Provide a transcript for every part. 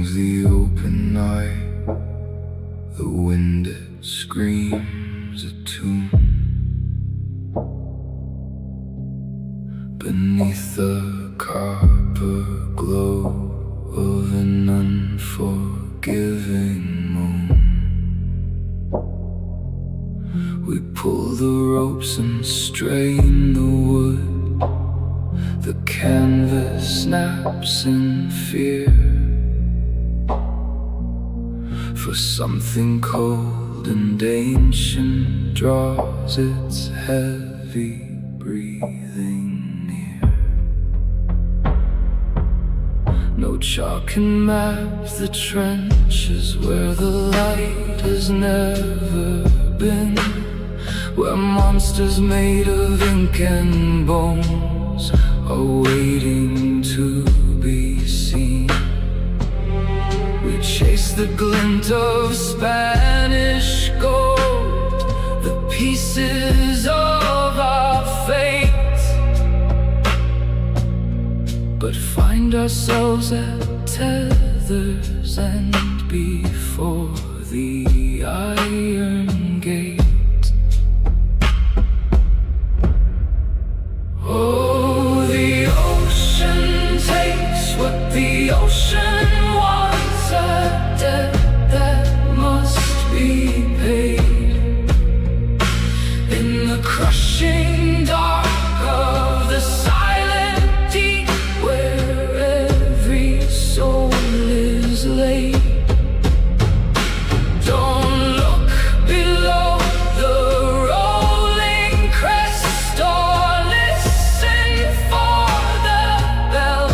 brings the open night. The wind it screams a tune. Beneath the copper glow of an unforgiving moon, we pull the ropes and strain the wood. The canvas snaps in fear, for something cold and ancient draws its heavy breathing near. No chalk can map the trenches where the light has never been, where monsters made of ink and bones are waiting to be seen. We chase the glint of Spanish gold, the pieces of our fate, but find ourselves at tether's end before the iron gate. Oh, the ocean takes what the ocean wants, a debt that must be paid. In the crushing dark of the silent deep, where every soul is laid, don't look below the rolling crest, or listen for the bell,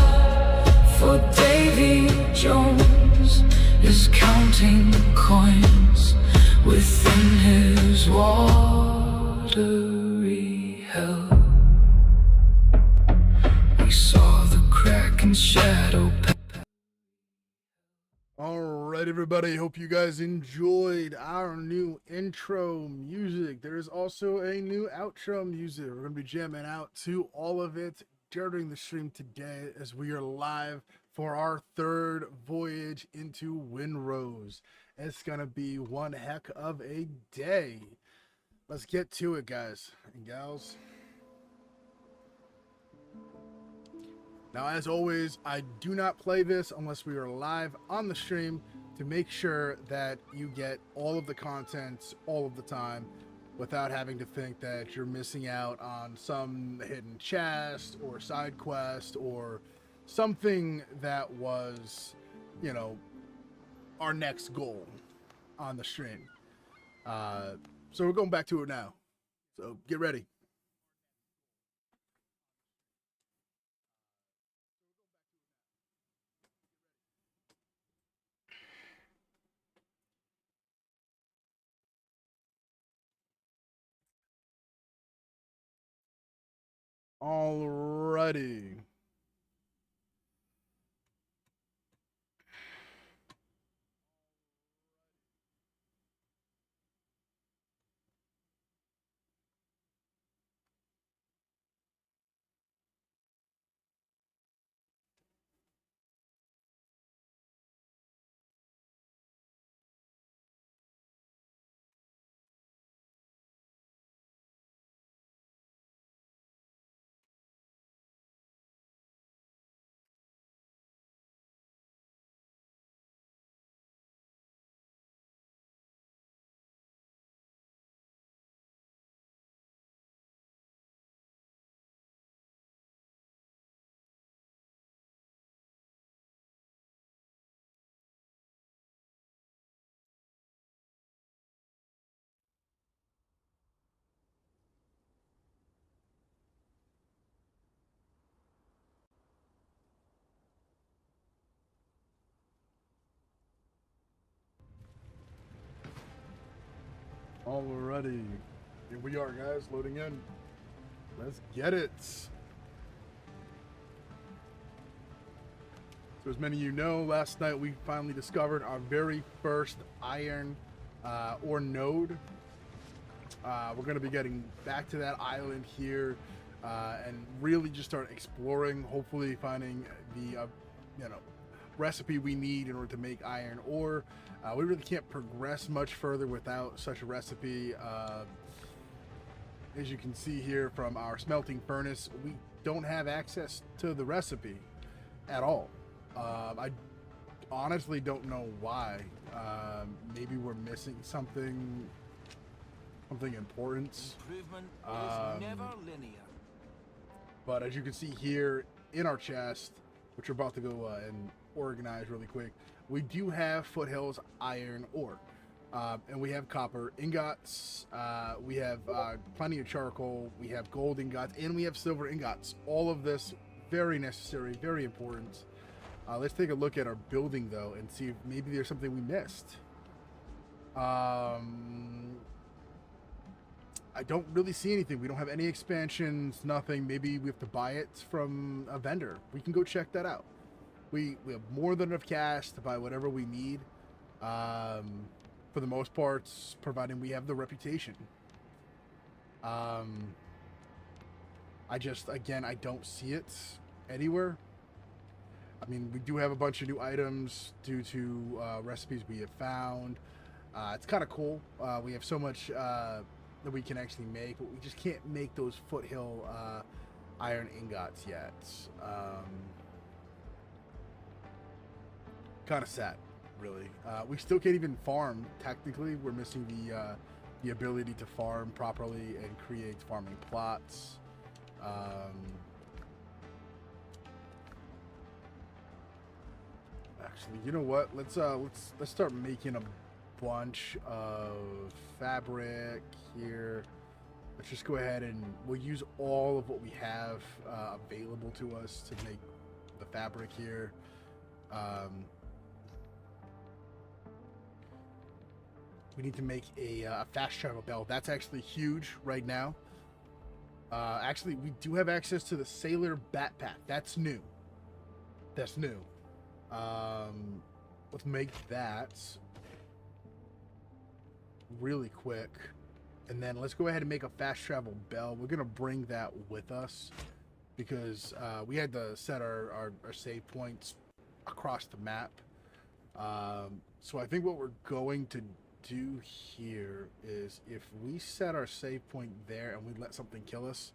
for Davy Jones is counting coins within his watery hell. We saw the crack and shadow. Alright everybody, hope you guys enjoyed our new intro music. There is also a new outro music. We're going to be jamming out to all of it during the stream today as we are live for our third voyage into WINDROSE. It's going to be one heck of a day. Let's get to it, guys and gals. Now, as always, I do not play this unless we are live on the stream to make sure that you get all of the content all of the time without having to think that you're missing out on some hidden chest or side quest or something that was, you know, our next goal on the stream. So we're going back to it now. So get ready. Alrighty. Alrighty. Here we are, guys, loading in. Let's get it. So as many of you know, last night we finally discovered our very first iron ore node. We're going to be getting back to that island here and really just start exploring, hopefully finding the recipe we need in order to make iron ore. We really can't progress much further without such a recipe. As you can see here from our smelting furnace, we don't have access to the recipe at all. I honestly don't know why. Maybe we're missing something important. Improvement is never linear. But as you can see here in our chest, which we're about to go and organize really quick, we do have Foothills iron ore. And we have copper ingots, we have plenty of charcoal, we have gold ingots, and we have silver ingots. All of this very necessary, very important. Let's take a look at our building though and see if maybe there's something we missed. I don't really see anything. We don't have any expansions, nothing. Maybe we have to buy it from a vendor. We can go check that out. We have more than enough cash to buy whatever we need. For the most part, providing we have the reputation. I don't see it anywhere. I mean, we do have a bunch of new items due to recipes we have found. It's kind of cool. We have so much that we can actually make, but we just can't make those foothill iron ingots yet. Kind of sad. Really, we still can't even farm. Technically, we're missing the ability to farm properly and create farming plots. Actually, you know what? Let's start making a bunch of fabric here. Let's just go ahead and we'll use all of what we have available to us to make the fabric here. We need to make a fast travel bell. That's actually huge right now. Actually, we do have access to the sailor backpack. That's new. That's new. Let's make that really quick. And then let's go ahead and make a fast travel bell. We're going to bring that with us because we had to set our save points across the map. So I think what we're going to do here is if we set our save point there and we let something kill us,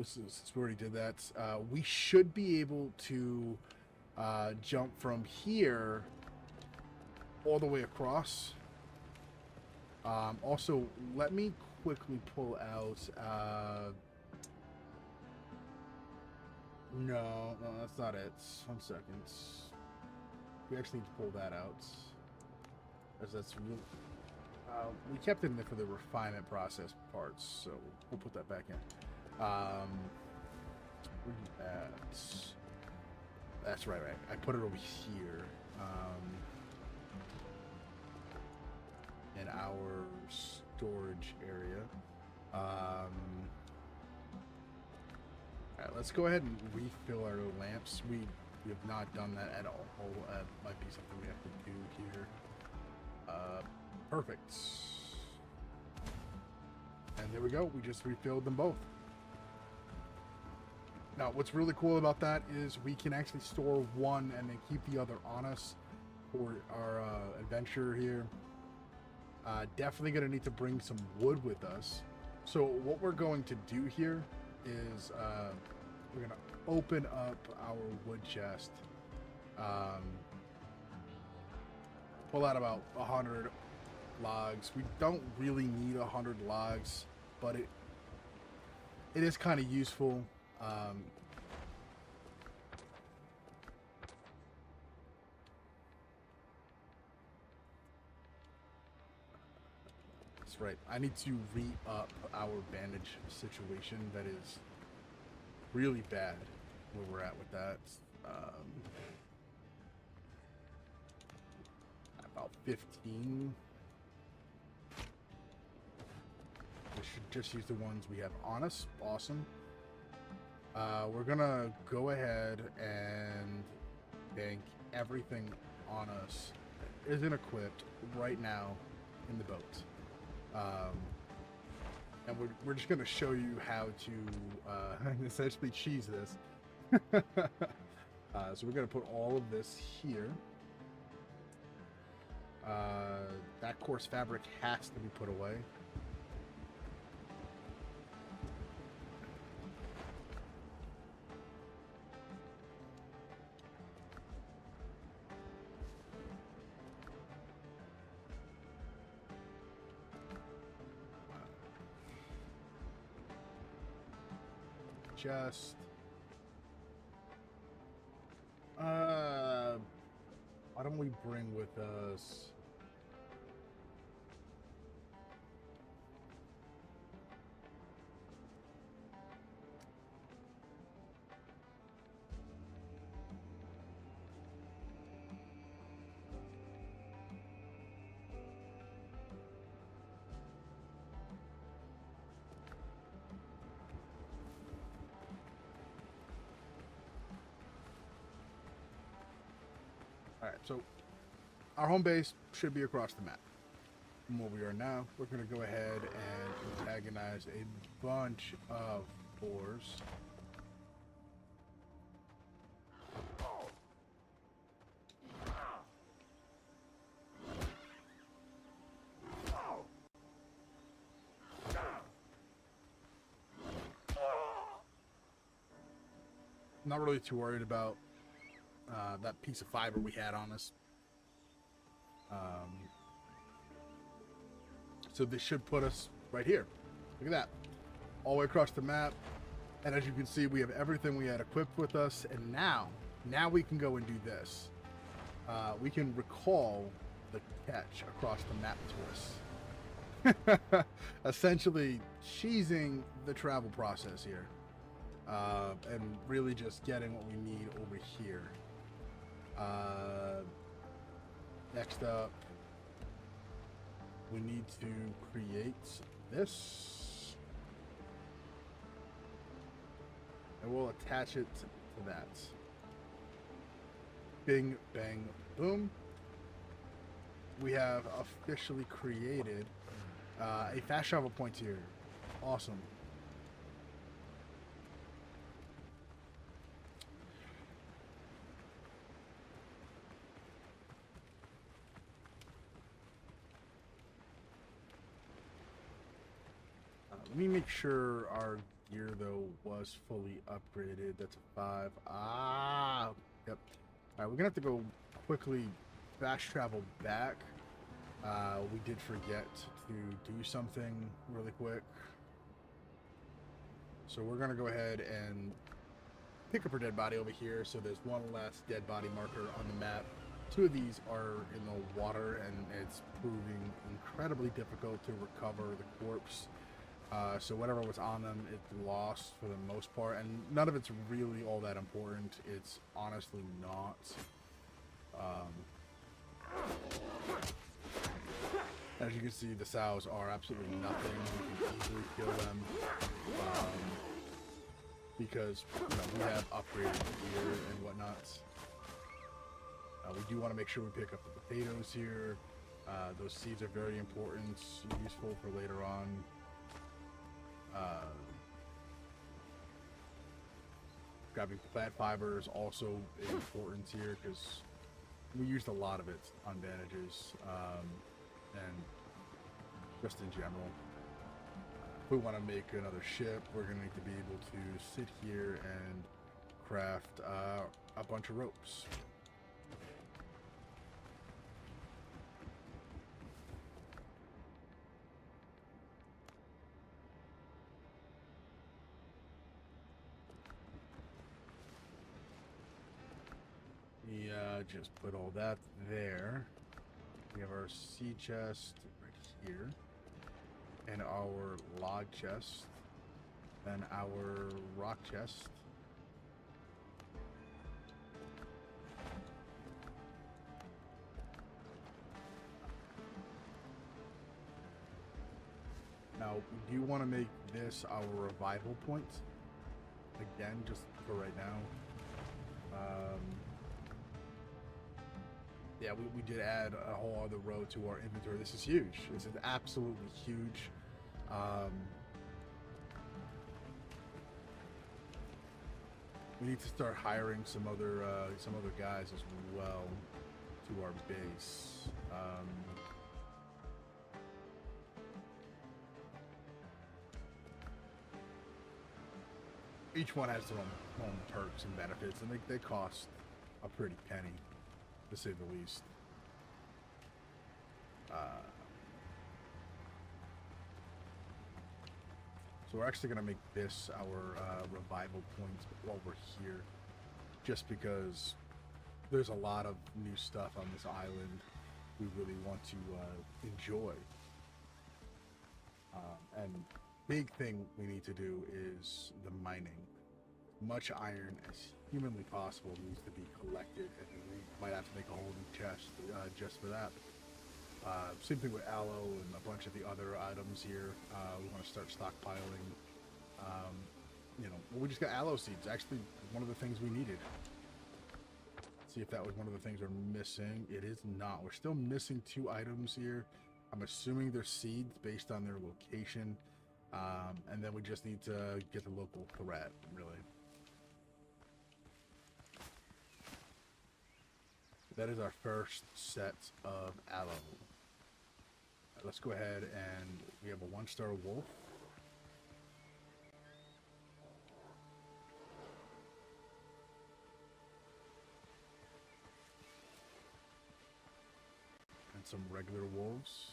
since we already did that, we should be able to jump from here all the way across. Also, let me quickly pull out no, that's not it. 1 second. We actually need to pull that out. As that's really, we kept it in there for the refinement process parts, so we'll put that back in. That's right. I put it over here in our storage area. All right, let's go ahead and refill our lamps. We have not done that at all. Might be something we have to do here. Perfect. And there we go. We just refilled them both. Now, what's really cool about that is we can actually store one and then keep the other on us for our adventure here. Definitely going to need to bring some wood with us. So what we're going to do here is we're going to open up our wood chest. Pull out about 100 logs. We don't really need 100 logs, but it is kind of useful. That's right. I need to re-up our bandage situation. That is really bad where we're at with that. About 15. We should just use the ones we have on us. Awesome. We're gonna go ahead and bank everything on us that isn't equipped right now in the boat. And we're just gonna show you how to essentially cheese this. So we're going to put all of this here. That coarse fabric has to be put away. Just why don't we bring with us Alright, so our home base should be across the map from where we are now. We're going to go ahead and antagonize a bunch of boars. I'm not really too worried about that piece of fiber we had on us. So this should put us right here. Look at that. All the way across the map. And as you can see, we have everything we had equipped with us. And now we can go and do this. We can recall the catch across the map to us. Essentially cheesing the travel process here. And really just getting what we need over here. Next up, we need to create this, and we'll attach it to that. Bing, bang, boom. We have officially created a fast travel point here. Awesome. Let me make sure our gear, though, was fully upgraded. That's a 5. Ah! Yep. Alright, we're going to have to go quickly fast travel back. We did forget to do something really quick. So we're going to go ahead and pick up our dead body over here. So there's one last dead body marker on the map. 2 of these are in the water, and it's proving incredibly difficult to recover the corpse. So whatever was on them, it's lost for the most part, and none of it's really all that important. It's honestly not. As you can see, the sows are absolutely nothing. We can easily kill them because we have upgraded gear and whatnot. We do want to make sure we pick up the potatoes here. Those seeds are very important, useful for later on. Grabbing plant fiber is also important here because we used a lot of it on bandages and just in general. If we want to make another ship, we're going to need to be able to sit here and craft a bunch of ropes. Just put all that there. We have our sea chest right here, and our log chest, and our rock chest. Now, we do want to make this our revival point. Again, just for right now. Yeah, we did add a whole other row to our inventory. This is huge. This is absolutely huge. We need to start hiring some other guys as well to our base. Each one has their own perks and benefits, and they cost a pretty penny, to say the least. So we're actually going to make this our revival point while we're here, just because there's a lot of new stuff on this island we really want to enjoy. And big thing we need to do is the mining. Much iron as humanly possible needs to be collected, and we might have to make a whole new chest just for that. Same thing with aloe and a bunch of the other items here. We want to start stockpiling. We just got aloe seeds. Actually, one of the things we needed. See if that was one of the things we're missing. It is not. We're still missing 2 items here. I'm assuming they're seeds based on their location. And then we just need to get the local threat, really. That is our first set of aloe. Let's go ahead and we have a 1-star wolf. And some regular wolves.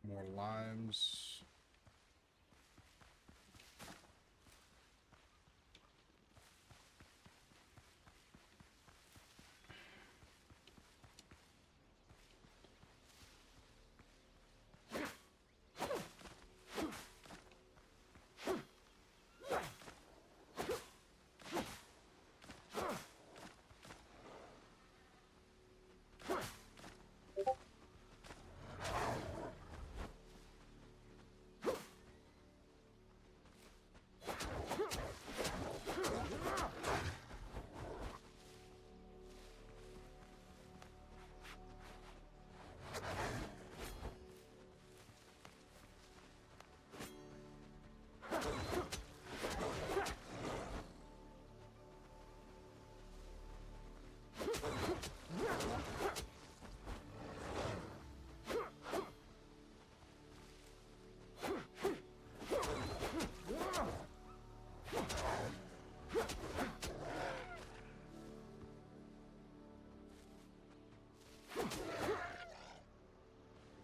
More limes.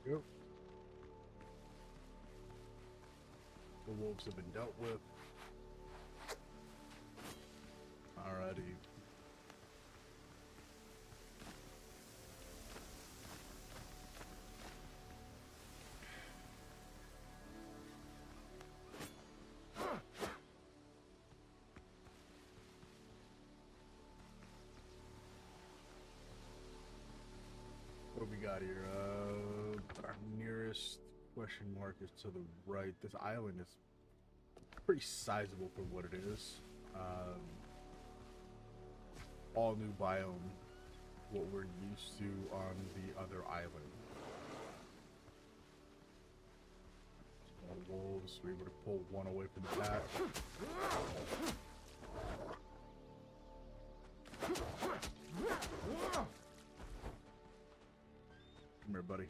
Yep. The wolves have been dealt with. Alrighty. What do we got here? Our nearest question mark is to the right. This island is pretty sizable for what it is. All new biome, what we're used to on the other island. Small wolves, we were able to pull one away from the pack. Come here, buddy.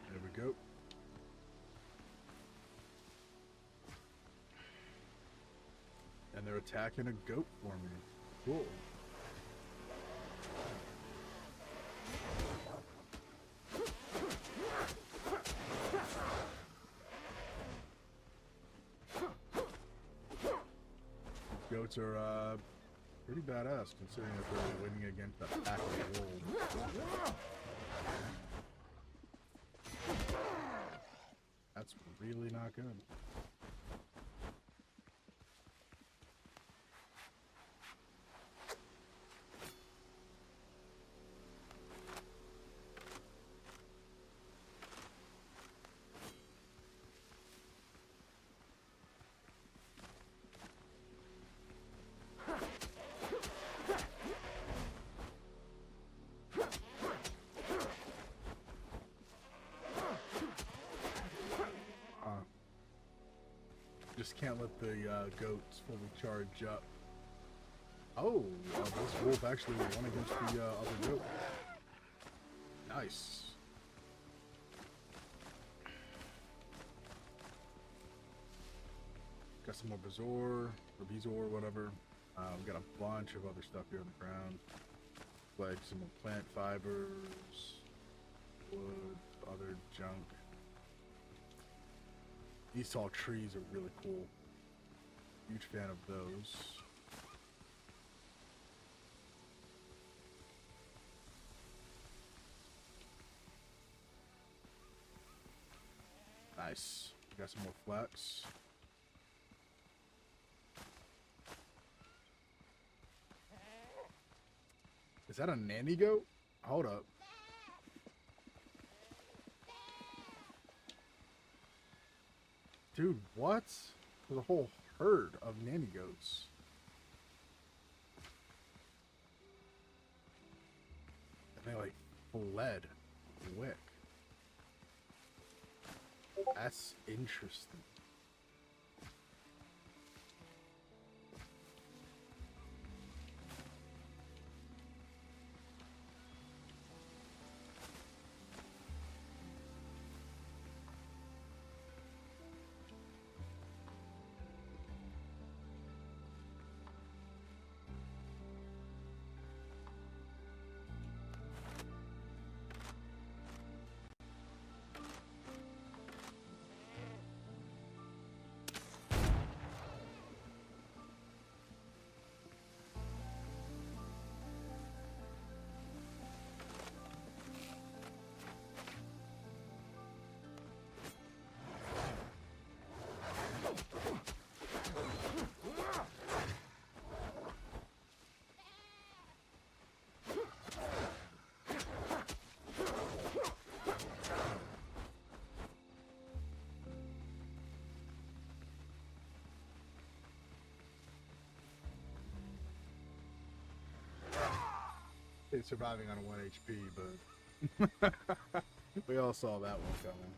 There we go. And they're attacking a goat for me. Cool. goats are pretty badass considering that they're winning against the pack of wolves. That's really not good. Just can't let the goats fully charge up. Oh, this wolf actually won against the other goat. Nice. Got some more Bezor, or Bezor, whatever. We got a bunch of other stuff here on the ground. Like some more plant fibers, wood, other junk. These tall trees are really cool. Huge fan of those. Nice. Got some more flax. Is that a nanny goat? Hold up. Dude, what? There's a whole herd of nanny goats. And they like fled quick. That's interesting. It's surviving on a 1 HP, but we all saw that one coming.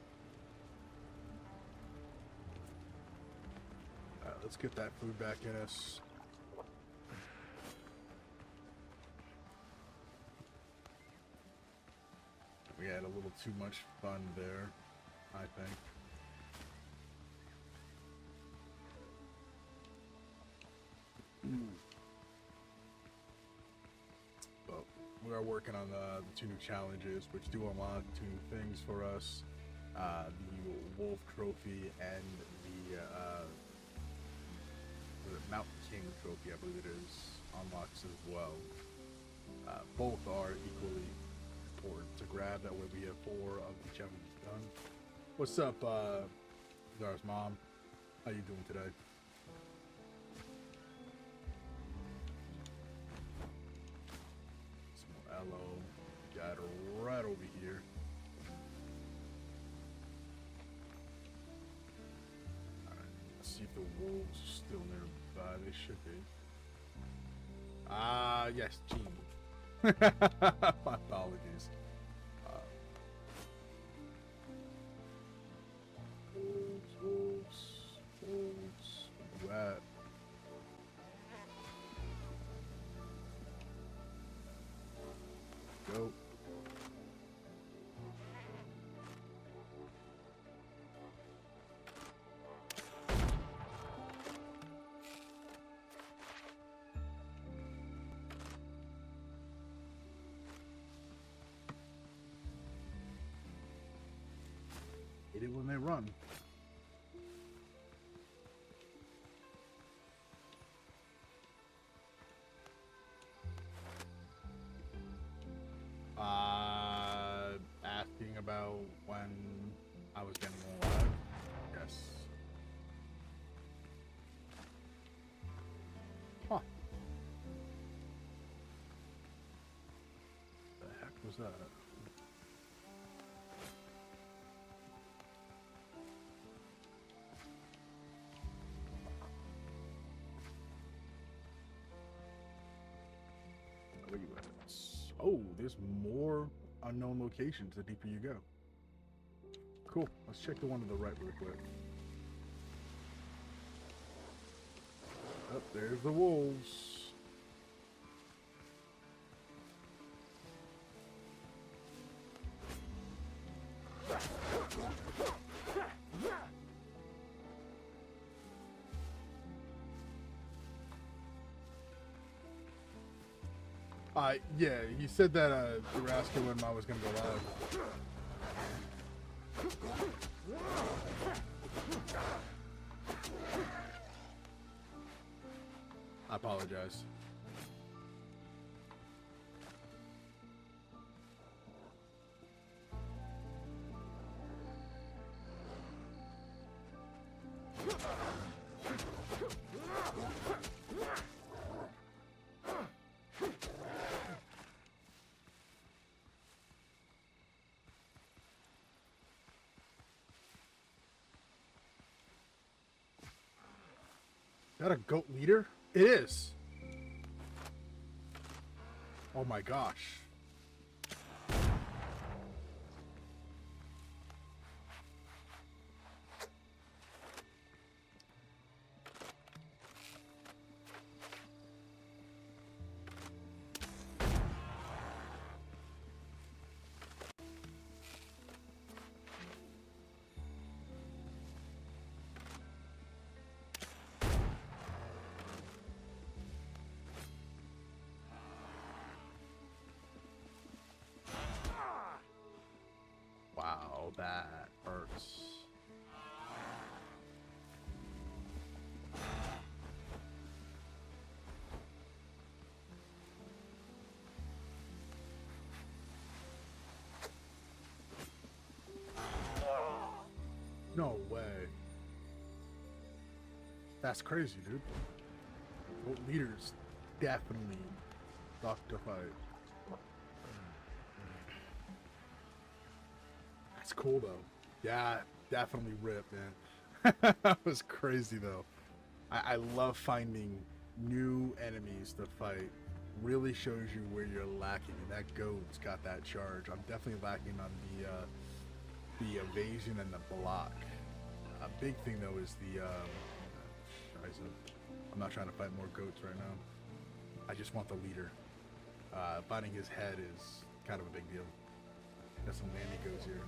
Alright, let's get that food back in us. We had a little too much fun there, I think. Well, we are working on the 2 new challenges, which do unlock 2 new things for us. The Wolf Trophy and the Mountain King Trophy, I believe it is, unlocks as well. Both are equally important to grab. That way we have 4 of the challenges done. What's up, Zara's mom? How you doing today? Some more aloe. Got it right over here. Alright, let's see if the wolves are still nearby. They should be. Ah, yes, Gene. My apologies. Wolves. Where you at? Go. Hit it when they run. I was getting one alive. Yes. Huh. The heck was that? Where you at? Oh, there's more unknown locations the deeper you go. Cool. Let's check the one to the right real quick. Oh, there's the wolves. Yeah, he said that you were asking when I was gonna go live. I apologize. Is that a goat leader? It is. Oh my gosh. Wow, that hurts. No way. That's crazy, dude. Goat leaders definitely suck to fight. That's cool though. Yeah, definitely ripped, man. That was crazy though. I love finding new enemies to fight. Really shows you where you're lacking, and that goat's got that charge. I'm definitely lacking on the evasion and the block. A big thing though is the I'm not trying to fight more goats right now. I just want the leader. Finding his head is kind of a big deal. Got some Nanny here.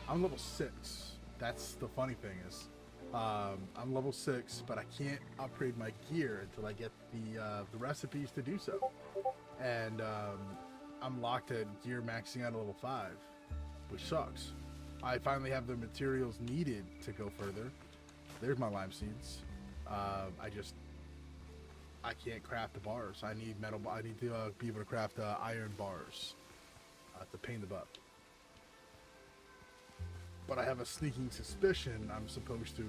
I'm level 6. That's the funny thing is, I'm level 6, but I can't upgrade my gear until I get the recipes to do so. And I'm locked at gear maxing out at level 5, which sucks. I finally have the materials needed to go further. There's my lime seeds. I can't craft the bars. I need metal. I need to be able to craft iron bars to paint them up. But I have a sneaking suspicion I'm supposed to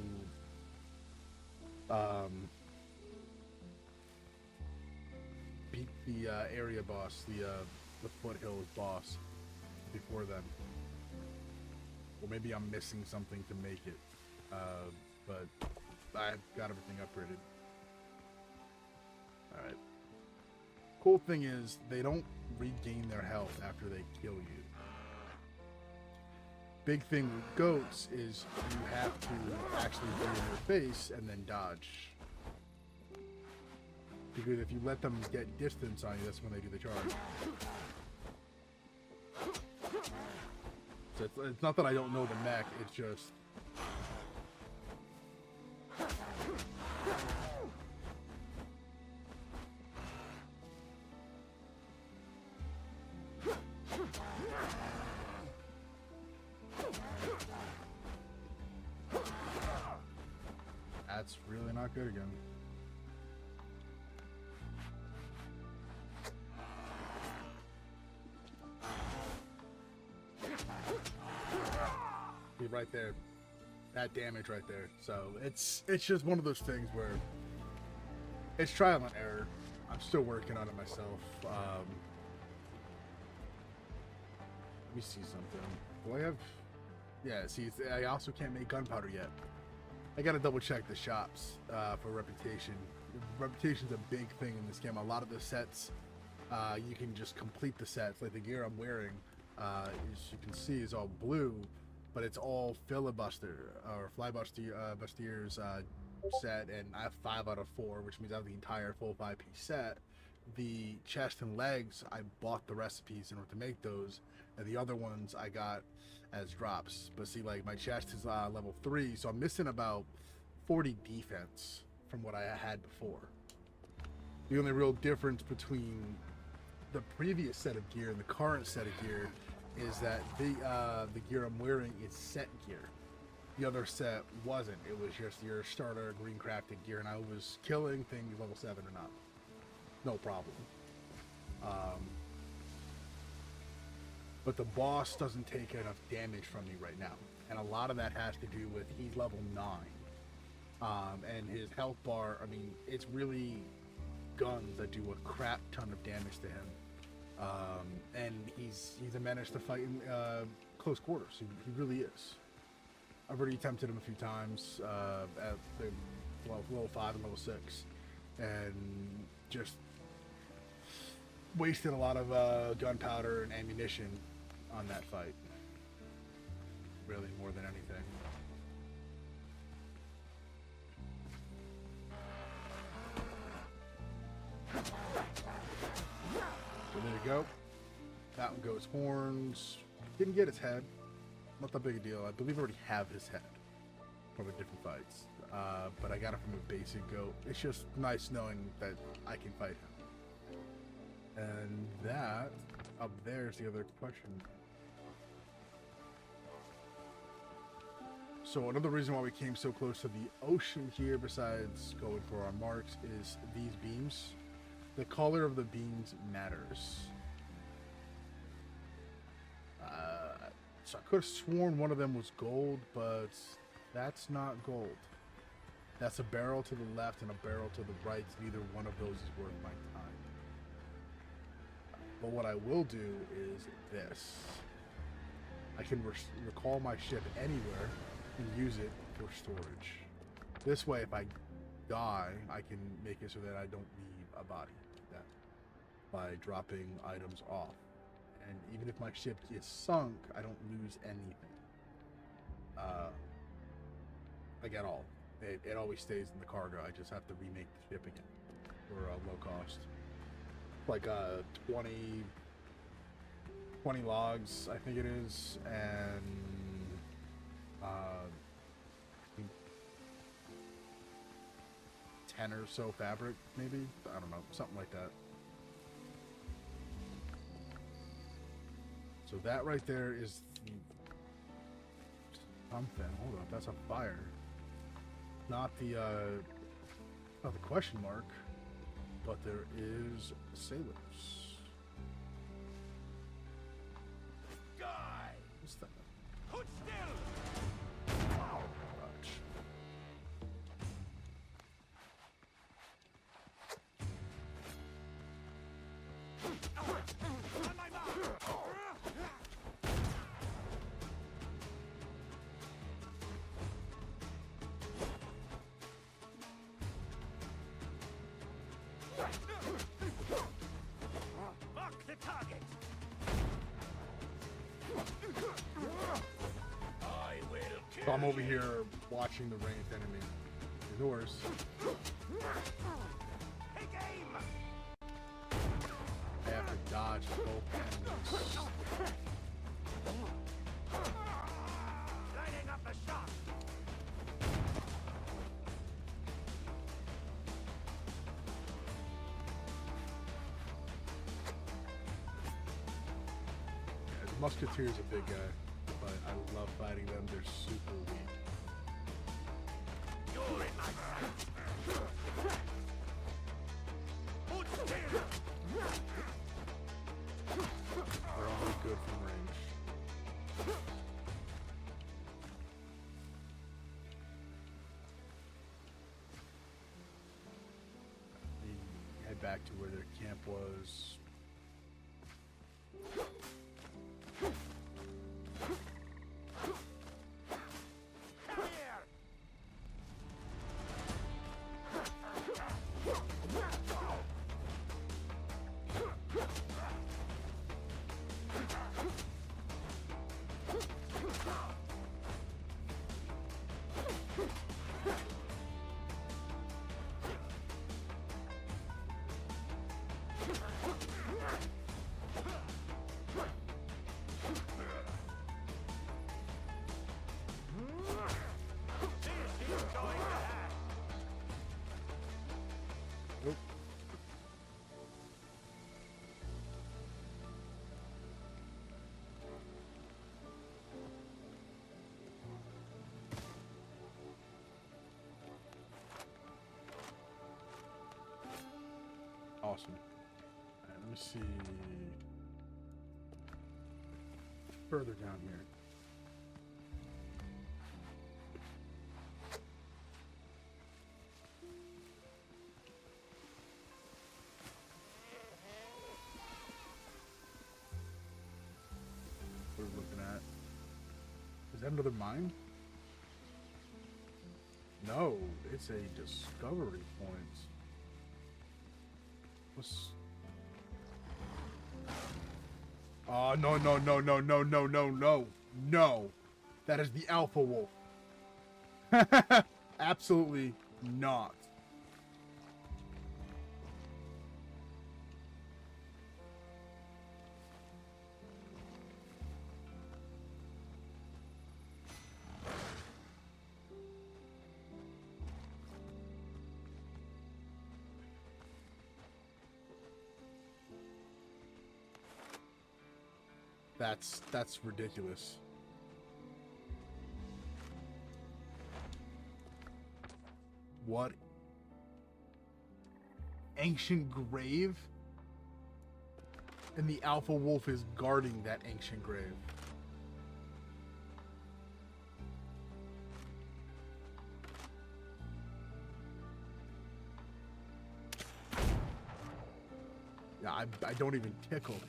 beat the area boss, the foothills boss, before then. Or maybe I'm missing something to make it. But I've got everything upgraded. Alright. Cool thing is, they don't regain their health after they kill you. Big thing with goats is you have to actually be in their face and then dodge. Because if you let them get distance on you, that's when they do the charge. So it's not that I don't know the mech, it's just... That's really not good again. Be right there. that damage right there. So it's just one of those things where it's trial and error. I'm still working on it myself. Let me see something. Do I have? Yeah. See, I also can't make gunpowder yet. I gotta double check the shops for reputation. Reputation's a big thing in this game. A lot of the sets, you can just complete the sets. Like the gear I'm wearing, as you can see, is all blue, but it's all filibuster or flybustier's set, and I have 5 out of 4, which means I have the entire full 5-piece set. The chest and legs, I bought the recipes in order to make those, and the other ones I got as drops. But see, like my chest is level 3, so I'm missing about 40 defense from what I had before. The only real difference between the previous set of gear and the current set of gear is that the gear I'm wearing is set gear. The other set wasn't. It was just your starter green crafted gear, and I was killing things level 7 or not. No problem. But the boss doesn't take enough damage from me right now, and a lot of that has to do with he's level 9, and his health bar, I mean, it's really guns that do a crap ton of damage to him, and he's a menace to fight in close quarters. He really is. I've already attempted him a few times at the level 5 and level 6, and just wasted a lot of gunpowder and ammunition on that fight. Really, more than anything. So there you go. That one goes horns. Didn't get his head. Not that big a deal. I believe I already have his head from the different fights. But I got it from a basic goat. It's just nice knowing that I can fight him. And that up there is the other question. So another reason why we came so close to the ocean here, besides going for our marks, is these beams. The color of the beams matters. So I could have sworn one of them was gold, but that's not gold. That's a barrel to the left and a barrel to the right. Neither one of those is worth my time. But what I will do is this. I can recall my ship anywhere and use it for storage. This way, if I die, I can make it so that I don't need a body like that by dropping items off. And even if my ship is sunk, I don't lose anything. I get all. It always stays in the cargo. I just have to remake the ship again for low cost. Like 20 logs, I think it is, and I think 10 or so fabric, maybe. I don't know, something like that. So that right there is the something. Hold up, that's a fire. Not the question mark, but there is sailors. Guy! What's that? Hold still! Ouch. On my mark! Mark the target! I will kill So I'm over you. here watching the ranged enemy. Yours. Take aim! I have to dodge both enemies. Lining up the shot! Yeah, the Musketeer's a big guy, but I love fighting them. They're super weak. You're in my sight! Hold still! They're only good from range. back to where their camp was. Come here! This is going bad. Nope. Awesome. All right, let me see. Further down here. What are we looking at? Is that another mine? No, it's a discovery point. What's... Oh, no, no, no, no, no, no, no, no, no. That is the Alpha Wolf. Absolutely not. That's ridiculous. What? Ancient grave? And the Alpha Wolf is guarding that ancient grave. Yeah, I don't even tickle him.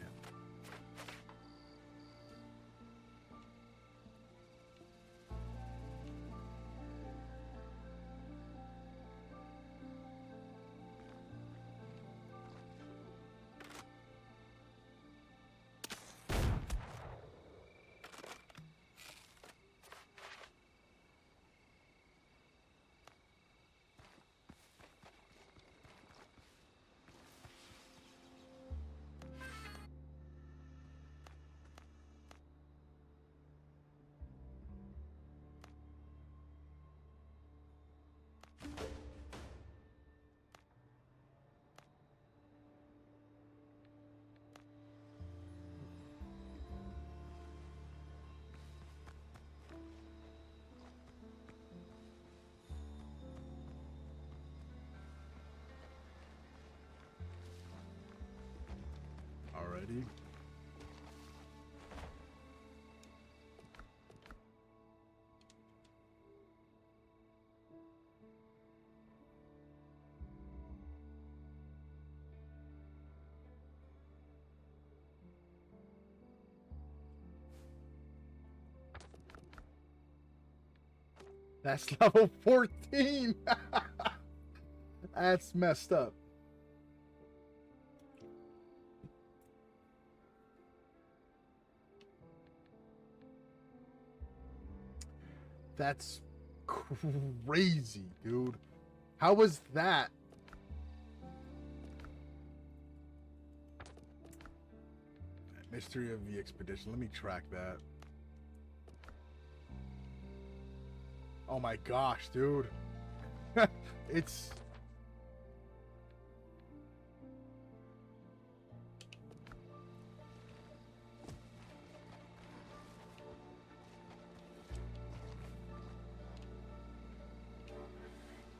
Alrighty. That's level 14. That's messed up. That's crazy, dude. How was that? Mystery of the Expedition. Let me track that. Oh my gosh, dude. It's...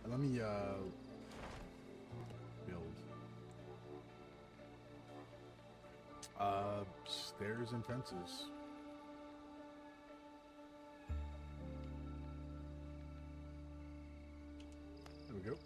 Let me, build. Stairs and fences. There we go.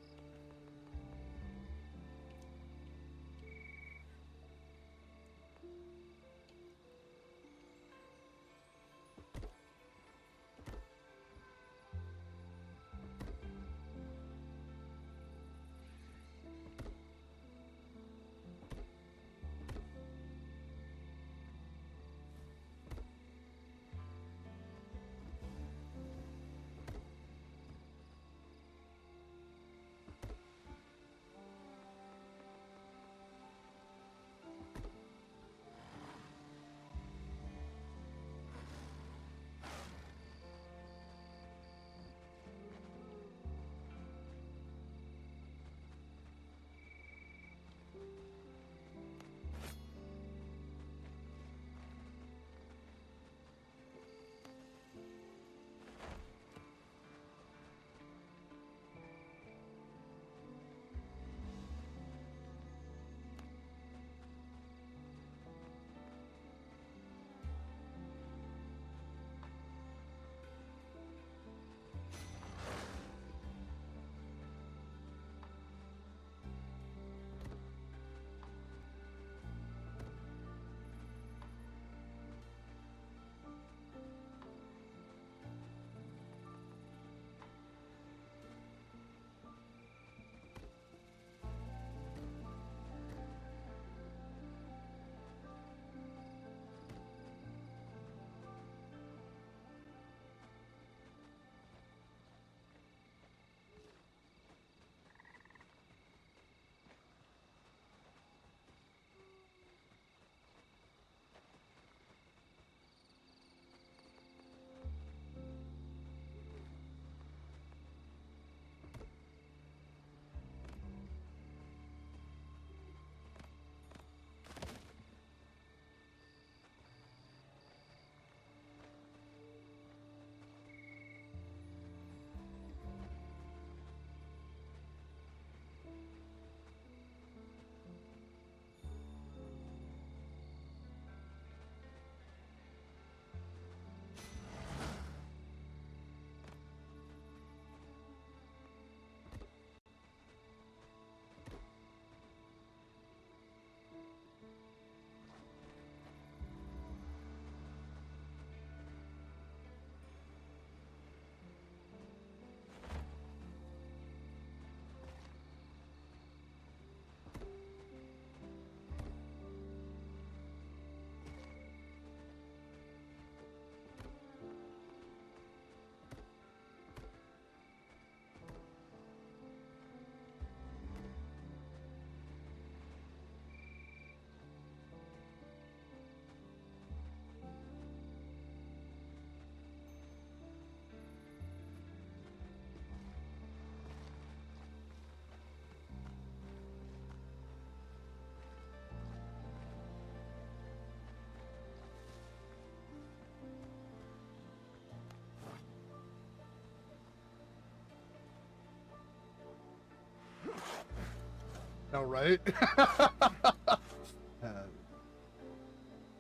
Oh, right?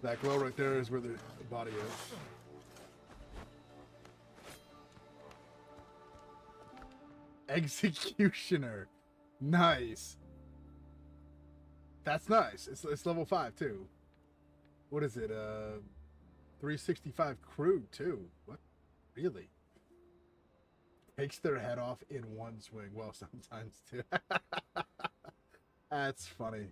That glow right there is where the body is. Executioner. Nice. That's nice. It's level 5 too. What is it? 365 crude too. What? Really? Takes their head off in one swing. Well, sometimes too. That's funny.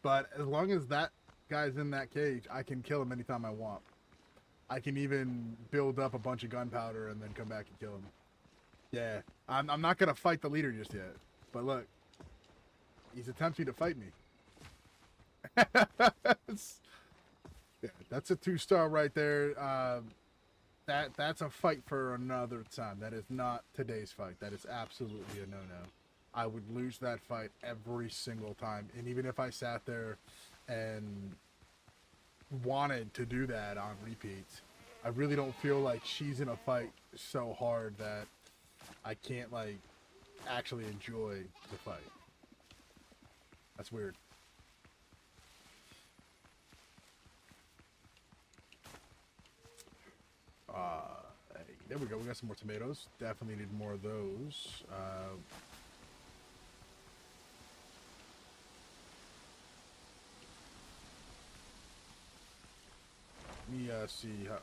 But as long as that guy's in that cage, I can kill him anytime I want. I can even build up a bunch of gunpowder and then come back and kill him. Yeah, I'm not gonna fight the leader just yet. But look, he's attempting to fight me. Yeah, that's a 2-star right there. That's a fight for another time. That is not today's fight. That is absolutely a no-no. I would lose that fight every single time. And even if I sat there and wanted to do that on repeat, I really don't feel like she's in a fight so hard that I can't, like, actually enjoy the fight. That's weird. Hey, there we go. We got some more tomatoes. Definitely need more of those. Let me see how.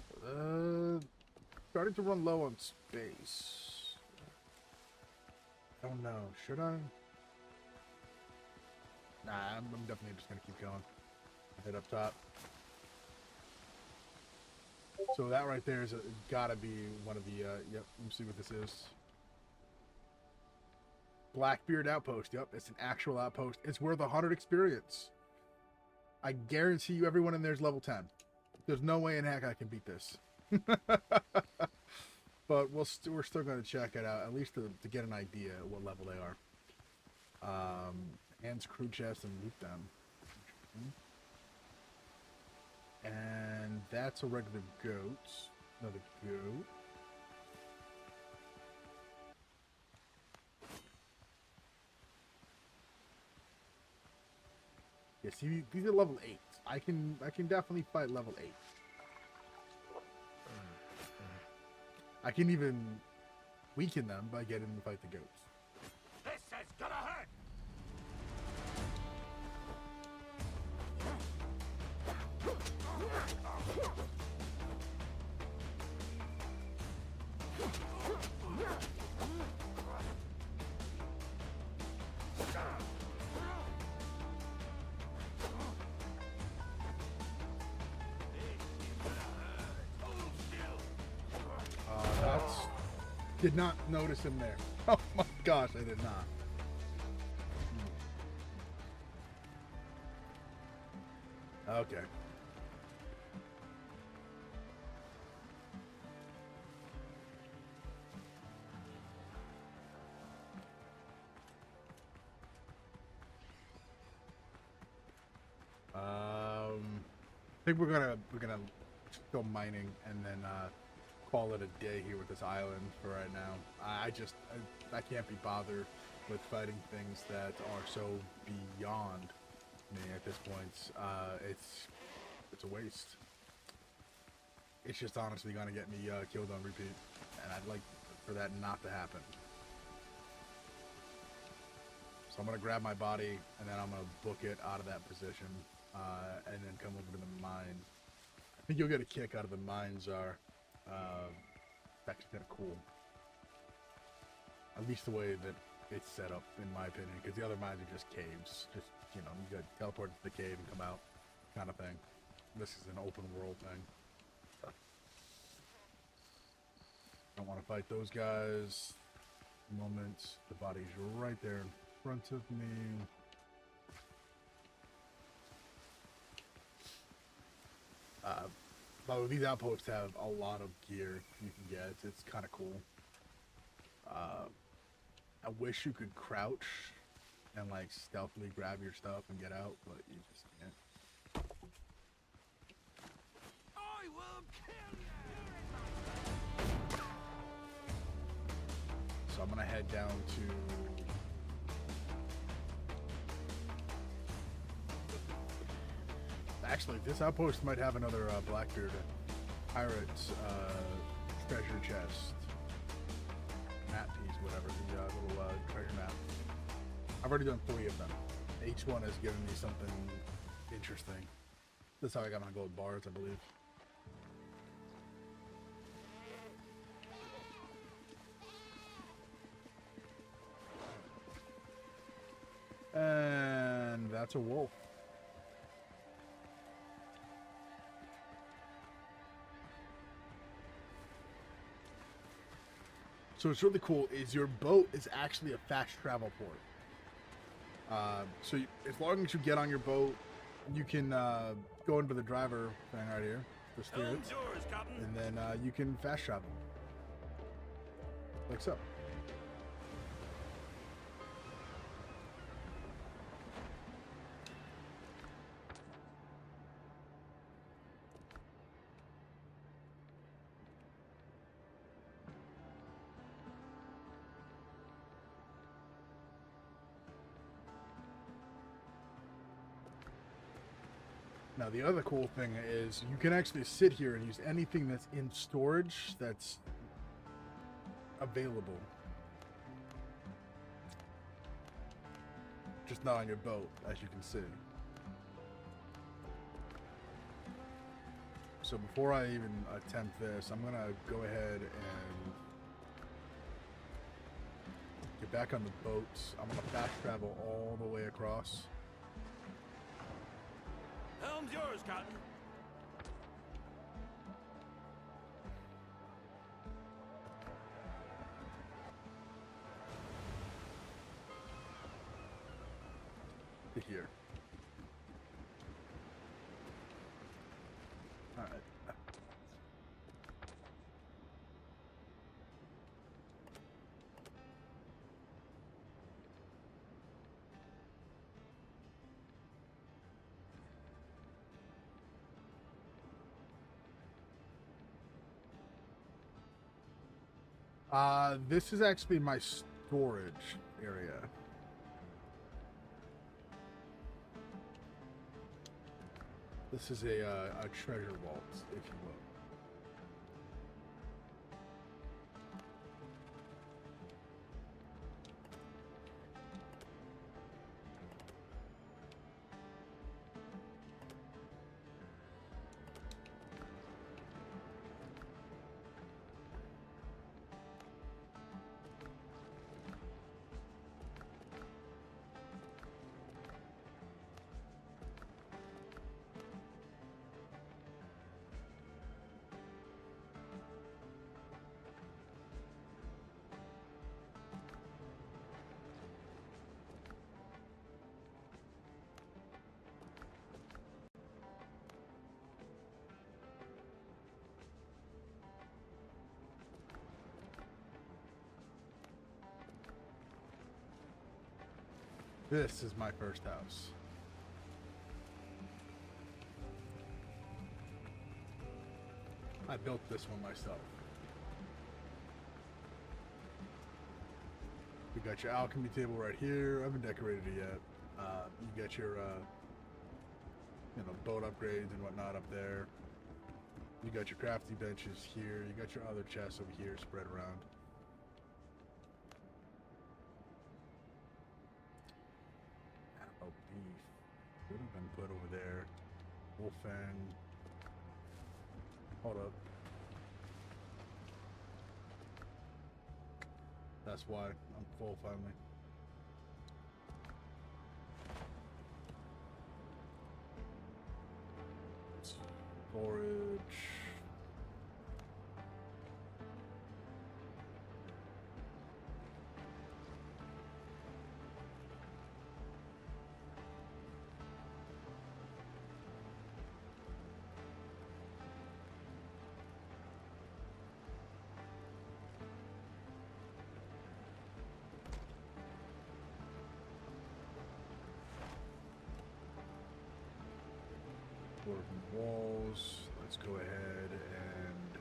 Starting to run low on space. I don't know. Should I? Nah, I'm definitely just gonna keep going. Head up top. So that right there is gotta be one of the. Yep. Let me see what this is. Blackbeard Outpost. Yep, it's an actual outpost. It's worth 100 experience. I guarantee you, everyone in there is level 10. There's no way in heck I can beat this. But we're still going to check it out, at least to get an idea of what level they are. Hands crew chest and loot them. And that's a regular goat. Another goat. Yeah, see, these are level 8. I can definitely fight level 8. I can even weaken them by getting to fight the goats. This is gonna hurt! Did not notice him there. Oh my gosh, I did not. Okay. I think we're gonna go mining and then call it a day here with this island for right now. I can't be bothered with fighting things that are so beyond me at this point. It's a waste. It's just honestly gonna get me killed on repeat, and I'd like for that not to happen. So I'm gonna grab my body and then I'm gonna book it out of that position, and then come over to the mine. I think you'll get a kick out of the mines are. It's actually kind of cool. At least the way that it's set up, in my opinion, because the other mines are just caves. Just, you know, you gotta teleport to the cave and come out, kind of thing. This is an open world thing. Don't want to fight those guys. Moment, the body's right there in front of me. But these outposts have a lot of gear you can get. It's kind of cool. I wish you could crouch and like stealthily grab your stuff and get out, but you just can't. I will kill you! So I'm gonna head down to actually, this outpost might have another Blackbeard Pirates treasure chest. Map piece, whatever, the little treasure map. I've already done 3 of them. Each one has given me something interesting. That's how I got my gold bars, I believe. And that's a wolf. So what's really cool is your boat is actually a fast travel port. So as long as you get on your boat, you can go into the driver thing right here, the steer it, and then you can fast travel, like so. Now the other cool thing is you can actually sit here and use anything that's in storage that's available. Just not on your boat, as you can see. So before I even attempt this, I'm gonna go ahead and get back on the boat. I'm gonna fast travel all the way across. Helm's yours, Cotton. To here. All right. This is actually my storage area. This is a treasure vault, if you will. This is my first house. I built this one myself. We got your alchemy table right here. I haven't decorated it yet. You got your, boat upgrades and whatnot up there. You got your crafty benches here. You got your other chests over here spread around. Oh, beef. Would have been put over there. Wolfang. Hold up. That's why I'm full finally. Storage. Working walls. Let's go ahead and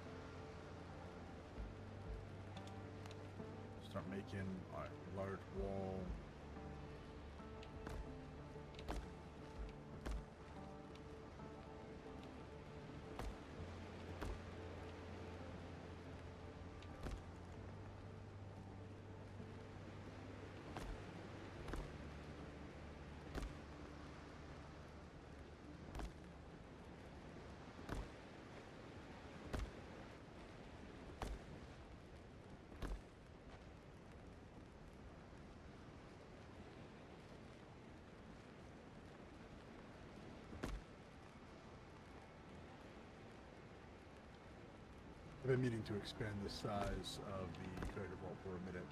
Start making a large wall. I've been meaning to expand the size of the treasure vault for a minute.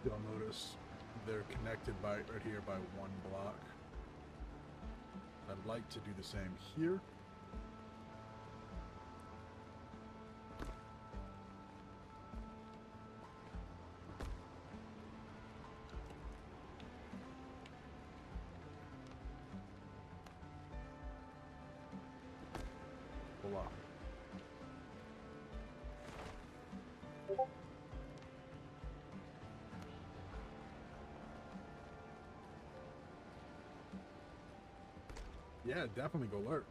You'll notice they're connected by right here by one block. I'd like to do the same here. Block. Yeah, definitely go lurk.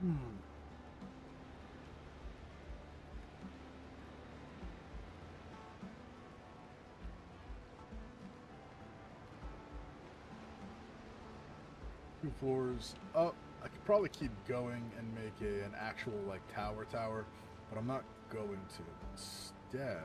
Hmm. Two floors up. I could probably keep going and make an actual like tower, but I'm not going to. Instead,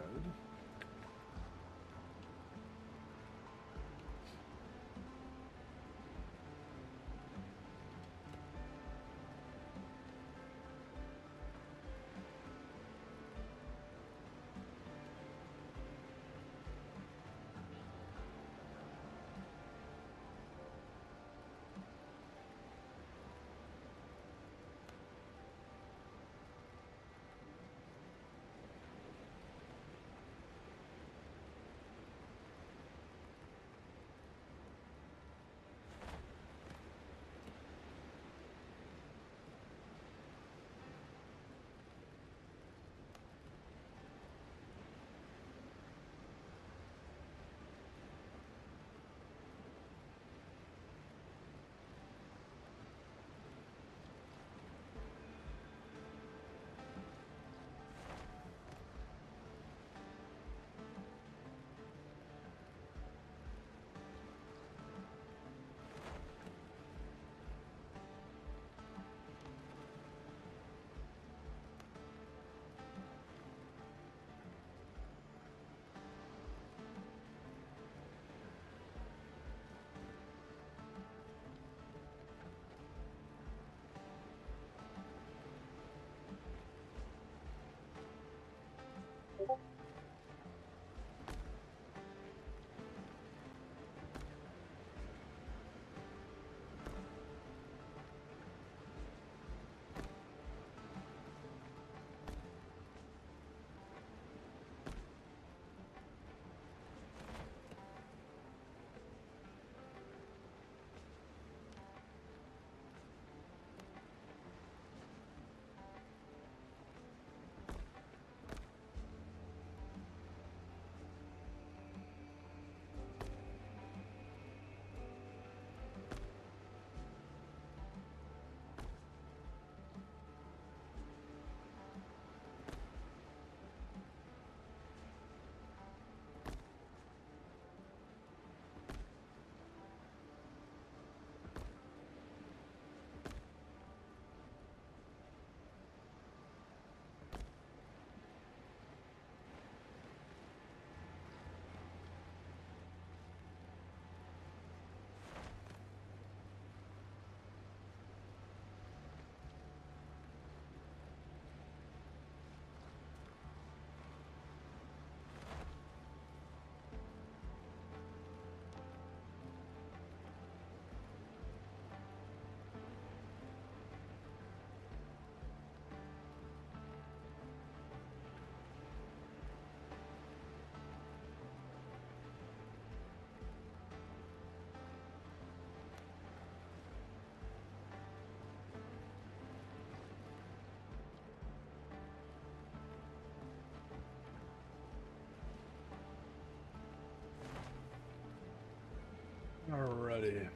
alrighty.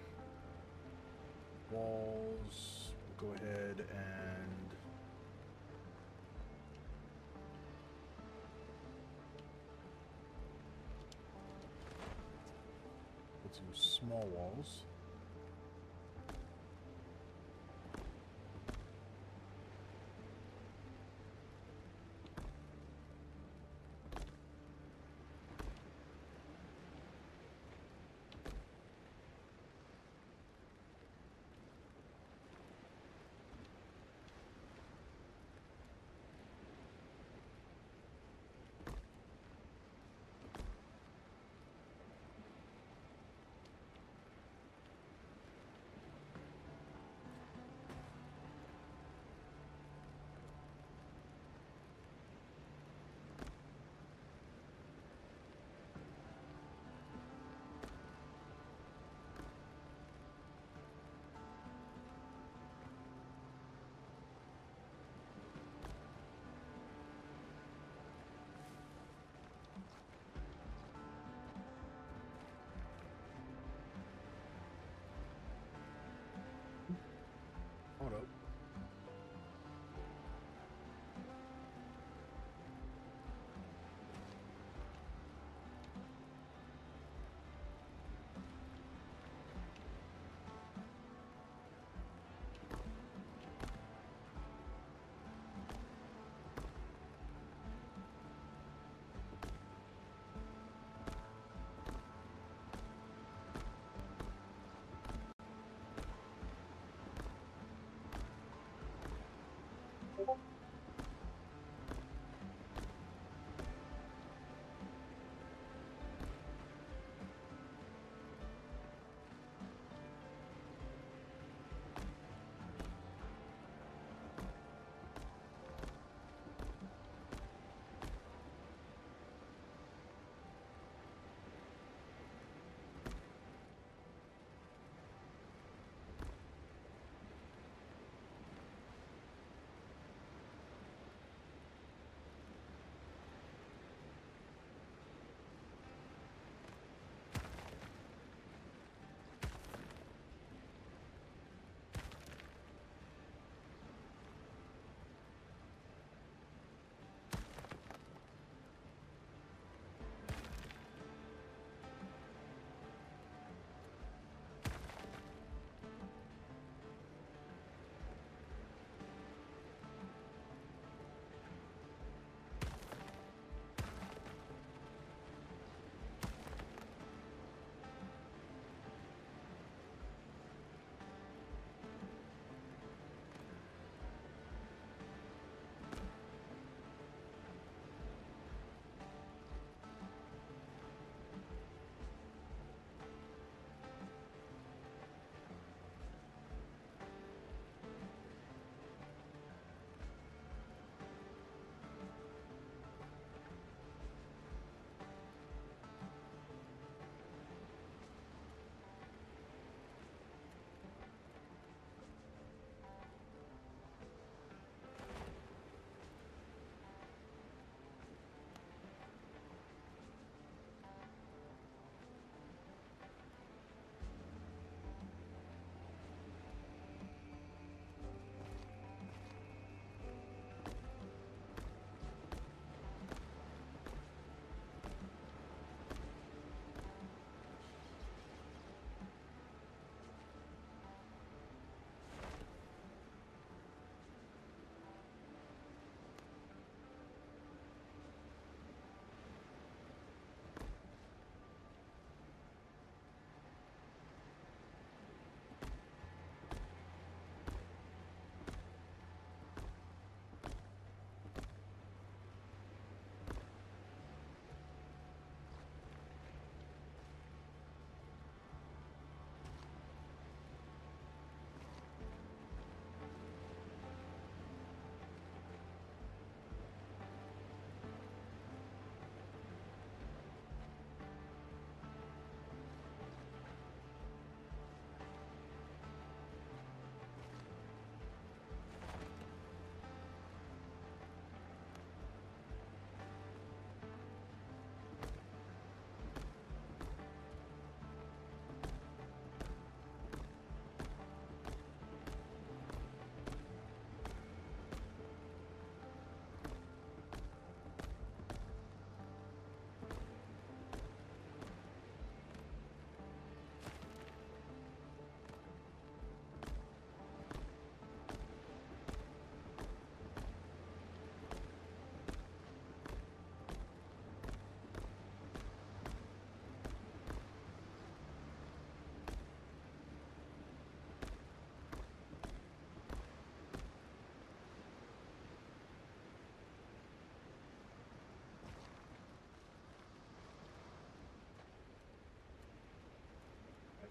Walls. We'll go ahead and put some small walls.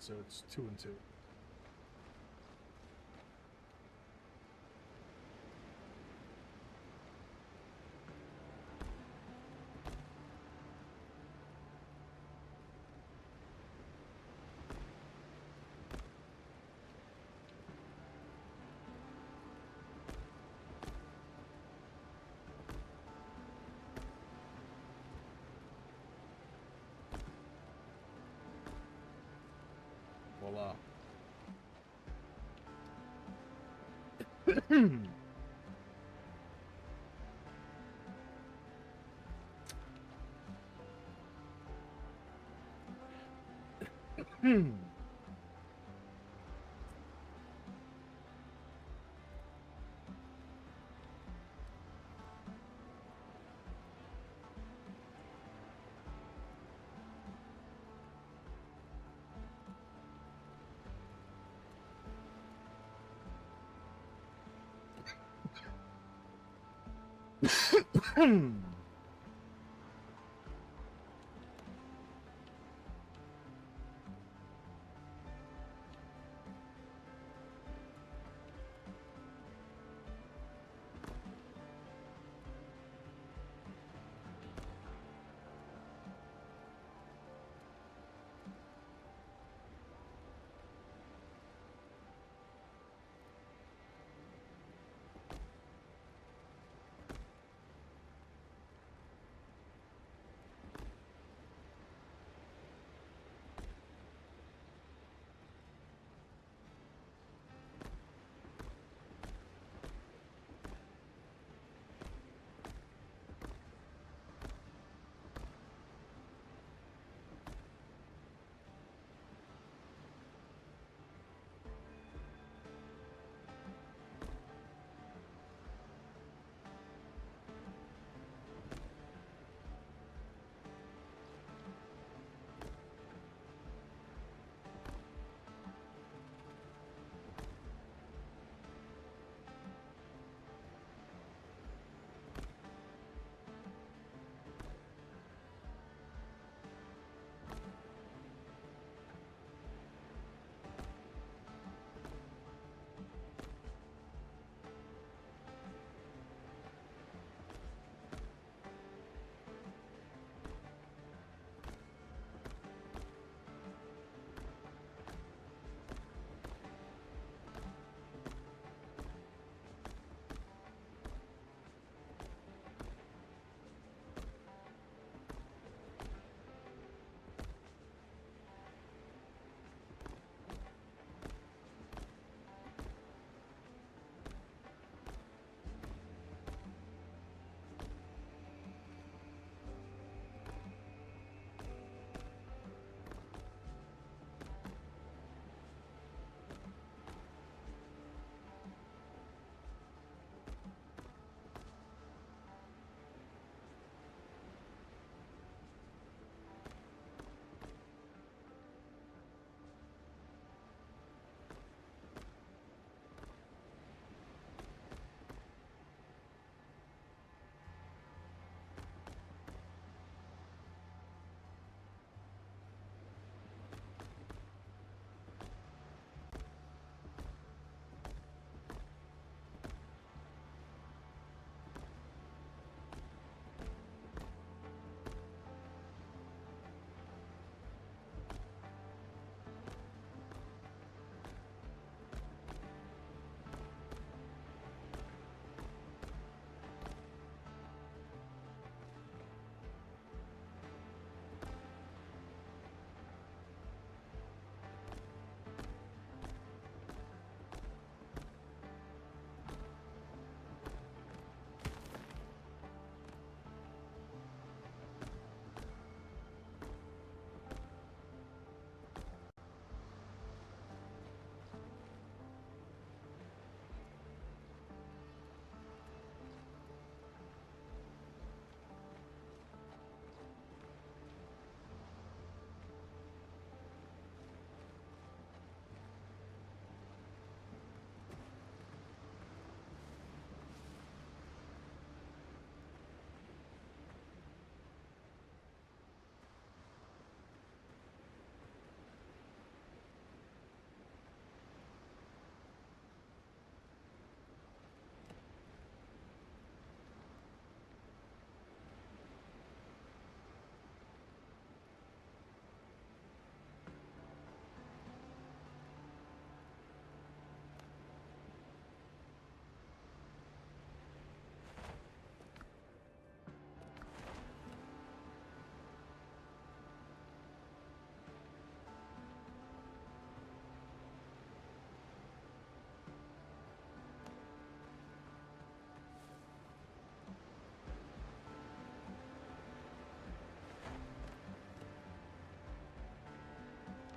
so it's 2 and 2. Voila.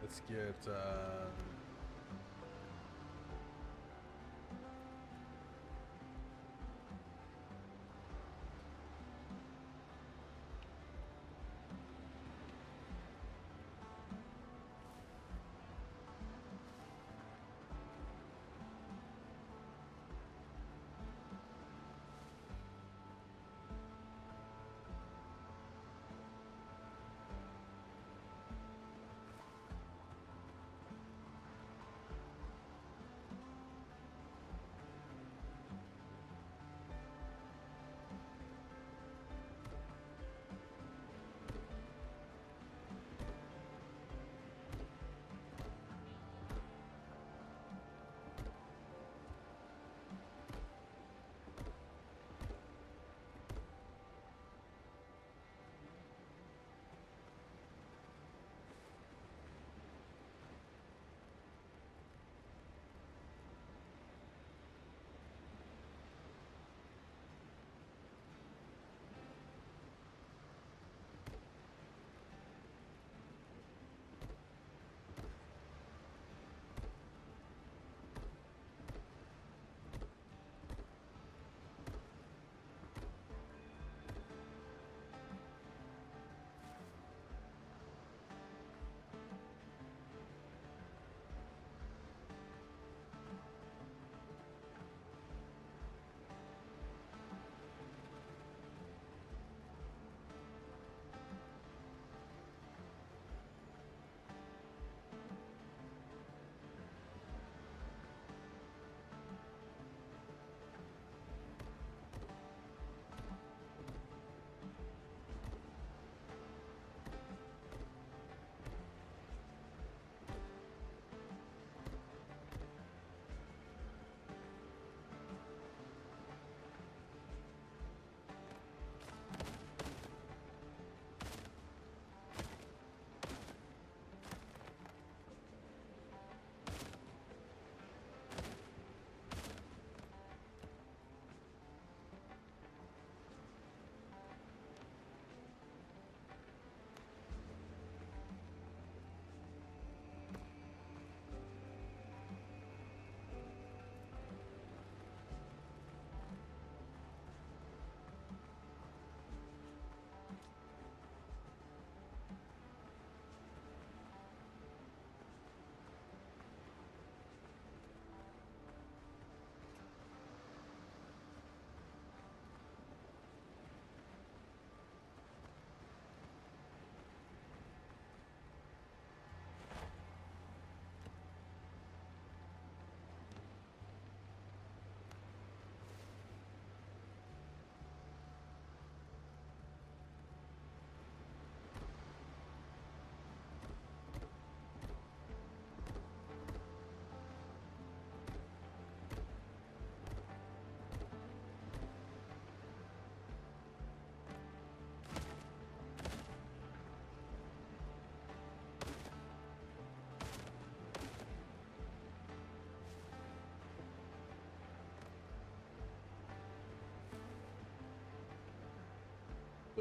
Let's get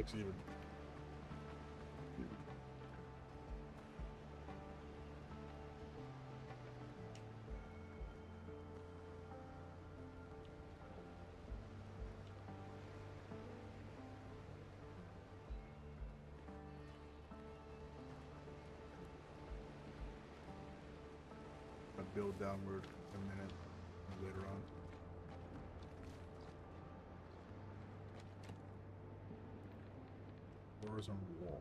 looks even. I build downward a minute later on. Horizontal wall.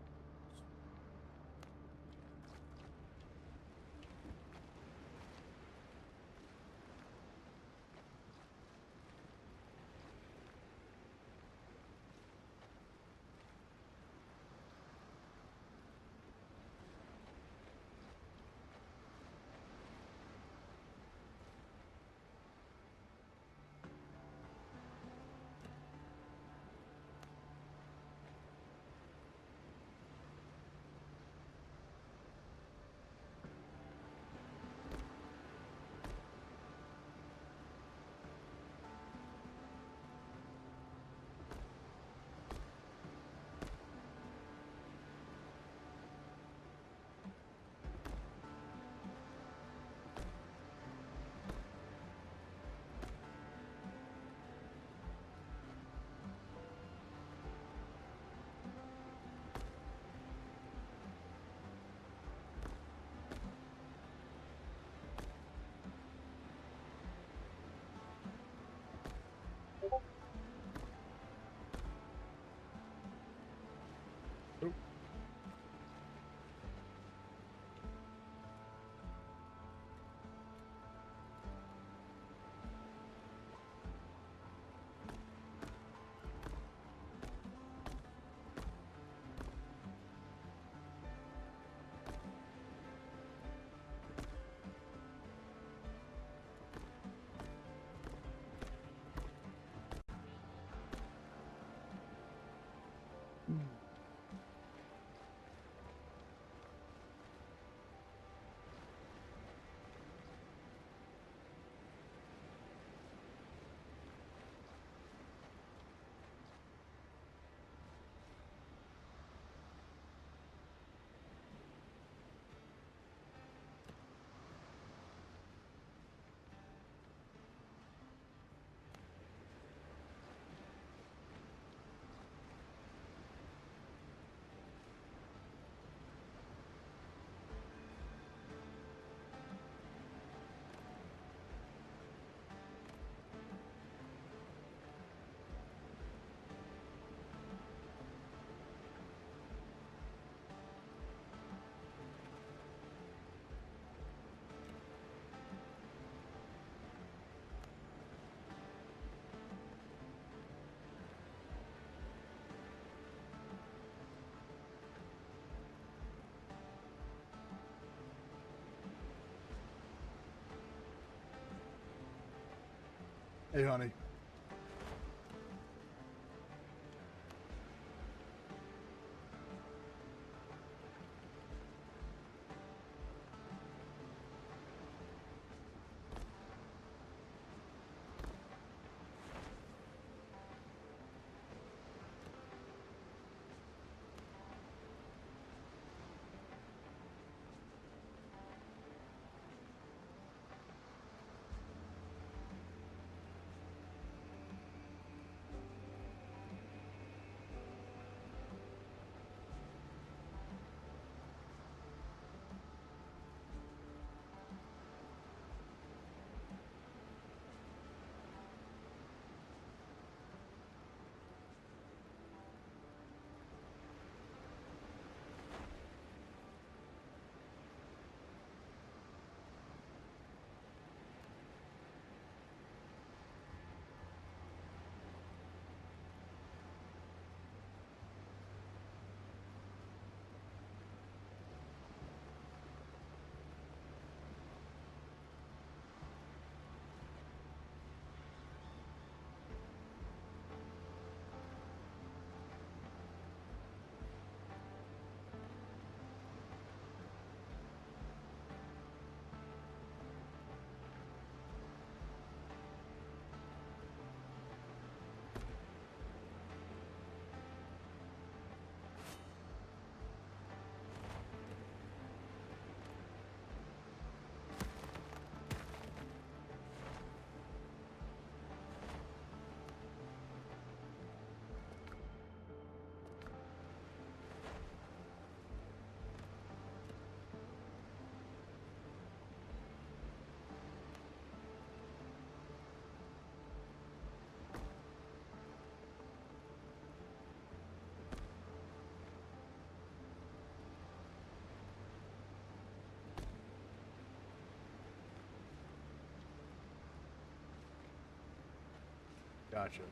Hey, honey. Gotcha.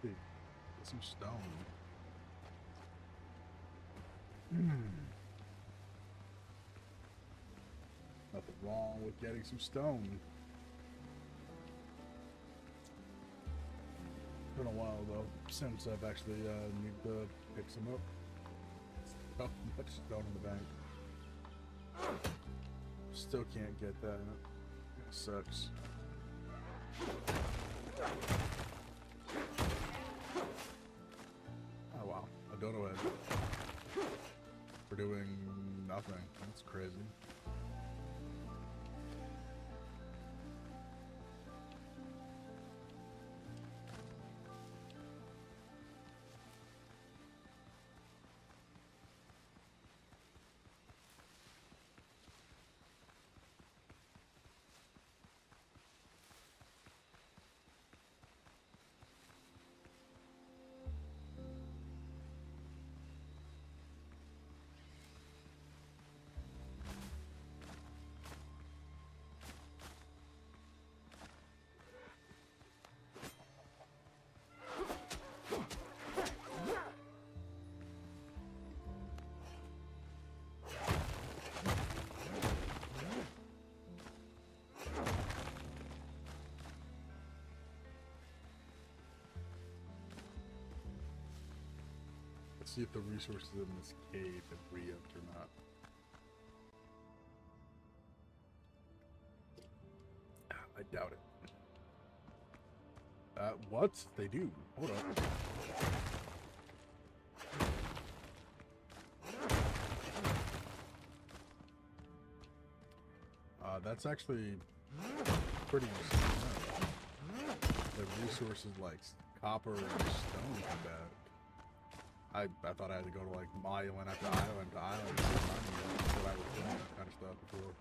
Get some stone. Nothing wrong with getting some stone. Been a while though since I've actually need to pick some up. So much stone in the bank. Still can't get that. It sucks. Oh wow, a dodo head. We're doing nothing. That's crazy. Let's see if the resources in this cave have re-upped or not. I doubt it. What? They do. Hold on. That's actually pretty useful. The resources like copper and stone come back. I thought I had to go to like island after island to island to find so I was doing that kind of stuff before.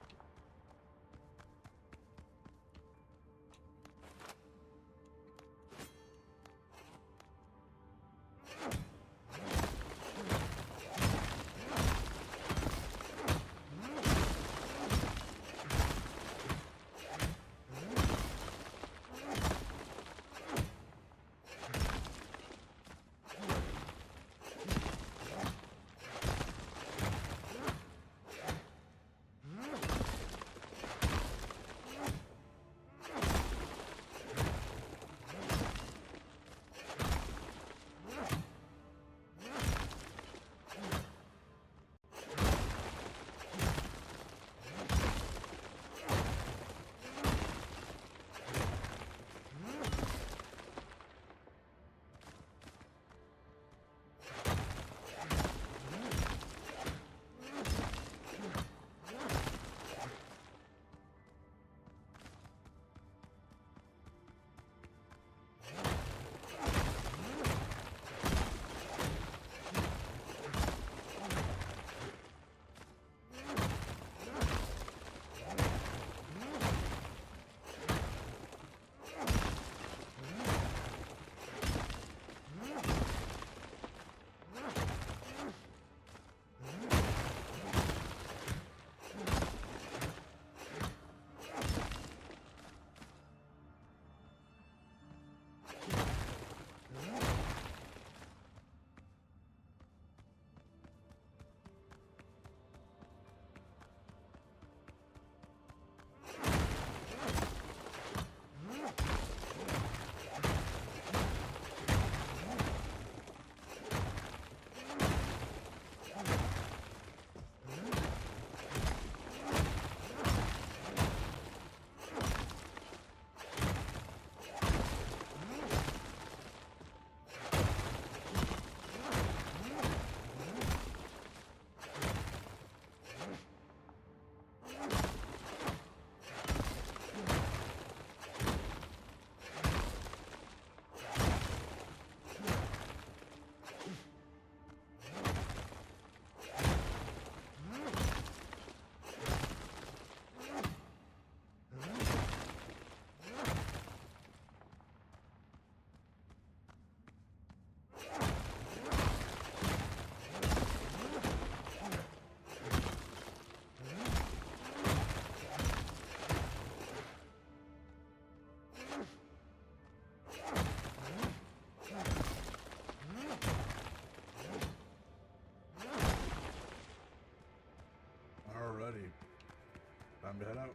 to head out.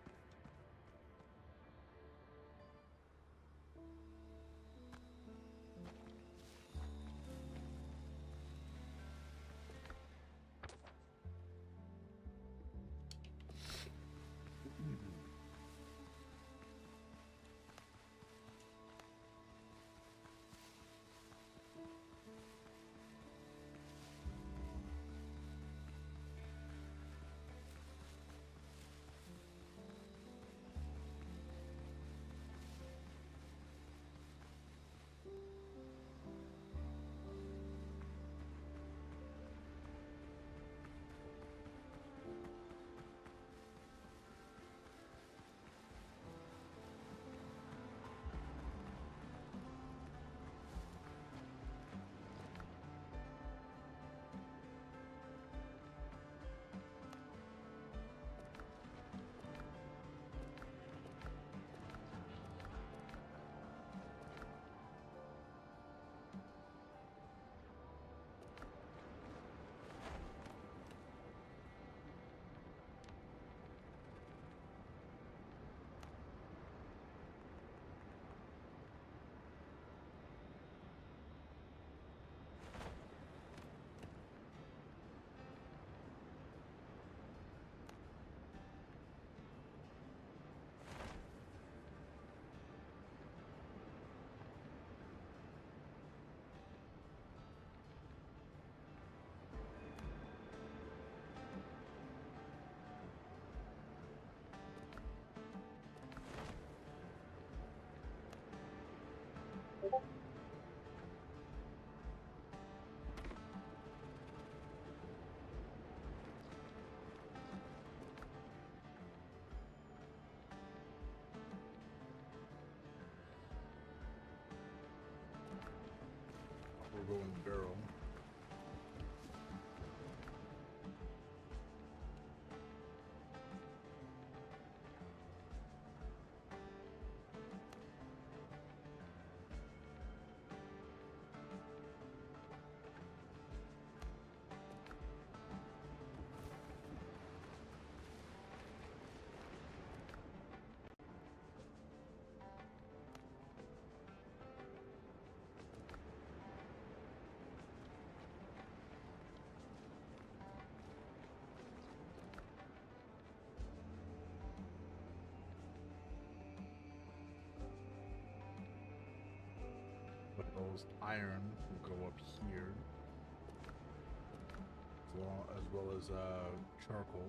We'll go in the barrel. Those iron will go up here, as well as charcoal.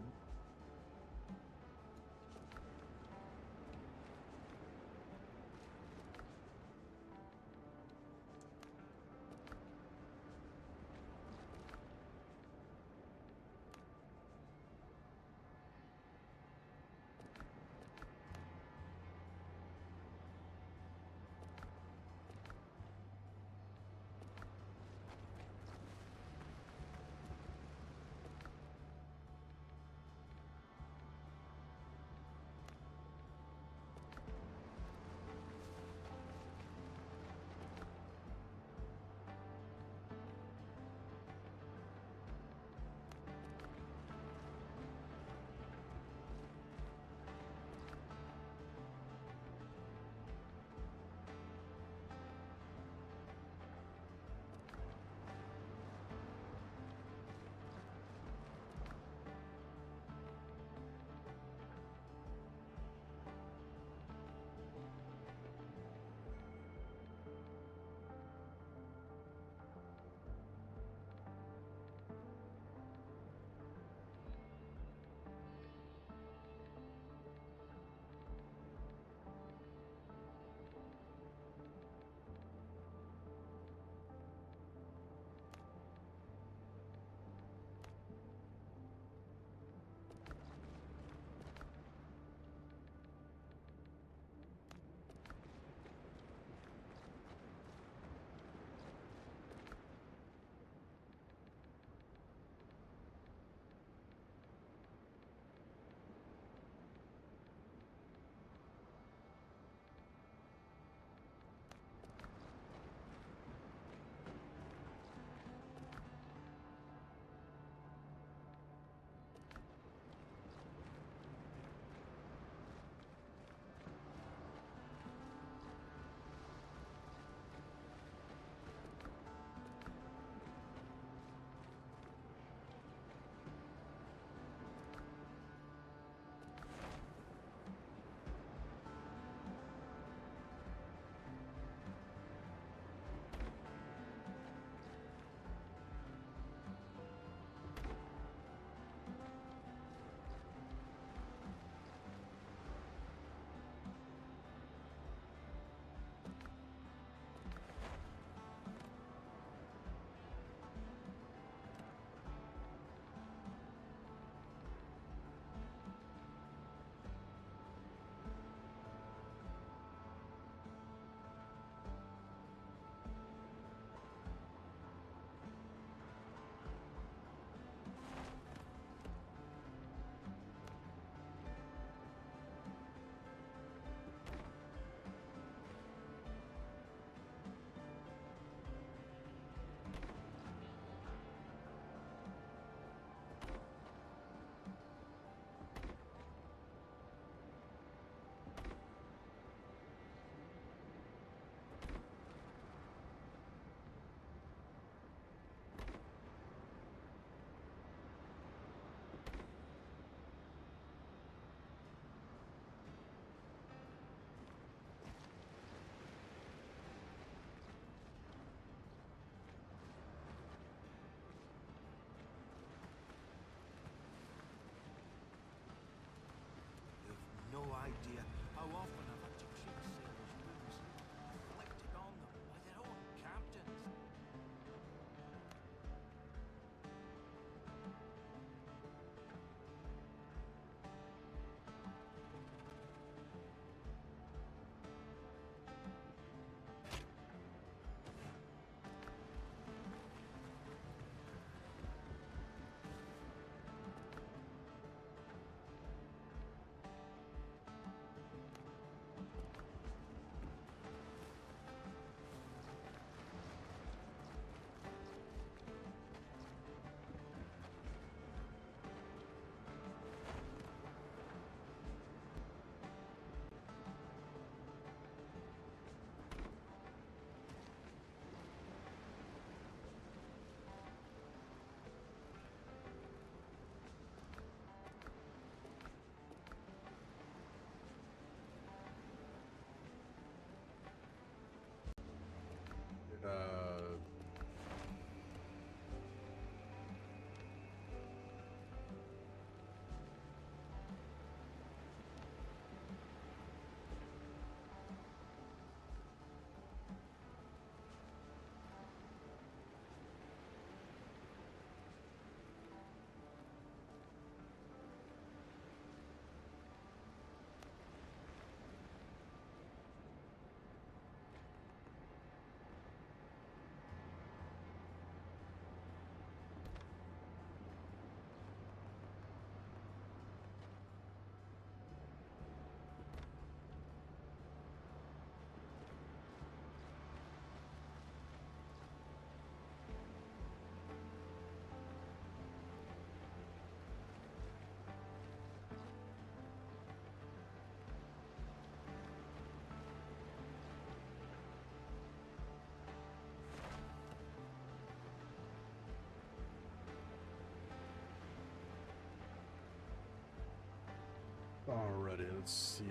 Let's see.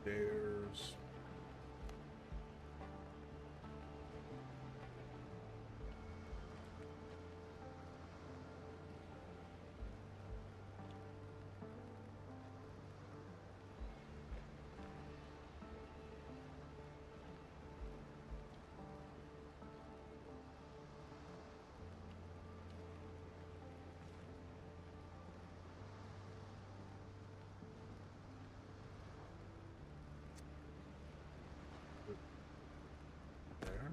There's. There.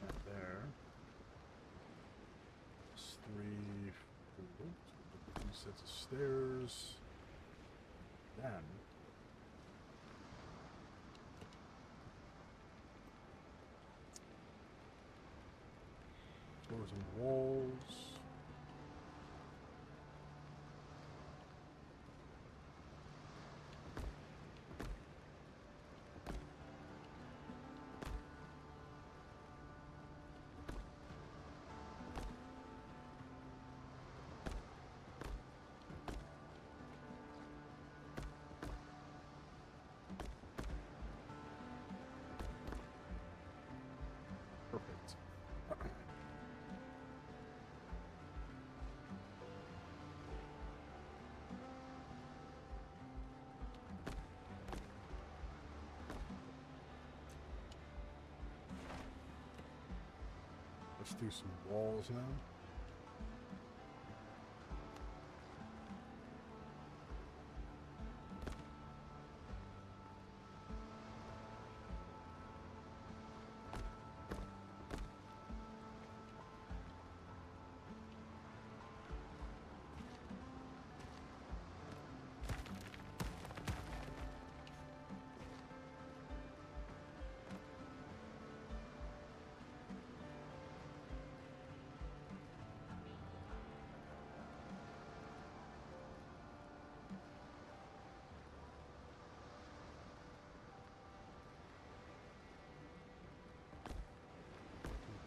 Not there. It's 3 sets of stairs. Then. Floors and walls. Perfect. Let's do some walls now.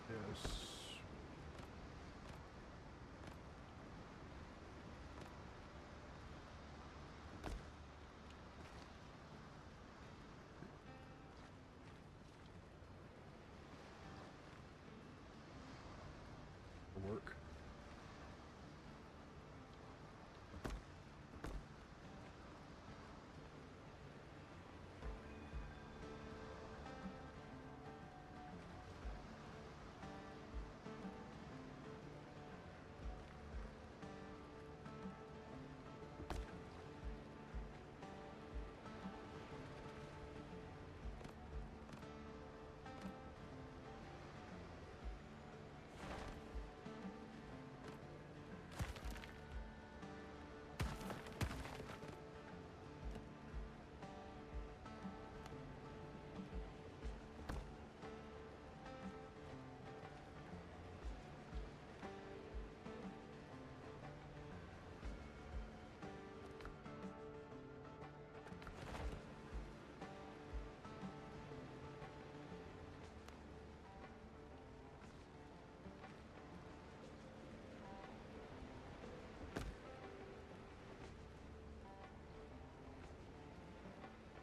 Yes. Work.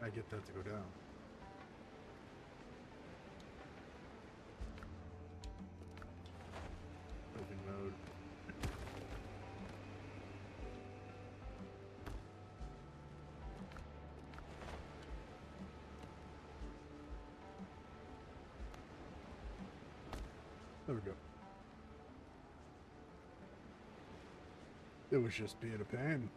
I get that to go down. Building mode. There we go. It was just being a pain.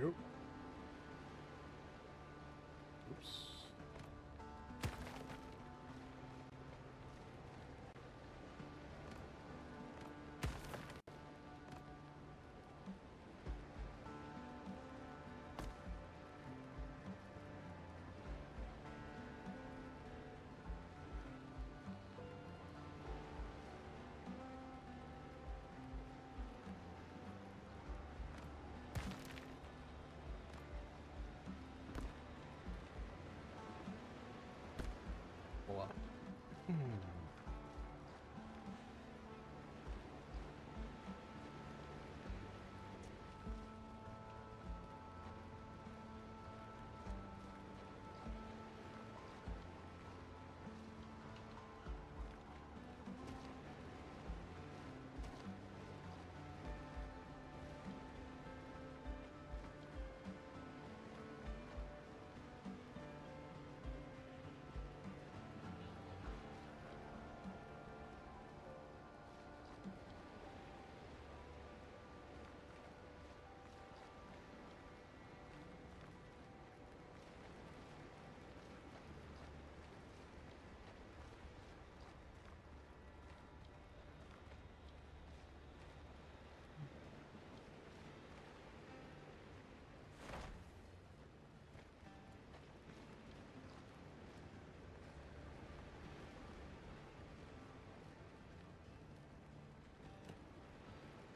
Yep. Oops. Voila.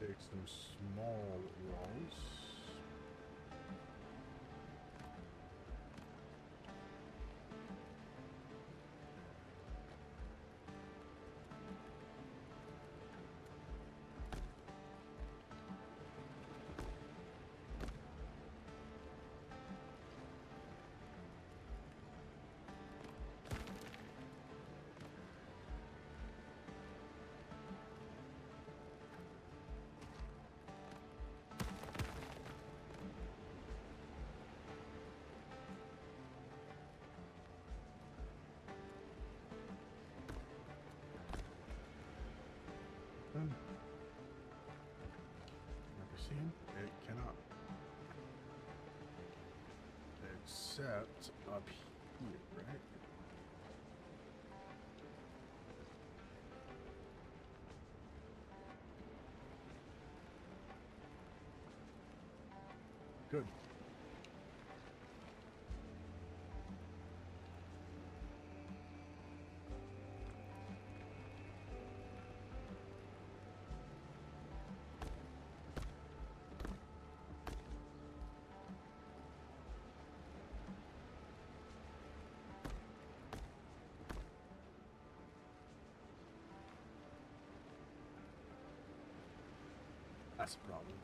Take some small walls. Never seen. It cannot. Except up here, right? Good. That's a problem.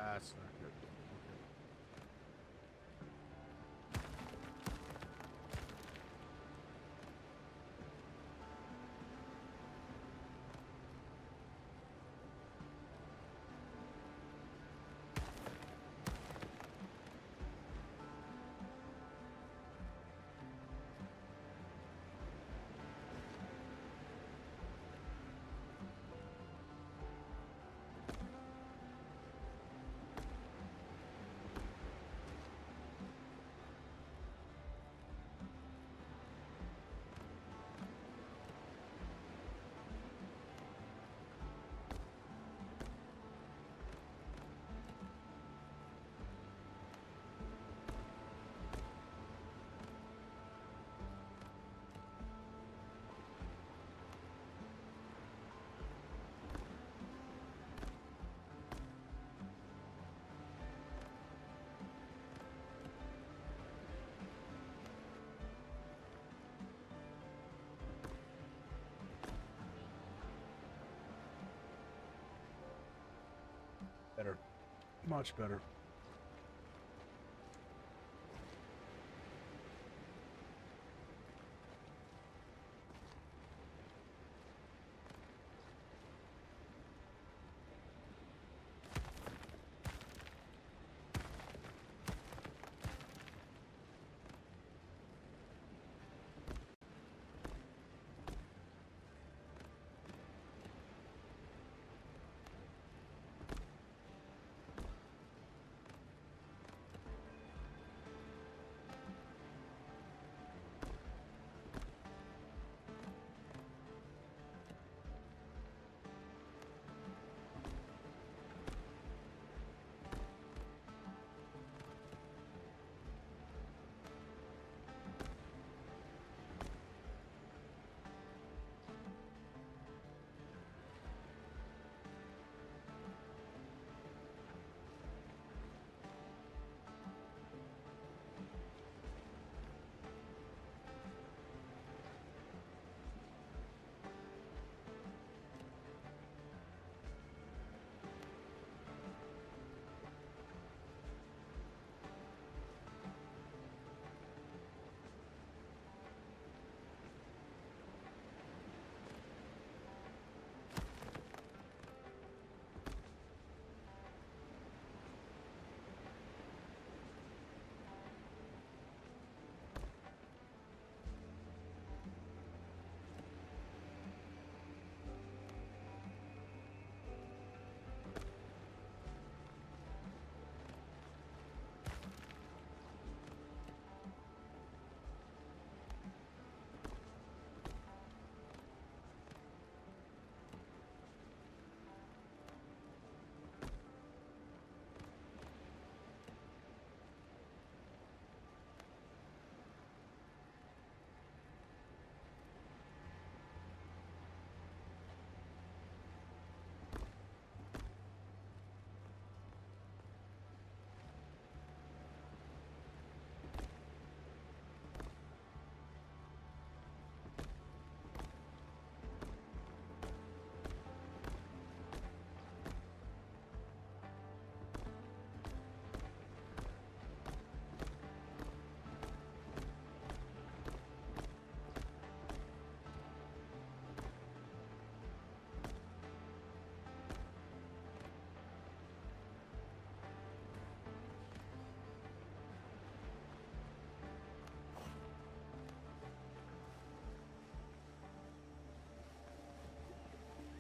That's not good. Okay. Better. Much better.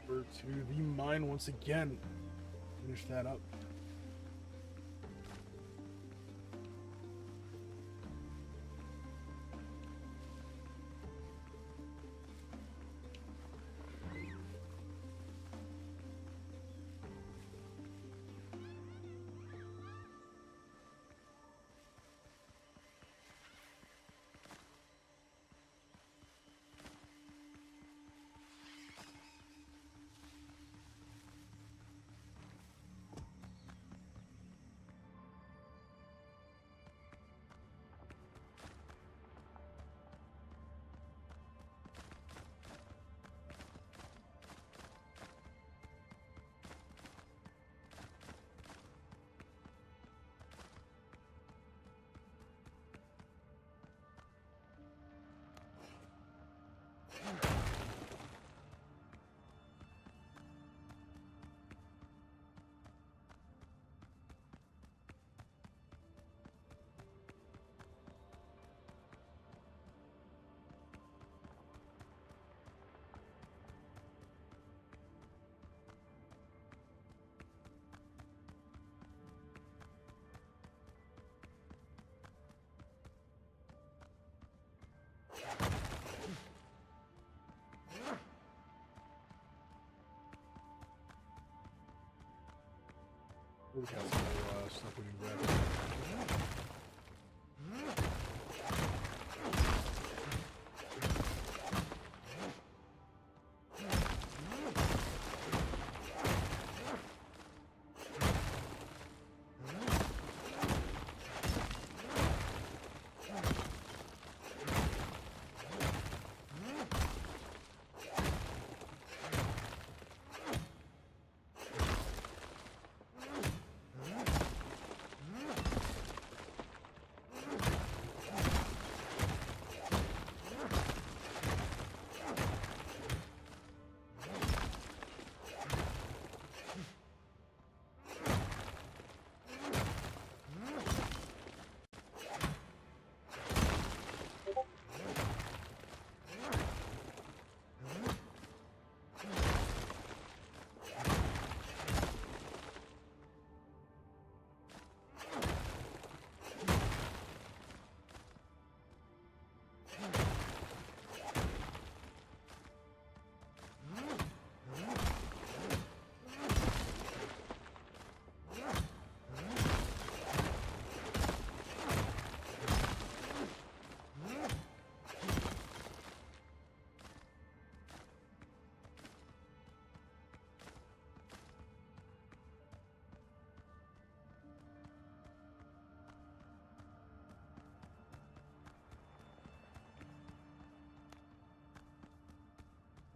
Over to the mine once again. Finish that up. We got some more stuff we can grab.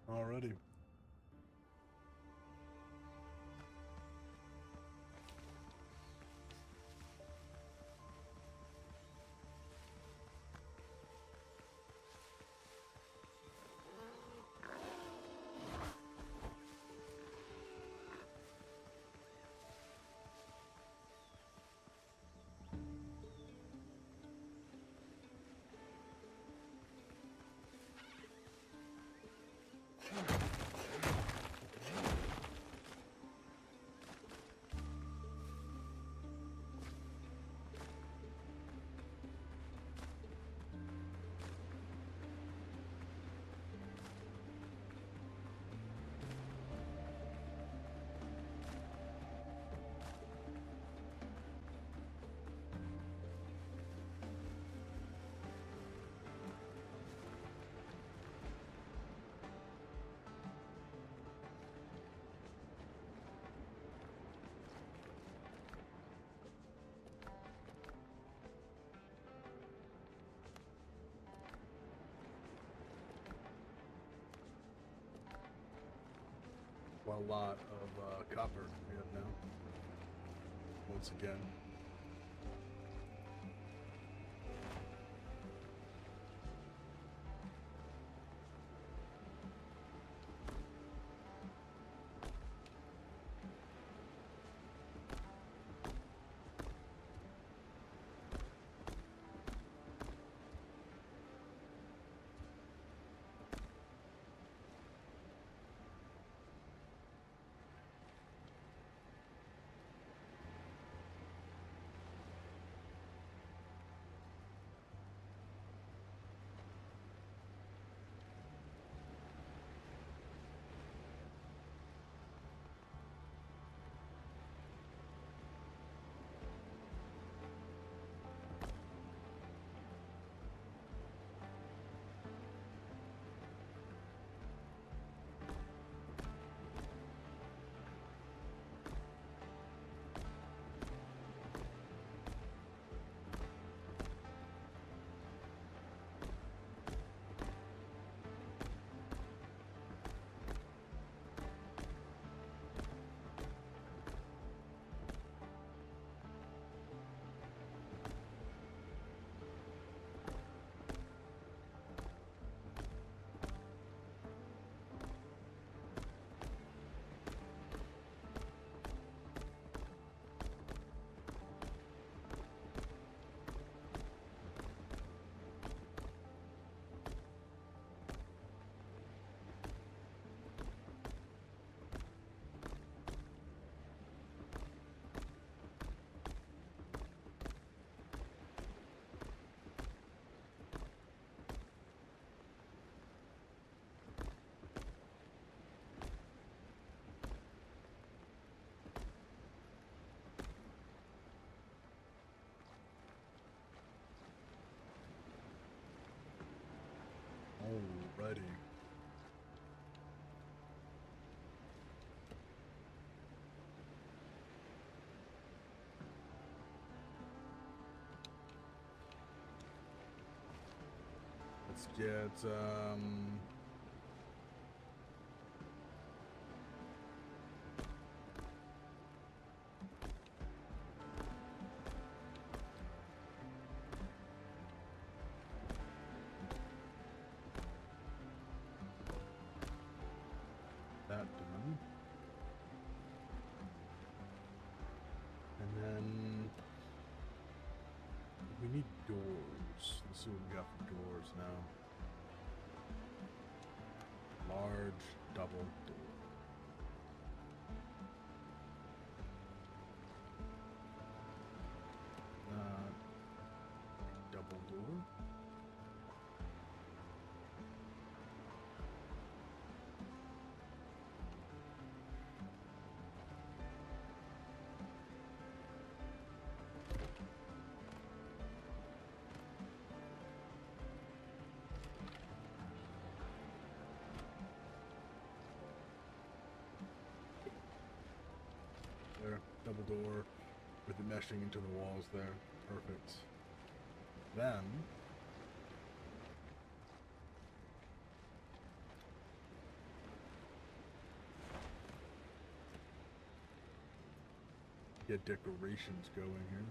Alrighty. What a lot of copper we have now. Once again. Alrighty. Let's get that done. And then we need doors. Let's see what we got for doors now. Large double door. Double door. There, double door with it meshing into the walls there. Perfect. Then get decorations going here.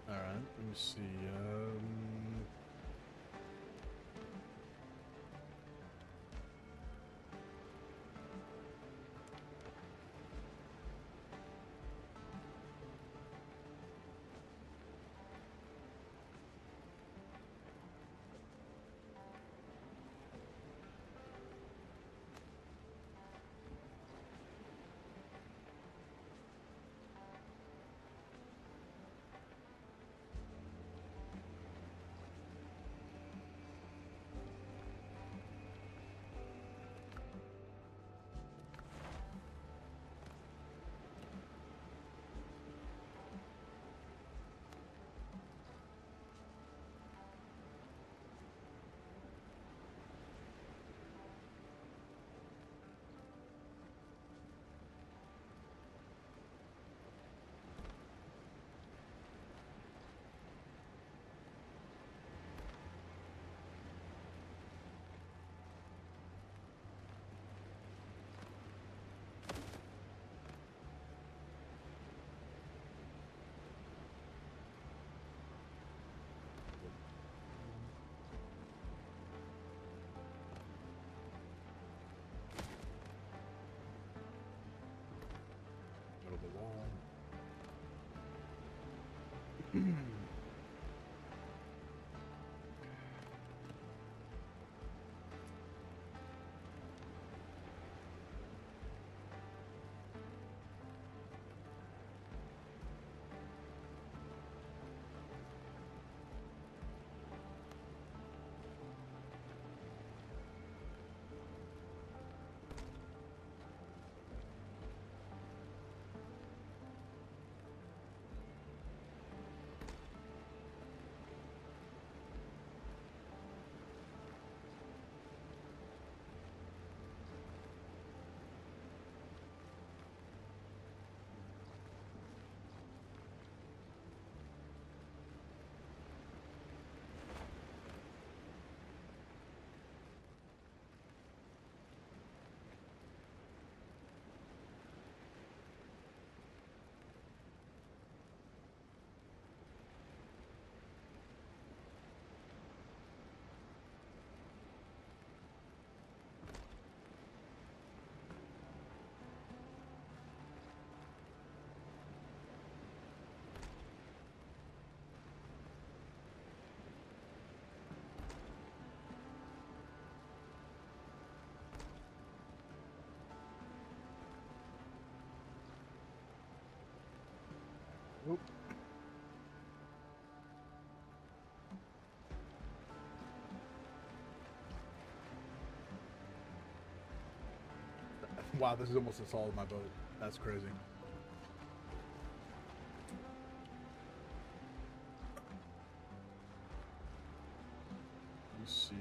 Alright, let me see. Wow, this is almost as tall as my boat. That's crazy. Let's see.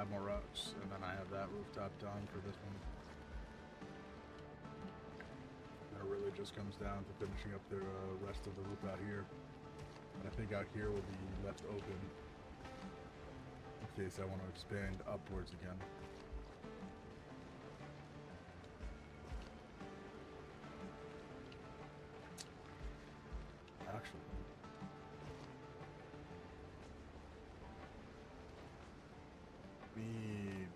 5 more rows, and then I have that rooftop done for this one. And it really just comes down to finishing up the rest of the roof out here. And I think out here will be left open in case I want to expand upwards again. Actually, need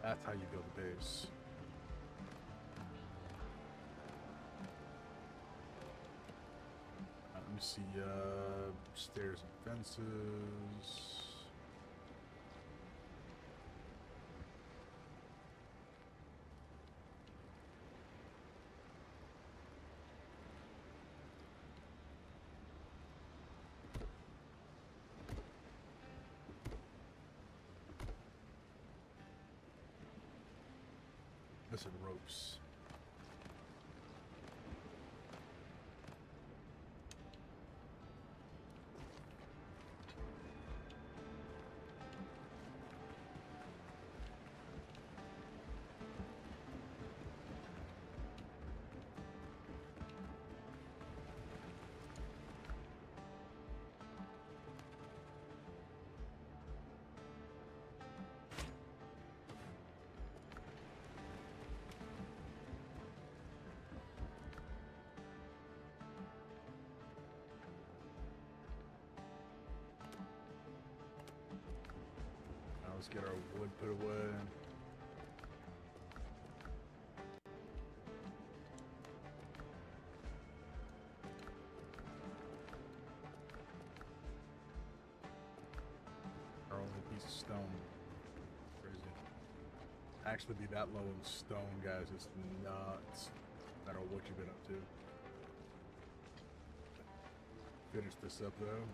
That's how you build a base. Let me see, stairs and fences. Missing ropes. Let's get our wood put away. Our only piece of stone. Crazy. Actually be that low in stone, guys. It's nuts. I don't know what you've been up to. Finish this up though.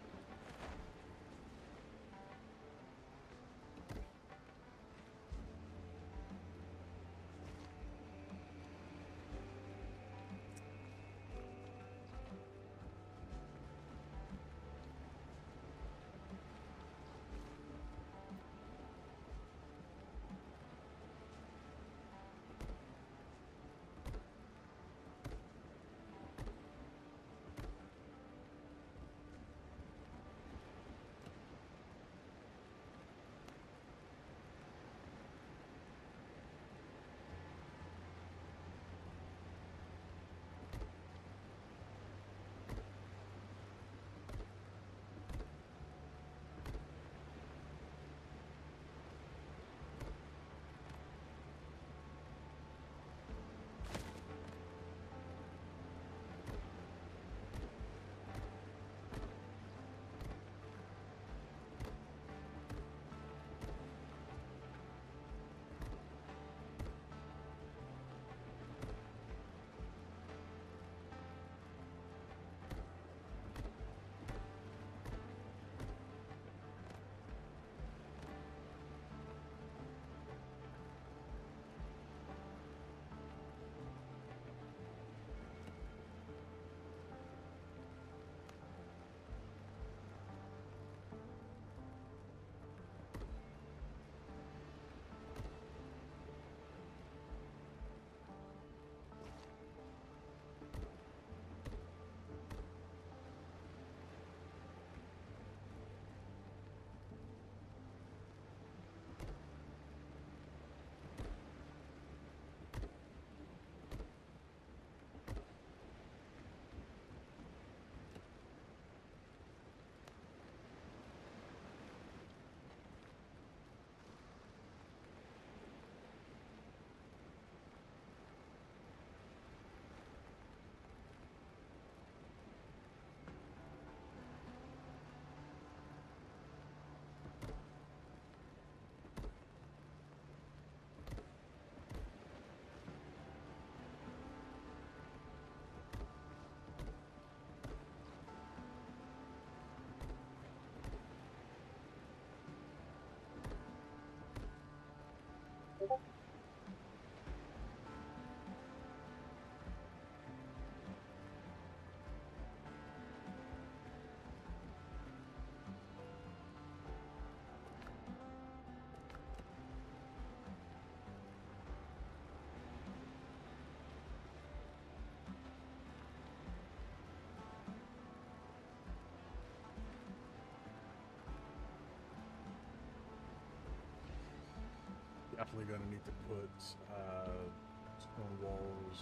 Definitely gonna need to put stone walls,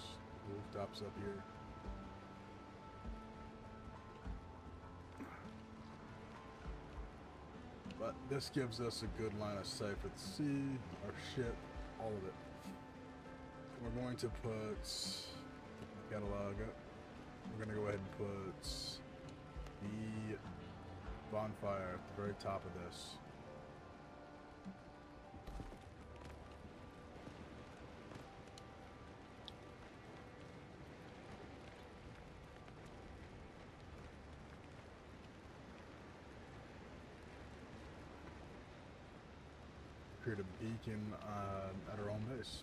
rooftops up here. But this gives us a good line of sight for the sea, our ship, all of it. We're going to put catalog up. We're gonna go ahead and put the bonfire at the very top of this. Create a beacon at our own base.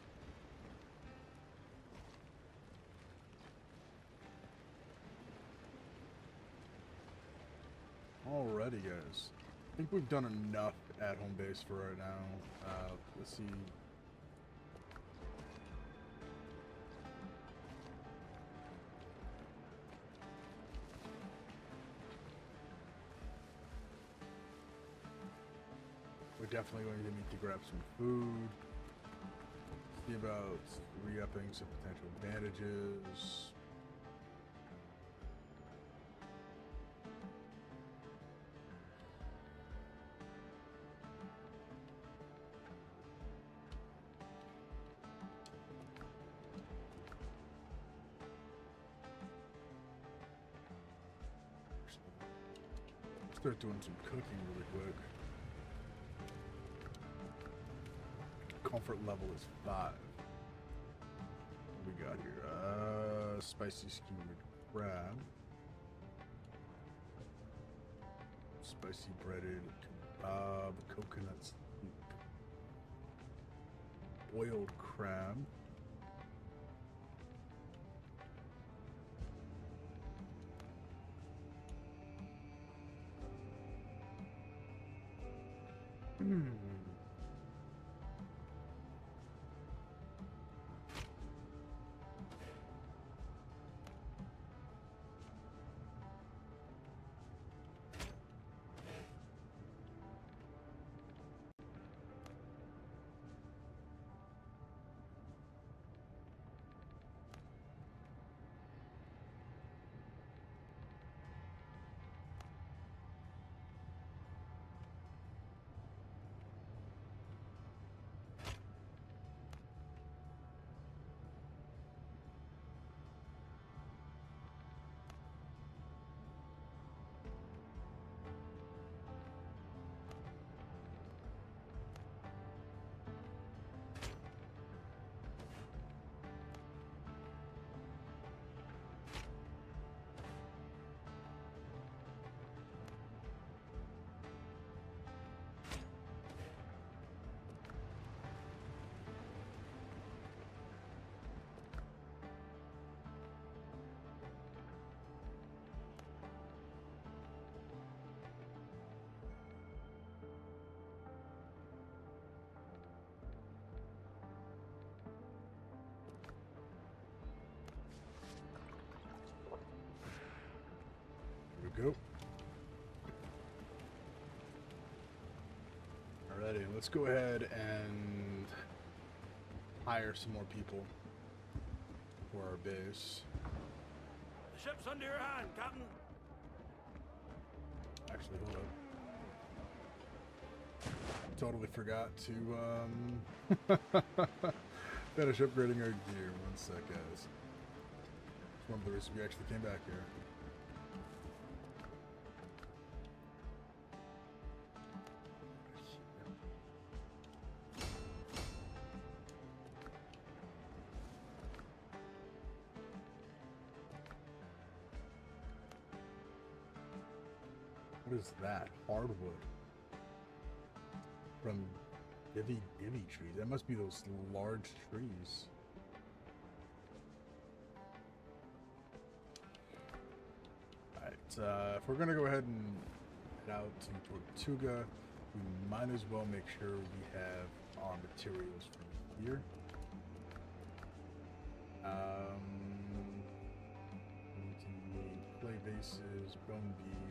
Alrighty, guys. I think we've done enough at home base for right now. Let's see. We're definitely going to need to grab some food. See about re-upping some potential advantages. Start doing some cooking really quick. Comfort level is 5. What we got here? Spicy skewered crab. Spicy breaded kebab, coconut soup. Boiled crab. Go. Alrighty, let's go ahead and hire some more people for our base. The ship's under your hand, Captain. Actually, hold up. Totally forgot to finish upgrading our gear. One sec, guys. It's one of the reasons we actually came back here. What is that? Hardwood. From divvy trees. That must be those large trees. Alright, if we're gonna go ahead and head out to Tortuga, we might as well make sure we have our materials from here. We need clay bases, bone beads.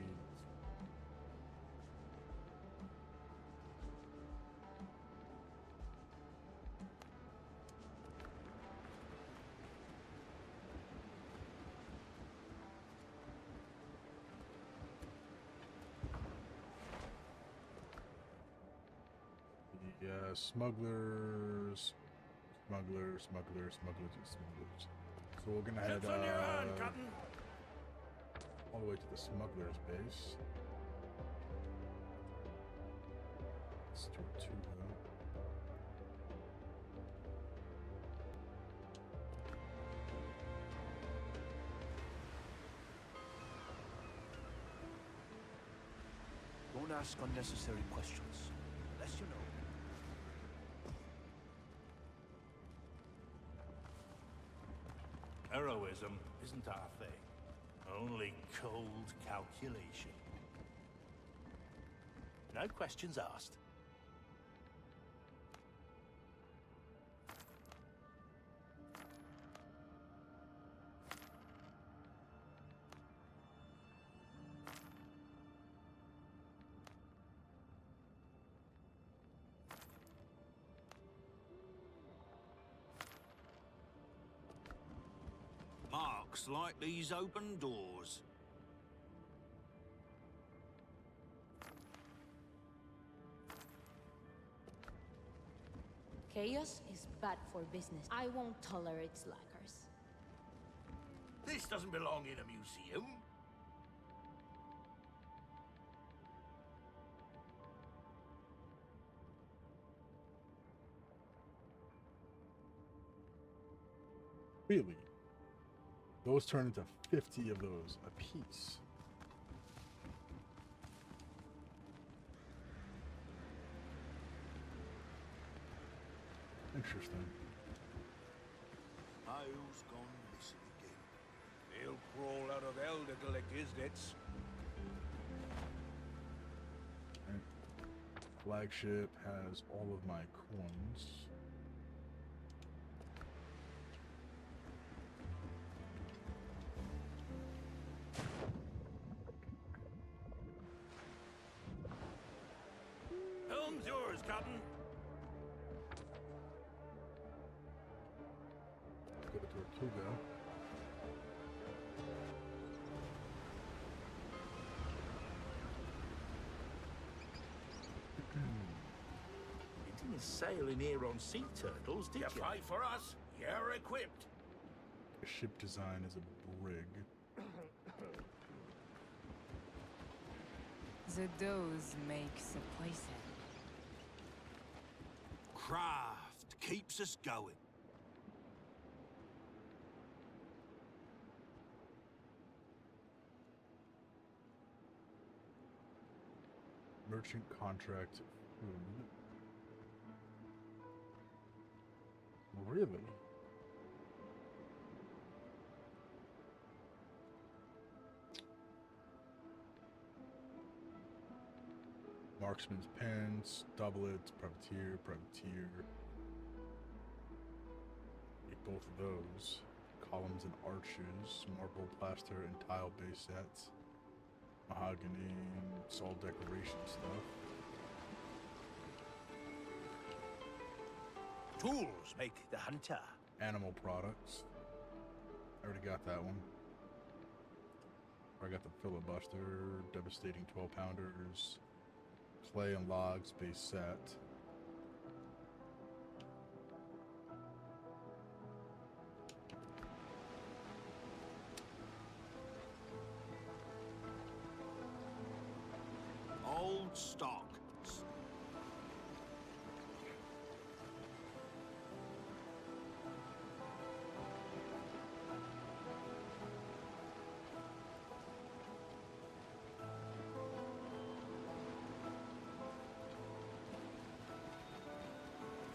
Smugglers. So we're gonna head all the way to the smugglers base. It's Tortuga. Don't ask unnecessary questions, unless you know. Heroism isn't our thing. Only cold calculation. No questions asked. Marks like these open doors. Chaos is bad for business. I won't tolerate slackers. This doesn't belong in a museum. Really? Those turn into 50 of those a piece. Interesting. Miles gone missing again. He'll crawl out of hell to collect his debts. Right. Flagship has all of my coins. Helm's yours, Captain. Let's go to Tortuga. You didn't sail in here on sea turtles, did You you? fight for us? You're equipped. The ship design is a brig. The dose makes the poison. Craft keeps us going. Merchant contract food. Really? Marksman's pens, doublets, privateer, privateer. Need both of those. Columns and arches, marble, plaster, and tile base sets. Mahogany, it's all decoration stuff. Tools make the hunter. Animal products. I already got that one. I got the filibuster, devastating 12-pounders, clay and logs base set. Old stock.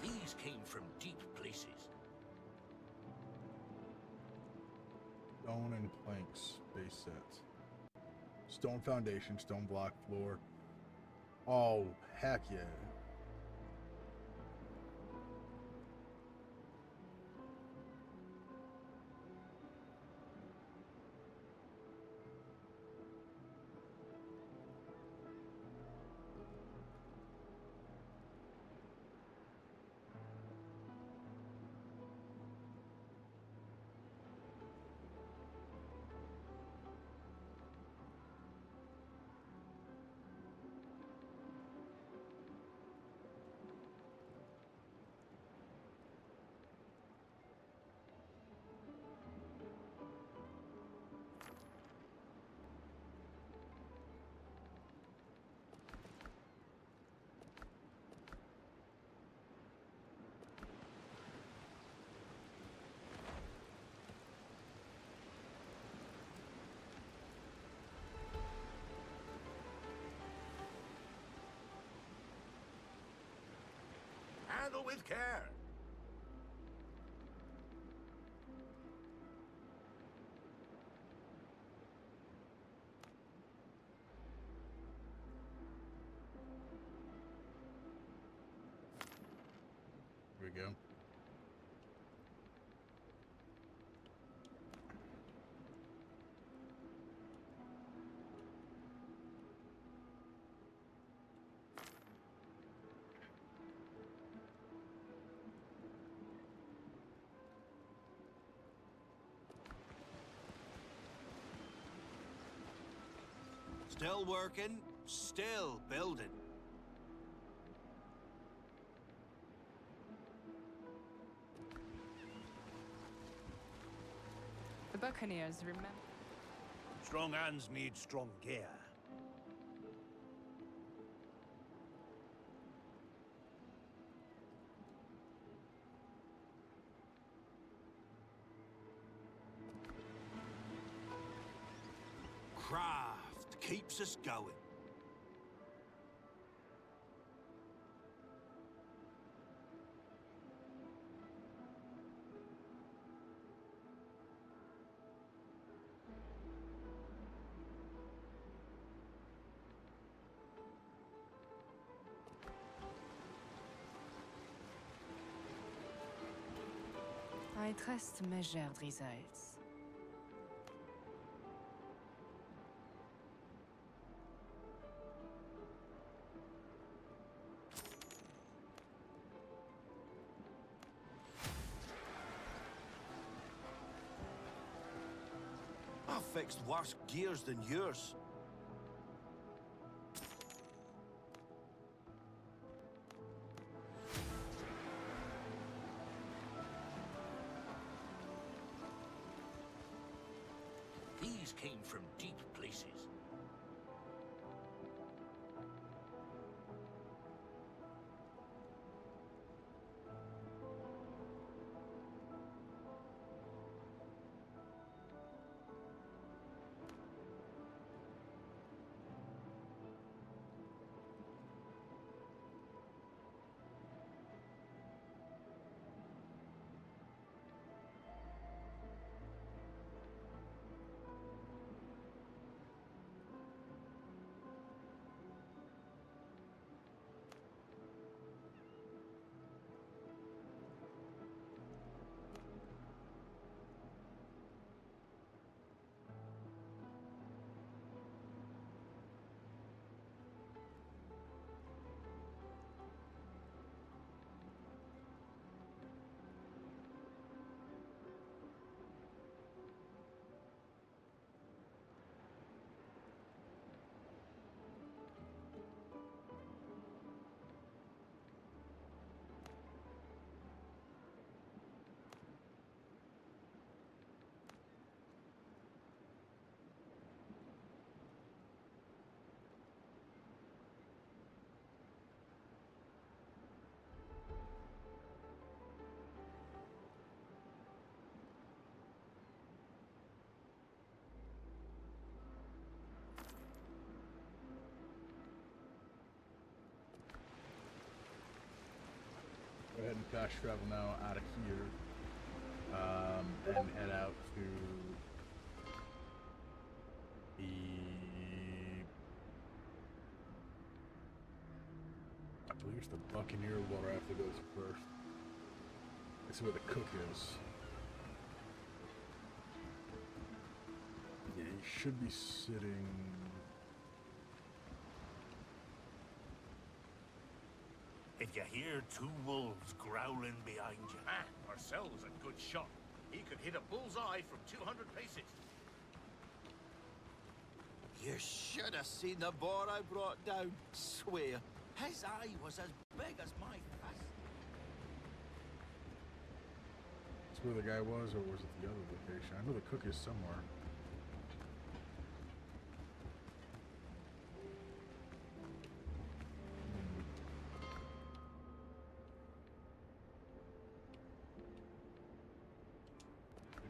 These came from deep places. Stone and planks base set. Stone foundation, stone block floor. Oh, heck yeah. Handle with care. Here we go. Still working, still building. The Buccaneers remember. Strong hands need strong gear. Craft keeps us going. I trust measured results. I've fixed worse gears than yours. These came from deep places. Go ahead and fast travel now out of here, and head out to the. I believe it's the Buccaneer water I have to go to first. This is where the cook is. Yeah, he should be sitting. If you hear two wolves growling behind you, Marcel's a good shot. He could hit a bullseye from 200 paces. You should have seen the boar I brought down. Swear, his eye was as big as my fist. That's where the guy was, or was it the other location? I know the cook is somewhere.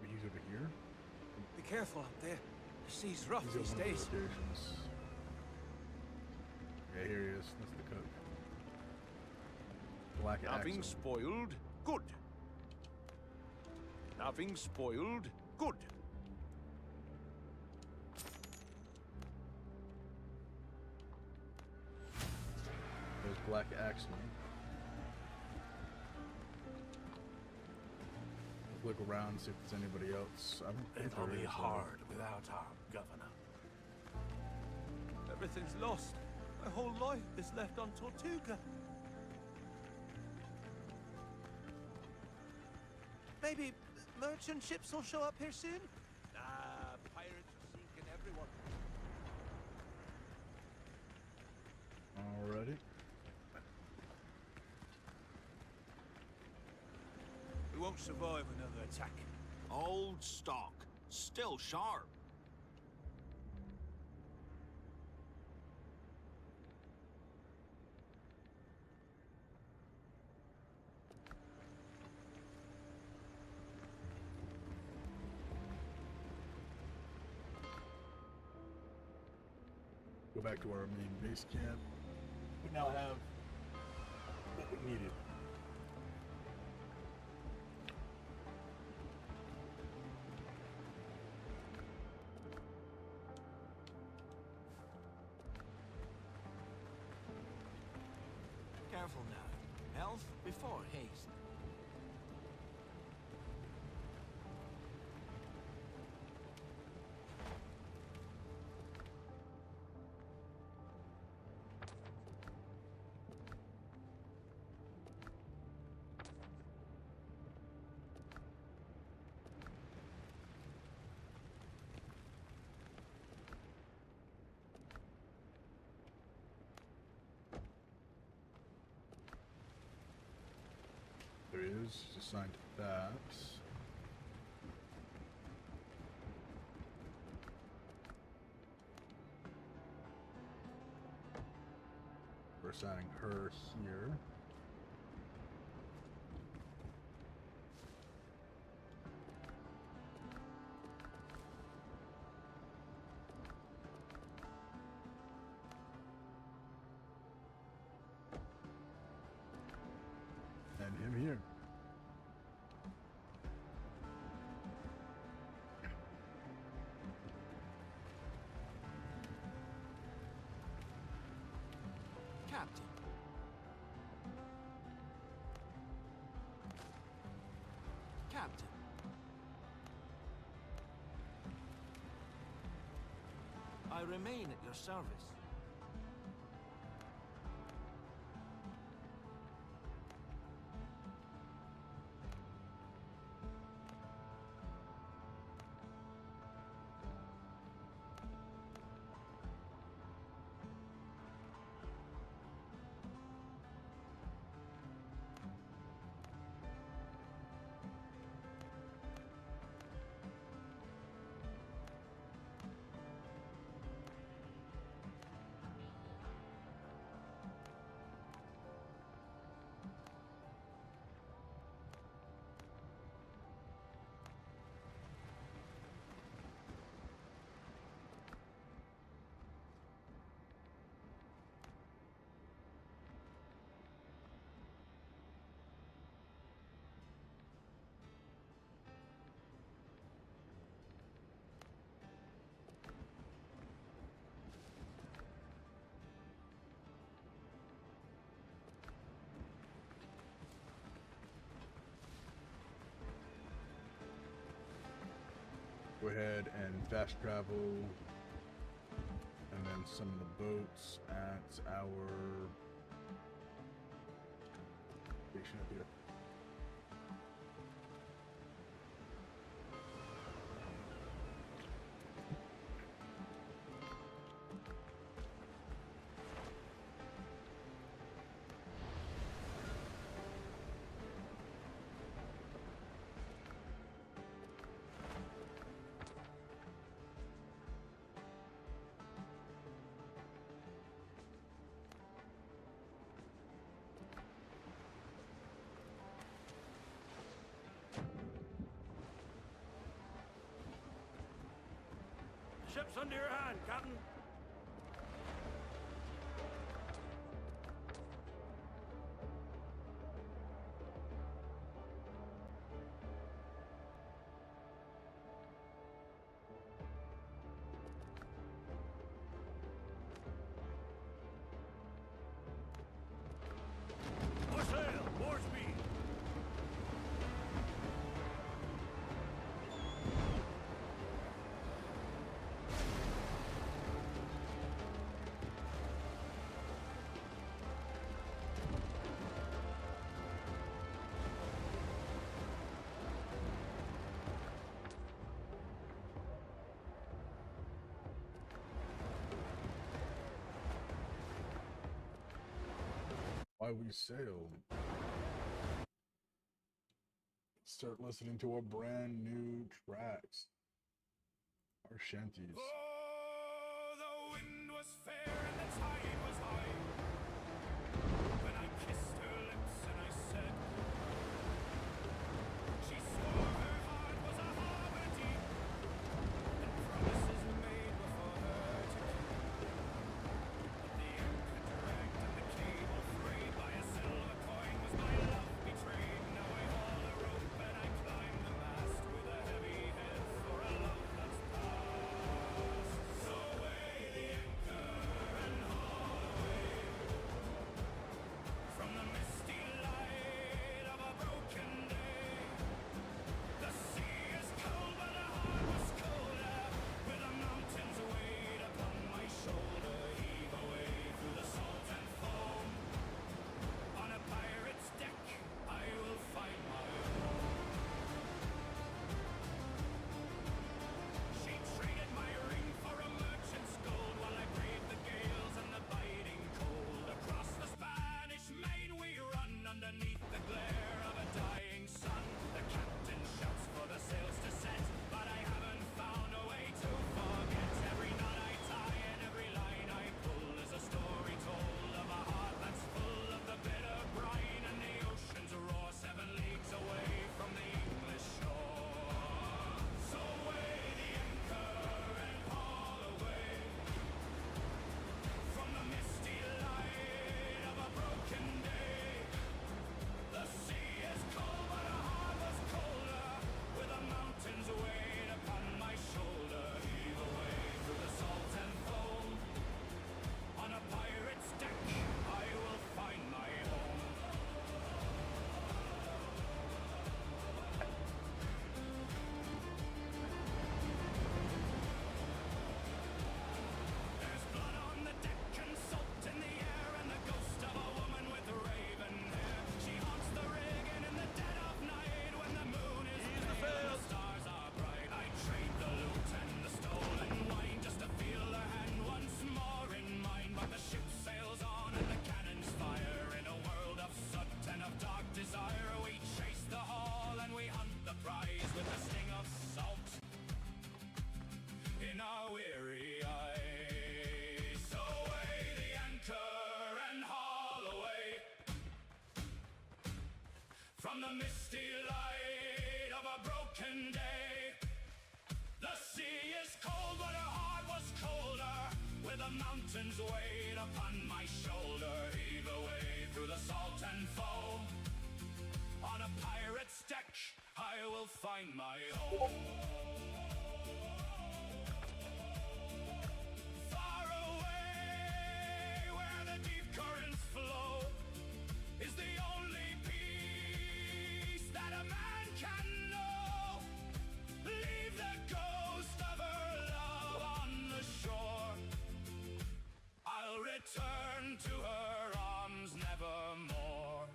Maybe he's over here? Be careful out there. The sea's rough He's these at one of the days. locations. Yeah, here he is. That's the cook. Black Nothing Axle. spoiled, good. Nothing spoiled, good. There's Black Axle. Look around, see if there's anybody else. I don't think It'll there be is, hard without our governor. Everything's lost. My whole life is left on Tortuga. Maybe merchant ships will show up here soon? Nah, pirates are seeking everyone. Alrighty. We won't survive another attack. Old stock, still sharp. go back to our main base camp. We now have what we needed. Careful now. Health before haste. There he is. He's assigned to that. We're assigning her here. And him here. Captain. Captain. I remain at your service. Go ahead and fast travel, and then some of the boats at our station up here. Ship's under your hand, Captain. More sail, more speed. Why we sailed. Start listening to our brand new tracks. Our shanties. Oh, the wind was fair and the tide was high. When I kissed her lips and I said, she swore her heart was a harbor deep, and promises made were for her to keep. from the misty light of a broken day. The sea is cold, but her heart was colder, with the mountains weighed upon my shoulder. Heave away through the salt and foam. On a pirate's deck, I will find my home. Far away, where the deep currents flow, is the only peace that a man can know. Leave the ghost of her love on the shore. I'll return to her arms nevermore.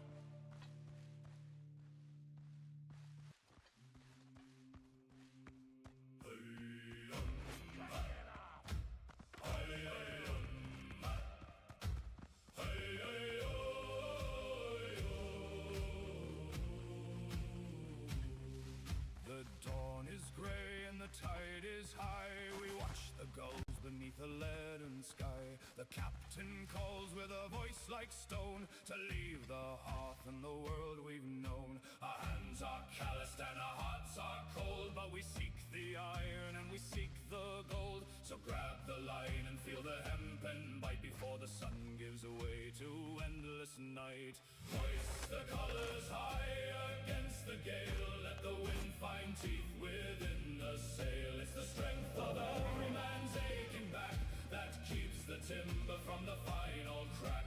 The dawn is gray and the tide is high. We watch the gulls beneath a leaden sky. The captain calls with a voice like stone to leave the hearth and the world we've known. Our hands are calloused and our hearts are cold, but we seek the iron and we seek the gold. So grab the line and feel the hempen bite before the sun gives way to endless night. Hoist the colors high against the gale, let the wind find teeth within the sail. It's the strength of every man's aching back that keeps the timber from the final crack.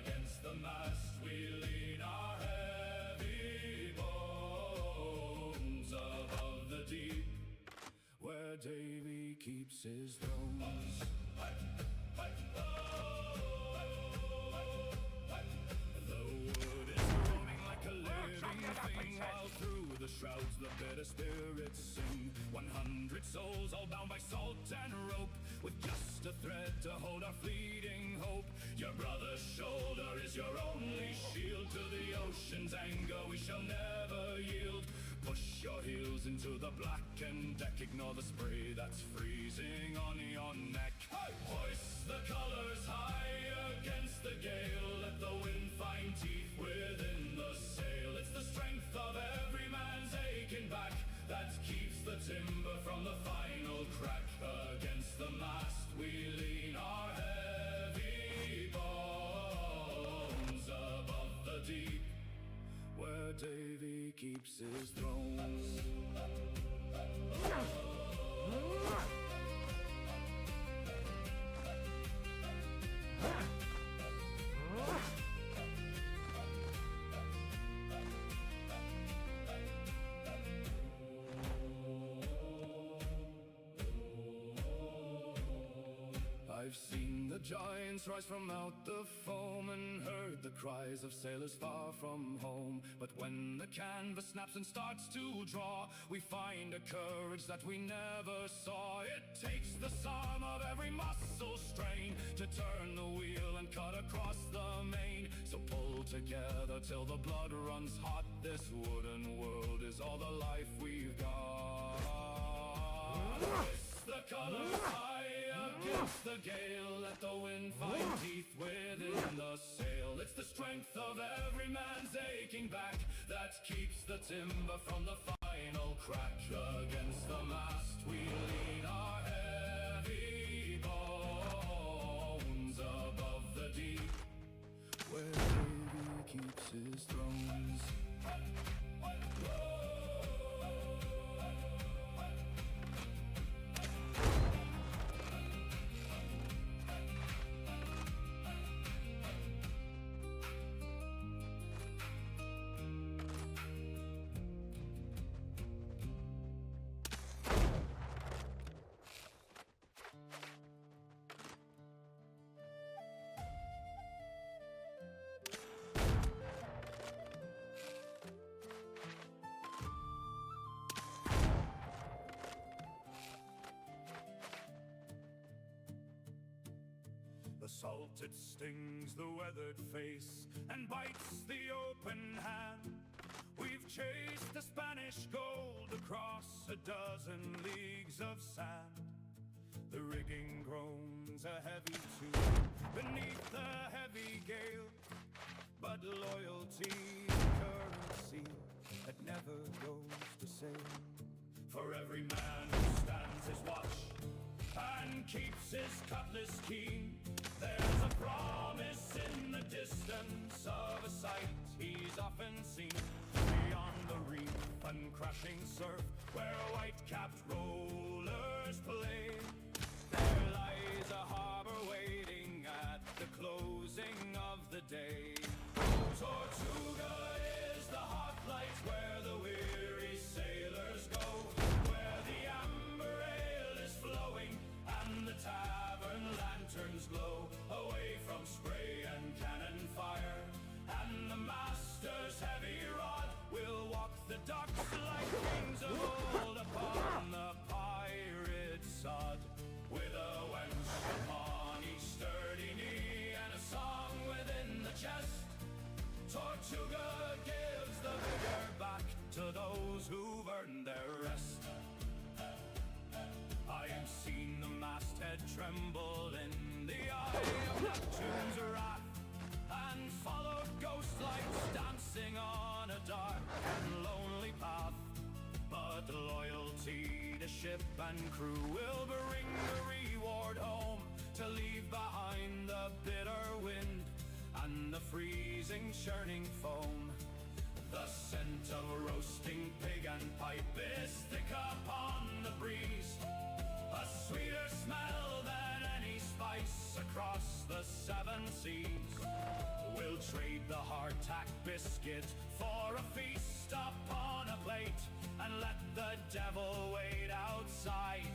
Against the mast we lean our heavy bones above the deep, where Davy keeps his thrones. The wood is groaning like a living thing, while through the shrouds the bitter spirits sing. 100 souls all bound by salt and rope, with just a thread to hold our fleeting hope. Your brother's shoulder is your only shield. To the ocean's anger we shall never yield. Push your heels into the blackened deck, ignore the spray that's freezing on your neck. Hoist the colors high against the gale, let the wind find teeth within the sail. It's the strength of every man's aching back that keeps the timber from the final crack. Against the mast we lean our heavy bones above the deep, where Davy keeps his thrones. I've seen the giants rise from out the foam and heard the cries of sailors far from home. But when the canvas snaps and starts to draw, we find a courage that we never saw. It takes the sum of every muscle strain to turn the wheel and cut across the main. So pull together till the blood runs hot. This wooden world is all the life we've got. The colors high against the gale, let the wind find teeth within the sail. It's the strength of every man's aching back that keeps the timber from the final crack. Against the mast we lean our heavy bones above the deep, where Davy keeps his thrones. The salt, it stings the weathered face and bites the open hand. We've chased the Spanish gold across a dozen leagues of sand. The rigging groans a heavy tune beneath the heavy gale, but loyalty, currency, sail. For every man who stands his watch and keeps his cutlass keen, there's a promise in the distance of a sight he's often seen. Beyond the reef and crashing surf, where white-capped rollers play, there lies a harbor waiting at the closing of the day. Tortuga is the hot light where the weary sailors go, where the amber ale is flowing and the tavern lanterns glow, away from spray and cannon fire, and the master's heavy rod will walk the docks like kings of old upon the pirate sod, with a wench upon each sturdy knee and a song within the chest. Tortuga gives the vigor back to those who've earned their rest. I have seen the masthead tremble in the eye of Neptune's wrath, and followed ghost lights dancing on a dark and lonely path. But loyalty to ship and crew will bring the reward home, to leave behind the bitter wind and the freezing churning foam. The scent of roasting pig and pipe is thick upon the breeze, a sweeter smell than any spice across the 7 seas. We'll trade the hardtack biscuit for a feast upon a plate, and let the devil wait outside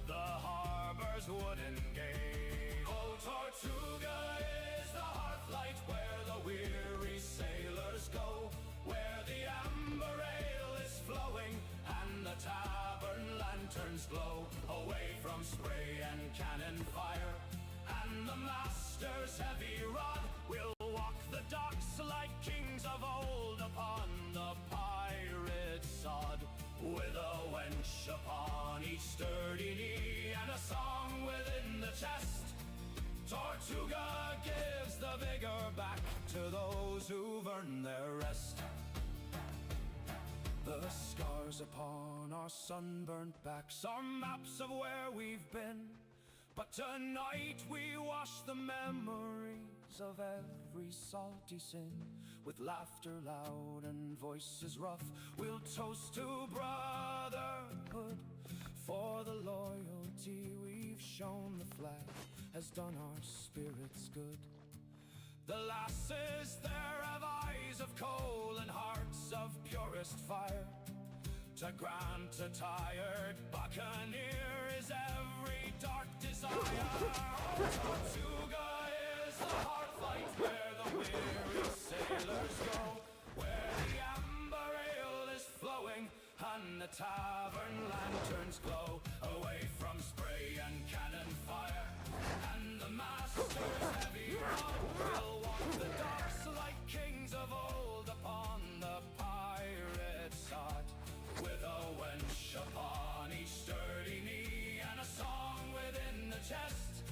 the harbor's wooden gate. Oh, Tortuga is the hearthlight where the weary sailors go, where the amber ale is flowing and the tavern lanterns glow, away from spray and cannon fire, and the master's heavy rod will walk the docks like kings of old upon the pirate sod, with a wench upon each sturdy knee and a song within the chest. Tortuga gives the vigor back to those who've earned their rest. The scars upon our sunburnt backs are maps of where we've been, but tonight we wash the memories of every salty sin. With laughter loud and voices rough, we'll toast to brotherhood, for the loyalty we've shown. The flag has done our spirits good. The lasses there have eyes of coal and hearts of purest fire. To grant a tired buccaneer is every dark desire. Tortuga is the hearthlight where the weary sailors go, where the amber ale is flowing and the tavern lanterns glow, away from spray and cannon fire, and the master's heavy rod will walk the docks like kings of old upon the pirate sod, with a wench upon each sturdy knee and a song within the chest.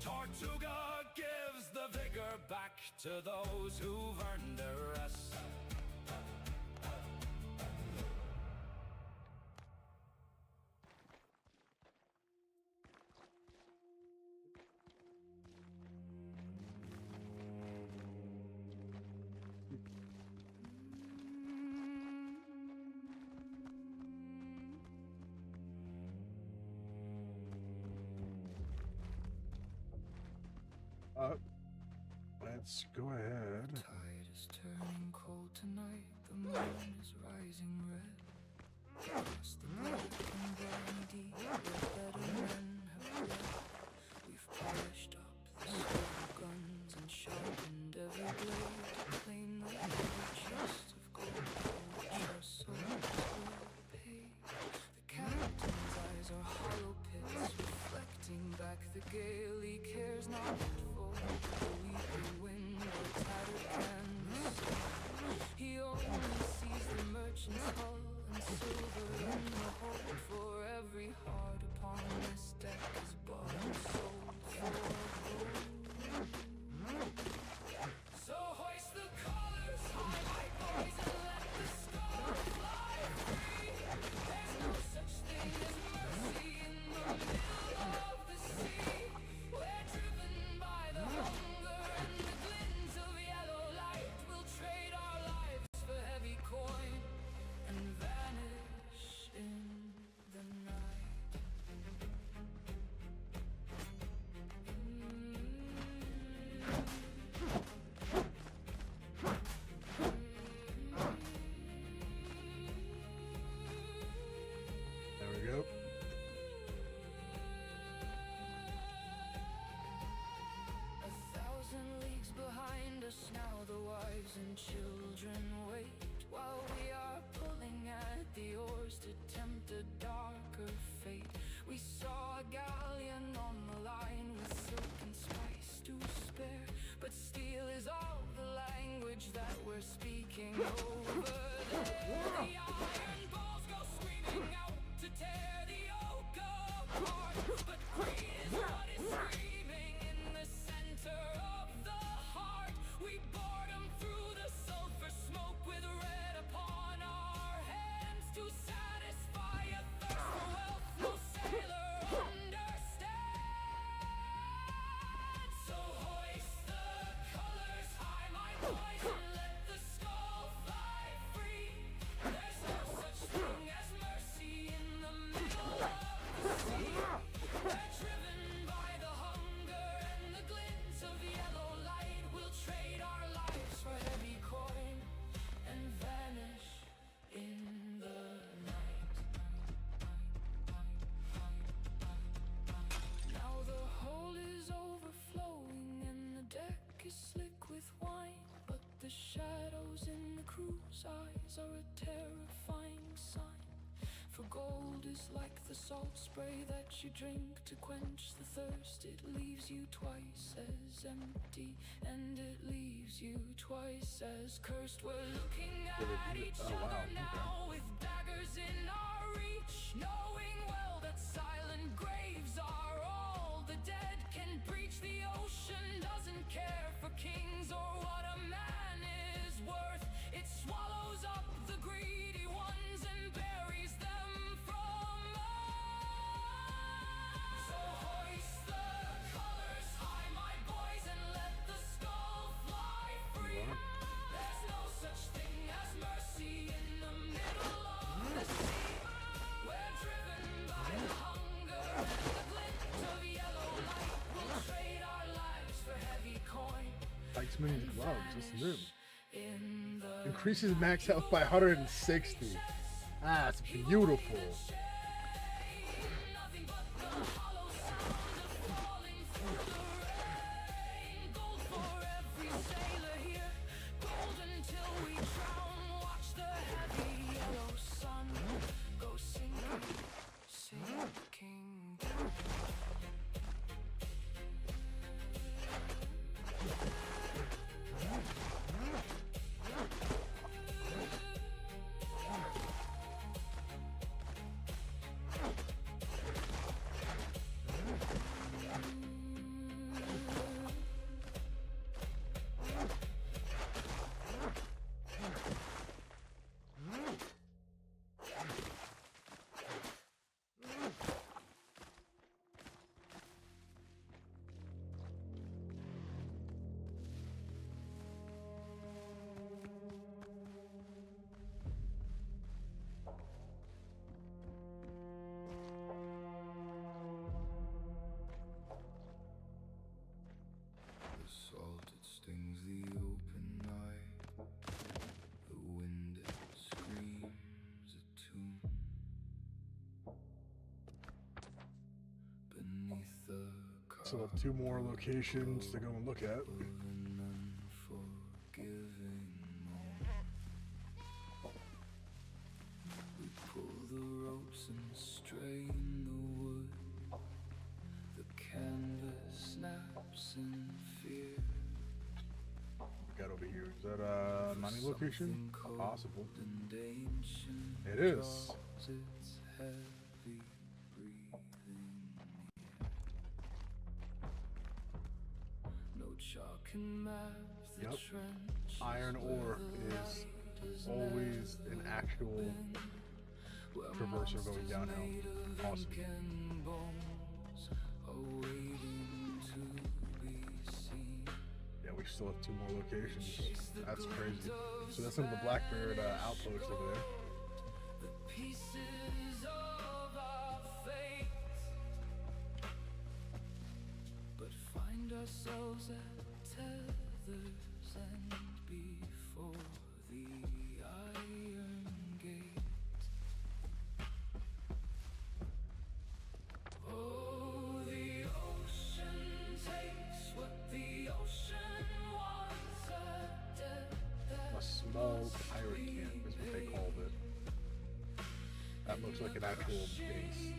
Tortuga gives the vigor back to those who've earned their rest. Let's go ahead. The tide is turning cold tonight, the moon is rising red. Across the black and brown deep, where better men have fled. We've polished up the steel guns and sharpened every blade to claim the heavy chest of gold for which our souls will pay. The captain's eyes are hollow pits, reflecting back the gale. He cares not for the weeping wind or tattered canvas. He only sees the merchant's hull and silver in the children wait while we are pulling at the oars to tempt a darker fate. We saw a galleon on the line with silk and spice to spare, but steel is all the language that we're speaking over there. The iron balls go screaming out to tear the oak apart, but greed is what is screaming in the center of the heart. We bored 'em through the sulfur smoke with red upon our hands to satisfy a thirst for wealth no sailor understands. So hoist the colors high, my boys, and let the skull fly free. There's no such thing as mercy in the middle of the sea. We're driven by the hunger and the glint of yellow light. We'll trade our lives for heavy coin and vanish in the night. Now the hold is overflowing and the deck is slick with wine, but the shadows in the crew's eyes are a terrifying sign. For gold is like the salt spray that you drink to quench the thirst. It leaves you twice as empty, and it leaves you twice as cursed. We're looking at each other now with daggers in our reach, knowing well that silent graves are all the dead can breach. The ocean doesn't care for kings or what a man is worth. It swallows up the greedy ones and buries them from earth. So hoist the colors high, my boys, and let the skull fly free. There's no such thing as mercy in the middle of the sea. We're driven by the hunger and the glint of yellow light. We'll trade our lives for heavy coin. Likes mini gloves. Listen to him. In the Increases max health by 160. That's beautiful. nothing but the hollow sound of falling through the rain. Gold for every sailor here, gold until we drown. Watch the heavy yellow sun go sinking, sinking down. The salt, it stings the open night. The wind, it screams a tune. Beneath the So we have 2 more locations to go and look at. of an unforgiving moon, we pull the ropes and strain the wood. The canvas snaps in fear. We got over here. Is that a mining location? Possible. And ancient It is. draws its heavy breathing near. No chalk can map the Yep. trench. Iron ore is always an actual traverser going downhill. Awesome. Yeah, we still have 2 more locations. That's crazy. So that's some of the Blackbeard outposts over there. The pieces of our fate, but find ourselves at tether's end before the iron gate. Oh, the ocean takes what the ocean wants. A death that that looks like an actual base.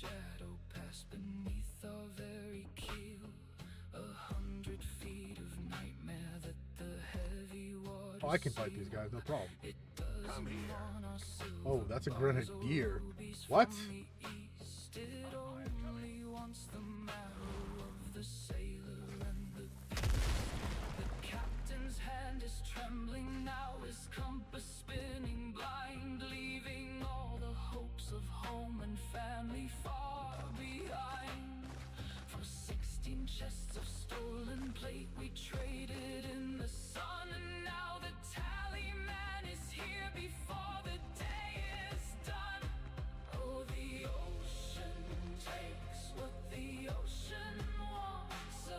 Shadow pass beneath our very keel. 100 feet of nightmare that the heavy water. Oh, I can fight these guys, no problem. Oh, that's a grenadier. What? It only wants the marrow of the sailor and the beast. The captain's hand is trembling now, his compass spinning blind, leaving all the hopes of home and family far behind. For 16 chests of stolen plate we traded in the sun, and now the tally man is here before the day is done. Oh, the ocean takes what the ocean wants, a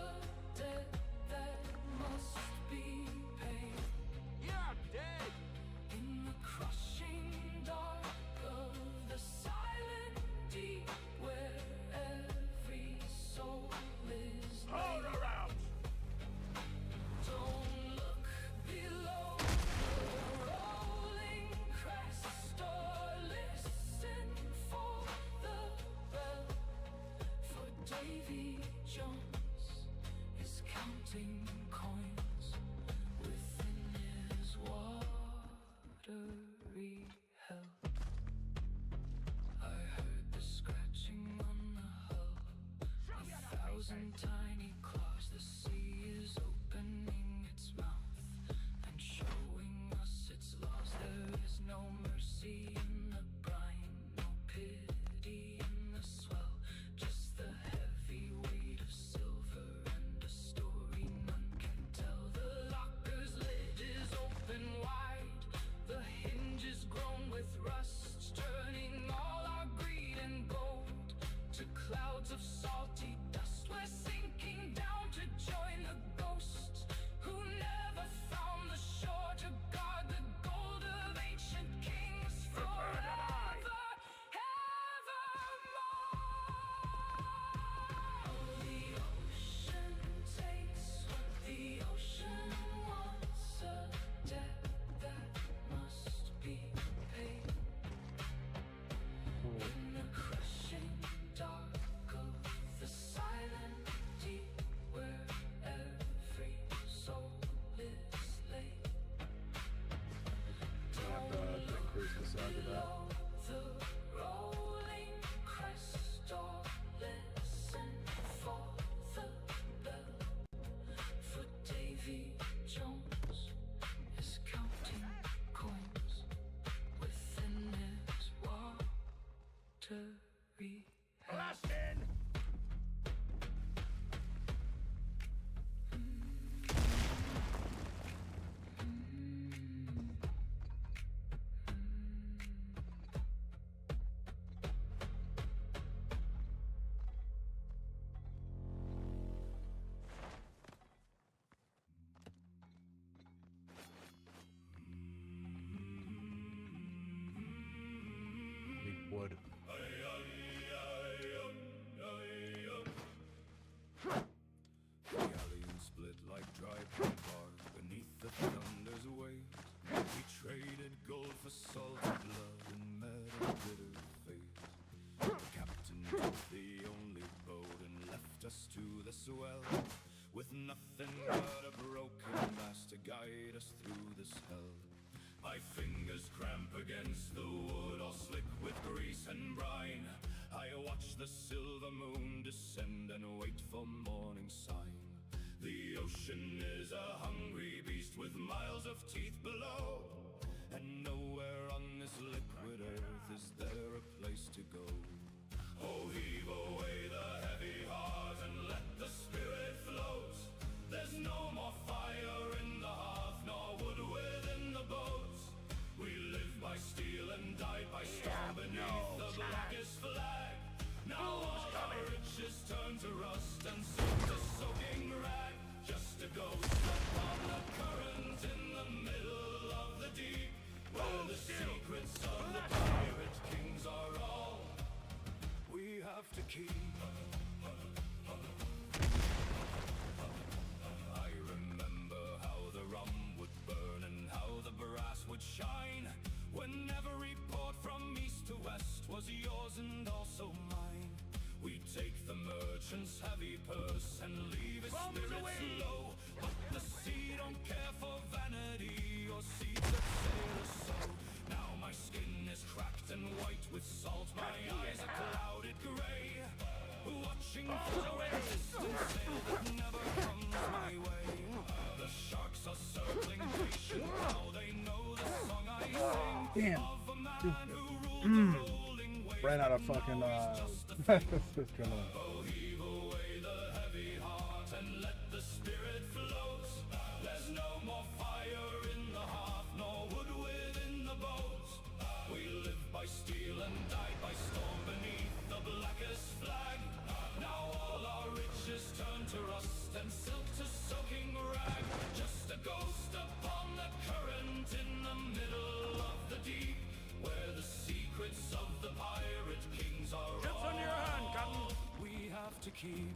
debt that must be paid. You're dead! In the crushing dark of the silent deep, where every soul is Hold laid. her out! Don't look below the rolling crest, or listen for the bell. For Davy Jones is counting coins within his watery hell. I heard the scratching on the hull, 1,000 tiny claws. The sea is opening its mouth and showing us its laws. There is no mercy in the brine, no pity in the swell, just the heavy weight of silver and a story none can tell. The locker's lid is open wide, the hinges grown with rust, turning all our greed and gold to clouds of salty dust. We're sinking down to join the ghosts who never found the shore to guard the gold of ancient kings forever, evermore. Oh, the ocean takes what the ocean wants, a debt that must be paid. In the crushing dark of the silent deep, where every soul is laid. I have to increase the size of that. The rolling crest, or listen for the bell. For Davy Jones is counting coins within his watery hell. Blast in! Need wood. The alien split like dry pine bark beneath the thunder's weight. We traded gold for salted blood and met a bitter fate. The captain took the only boat and left us to the swell, with nothing but a broken mast to guide us through this hell. My fingers cramp against the wood, all slick with grease and brine. I watch the silver moon descend and wait for morning sign. The ocean is a hungry beast with miles of teeth below, and nowhere on this liquid earth is there a place to go. Oh, heave away the heavy heart and let the spirit float. There's no more fire in the hearth, nor wood within the boat. Damn. Dude. Ran out of fucking this gonna... Steel and died by storm beneath the blackest flag. Now all our riches turn to rust and silk to soaking rag. Just a ghost upon the current in the middle of the deep, where the secrets of the pirate kings are. Ships on your hand, Captain. We have to keep.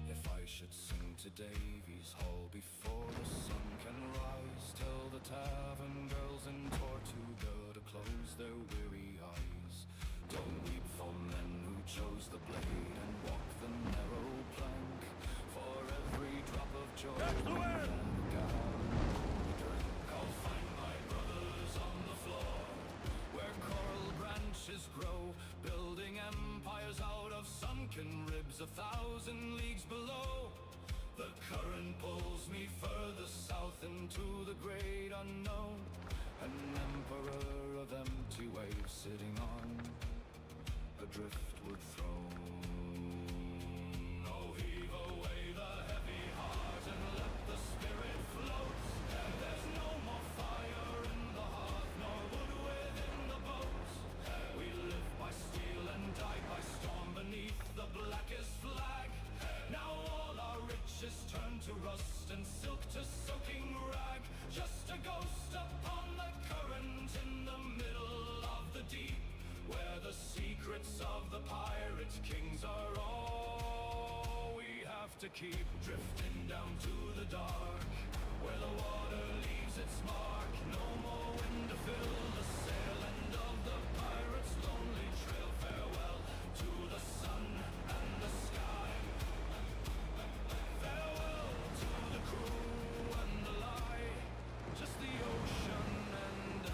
If I should sing to Davies Hall before the sun can rise, tell the tavern girls in Tortuga to close their weary eyes. Don't weep for men who chose the blade and walk the narrow plank. For every drop of joy we had a gallon we drank. I'll find my brothers on the floor where coral branches grow, building empires out of sunken ribs 1,000 leagues below. The current pulls me further south into the great unknown. An emperor of empty waves sitting on a driftwood throne. Oh, heave away the heavy heart and let the spirit float. There's no more fire in the hearth, nor wood within the boat. We live by steel and die by storm beneath the blackest flag. Now all our riches turn to rust and silk to soaking rag. Just a ghost upon the current in the middle of the deep, where the secrets of the pirate kings are all we have to keep. Drifting down to the dark, where the water leaves its mark. No more wind to fill the sail end of the pirate's lonely trail. Farewell to the sun and the sky. Farewell to the crew and the lie. Just the ocean and I.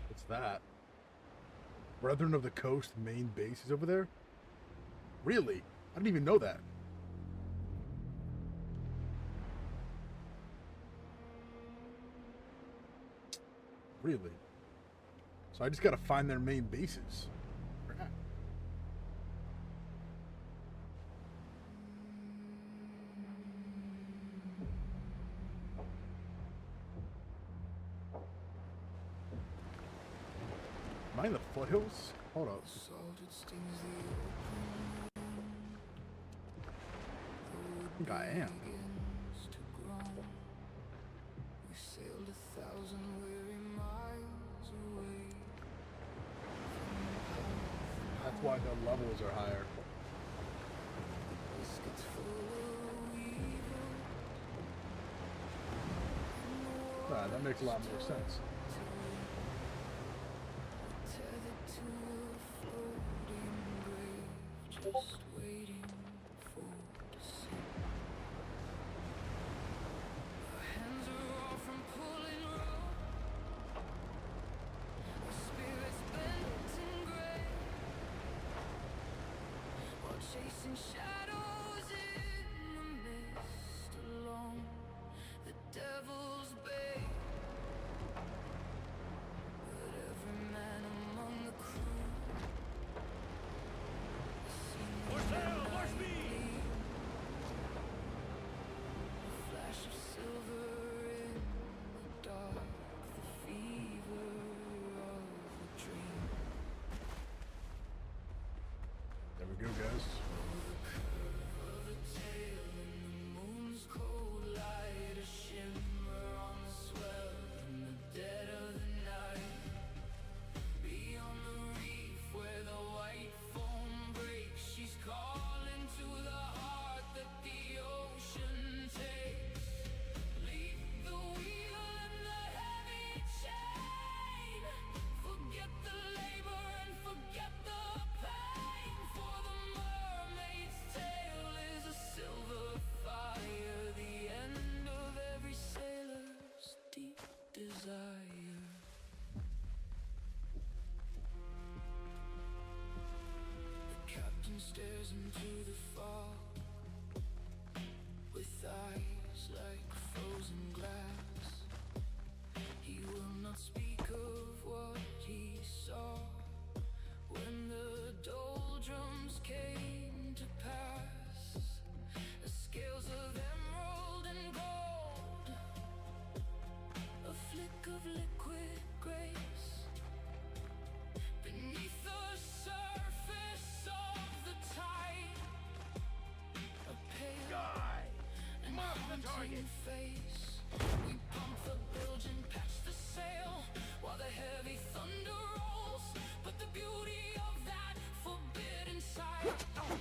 What's that? Brethren of the Coast main base is over there? Really? I didn't even know that. Really? So I just gotta find their main bases. Crap. Am I in the foothills? Hold up. Salted stings the open I think I am. begins to groan. We sailed 1,000 weary miles away That's why the levels are higher. biscuits full of evil. Ah, that makes a lot more sense. Tethered to a floating grave, just waiting for the sun. Our hands are off from pulling rope. Our spirits bent and gray, while chasing shadows in the mist along the devil's bay. But every man among the crew seen the midnight gleam, a flash of silver in the dark, the fever of a dream. There we go, guys. Oh, the captain stares into the fog with eyes like frozen glass. He will not speak of what he saw when the doldrums came to pass. The scales of emerald and gold, a flick of liquid grace beneath the surface of the tide. A pale and haunting face. We pump the bilge and patch the sail while the heavy thunder rolls. But the beauty of that forbidden sight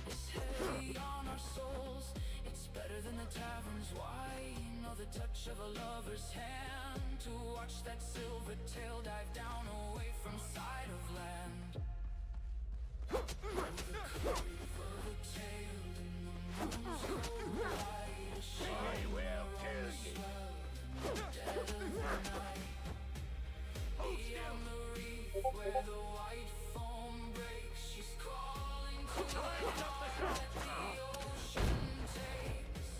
is heavy on our souls. It's better than the tavern's wine or the touch of a lover's hand to watch that silver tail dive down away from sight of land. Oh, the curve of the tail in the moon's cold light, a shimmer on the swell in the dead of the night. Beyond the reef where the white foam breaks, she's calling to the heart that the ocean takes.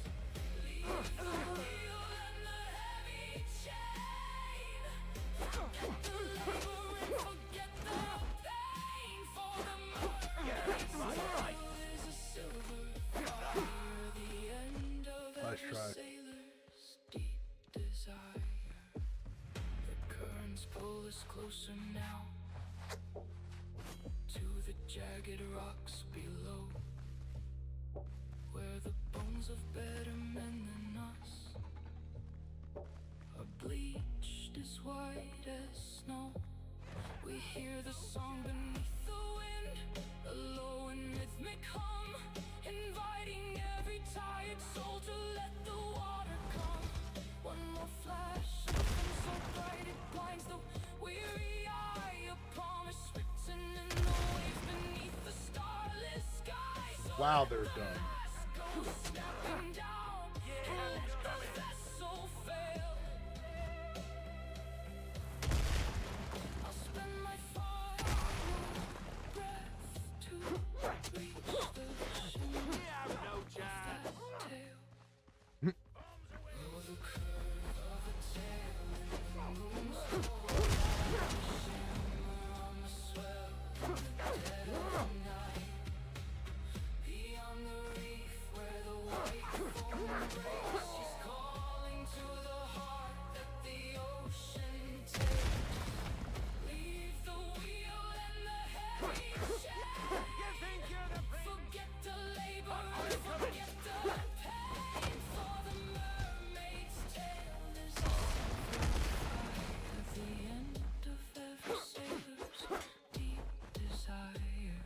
Leave the wheel and the heavy chain. Forget the labor and forget the pain. For the mermaid's tale is a silver fire, the end of Nice every try. sailor's deep desire. The currents pull us closer now to the jagged rocks below, where the bones of better men than us are bleached as white as snow. We hear the song beneath the wind, a low and rhythmic hum, inviting every tired soul to let the water come. One more flash, something so bright it blinds the weary eye. A promise written in the waves beneath the starless sky. So Wow, they're done. go snapping down, and let the vessel fail. I'll spend my final breath to reach the shimmer have no of chance. that tail. Oh, the curve of the tail in the moon's cold light, a shimmer on the swell in the dead of the night. Beyond the reef where the white foam breaks, she's calling to the heart that the ocean takes. Leave the wheel and the heavy chain. You think you're the prince? Forget the labor and forget the pain. For the mermaid's tale is a silver fire, the end of every sailor's deep desire.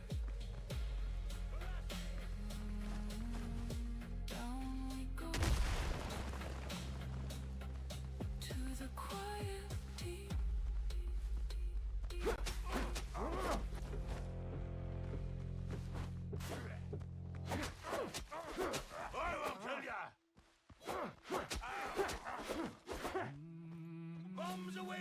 Down we go to the quiet deep. I will kill ya! Bombs away!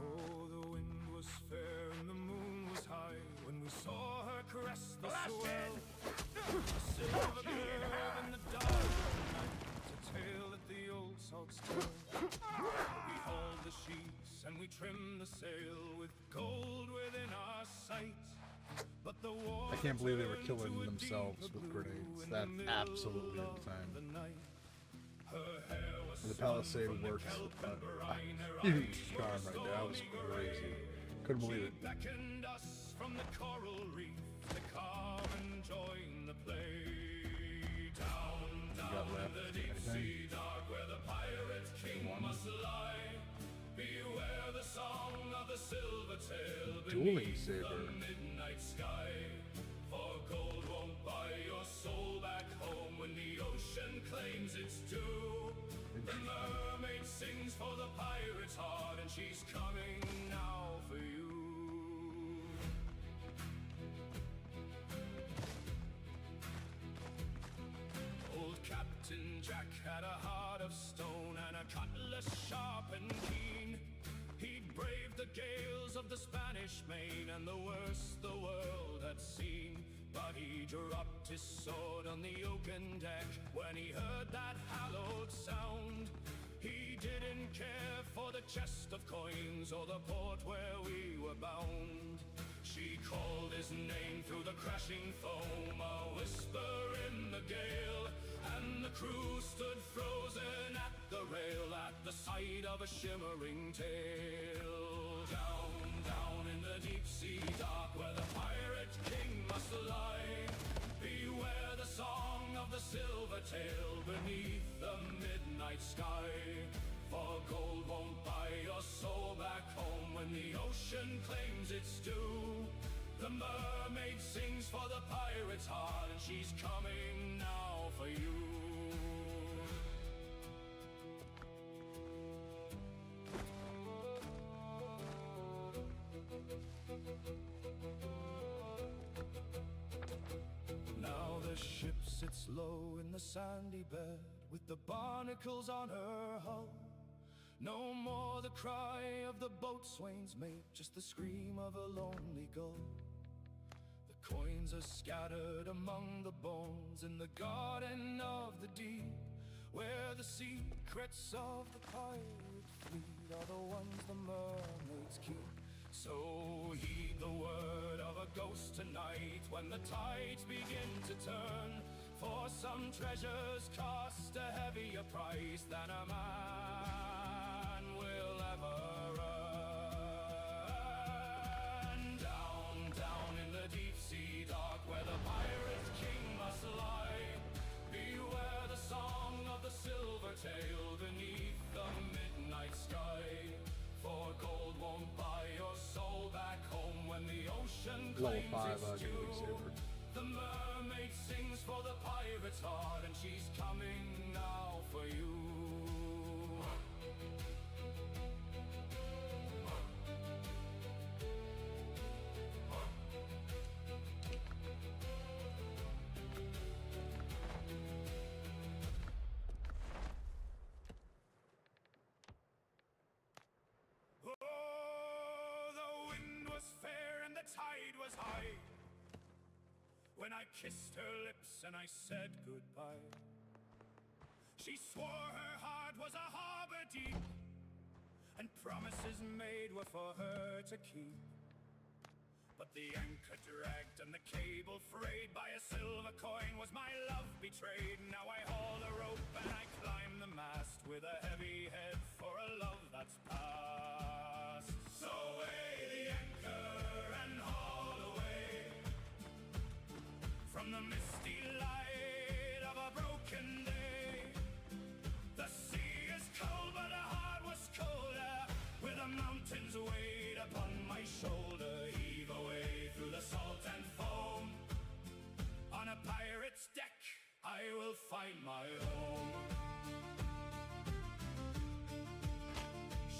Oh, the wind was fair and the moon was high when we saw her caress the swell. A silver curve in the dark of the night, a tale that the old salts tell. We hauled the sheets and we trimmed the sail with gold within our sight. But the I can't believe they were killing themselves with grenades. That's absolutely insane. The Palisade works a huge charm right there. That was crazy. Couldn't believe it. Beckoned us from the coral reef to come and join the play. Down, got down left? the deep Anything? sea dark where the pirate king must lie. Beware the song of the silver tail Dueling beneath saber. the midnight sky. For gold won't buy your soul back home when the ocean claims its due. The mermaid sings for the pirate's heart, and she's coming now for you. Old Captain had a heart of stone and a cutlass sharp and keen. He'd braved the gales of the Spanish Main and the worst the world had seen. But he dropped his sword on the oaken deck when he heard that hallowed sound. He didn't care for the chest of coins or the port where we were bound. She called his name through the crashing foam, a whisper in the gale, and the crew stood frozen at the rail at the sight of a shimmering tail. Down, down in the deep sea dark where the pirate king must lie, beware the song of the silver tail beneath the midnight sky. For gold won't buy your soul back home when the ocean claims its due. The mermaid sings for the pirate's heart, and she's coming now for you. Now the ship sits low in the sandy bed with the barnacles on her hull. No more the cry of the boatswain's mate, just the scream of a lonely gull. The coins are scattered among the bones in the garden of the deep, where the secrets of the pirate fleet are the ones the mermaids keep. So heed the word of a ghost tonight when the tides begin to turn, for some treasures cost a heavier price than a man will ever earn. Down, down in the deep sea dark where the pirate king must lie, beware the song of the silver tail beneath the midnight sky. For gold won't buy your soul back home when the ocean claims its due. The mermaid sings for the pirate's heart, and she's coming now for you. Oh, the wind was fair and the tide was high when I kissed her lips and I said goodbye. She swore her heart was a harbor deep, and promises made were for her to keep. But the anchor dragged and the cable frayed, by a silver coin was my love betrayed. Now I haul the rope and I climb the mast with a heavy head for a love that's past. So weigh the anchor and haul away from the misty light of a broken day. The sea is cold but the heart was colder, with the mountains weighed upon my shoulder. Heave away through the salt and foam, on a pirate's deck I will find my home.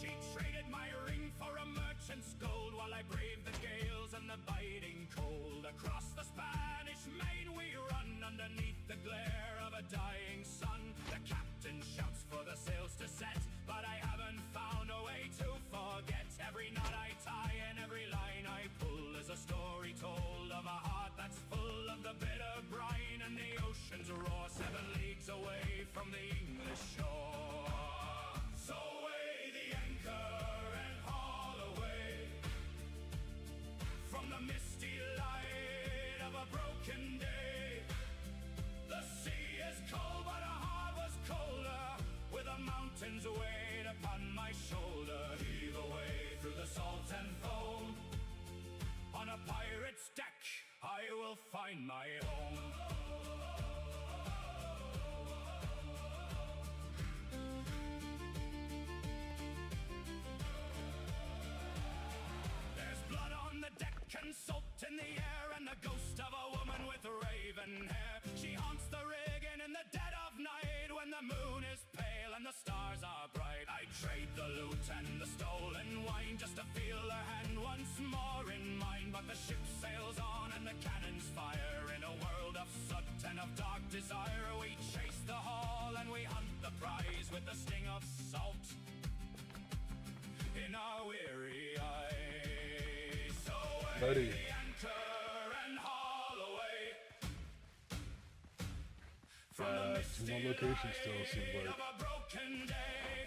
She traded my ring for a merchant's gold, while I braved the gales and the biting cold. Across the Spanish Main we run, underneath the glare of a dying sun. The captain shouts for the sails to set, but I haven't found a way to forget. Every knot I tie and every line I pull is a story told of a heart that's full of the bitter brine, and the ocean's roar 7 leagues away from the English shore. So weigh the anchor and haul away from the misty light of a broken day. The sea is cold but our heart was colder, with the mountains weighed upon my shoulder. Heave away through the salt and foam, on a pirate's deck I will find my home. There's blood on the deck and salt in the air, and the ghost of a woman with raven hair. She haunts the rigging in the dead of night, when the moon is pale and the stars are bright. I trade the loot and the stolen wine just to feel her hand once more in mine. But the ship sails on and the cannons fire, in a world of soot and of dark desire. We chase the haul and we hunt the our weary eye. So Ready. weigh the anchor and haul away from the misty one location still, light seems like. of a broken day.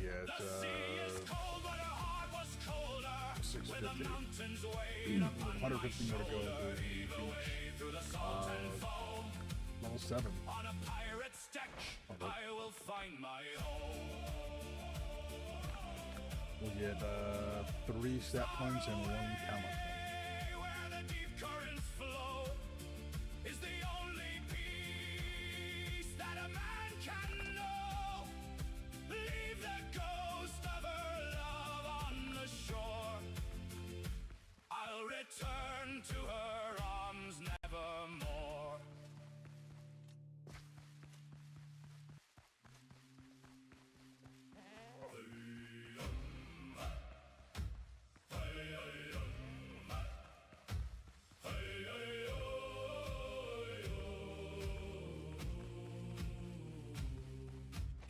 Yeah, The it's sea is cold, but our heart was colder. With the 650. mountains weighed upon 150 my more to go. shoulder. Heave away through the salt and foam. Level 7. On a pirate's deck, I will find my home. We'll get 3 stat points and 1 talent point. Where the deep currents flow is the only peace that a man can know. Leave the ghost of her love on the shore. I'll return to her arms nevermore.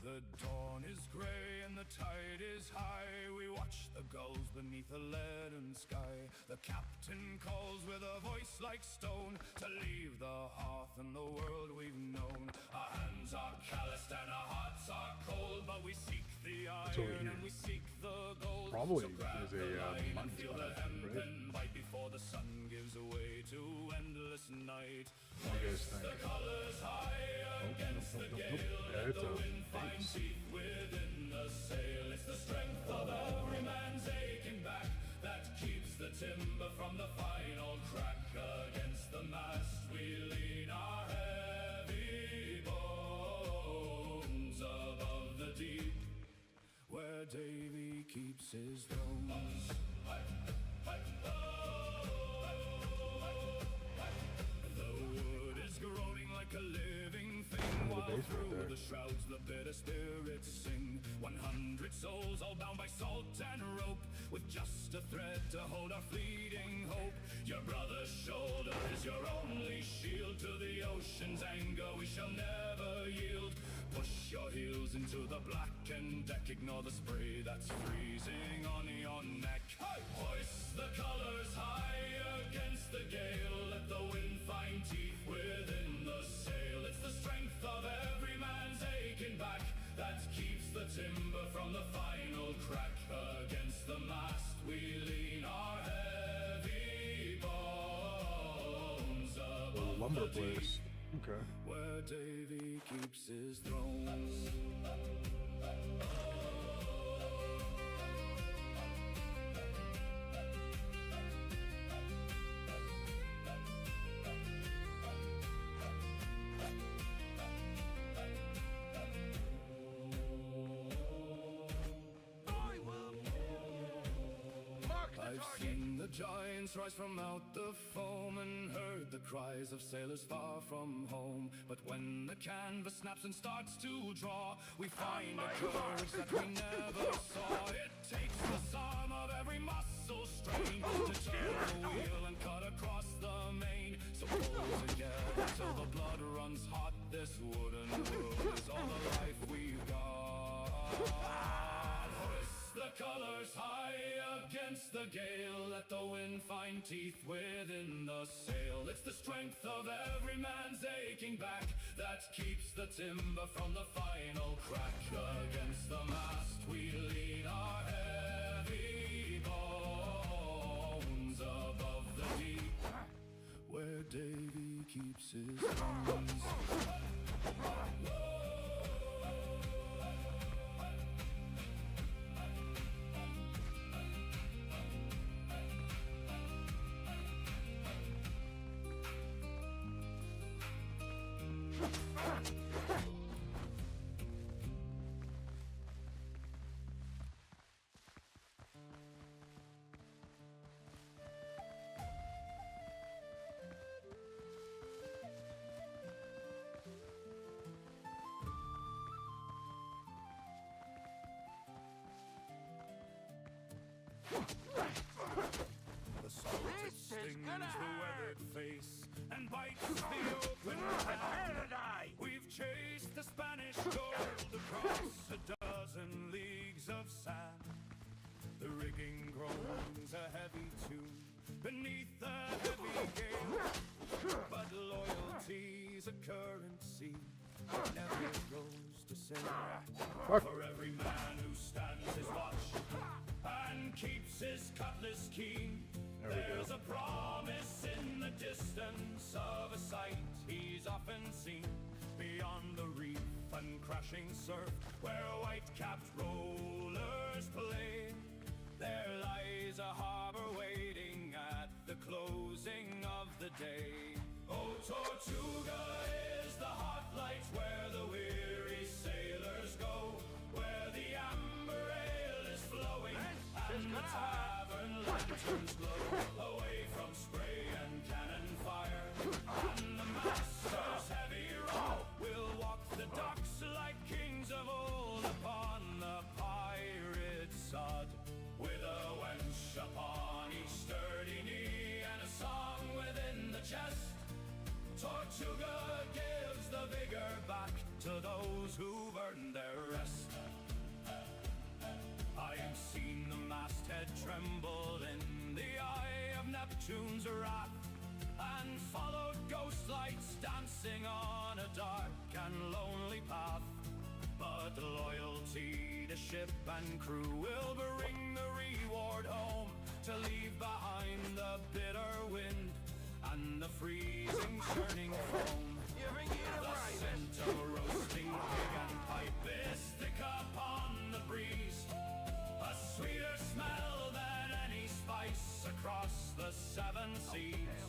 The dawn is gray and the tide is high. We watch the gulls beneath a leaden sky. The captain calls with a voice like stone to leave the hearth and the world we've known. Our hands are calloused and our hearts are cold, but we seek the iron and we seek the gold. Probably So grab is the a line and money feel spot, the I think, right? hempen bite before the sun gives away to endless night. What do you guys think? The colors high against the gale. Yeah, it's a Find teeth within the sail. It's the strength of every man's aching back that keeps the timber from the final crack. Against the mast we lean our heavy bones above the deep, where Davy keeps his throne. The wood is groaning like a living thing, while base right through there. the shrouds the bitter spirits sing. 100 souls all bound by salt and rope, with just a thread to hold our fleeting hope. Your brother's shoulder is your only shield. To the ocean's anger we shall never yield. Push your heels into the blackened deck. Ignore the spray that's freezing on your neck. Hoist the colors high against the gale. Let the wind find teeth within the sail. It's the strength of every man's aching back that keeps the timber from the final crack. Against the mast we lean our heavy bones above lumber the deep, place. Okay. where Davy keeps his throne. I've seen the giants rise from out the foam and heard the cries of sailors far from home. But when the canvas snaps and starts to draw, we find a courage that we never saw. It takes the sum of every muscle strain to turn the wheel and cut across the main. So pull together till the blood runs hot. This wooden world is all the life we've got. Hoist the colors high against the gale. Let the wind find teeth within the sail. It's the strength of every man's aching back that keeps the timber from the final crack. Against the mast we lean our heavy bones above the deep, where Davy keeps his bones. The salted stings the weathered face and bites the open hand. We've chased the Spanish gold across a dozen leagues of sand. The rigging groans a heavy tune beneath the heavy gale. But loyalty's a currency that never goes to sale. For every man who stands his watch and keeps his cutlass keen, there's a promise in the distance of a sight he's often seen. Beyond the reef and crashing surf, where white-capped rollers play, there lies a harbor waiting at the closing of the day. Oh, Tortuga is the hot light where the weary sailors go, where the amber ale is flowing and the tavern lanterns glow, away from spray and cannon fire, and the master's heavy rod will walk the docks like kings of old upon the pirate sod, with a wench upon each sturdy knee and a song within the chest. Tortuga gives the vigor back to those who've earned their rest. I have seen the masthead tremble in the eye of Neptune's wrath, and followed ghost lights dancing on a dark and lonely path. But loyalty to ship and crew will bring the reward home, to leave behind the bitter wind and the freezing churning foam. The scent of roasting pig and pipe is thick upon the breeze, a sweeter smell than any spice across the 7 seas.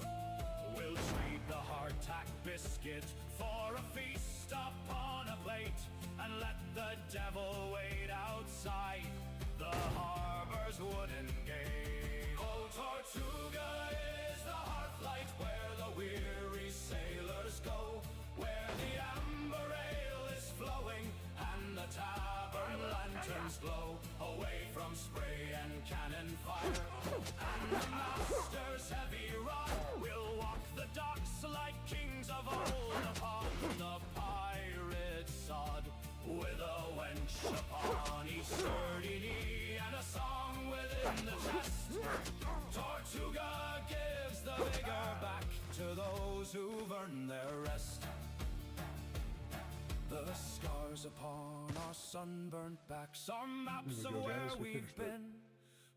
We'll trade the hardtack biscuit for a feast upon a plate, and let the devil wait outside the harbor's wooden gate. Oh, Tortuga is the hearthlight where the weary sailors go, where the amber ale is flowing and the tavern lanterns glow, away from spray and cannon fire, and the master's heavy rod will walk the docks like kings of old upon the pirate sod, with a wench upon each sturdy knee and a song within the chest. Tortuga gives the vigor back to those who've earned their rest. The scars upon our sunburnt backs are maps of where we've been,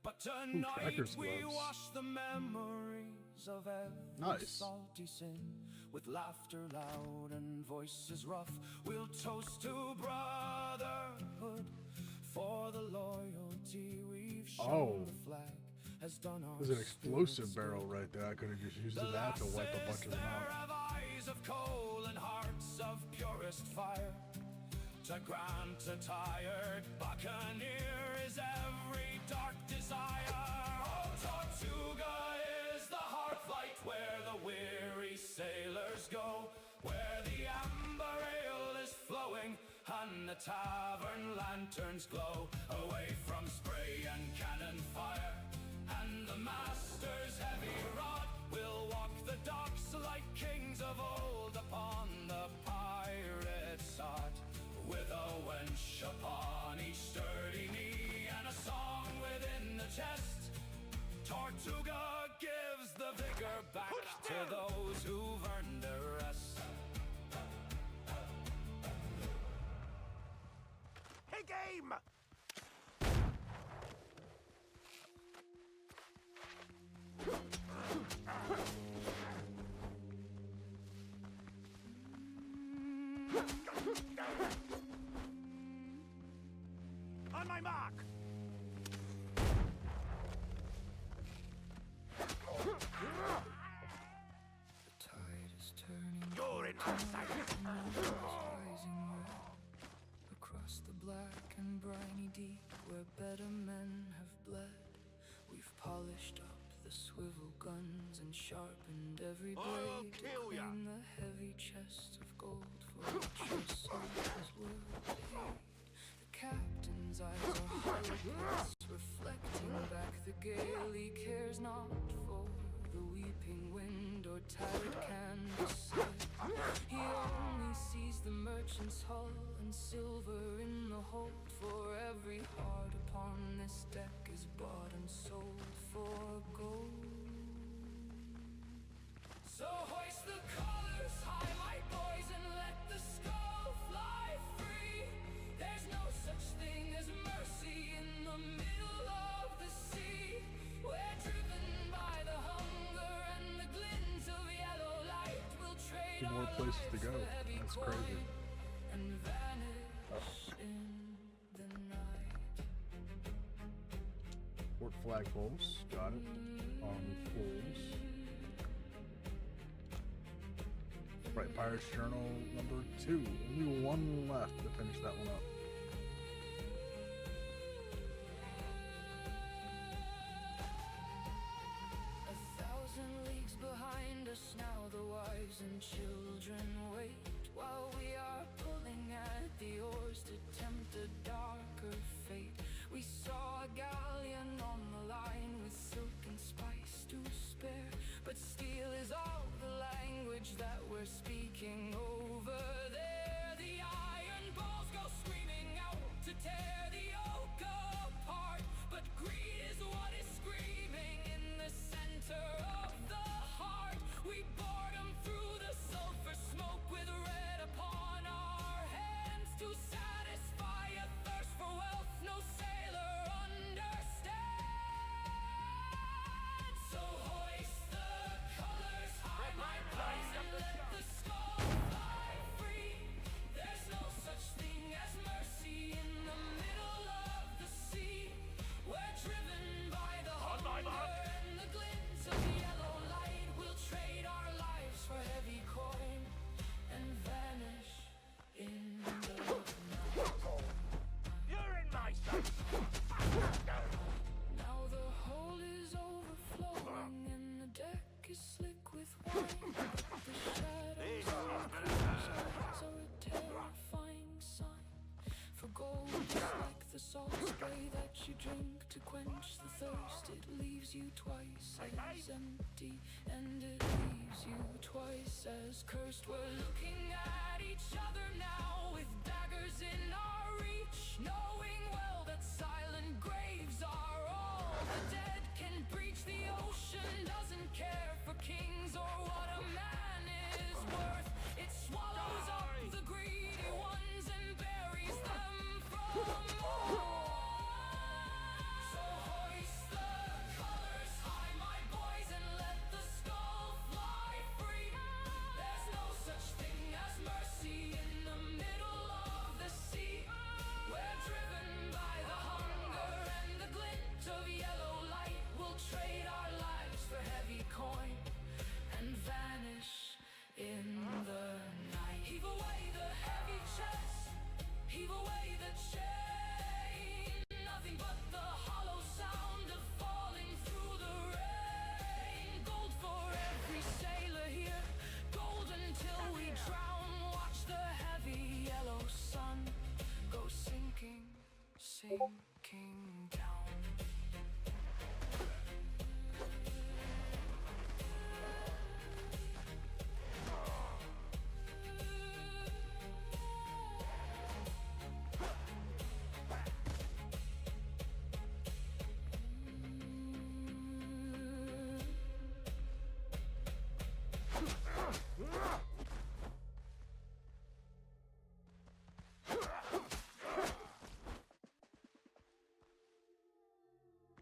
but tonight we wash the memories of every salty sin. With laughter loud and voices rough, we'll toast to brotherhood, for the loyalty we've shown. The flag has done our. There's an explosive barrel right there. I could have just used that to wipe a bunch of them out. Eyes of coal and hearts of purest fire, to grant a tired buccaneer is every dark desire. Oh, Tortuga is the hearthlight where the weary sailors go, where the amber ale is flowing and the tavern lanterns glow, away from spray and cannon fire, and the master's heavy rod will walk the docks like kings of old upon the pirate sod, with a wench upon each sturdy knee and a song within the chest. Tortuga gives the vigor back to those who've earned their rest. Hey, game! On my mark! The tide is turning. You're in my sight! Rising red across the black and briny deep, where better men have bled. We've polished up the swivel guns and sharpened every I'll blade to kill ya. clean the heavy chest of gold for which your soldiers were paid. The captain's eyes are holocaust, reflecting back the gale. He cares not for the weeping wind or tattered canvas. He only sees the mercy merchant's hull and silver in the hold. For every heart upon this deck is bought and sold for gold. So hoist the colors high, my boys, and let the skull fly free. There's no such thing as mercy in the middle of the sea. We're driven by the hunger and the glint of yellow light. We'll trade More our places to lives go. for heavy That's coin crazy. and vanish in the night. Port flagpoles, got it. Poles. Right, Pirate's Journal number 2. Only one left to finish that one up. A thousand leagues behind us now, the wives and children wait, while we are pulling at the oars to tempt a darker fate. We saw a galleon on the line with silk and spice to spare, but steel is all the language that we're speaking over there. The iron balls go screaming out to tear the oak apart, but greed is what is screaming in the center of the heart. We bored 'em through the sulfur smoke with red upon our hands to satisfy a thirst for wealth no sailor understands. So hoist the colors high, my boys, and let the skull fly free. There's no such thing as mercy in the middle of the sea. We're driven by the hunger and the glint of yellow light. We'll trade our lives for heavy coin and vanish in the night. You're in my sight! Now the hole is overflowing and the deck is slick with wine. The shadows of cruisers are a terrifying sign. For gold is like the salt spray that you drink to quench the thirst. It leaves you twice as empty, and it leaves you twice as cursed. We're looking at each other now with daggers in our reach, knowing well that silent graves are all the dead can breach. The ocean doesn't care for kings or what a man is worth. It swallows up the greedy ones and buries them from more. So hoist the colors high, my boys, and let the skull fly free. There's no such thing as mercy in the middle of the sea. We're driven by the hunger and the glint of yellow light. We'll trade our lives for heavy coin and vanish in the night. Heave away the heavy chest, heave away the chain. Nothing but the hollow sound of falling through the rain. Gold for every sailor here, gold until we drown. Watch the heavy yellow sun go sinking, sinking down.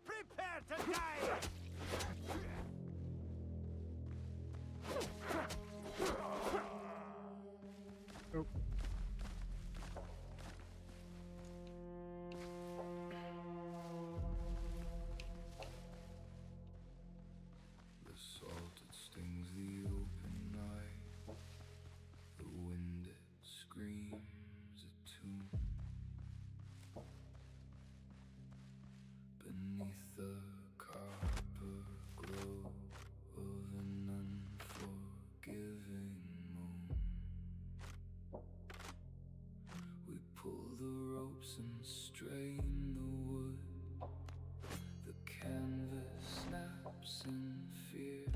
Prepare to die! Oh. The salt, it stings the open eye. The wind, it screams a tune. Beneath the copper glow of an unforgiving moon, we pull the ropes and strain the wood. The canvas snaps in fear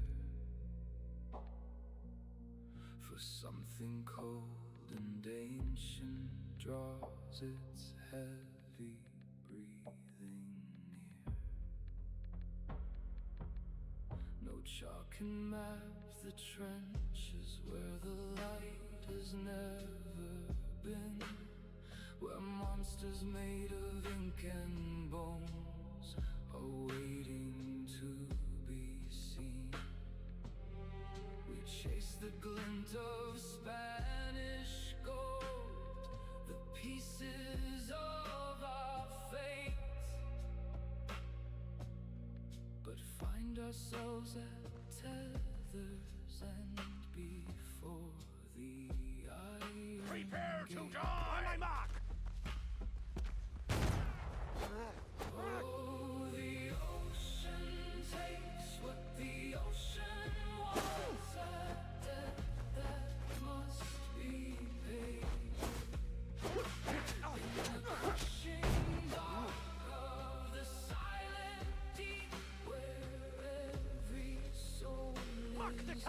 for something cold and and ancient draws its heavy breathing near. No chalk can map the trenches where the light has never been, where monsters made of ink and bones are waiting to be seen. We chase the glint of Spanish gold, the pieces of our fate, but find ourselves at tether's end before the iron Prepare to gate. die! On my mark! Oh, the ocean takes what the ocean wants. A debt that must be paid. In the crushing dark of the silent deep, where every soul Mark the is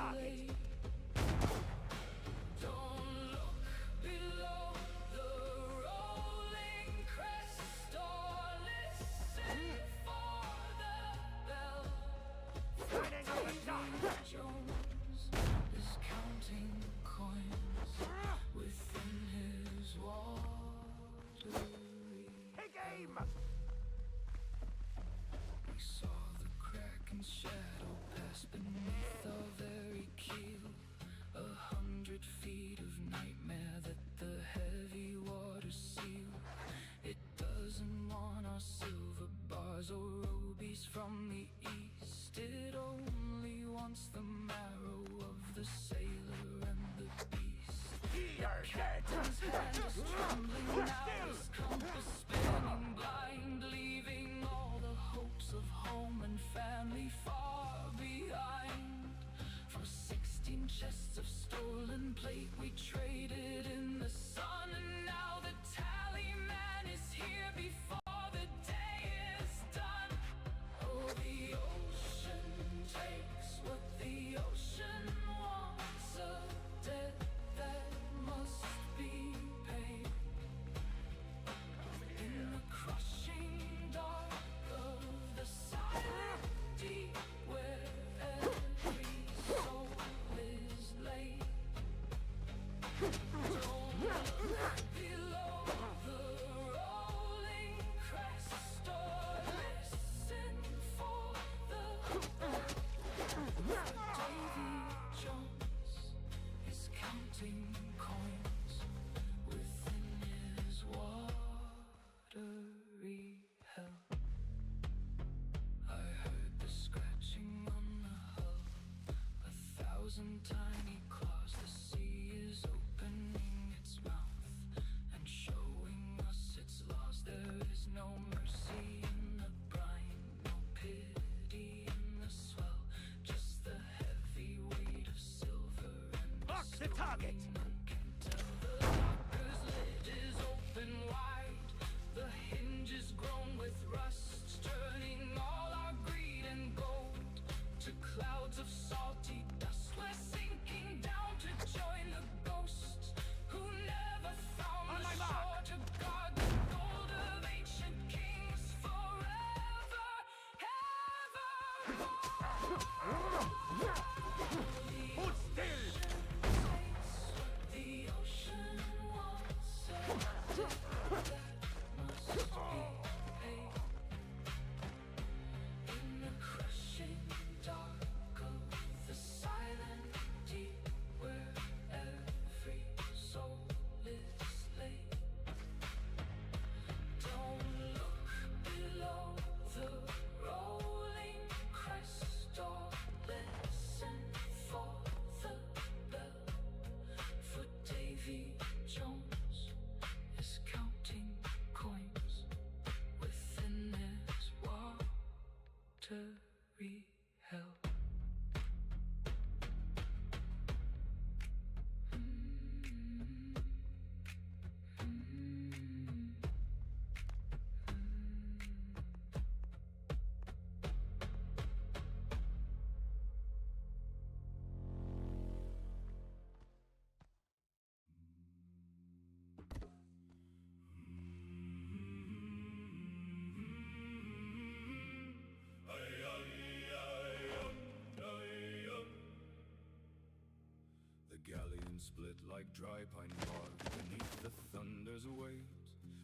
like dry pine bark beneath the thunder's weight.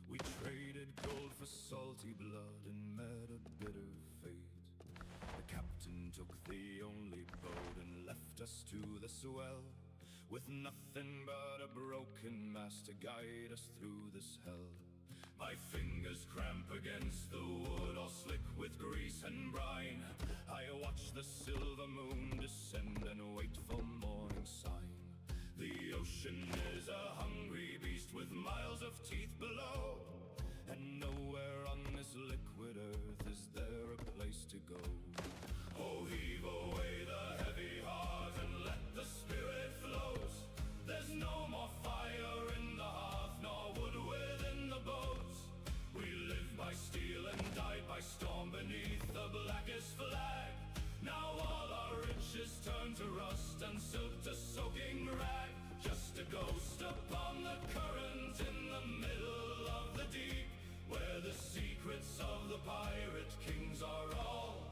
We traded gold for salty blood and met a bitter fate. The captain took the only boat and left us to the swell, with nothing but a broken mast to guide us through this hell. My fingers cramp against the wood, all slick with grease and brine. I watch the silver moon descend and wait for morning sign. The ocean is a hungry beast with miles of teeth below, and nowhere on this liquid earth is there a place to go. Oh, heave away the heavy heart and let the spirit float. There's no more fire in the hearth, nor wood within the boats. We live by steel and died by storm beneath the blackest flag. Now all our riches turn to rust and silk to soaking rag. Just a ghost upon the current in the middle of the deep, where the secrets of the pirate kings are all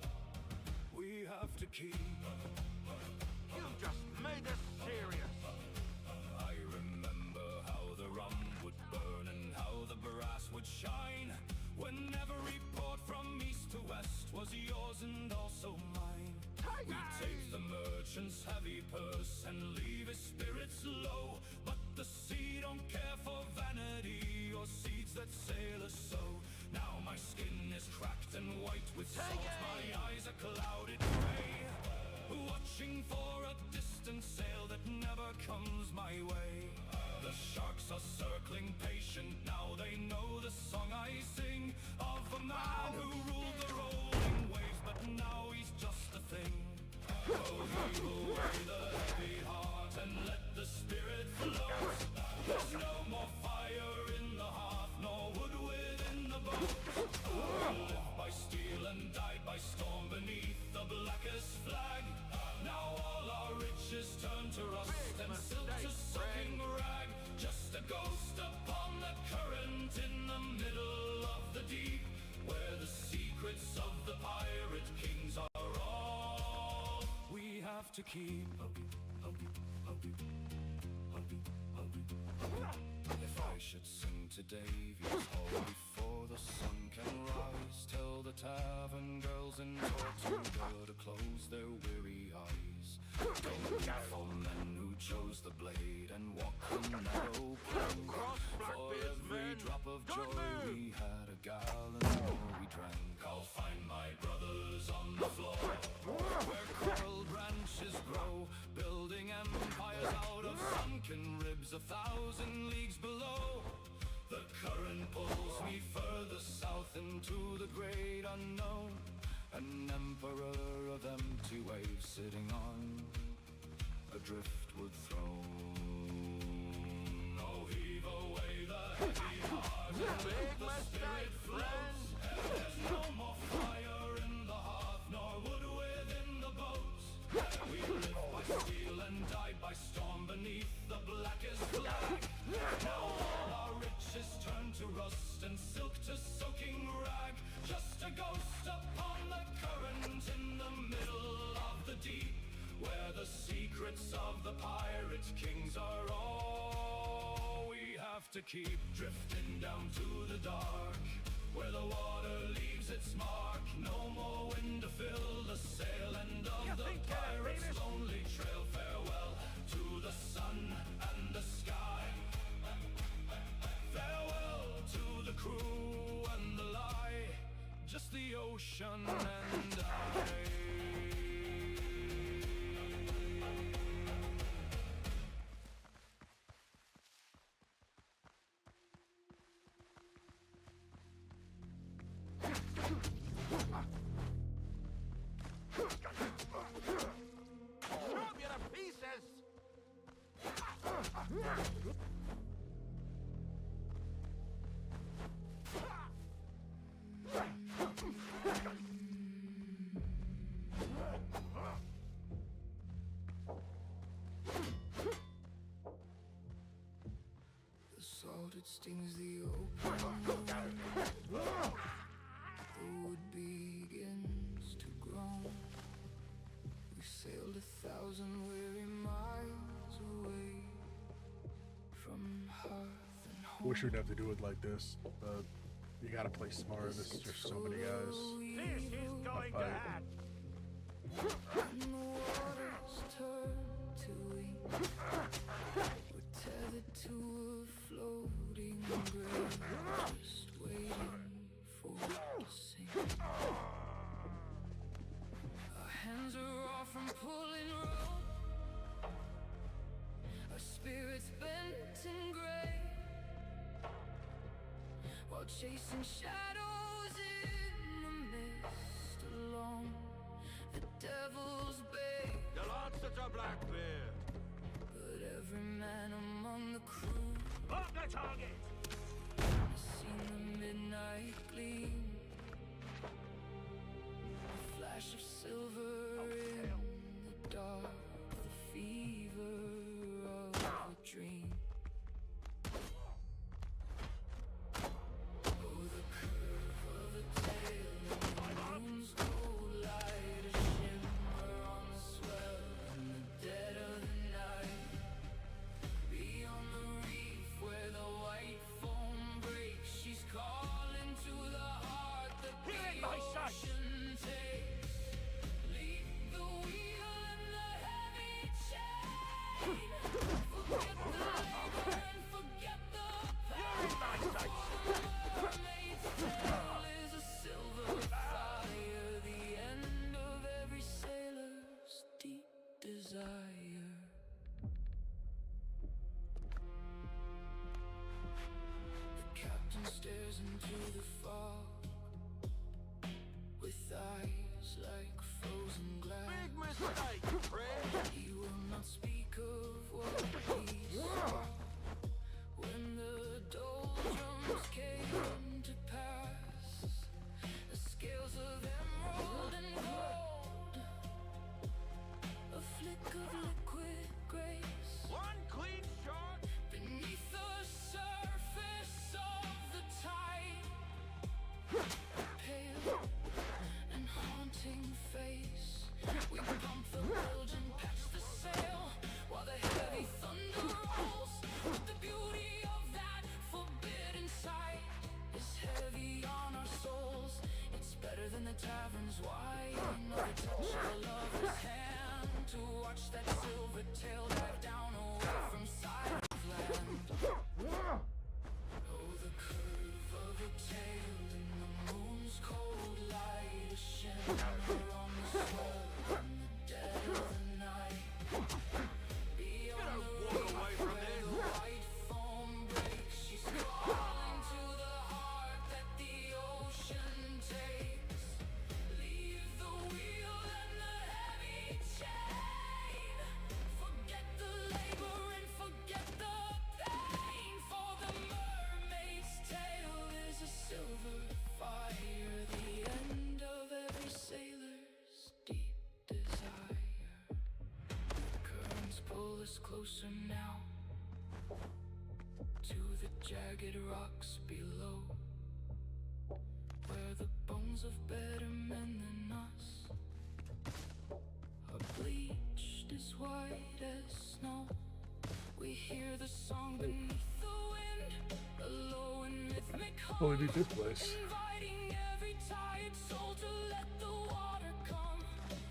we have to keep. You've just made us serious. I remember how the rum would burn and how the brass would shine, when every port from east to west was yours and also mine. We take the merchant's heavy purse and leave his spirits low, but the sea don't care for vanity or seeds that sailors sow. Now my skin is cracked and white with salt, my eyes are clouded gray, watching for a distant sail that never comes my way. The sharks are circling patient, now they know the song I sing, of a man who ruled the rolling waves, but now he's just a thing. Oh, heave away the heavy heart and let the spirit float. There's no more fire in the hearth, nor wood within the boat. We lived by steel and died by storm beneath the blackest flag. Now all our riches turn to rust and silk to soaking rag. Just a ghost upon the current in the middle of the deep, where the secrets of the pirate kings are all we have to keep. If I should sing to Davies Hall before the sun can rise, tell the tavern girls in Tortuga to close their weary eyes. Don't for men who chose the blade and walked the narrow plank. For every drop of joy we had a gallon more we drank. I'll find my brothers on the floor, where coral branches grow, building empires out of sunken ribs 1,000 leagues below. The current pulls me further south into the great unknown, an emperor of empty waves sitting on a driftwood throne. Oh, heave away the heavy heart and let the spirit float. There's no more fire in the hearth, nor wood within the boat. We live by steel and died by storm beneath the blackest flag. Now all our riches turn to rust and silk to soaking rag. Just a ghost upon the current in the middle of the deep, where the secrets of the pirate kings are all we have to keep. Drifting down to the dark, where the water leaves its mark. No more wind to fill the sail end of the pirate's lonely trail. Farewell to the sun and the sky, farewell to the crew and the lie, just the ocean and I. Drop you to pieces! The salt, it stings the open wound. The wood begins to groan. We sailed 1,000 weary miles away, Wish we'd have to do it like this, but you gotta play smarter. This is just so many guys. This is going to happen. And the waters turn to ink. We're tethered to a floating grave, just waiting for it to sink. Our hands are off from pulling rope. Our spirits bent and gray, while chasing shadows in the mist along the devil's bay. You're not such a black bear. But every man among the crew Mark the target. has seen the midnight gleam, a flash of silver in the dark, the fever of a dream. Oh, the curve of a tail in the moon's cold light, a shimmer on the swell in the dead of the night. Beyond the reef where the white foam breaks, she's calling to the heart that the ocean takes. Leave the wheel and the heavy chain. Forget the labor and forget the pain. Mermaid's tale is a silver fire, the end of every sailor's deep desire. The captain stares into the fog with eyes like frozen glass. Big mistake, Fred. He will not speak of what he saw when the doldrums came to pass. The scales of emerald and gold, a flick of liquid grace One clean shot. beneath the surface of the tide. Pale and haunting face, we pump the bilge and patch the sail while the heavy thunder rolls. But the beauty of that forbidden sight is heavy on our souls. It's better than the tavern's wine or the touch of a lover's hand to watch that silver tail dive down away from sight of land. Oh, the curve of a tail in the moon's cold light, a shimmer on the swell in the dead of the night. Beyond the reef where the white foam breaks, she's calling to the heart that the ocean takes. Leave the wheel and the heavy chain. Forget the labor and forget the pain, for the mermaid's tale is a silver fire, the end of every sailor's deep desire. The currents pull us closer now to the jagged rocks below, where the bones of better men than us are bleached as white as snow. We hear the song beneath the wind, a low and rhythmic Oh, we hum, beat this place. inviting every tired soul to let the water come.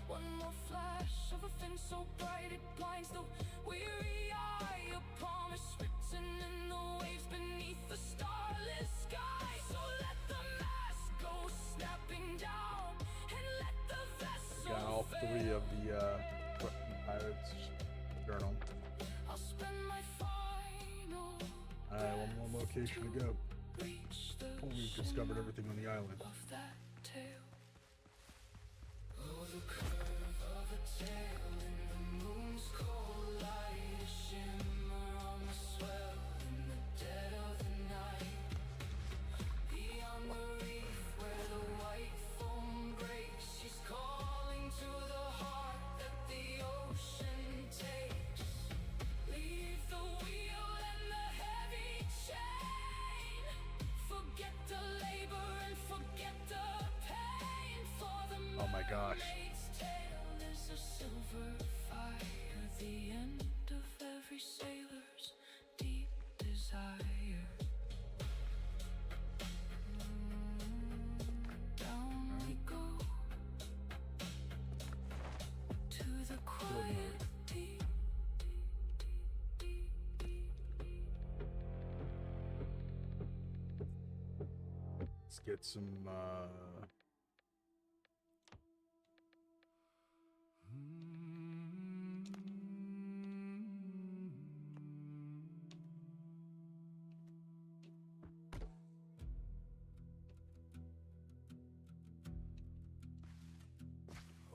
One more flash of a fin so bright it blinds the weary eye. A promise written in the waves beneath the starless sky. So let the mast go snapping down and let the vessel Got all three of the Pirates Journal. I'll spend my final Alright, one more location to go. reach the We've discovered everything on the island. of that tail. Oh, the curve of a tail in the moon's cold light, a shimmer on the swell in the dead of the night. Beyond the reef where the white foam breaks, she's calling to the heart that the ocean takes. Leave the wheel and the heavy chain. Forget the labor and forget the pain, for the Oh my gosh. mermaid's tale is a silver fire, the Let's get some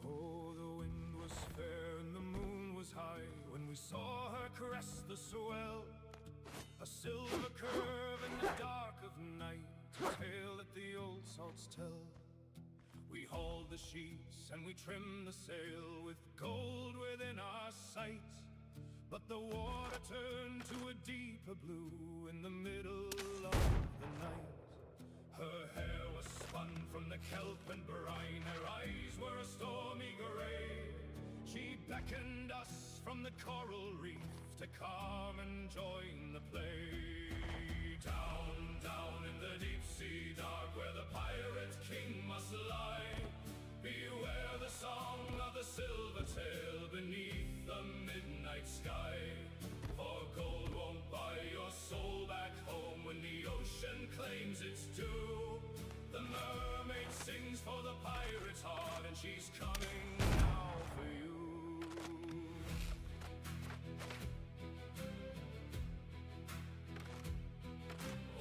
Oh, the wind was fair and the moon was high when we saw her crest the swell. A silver curve in the dark of night, a tale that the old salts tell. We hauled the sheets and we trimmed the sail with gold within our sight. But the water turned to a deeper blue in the middle of the night. Her hair was spun from the kelp and brine, her eyes were a stormy grey. She beckoned us from the coral reef to come and join the play. Down, down in the deep sea dark where the pirate king must lie, beware the song of the silver tail beneath the midnight sky. For gold won't buy your soul back home when the ocean claims its due. The mermaid sings for the pirate's heart and she's coming now for you.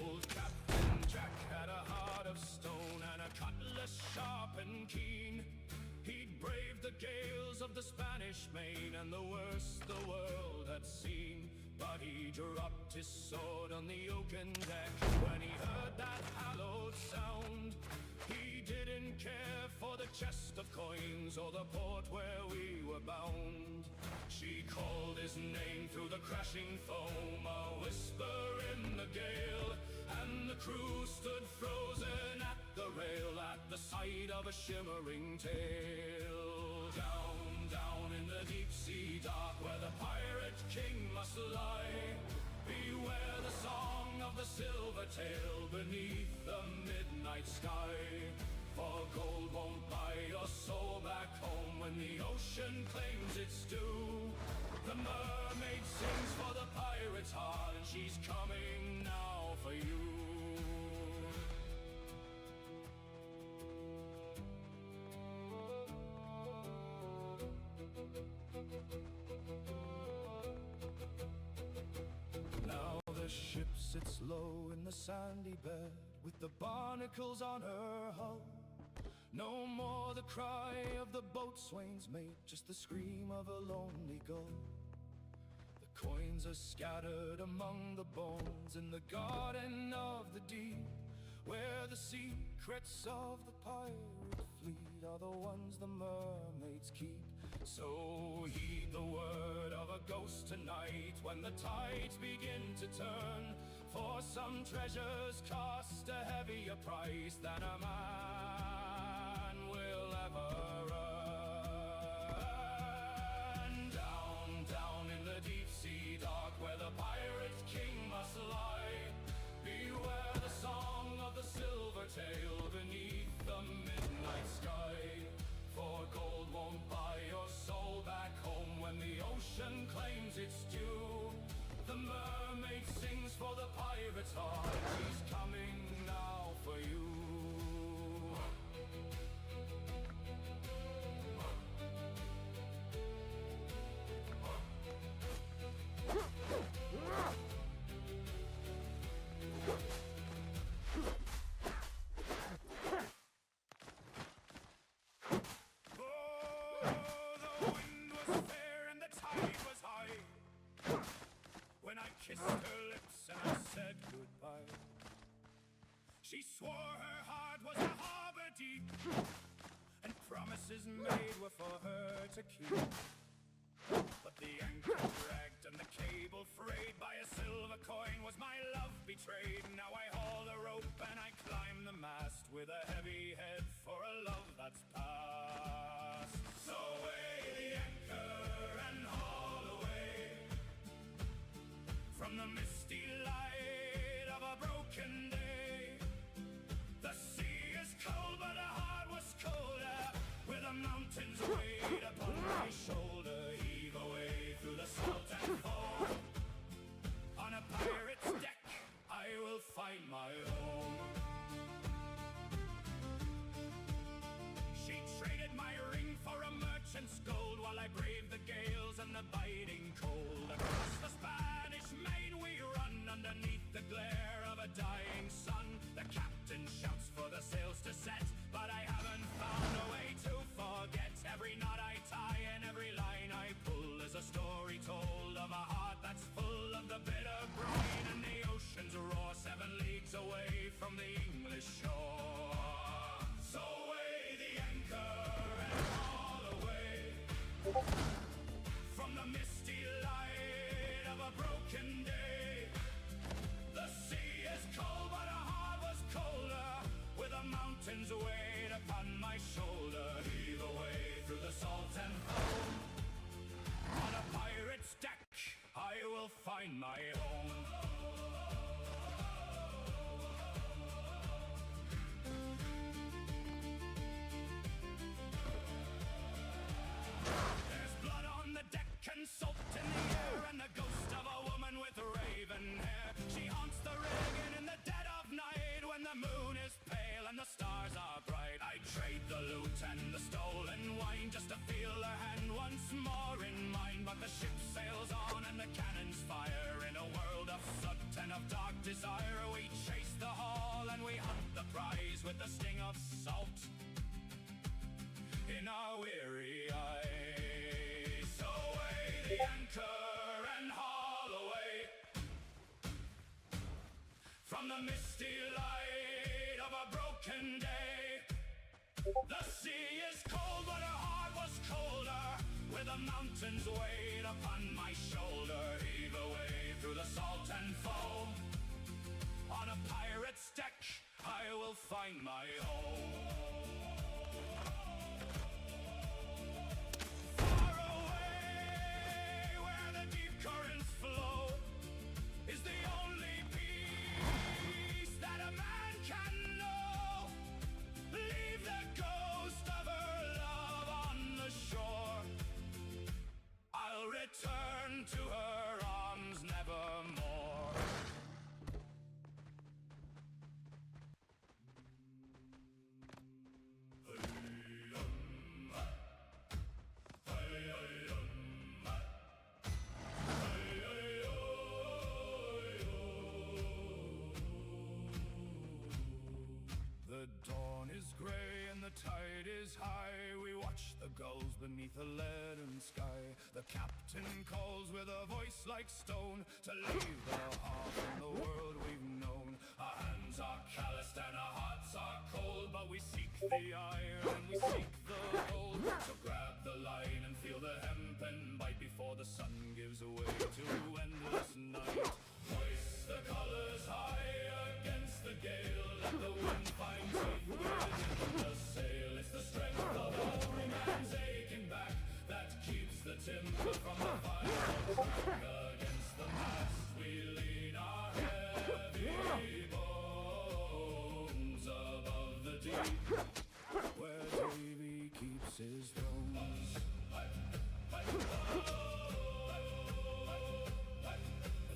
Old Captain Jack had a heart of stone and a cutlass sharp and keen. He'd braved the gales of the Spanish Main and the worst the world had seen. But he dropped his sword on the oaken deck when he heard that hallowed sound. He didn't care for the chest of coins or the port where we were bound. She called his name through the crashing foam, a whisper in the gale, and the crew stood frozen at the rail at the sight of a shimmering tail. Down, down in the deep sea dark where the pirate king must lie, beware the song of the silver tail beneath the midnight sky. For gold won't buy your soul back home when the ocean claims its due. The mermaid sings for the pirate's heart and she's coming now for you. Now the ship sits low in the sandy bed with the barnacles on her hull. No more the cry of the boatswain's mate, just the scream of a lonely gull. The coins are scattered among the bones in the garden of the deep, where the secrets of the pirate fleet are the ones the mermaids keep. So heed the word of a ghost tonight when the tides begin to turn, for some treasures cost a heavier price than a man will ever earn. Down, down in the deep sea dark where the pirate king must lie, beware the song of the silver tail beneath the midnight sky. For gold won't buy your soul back home when the ocean claims its due. The mermaid sings for the pirate's heart, she's coming now for you. When I kissed her lips and I said goodbye, she swore her heart was a harbor deep, and promises made were for her to keep. But the anchor dragged and the cable frayed, by a silver coin was my love betrayed. Now I haul the rope and I climb the mast with a heavy head for a love that's past. So weigh the anchor and haul away from the misty light of a broken day. The sea is cold, but the heart was colder, with the mountains weighed upon my shoulder. Heave away through the salt and foam, on a pirate's deck I will find my home. the biting cold. Across the Spanish Main we run underneath the glare of a dying sun. The captain shouts for the sails to set, but I haven't found a way to forget. Every knot I tie and every line I pull is a story told of a heart that's full of the bitter brine. And the ocean's roar 7 leagues away from the English shore. So weigh the anchor and haul away from the misty light of a broken day. The sea is cold, but our heart was colder, with the mountains weight upon my shoulder. Heave away through the salt and foam. On a pirate's deck, I will find my home. There's blood on the deck and salt in the air, and the ghost of a woman with raven hair. She haunts the rigging in the dead of night, when the moon is pale and the stars are bright. I trade the loot and the stolen wine just to feel her hand once more in mine. But the ship sails on and the cannons fire. In a world of soot and of dark desire, we chase the haul and we hunt the prize with the sting of salt in our weary eyes. So weigh the anchor and haul away from the misty light of a broken day. The sea is cold, but her heart was colder, with the mountains weight upon my shoulder. Heave away through the salt and foam. On a pirate's deck, I will find my home. Far away, where the deep currents flow, is the only peace that a man can know. Leave the ghost of her love on the shore. I'll return to her arms nevermore. The dawn is gray and the tide is high. We watch the gulls beneath a leaden sky. The captain calls with a voice like stone to leave the heart in the world we've known. Our hands are calloused and our hearts are cold, but we seek the iron and we seek the gold. So grab the line and feel the hempen bite before the sun gives way to endless night. Hoist the colors high against the gale, let the wind find teeth within the sail. It's the strength of every man's aching back that keeps the timber from the fire. Against the mast we lean our heavy bones above the deep, where Davy keeps his throne.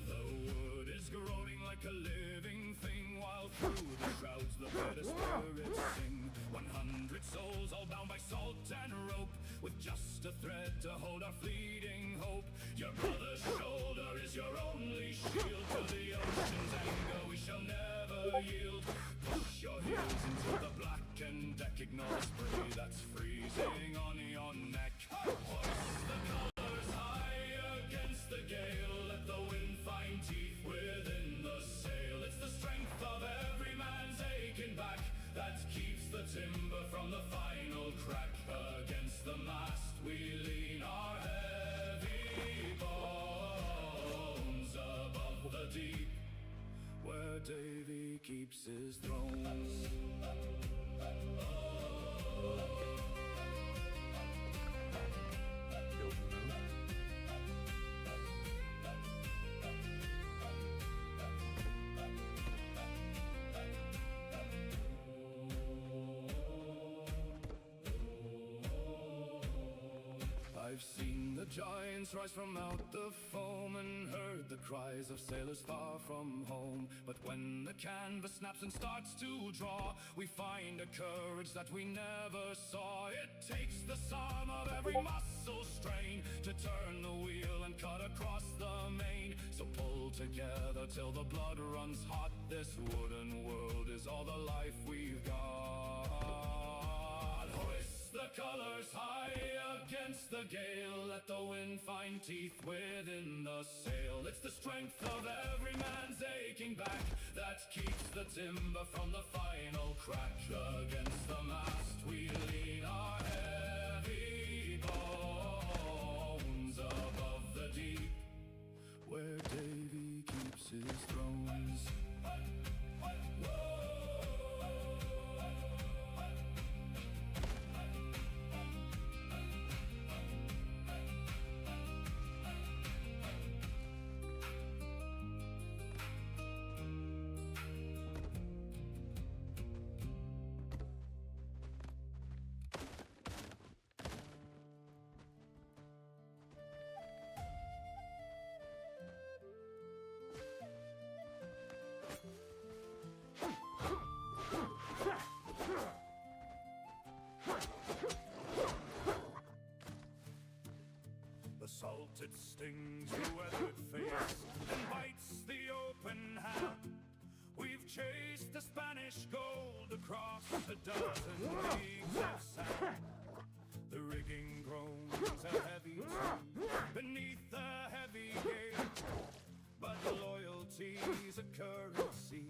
The wood is groaning like a living thing, while through the shrouds the better spirits sing. 100 souls all bound by salt and rope, with just a thread to hold our fleeting hope. Your brother's shoulder is your only shield. To the ocean's anger we shall never yield. Push your heels into the blackened deck, ignore the spray that's freezing on your neck. Hoist the colors high against the gale, let the wind find teeth within the sail. It's the strength of every man's aching back that keeps the timber from the final crack. Against the mast we lean our heavy bones above the deep, where Davy keeps his throne. I I've seen the giants rise from out the foam and heard the cries of sailors far from home. But when the canvas snaps and starts to draw, we find a courage that we never saw. It takes the sum of every muscle strain to turn the wheel and cut across the main. So pull together till the blood runs hot. This wooden world is all the life we've got. Hoist the colors high against the gale. Let the wind find teeth within the sail. It's the strength of every man's aching back that keeps the timber from the final crack. Against the mast we lean our heavy bones above the deep, where Davy keeps his thrones. Salt it stings the weathered face and bites the open hand. We've chased the Spanish gold across a dozen leagues of sand. The rigging groans a heavy tune beneath the heavy gale, but loyalty's a currency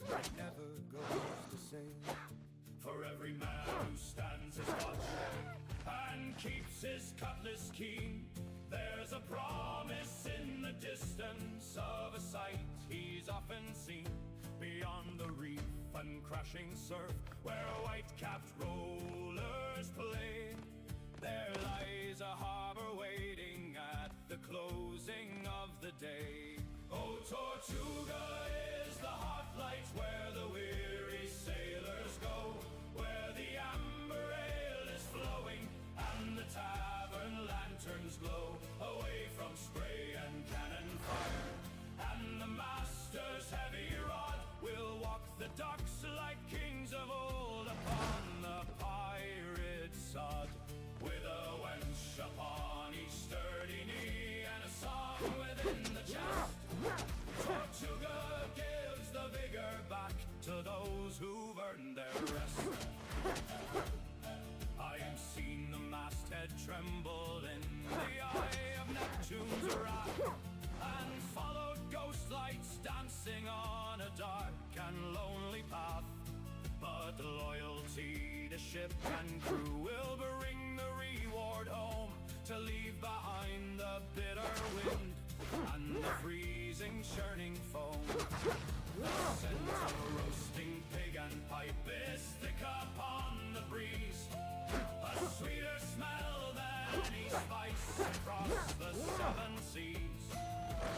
that never goes to sail. For every man who stands his watch and keeps his cutlass keen, there's a promise in the distance of a sight he's often seen. Beyond the reef and crashing surf, where white-capped rollers play, there lies a harbor waiting at the closing of the day. Oh, Tortuga is the hot light where the weary sailors go, where the amber ale is flowing and the tavern lanterns glow, away from spray and cannon fire. And the master's heavy rod will walk the docks like kings of old upon the pirate sod, with a wench upon each sturdy knee and a song within the chest. Tortuga gives the vigor back to those who've earned their rest. I have seen the masthead tremble in the eye of Neptune's wrath, and followed ghost lights dancing on a dark and lonely path. But loyalty to ship and crew will bring the reward home, to leave behind the bitter wind and the freezing churning foam. The scent of roasting pig and pipe is thick upon the breeze, a sweeter smell than any spice across the seven seas.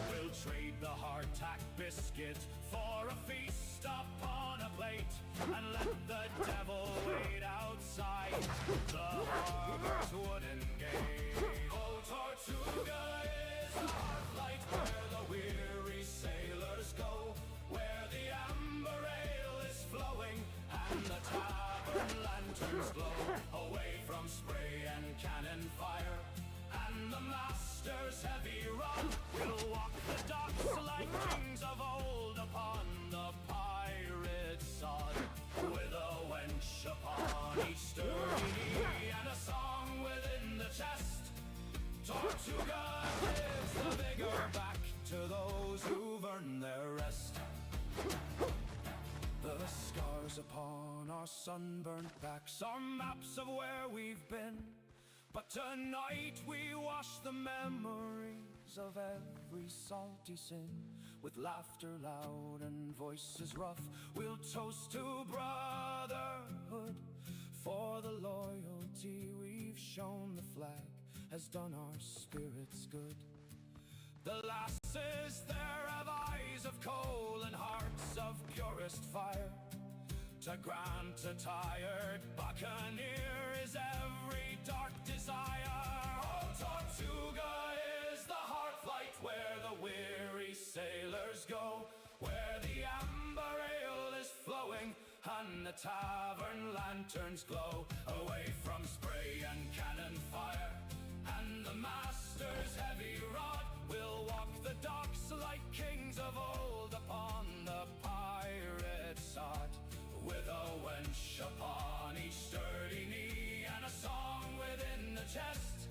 We'll trade the hardtack biscuit for a feast upon a plate, and let the devil wait outside the harbor's wooden gate. Oh, Tortuga is the heart light where the weary sailors go, where the amber ale is flowing and the tavern lanterns glow, away from spray and cannon fire. And the master's heavy rod will walk the docks like kings of old upon the pirate sod, with a wench upon each sturdy knee and a song within the chest. Tortuga gives the vigor back to those who've earned their rest. The scars upon our sunburnt backs are maps of where we've been, but tonight we wash the memories of every salty sin. With laughter loud and voices rough, we'll toast to brotherhood. For the loyalty we've shown, the flag has done our spirits good. The lasses there have eyes of coal and hearts of purest fire. To grant a tired buccaneer his every dark desire. Oh, Tortuga is the heart flight where the weary sailors go, where the amber ale is flowing and the tavern lanterns glow. Away from spray and cannon fire and the master's heavy rod, we'll walk the docks like kings of old upon the pirate sod, with a wench upon each sturdy knee and a song within the chest.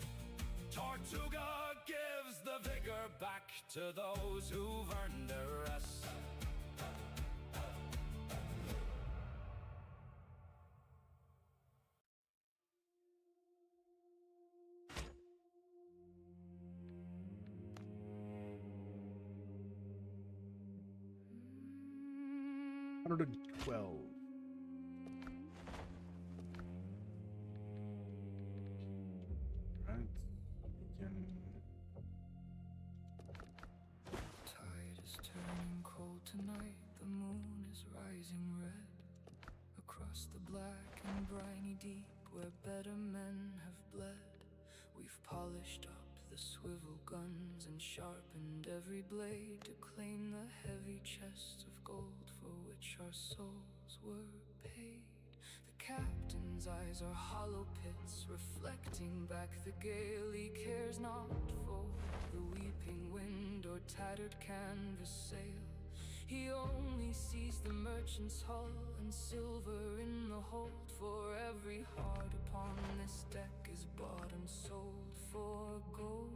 Tortuga gives the vigor back to those who've earned their rest. $112. Right. We can... Tide is turning cold tonight, the moon is rising red across the black and briny deep where better men have bled. We've polished up the swivel guns and sharpened every blade to claim the heavy chests of gold for which our souls were paid. The captain's eyes are hollow pits reflecting back the gale. He cares not for the weeping wind or tattered canvas sail. He only sees the merchant's hull and silver in the hold, for every heart upon this deck is bought and sold for gold.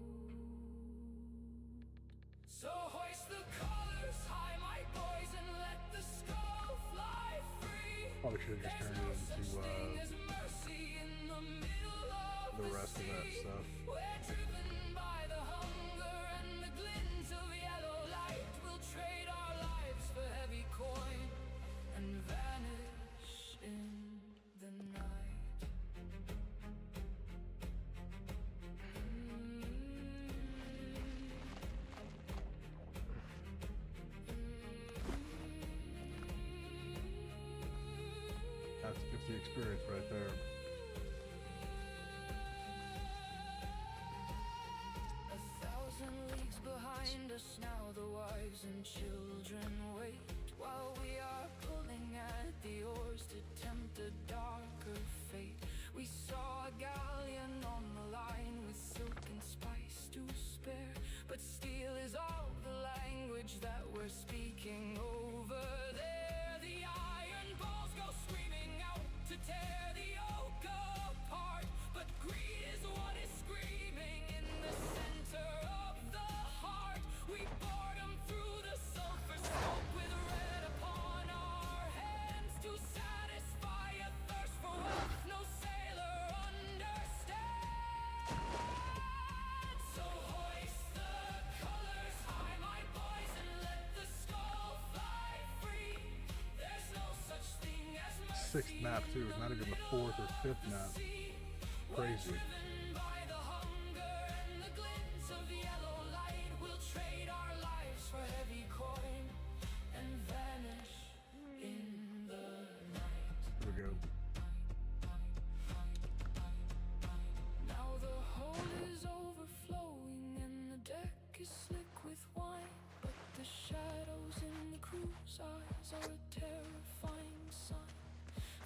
So hoist the colors high, my boys, and let the skull fly free. Probably should have just turned it into the rest of that stuff. We're driven by the hunger and the glint of yellow light. We'll trade our lives for heavy coin and vanish in the night. That's 50 experience right there. Leagues behind us now, the wives and children wait, while we are pulling at the oars to tempt a darker fate. We saw a galleon on the line with silk and spice to spare, but steel is all the language that we're speaking over there. The iron balls go screaming out to tear the oak apart, but greed is what is screaming in the center of the heart. We bored them through the sulfur smoke with red upon our hands to satisfy a thirst for wealth no sailor understands. So hoist the colors high, my boys, and let the skull fly free. There's no such thing as mercy. Sixth map too, not even the fourth or fifth map. Crazy. Here we go. Now the hold is overflowing and the deck is slick with wine, but the shadows in the crew's eyes are a terrifying sign.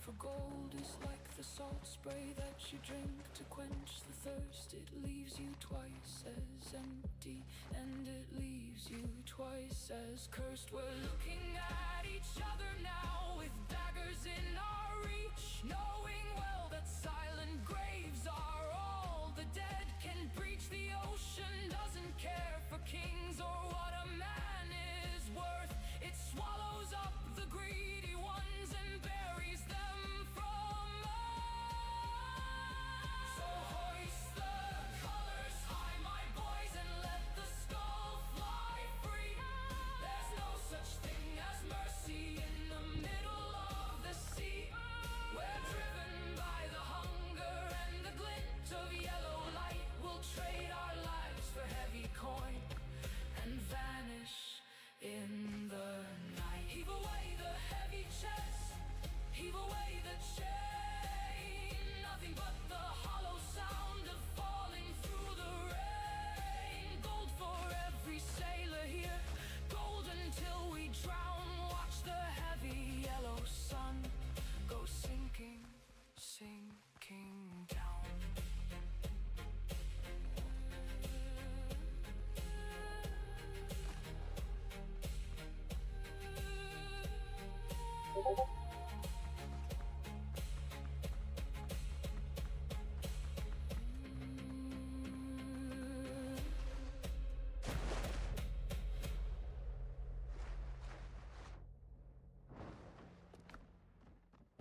For gold is like the salt spray that you drink to quench the thirst. It leaves you twice as empty, and it leaves you twice as cursed. We're looking at each other now with daggers in our reach, knowing well that silent graves are all the dead can breach. The ocean doesn't care for kings or what a man is worth. It swallows up the greedy ones and buries them from earth. So hoist the colors high, my boys, and let the skull fly free. There's no such thing as mercy in the middle of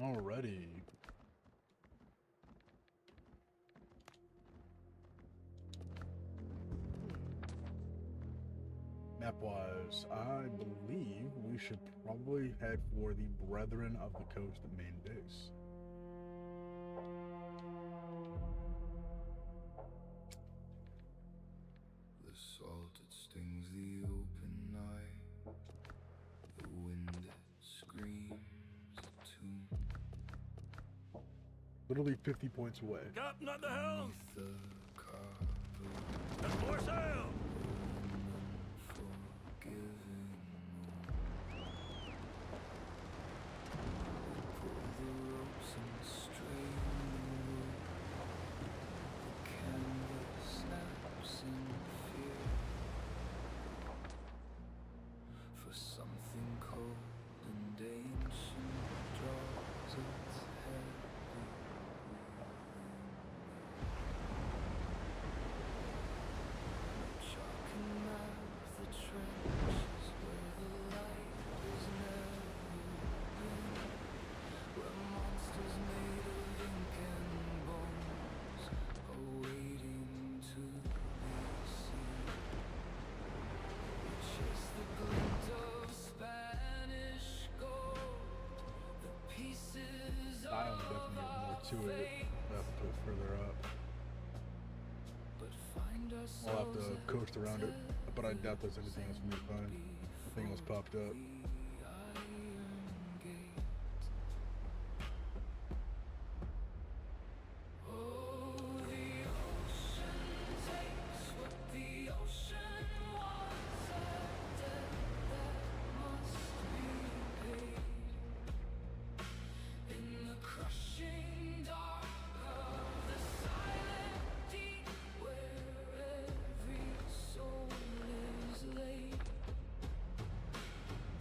Alrighty. Map-wise, I believe we should probably head for the Brethren of the Coast main base. The salt, it stings the open eye. The wind, it screams a tune. Literally 50 points away. Captain at the helm! The carpet, And more sail! forgiving. Pull the ropes and strain the rope. The canvas snaps in fear. For something cold and ancient draws its heavy chalk and map the trenches where the light has never been, where monsters made of ink and bones are waiting to be seen. We chase the glint of Spanish gold, the pieces Island of definitely have more our to it. fate, We'll have to go further up. but find I'll have ourselves to coast around it, but I doubt there's anything else for me to find. Nothing else popped up. the iron gate. Oh, the ocean takes what the ocean wants, a debt that must be paid. In the crushing dark of the silent deep, where every soul is laid.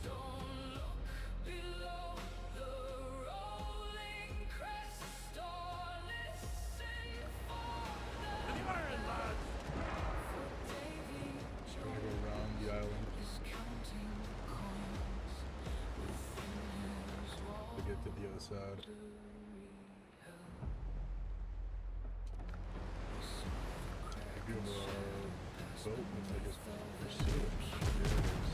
Don't look below the rolling crest, or listen for To the iron, lads! Davy Gonna go around the island is counting coins within his to get to the other side. I do have a boat, let's I guess pursue it. There it is.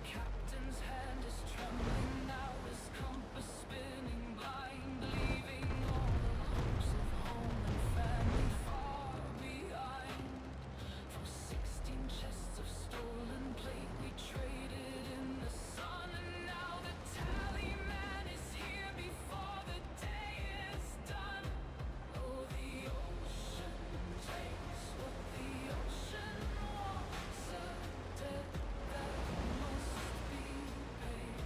Captain's hand is trembling now, his compass spinning blind, leaving all the hopes of home and family far behind. For 16 chests of stolen plate we traded in the sun, and now the tally man is here before the day is done. Oh, the ocean takes what the ocean wants, a debt that must be paid.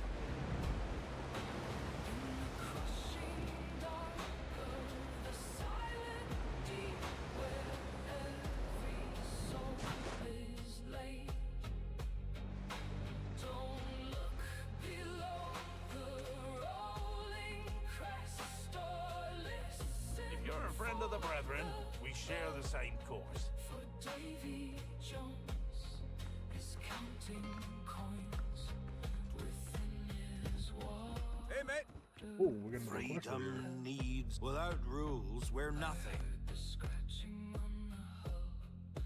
In the crushing dark of the silent deep, where every soul is laid. Don't look below the rolling crest, or listen If you're a friend of the Brethren, we share the same course. for Davy Jones is counting coins within his wall. Hey, mate. Oh, we're gonna go quest here. Freedom needs. Without rules, we're nothing. The scratching on the hull,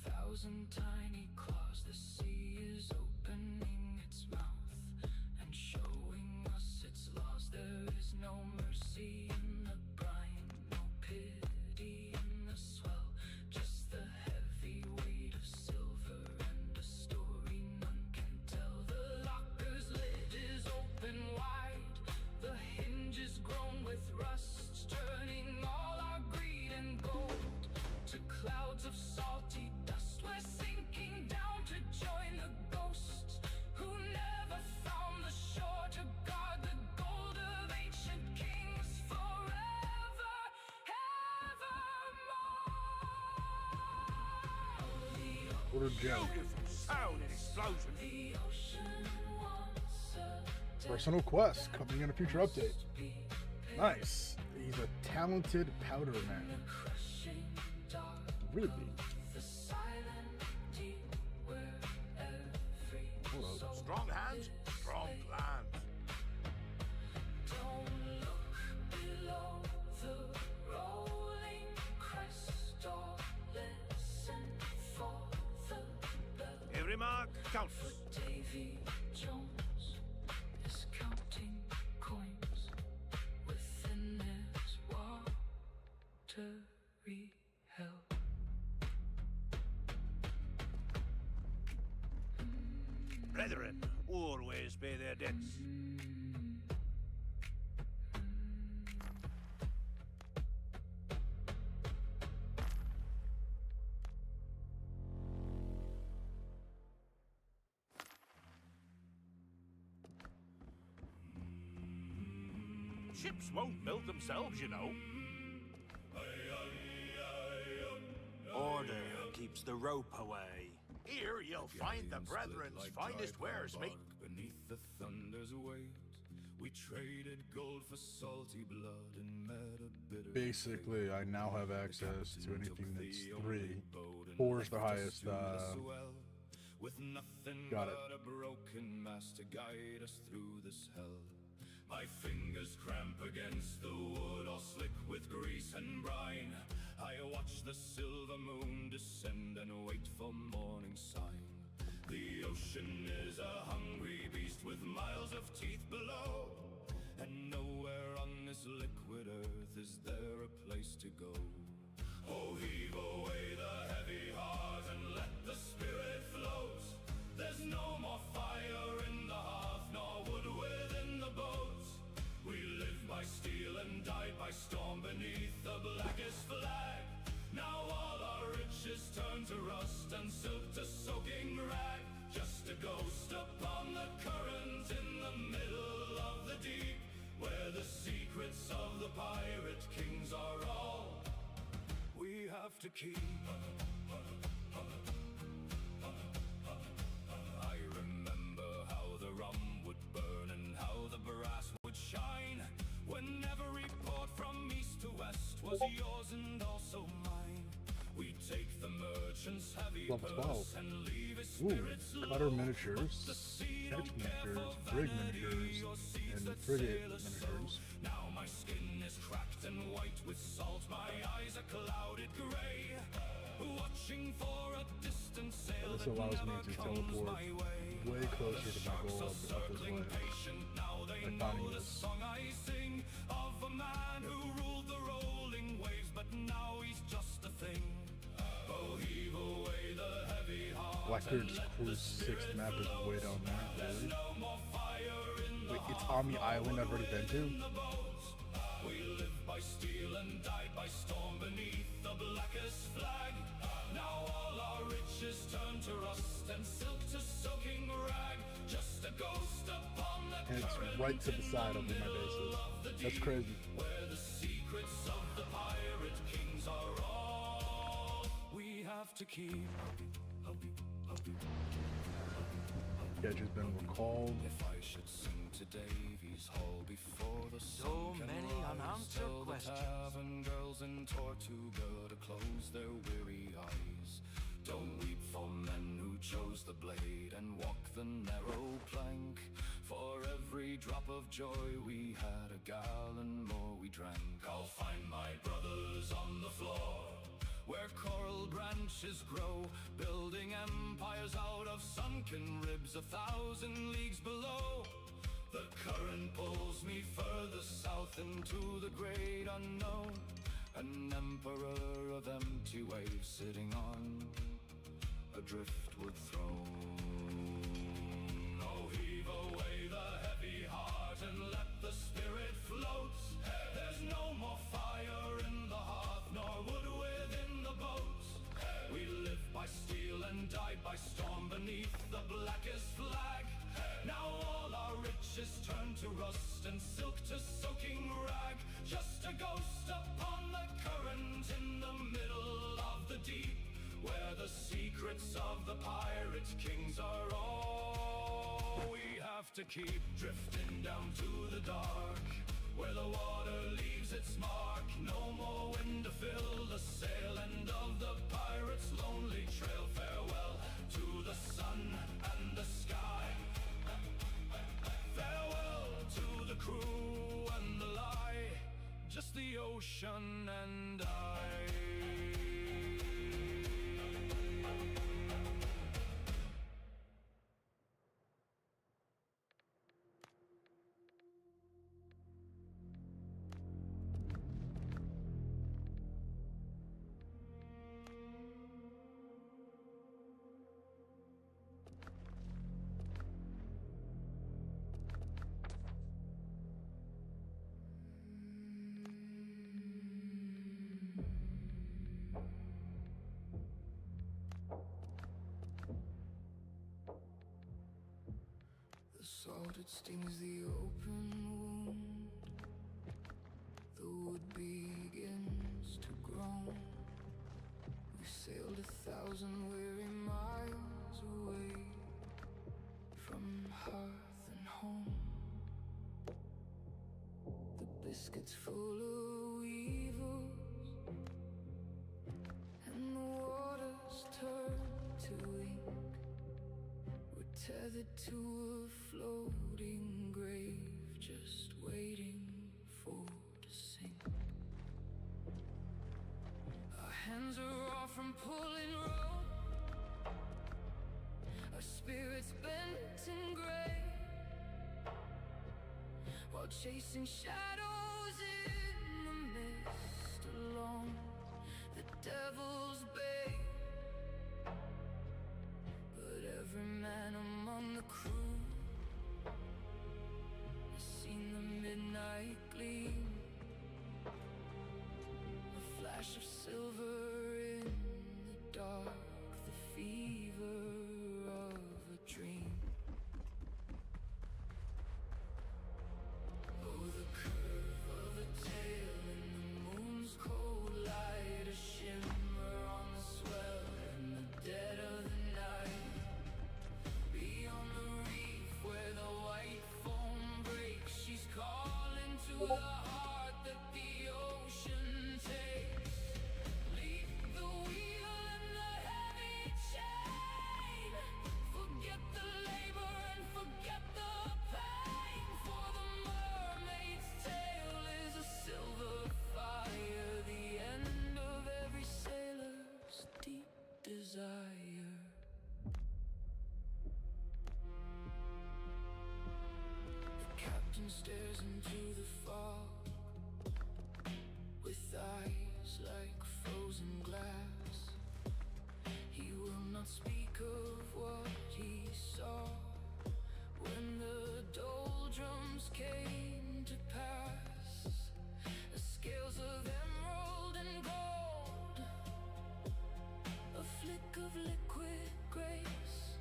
1,000 tiny claws. The sea is opening its mouth and showing us its laws. There is no mercy in the brine, no pity in the swell, just the heavy weight of silver and a story none can tell. The locker's lid is open wide, the hinges grown with rust, turning all our greed and gold to clouds of salty dust. We're sinking down to join the ghosts who never found the shore, to guard the gold of ancient kings forever, evermore. Order Joe. Beautiful sound and explosion. The ocean wants a Personal quest coming in a future update. Nice. He's a talented powder man. Really? Hello. Strong hands, strong plans. Every mark counts. Davy Jones is counting coins within his watery hell. Brethren always pay their debts. Ships won't build themselves, you know. Order keeps the rope away. Here you'll find the brethren's finest wares, mate. Beneath the thunder's weight, we traded gold for salty blood and met a bitter. Basically, I now have access to anything that's 3. 4 is the highest. With nothing Got it. but a broken mast to guide us through this hell. My fingers cramp against the wood, all slick with grease and brine. I watch the silver moon descend and wait for morning sign. The ocean is a hungry beast with miles of teeth below, and nowhere on this liquid earth is there a place to go. Oh, heave away the heavy heart and let the spirit float. There's no more fire in the hearth, nor wood within the boat. We live by steel and died by storm beneath the blackest flag. Now all our riches turn to rust and silk to soaking rag. Just a ghost upon the current in the middle of the deep, where the secrets of the pirate kings are all we have to keep. I remember how the rum would burn and how the brass would shine, when every port from east to west was yours and also mine. We take the merchant's heavy Level 12. purse and leave his Ooh, spirits cutter low. miniatures, catch miniatures, brig miniatures, and frigate miniatures. Now my skin is cracked and white with salt, my eyes are clouded gray, watching for a distant sail This that allows me never to comes teleport my way. way closer to my goal of this Circling life. patient, now they Like know finding the this. song I sing of a man who ruled the rolling waves, but now he's just a thing. Oh, heave away the heavy heart. Blackbeard's Cruise 6th map is way down there. There's Really? no more fire in the Wait, it's on the island I've already been to? We live by steel and died by storm beneath the blackest flag. Now all our riches turn to rust and silk to soaking rag. Just a ghost upon the And it's right to the side of where my base is. That's crazy. where the secrets of the pirate kings are all we have to keep. Sketch has been recalled. If I should sing to Davy's Hall before the sun So can many rise, unanswered tell the questions. tavern girls in Tortuga to close their weary eyes. Don't weep for men who chose the blade and walk the narrow plank. For every drop of joy we had, a gallon more we drank. I'll find my brothers on the floor, where coral branches grow, building empires out of sunken ribs 1,000 leagues below. The current pulls me further south into the great unknown, an emperor of empty waves sitting on a driftwood throne. Oh, heave away the heavy heart and let the spirit float. There's no more fire in the hearth, nor wood within the boat. We live by steel and died by storm beneath the blackest flag. Now all our riches turn to rust and silk to soaking rag. Just a ghost upon the current in the middle of the deep, where the secrets of the pirate kings are all we have have to keep drifting down to the dark, where the water leaves its mark. No more wind to fill the sail, end of the pirate's lonely trail. Farewell to the sun and the sky, farewell to the crew and the lie, just the ocean and I. The salt, it stings the open wound. The wood begins to groan. We sailed 1,000 weary miles away from hearth and home. The biscuits full of weevils, and the waters turn to ink. We're tethered to a floating grave, just waiting for to sink. Our hands are raw from pulling rope, our spirits bent and gray, while chasing shadows in the mist along the devil's bay. But every man among the crew has seen the midnight gleam, a flash of silver in the dark, the fever of a dream. Oh, the curve of a tail in the moon's cold light, a shimmer on the swell in the dead of the night. Beyond the reef where the white foam breaks, she's calling to the heart that the ocean takes. Leave the wheel and the heavy chain. Forget the labor and forget the pain, for the mermaid's tale is a silver fire, the end of every sailor's deep desire. The captain stares into the fog with eyes like frozen glass. He will not speak of what he saw when the doldrums came to pass. The scales of emerald and gold, a flick of liquid grace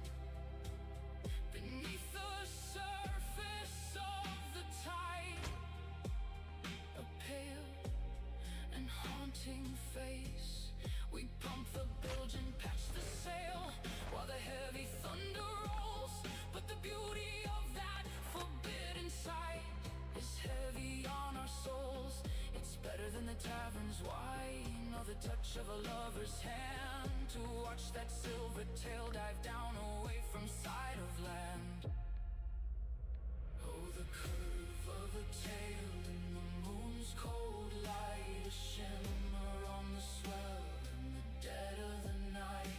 beneath the surface of the tide. A pale and haunting face. We pump the bilge and patch the sail while the heavy thunder rolls. But the beauty of that forbidden sight is heavy on our souls. It's better than the tavern's wine or the touch of a lover's hand to watch that silver tail dive down away from sight of land. Oh, the curve of a tail in the moon's cold light, a shimmer on the swell in the dead of the night.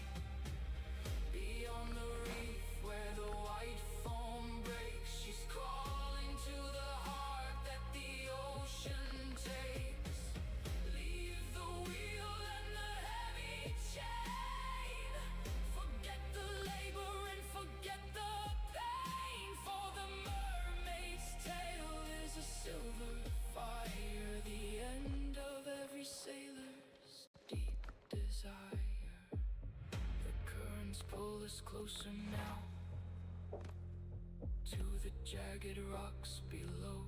Beyond the reef where the white foam breaks, she's calling to the heart that the ocean takes. Leave the wheel and the heavy chain. Forget the labor and forget the pain, for the mermaid's tale is a silver fire, the end of every sailor's deep desire. The currents pull us closer now to the jagged rocks below,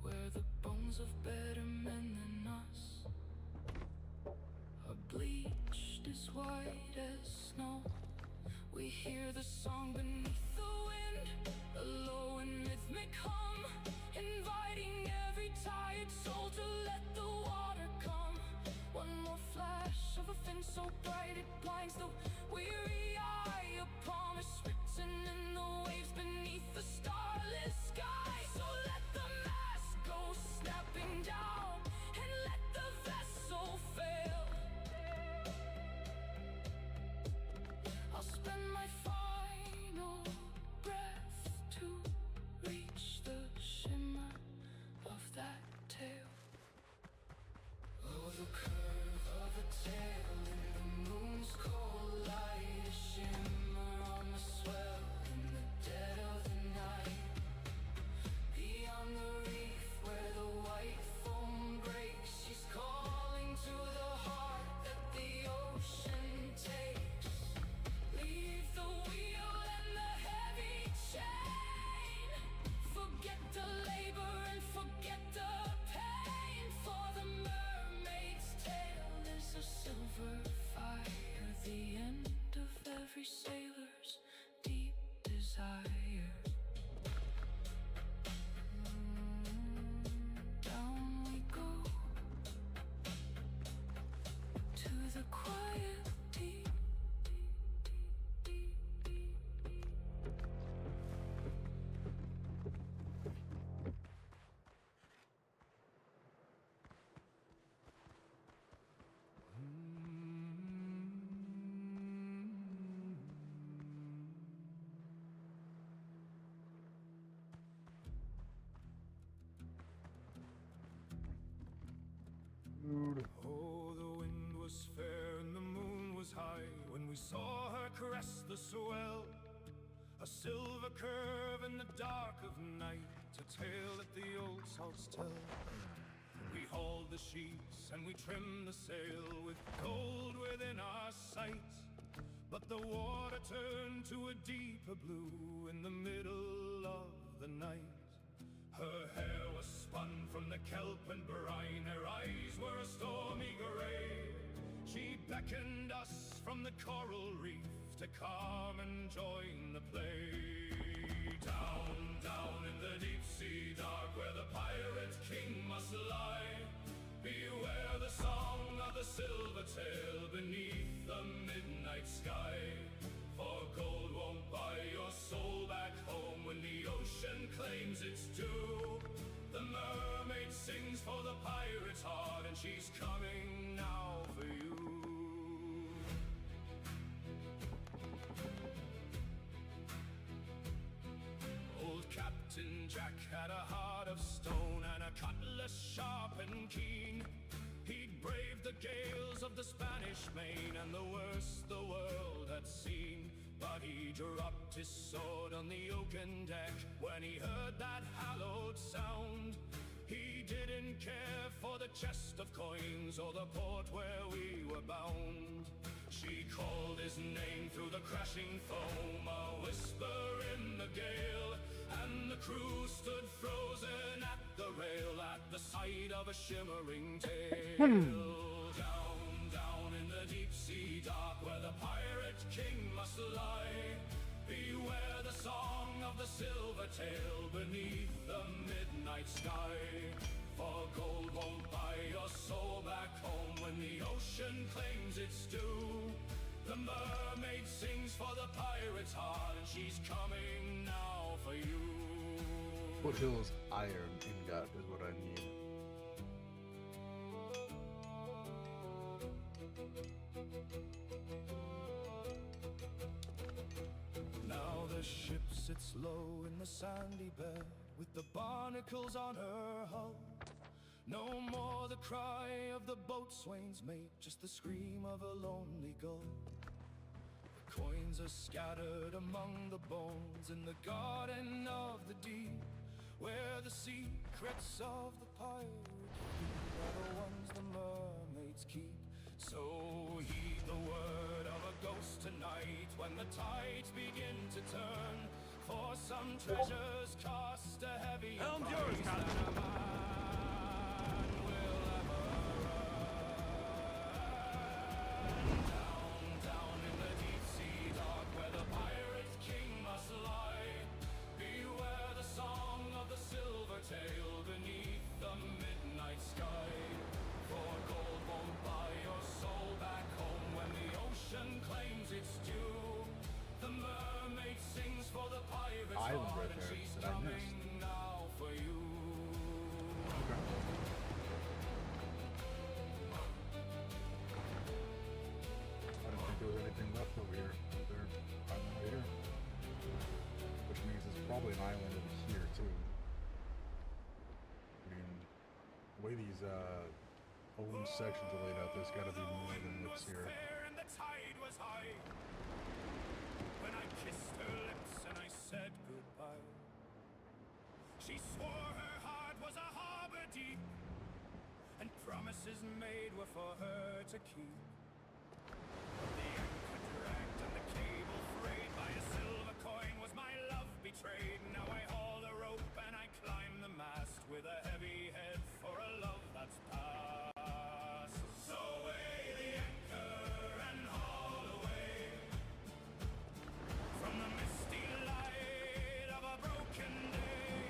where the bones of better men than us are bleached as white as snow. We hear the song beneath the wind, come, inviting every tired soul to let the water come. One more flash of a fin so bright it blinds the weary eye. A promise written in the waves beneath the starless sky. So let the mast go snapping down and let the vessel fail. I'll spend my final breath to reach the shimmer of that tail. Oh, the curve of a tail in the moon's cold light, a shimmer on the swell in the dead of the night. Beyond the reef where the white foam breaks, she's calling to the heart that the ocean takes. Leave the wheel and the heavy chain. Forget the labor and forget the pain. For the mermaid's tale is a silver fire, the end of every sailor's deep desire. Down we go to the quiet deep. Dude. Oh, the wind was fair and the moon was high when we saw her caress the swell. A silver curve in the dark of night, a tale that the old salts tell. We hauled the sheets and we trimmed the sail with gold within our sight. But the water turned to a deeper blue in the middle of the night. Her hair was spun from the kelp and brine, her eyes were a stormy grey. She beckoned us from the coral reef to come and join the play. Down, down in the deep sea dark where the pirate king must lie. Beware the song of the silver tail beneath the midnight sky. For gold won't buy your soul back home when the ocean claims its due. The mermaid sings for the pirate's heart and she's coming now for you. Old Captain Jack had a heart of stone and a cutlass sharp and keen. He'd braved the gales of the Spanish Main and the worst the world had seen. But he dropped his sword on the oaken deck when he heard that hallowed sound. He didn't care for the chest of coins or the port where we were bound. She called his name through the crashing foam, a whisper in the gale, and the crew stood frozen at the rail at the sight of a shimmering tail. Down, down in the deep sea dark where the pirate king must lie. Beware the song of the silver tail beneath the midnight sky. For gold won't buy your soul back home when the ocean claims its due. The mermaid sings for the pirate's heart and she's coming now for you. Foothills iron ingot is what I need. Now the ship sits low in the sandy bed with the barnacles on her hull. No more the cry of the boatswain's mate, just the scream of a lonely gull. The coins are scattered among the bones in the garden of the deep, where the secrets of the pirate are the ones the mermaids keep. So heed the word of a ghost tonight when the tides begin to turn. For some treasures cost a heavy Helm's price yours, than Captain. a man will ever earn. Down, down in the deep sea dark where the pirate king must lie. Beware the song of way these own sections are laid out, there's got to be more than what's here. And the tide was high when I kissed her lips and I said goodbye. She swore her heart was a harbor deep, and promises made were for her to keep. The anchor dragged and the cable frayed, by a silver coin was my love betrayed. Now I haul the rope and I climb the mast with a heavy head for a love that's past. So weigh the anchor and haul away from the misty light of a broken day.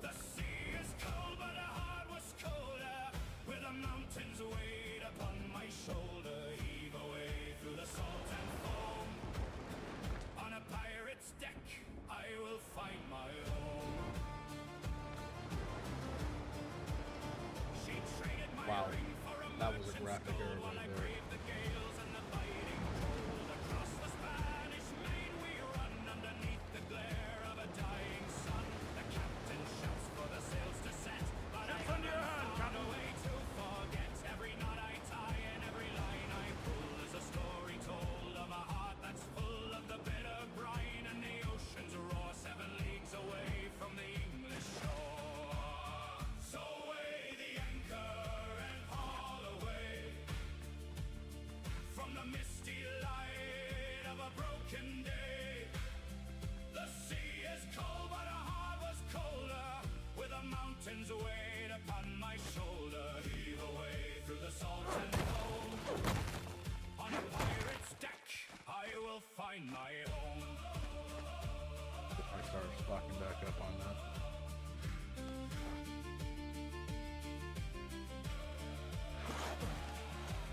The sea is cold, but the heart was colder, with the mountains weighed upon my shoulder. Heave away through the salt and foam. On a pirate's deck, I will find my home. She traded my Wow, ring for a that was a merchant's graphic gold error while I right there. braved the gales and the biting cold. Across the Spanish Main we run underneath the glare of a dying sun. The captain shouts for the sails to set, but I haven't found a way to forget. Every knot I tie and every line I pull is a story told of a heart that's full of the bitter brine, and the ocean's roar 7 leagues away from the English shore. So weigh the anchor and haul away from the misty light of a broken day. The sea is cold, but our heart was colder, with the mountains weighed upon my shoulder. Heave away through the salt and foam. On a pirate's deck, I will find my home. I started sparking back up on that.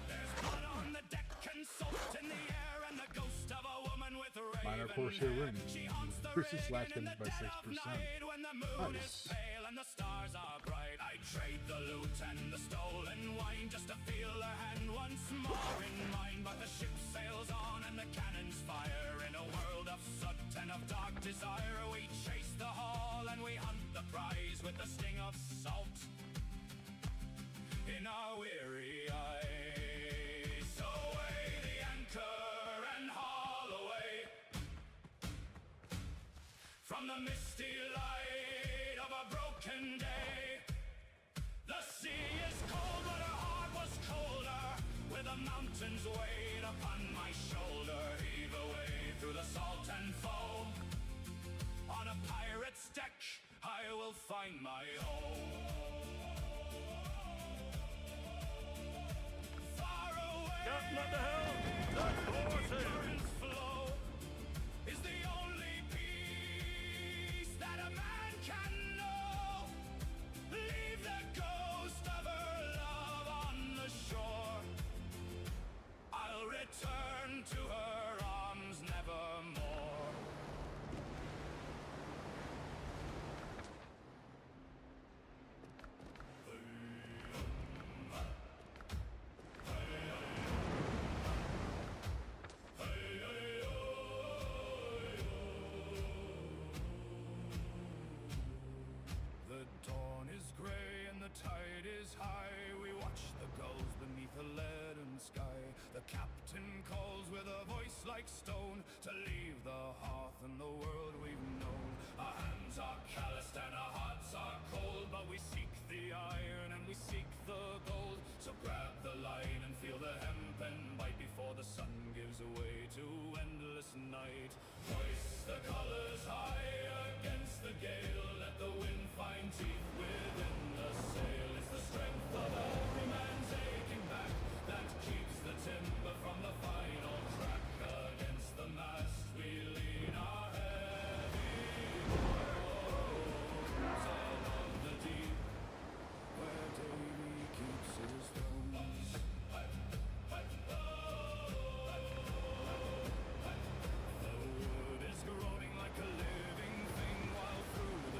There's blood on the deck and salt in the air, and the ghost of a woman with raven Minor Corsair hair. ring. She haunts the Increases slash raven in damage the by dead of 6%. night when the moon is Nice. pale and the stars are bright. I trade the loot and the stolen wine just to feel the hand once more in mine. But the ship sails on and the cannons fire. In a world of soot and of dark desire, we chase the haul and we hunt the prize with the sting of salt in our weary eyes. So weigh the anchor and haul away from the misty light of a broken day. The sea is cold, but her heart was colder, with the mountains weighed upon my shoulder. Heave away through the salt and foam. On a pirate's deck, I will find my home. Far away, Captain at the helm! The course current's flow is the only peace that a man can know. Leave the ghost of her love on the shore. I'll return to her arms nevermore. The dawn is gray and the tide is high. We watch the gulls beneath a leaden sky. The captain calls with a voice like stone to leave the hearth and the world we've known. Our hands are calloused and our hearts are cold, but we seek the iron and we seek the gold. So grab the line and feel the hempen bite before the sun gives way to endless night. Hoist the colors high against the gale, let the wind find teeth within the sail. It's the strength of every man's aching back that keeps the timber from the final crack. Against the mast we lean our heavy boats along the deep, where Davy keeps his throne. The wood is groaning like a living thing, while through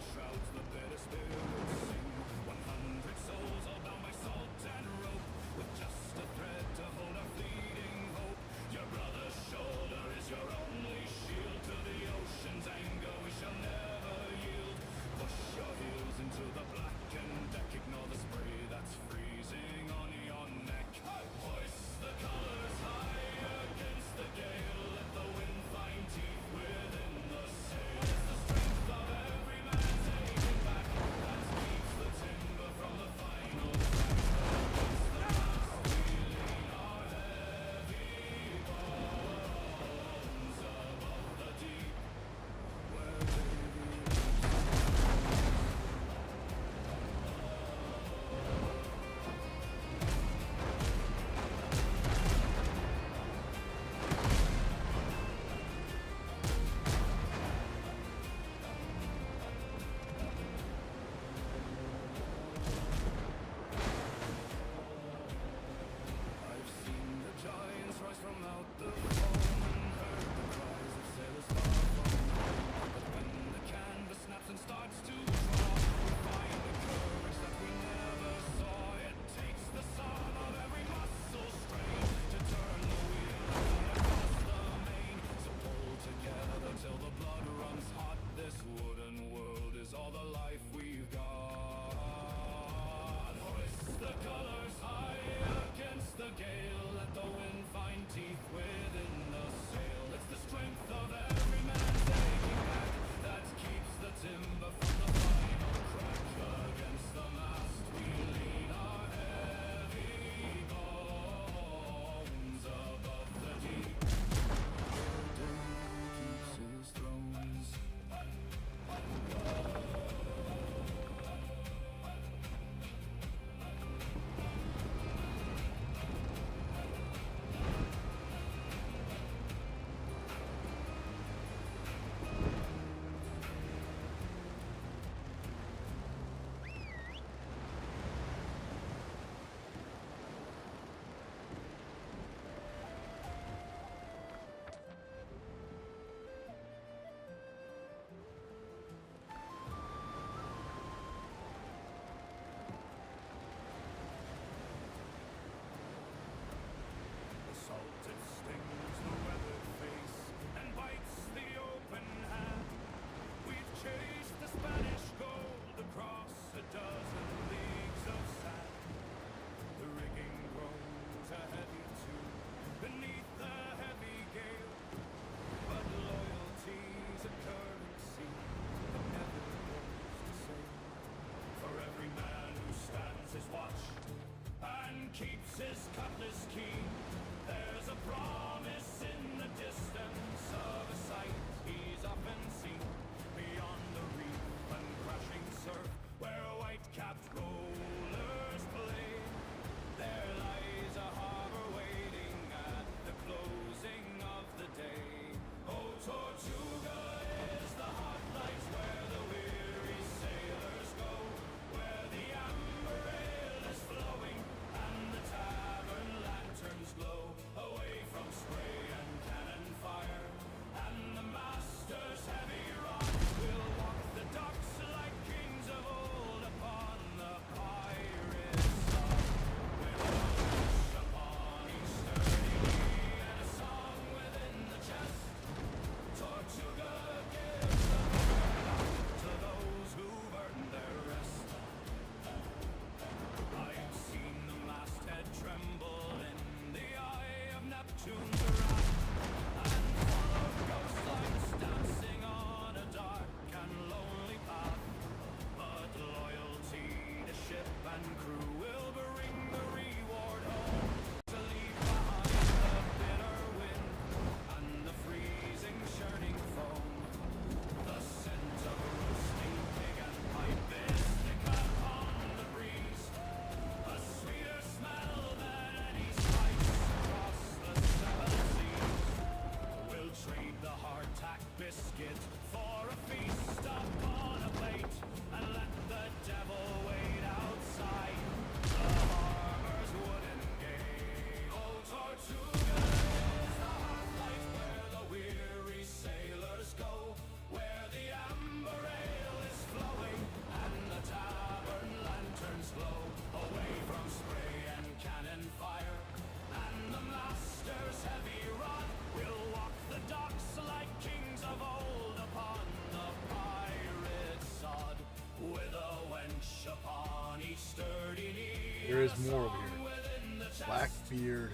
There is more over here. Blackbeard.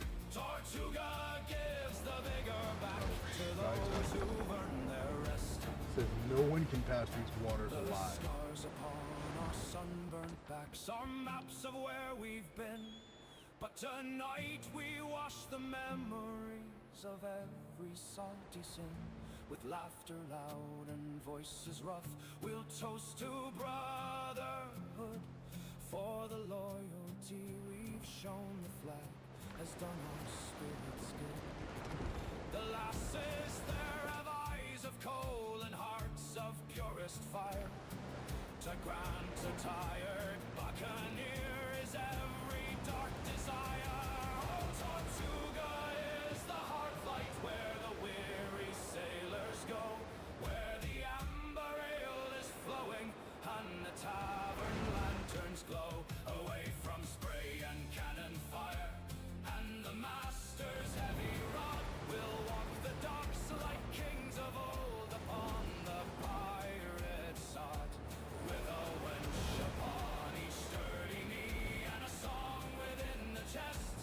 Says no one can pass these waters alive. Scars upon our sunburnt backs are maps of where we've been. But tonight we wash the memories of every salty sin. With laughter loud and voices rough, we'll toast to brotherhood. For the loyalty we've shown, the flag has done our spirits good. The lasses there have eyes of coal and hearts of purest fire. To grant a tired buccaneer is every dark desire. Oh, Tortuga is the heart light where the weary sailors go, where the amber ale is flowing and the tavern lanterns glow. Away from spray and cannon fire and the master's heavy rod, we'll walk the docks like kings of old upon the pirate sod. With a wench upon each sturdy knee and a song within the chest,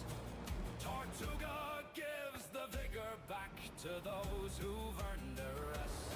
Tortuga gives the vigor back to those who've earned their rest.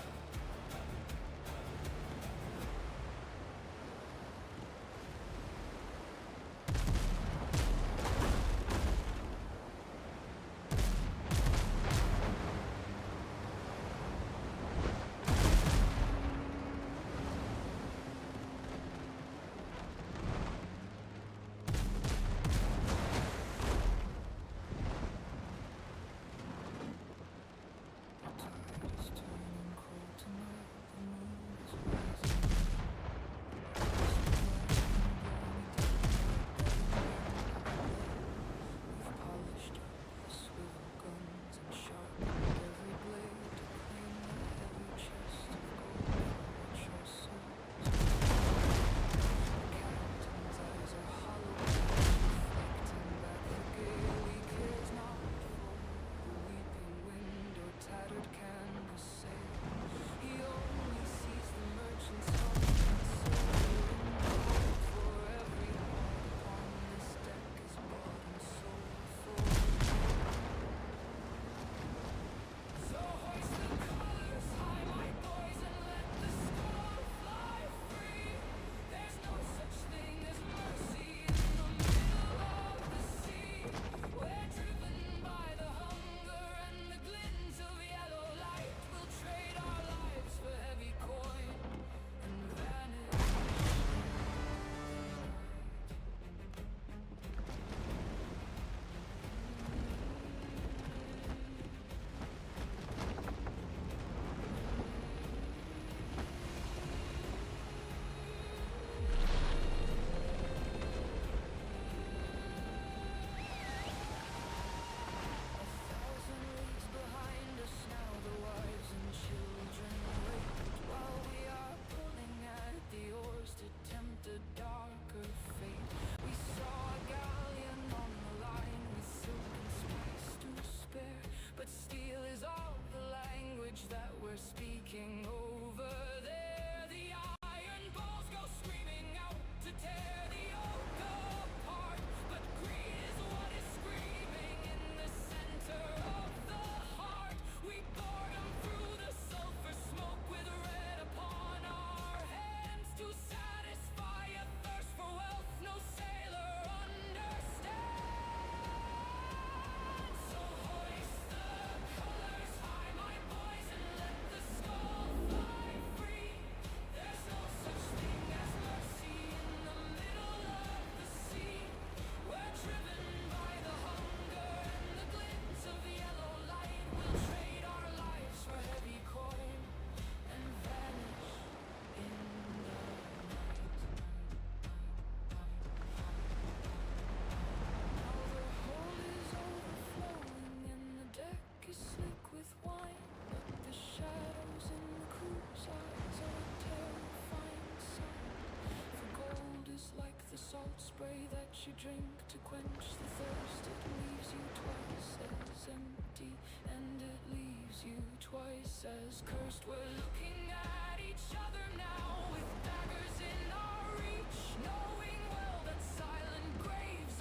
spray that you drink to quench the thirst. It leaves you twice as empty, and it leaves you twice as cursed. We're looking at each other now with daggers in our reach, knowing well that silent graves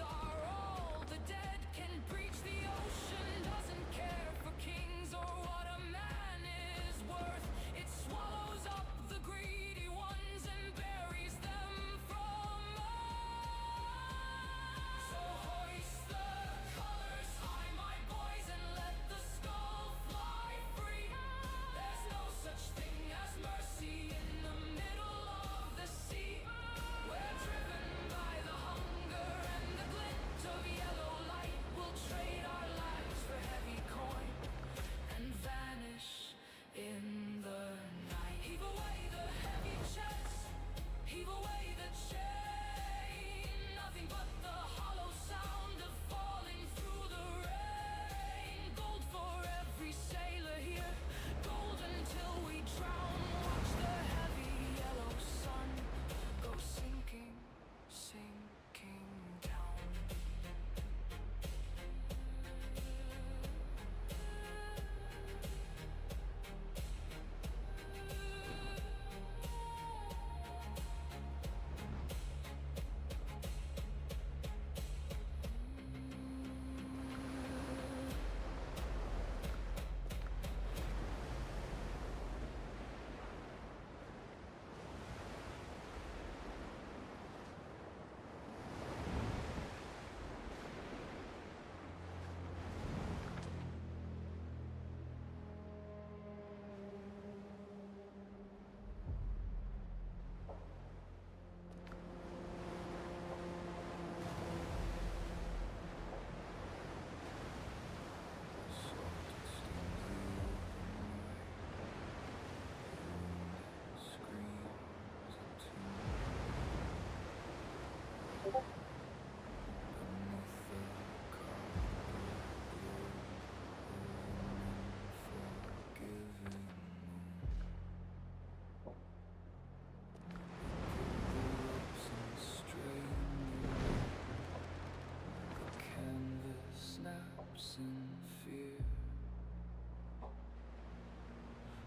Snaps in fear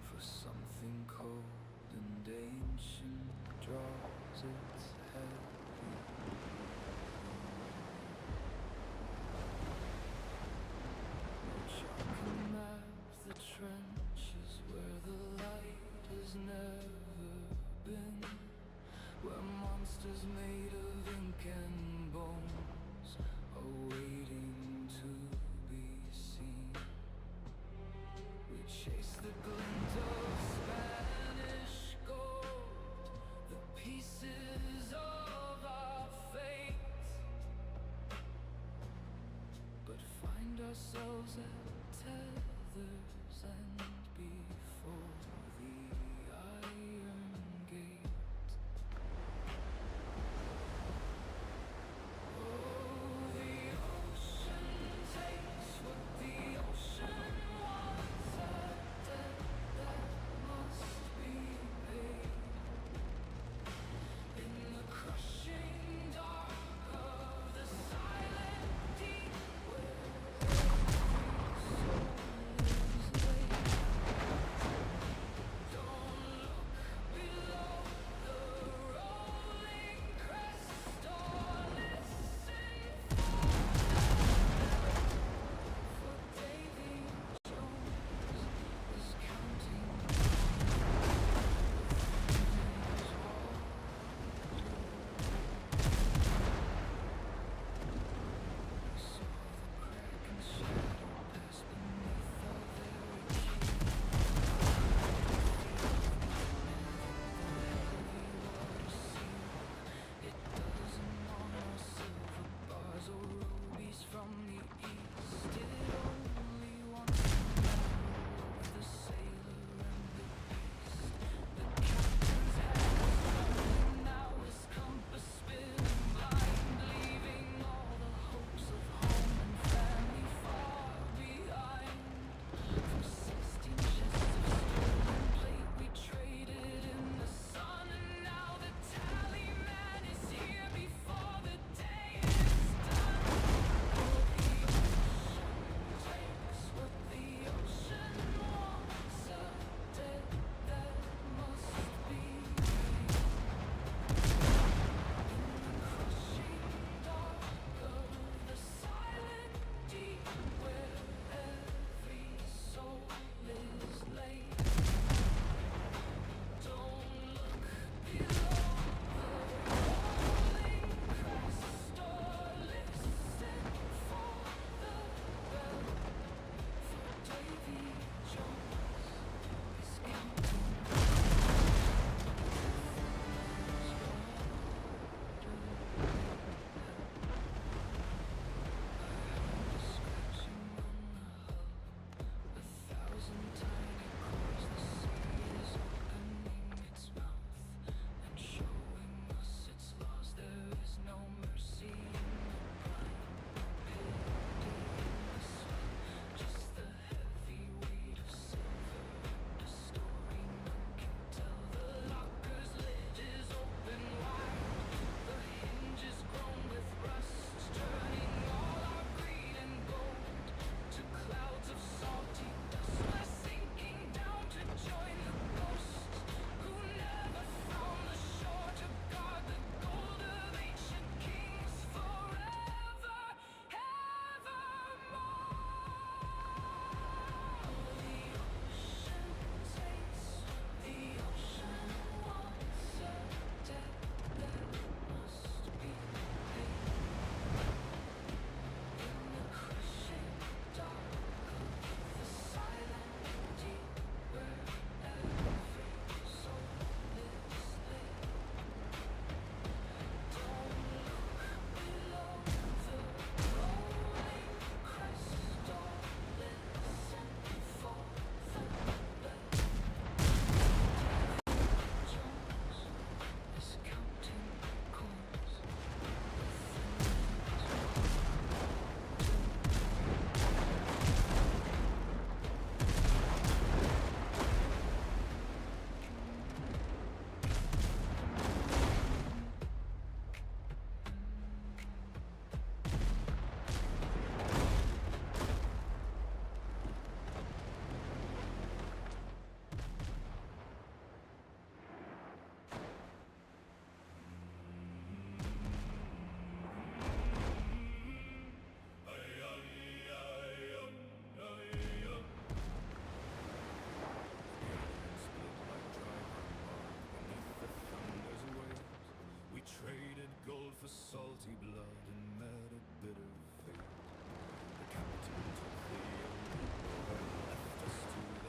for something cold and ancient draws its heavy. Chalk and map the trenches where the light has never been, where monsters made of ink and bones are waiting to be seen. We chase the glint of Spanish gold, the pieces of our fate, but find ourselves at tether's end before the iron gate.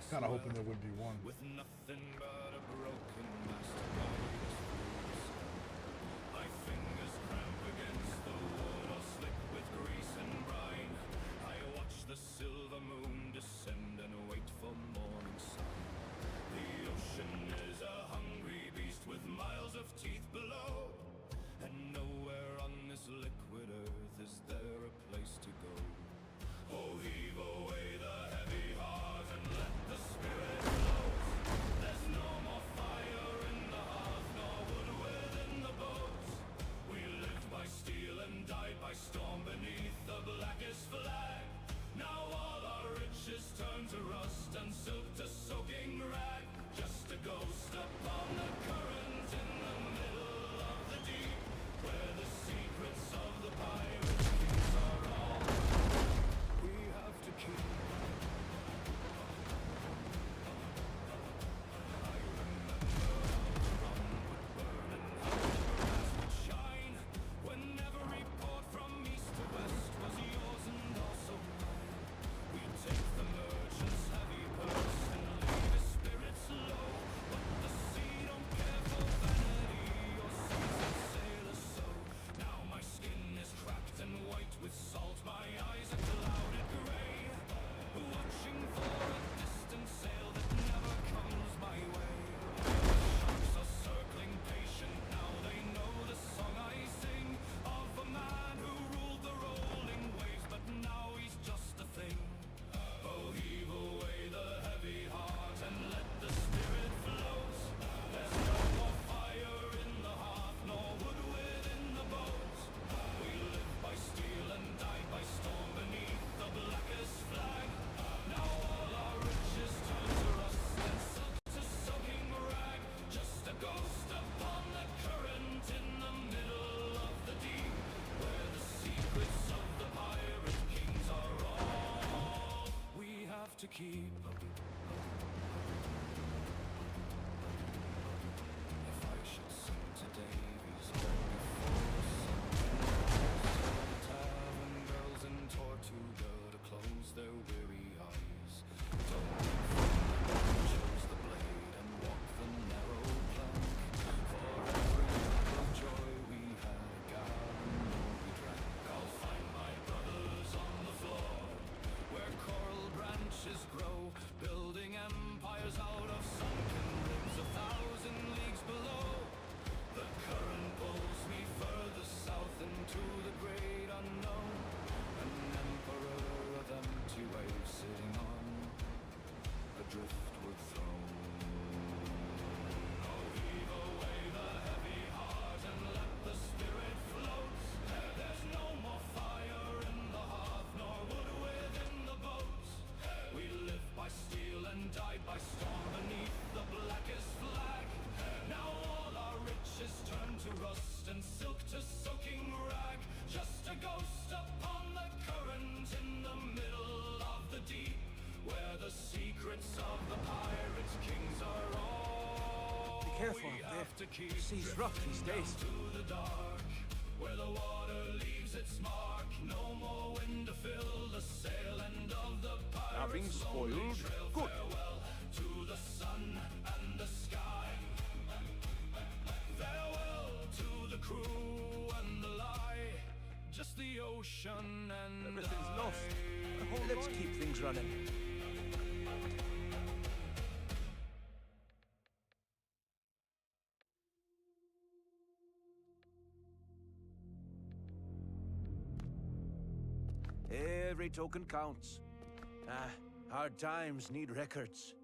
Kind of hoping there would be one. with nothing but a broken master guide us through the snow. My fingers cramp against the wood, all slick with grease and brine. I watch the silver moon descend and wait for morning sun. The ocean is a hungry beast with miles of teeth below, and nowhere on this liquid earth is there a place to go. Oh, heave away the heavy heart and let the spirit float. There's no more fire in the hearth, nor wood within the boats. We lived by steel and died by storm beneath the blackest flag. Now all our riches turn to rust and silk to soaking rag. Just a ghost upon the current in the middle of the deep, where the secrets of the pirates' keys are all we have to keep. I remember how the rum would burn and how the brass would shine, when every port from east to west was yours and also mine. We'd take the merchant's heavy purse and leave his spirits low, but the sea don't care for vanity or seasoned sailors so. Now my skin is cracked and white with salt, my eyes are clouded gray, watching for a distant sail that never comes my way. Sharks are circling patient, now they know the song I sing, of a man who ruled the rolling waves, but now he's just a thing. Oh, heave away the heavy heart and let the spirit float. There's no more fire in the hearth, nor wood within the boat. We live by steel and died by storm beneath the blackest flag. Now all our riches turn to rust and silk to soaking rag. Just a ghost upon the current in the middle of the deep, where the secrets of the pirate kings are all we have to keep. If I should sing to Davies all before the sun rises, the tavern girls in Tortuga to close their weary eyes. Don't look from the one chose the blade and walk the narrow plank. For every cup of joy we had a gallon more we drank. I'll find my brothers on the floor, where coral branches grow, building empires out of sunken ribs 1,000 leagues below. The current pulls me further south into the great unknown, an emperor of empty waves sitting on a driftwood throne. Oh, heave away the heavy heart and let the spirit float. There's no more fire in the hearth, nor wood within the boat. We live by steel and died by storm beneath the blackest flag. Now all our riches turn to rust and silk to soaking rag. Just a ghost upon the current in the middle of the deep, where the secrets of the pirates' kings are all Be careful we out have there. to keep. The sea's rough these days. To the dark, where the water leaves its mark. No more wind to fill the sail, end of the pirates' Nothing spoiled. lonely trail. Good. Farewell to the sun and the sky. Farewell to the crew and the lie. Just the ocean and Everything's I. lost. Let's keep things running. Every token counts. Hard times need records.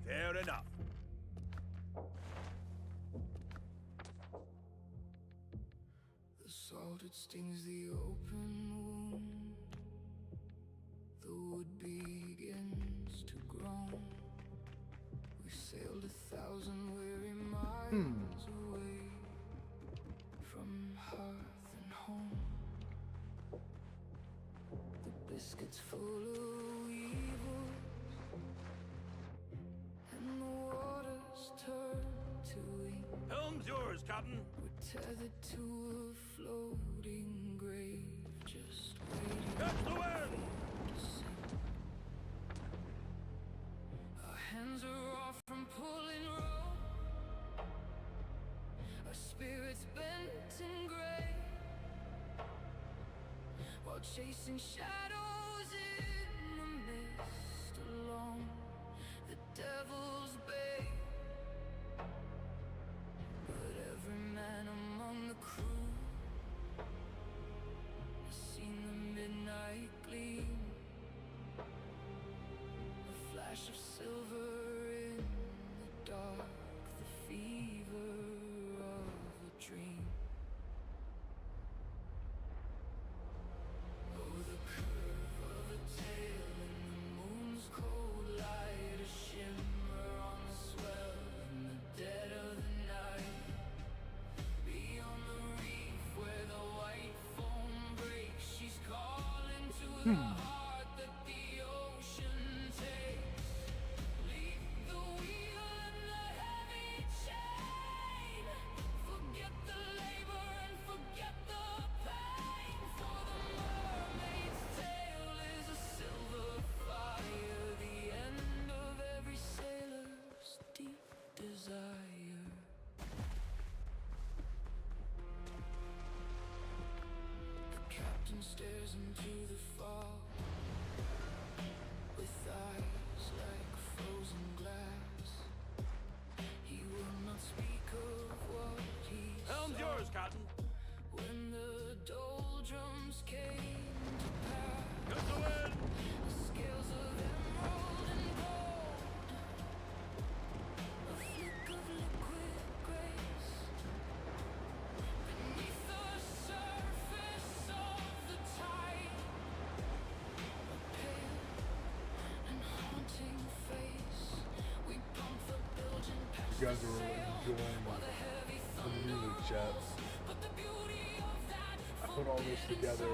Fair enough. The salt, it stings the open wound. The wood begins to groan. We sailed 1,000 weary miles away from hearth and home. The biscuits full of weevils, and the waters turn to Helm's yours, Captain. We're tethered to a floating grave, just waiting Catch the wind! to sink. Our hands are off from pulling rope. Our spirits bent and gray, while chasing shadows in the mist along the devil's bay. But every man among the crew has seen the midnight gleam, a flash of silver in the dark, the fever of a dream. Oh, the curve of a tail in the moon's cold light, a shimmer on the swell in the dead of the night. Beyond the reef where the white foam breaks, she's calling to the heart that the ocean takes. Leave the wheel and the heavy chain. Forget the labor and forget the pain. For the mermaid's tale is a silver fire, the end of every sailor's deep desire. The captain stares into the fog with eyes like frozen glass. He will not speak of what he Helm's saw yours, Captain. when the doldrums came to pass. Catch the wind! The scales of emerald and gold, a flick of liquid grace beneath the surface of the tide. A pale and haunting face. We pump the bilging past You guys the are sail enjoying while the heavy the thunder music chat. rolls. But the beauty of that I put all this together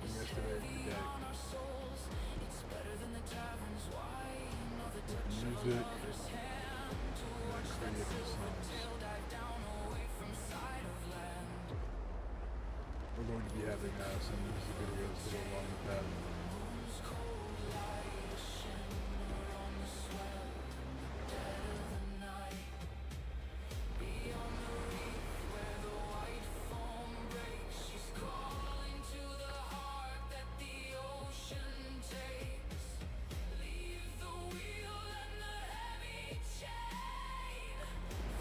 is yesterday and heavy today. on our souls. It's better than the tavern's wine or the touch of a Music lover's hand to and watch that creative silver songs. tail dive down away from sight of land. We're going to be having some music videos that go along with that. Moon's cold light, a shimmer on the swell in the dead of the night. Beyond the reef where the white foam breaks, she's calling to the heart that the ocean takes. Leave the wheel and the heavy chain.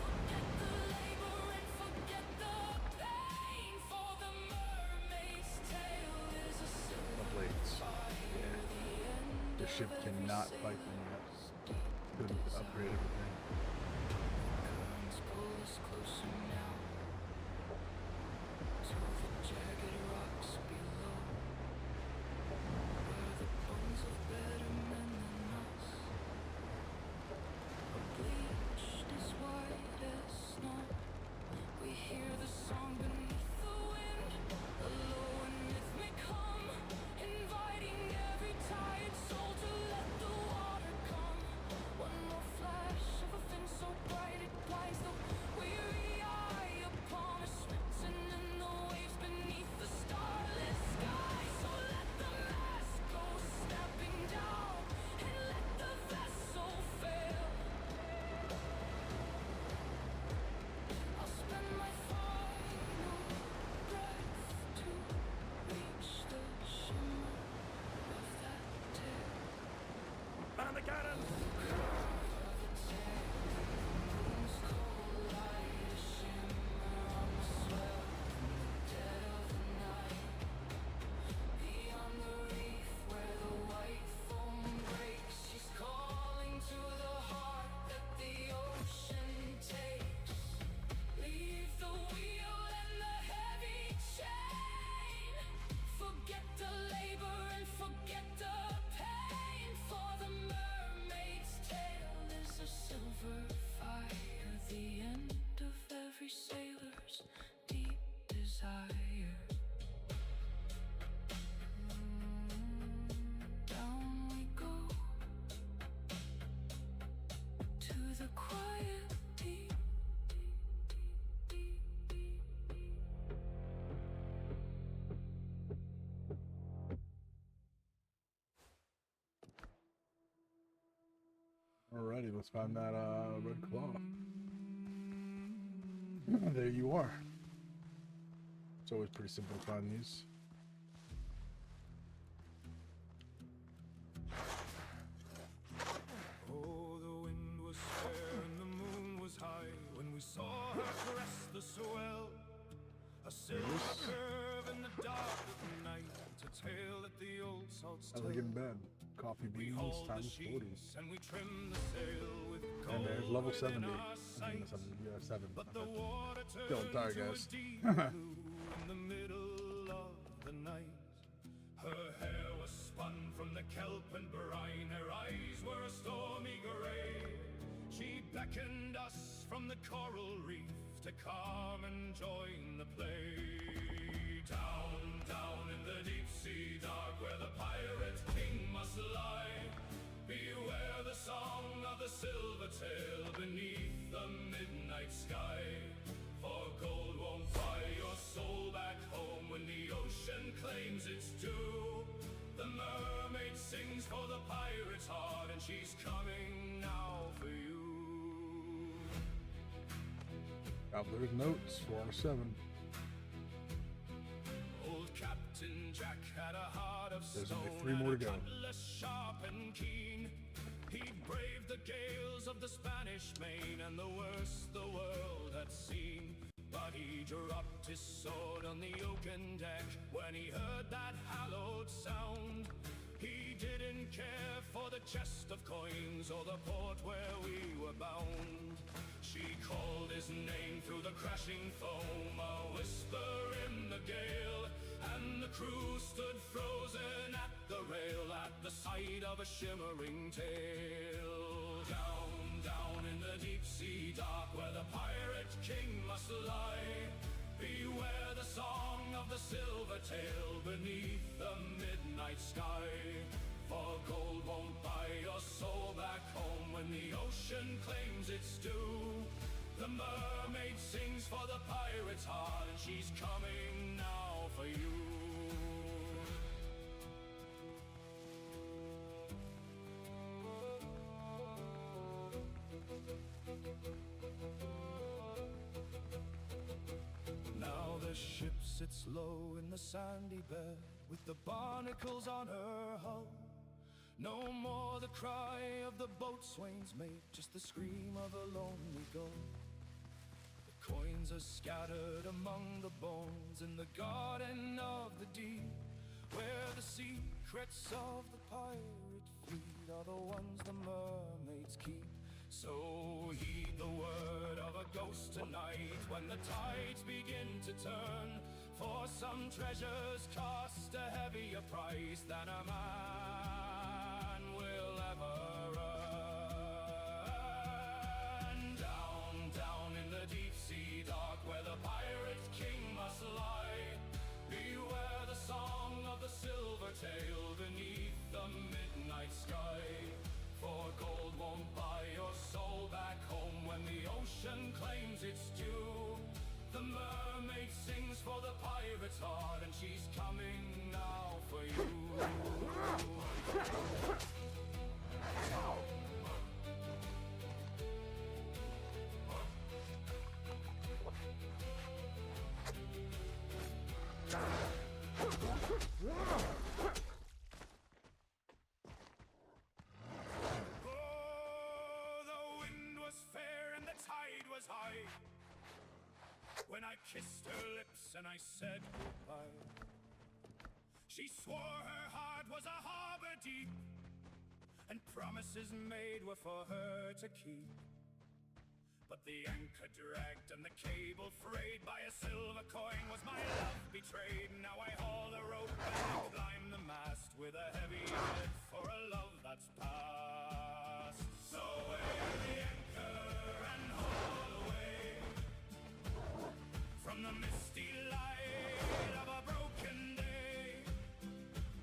Forget the labor and forget the pain. For the mermaid's tale is a The silver blades. fire, Yeah. the end The ship of every cannot fight them yet. Couldn't upgrade everything. currents pull us closer now to the jagged rocks below, where the bones of better men than us are bleached as white as snow. We hear the song beneath the wind, a low and rhythmic hum, inviting every tired soul to let the water come. One more flash of a fin so bright it blinds the weary eye Let's find that red claw. There you are. It's always pretty simple to find these. Oh, the wind was fair and the moon was high when we saw her caress the swell. A silver curve in the dark of the night, to tail at the old salt's How's it getting bad? Coffee We beans hauled the times 40. sheets and we trimmed the sail with And there's gold level 70. within I our think sight. that's 70. Yeah, 7. But the water Feeling turned tired, to a guys. deep blue in the middle of the night. Her hair was spun from the kelp and brine. Her eyes were a stormy gray. She beckoned us from the coral reef to come and join the play. Down, down in the deep sea dark, where the pirate king must lie. Beware the song of the silver tail beneath the midnight sky. For gold won't buy your soul back home when the ocean claims its due. The mermaid sings for the pirate's heart, and she's coming now for you. Traveler's Notes, 407. Old Captain Jack had a heart of There's stone, only 3 more to go. and a cutlass sharp and keen. He'd braved the gales of the Spanish Main and the worst the world had seen. But he dropped his sword on the oaken deck when he heard that hallowed sound. He didn't care for the chest of coins or the port where we were bound. She called his name through the crashing foam, a whisper in the gale, and the crew stood frozen at the rail at the sight of a shimmering tail. Down, down in the deep sea dark, where the pirate king must lie. Beware the song of the silver tail beneath the midnight sky. For gold won't buy your soul back home when the ocean claims its due. The mermaid sings for the pirate's heart, and she's coming now for you. Now the ship sits low in the sandy bed with the barnacles on her hull. No more the cry of the boatswain's mate, just the scream of a lonely gull. The coins are scattered among the bones in the garden of the deep, where the secrets of the pirate fleet are the ones the mermaids keep. So heed the word of a ghost tonight when the tides begin to turn, for some treasures cost a heavier price than a man will ever earn. Down, down in the deep sea dark, where the pirate king must lie. Beware the song of the silver tail beneath the midnight sky. For gold won't buy your soul back home when the ocean claims its due. The mermaid sings for the pirate's heart, and she's coming now for you. High when I kissed her lips and I said goodbye. She swore her heart was a harbor deep, and promises made were for her to keep. But the anchor dragged and the cable frayed, by a silver coin was my love betrayed. Now I haul the rope and climb the mast with a heavy head for a love that's past. So weigh the anchor and haul away from the misty light of a broken day.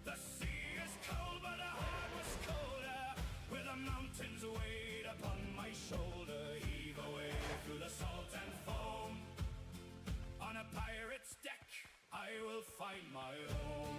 The sea is cold, but the heart was colder, with the mountains weighed upon my shoulder. Heave away through the salt and foam, on a pirate's deck I will find my home.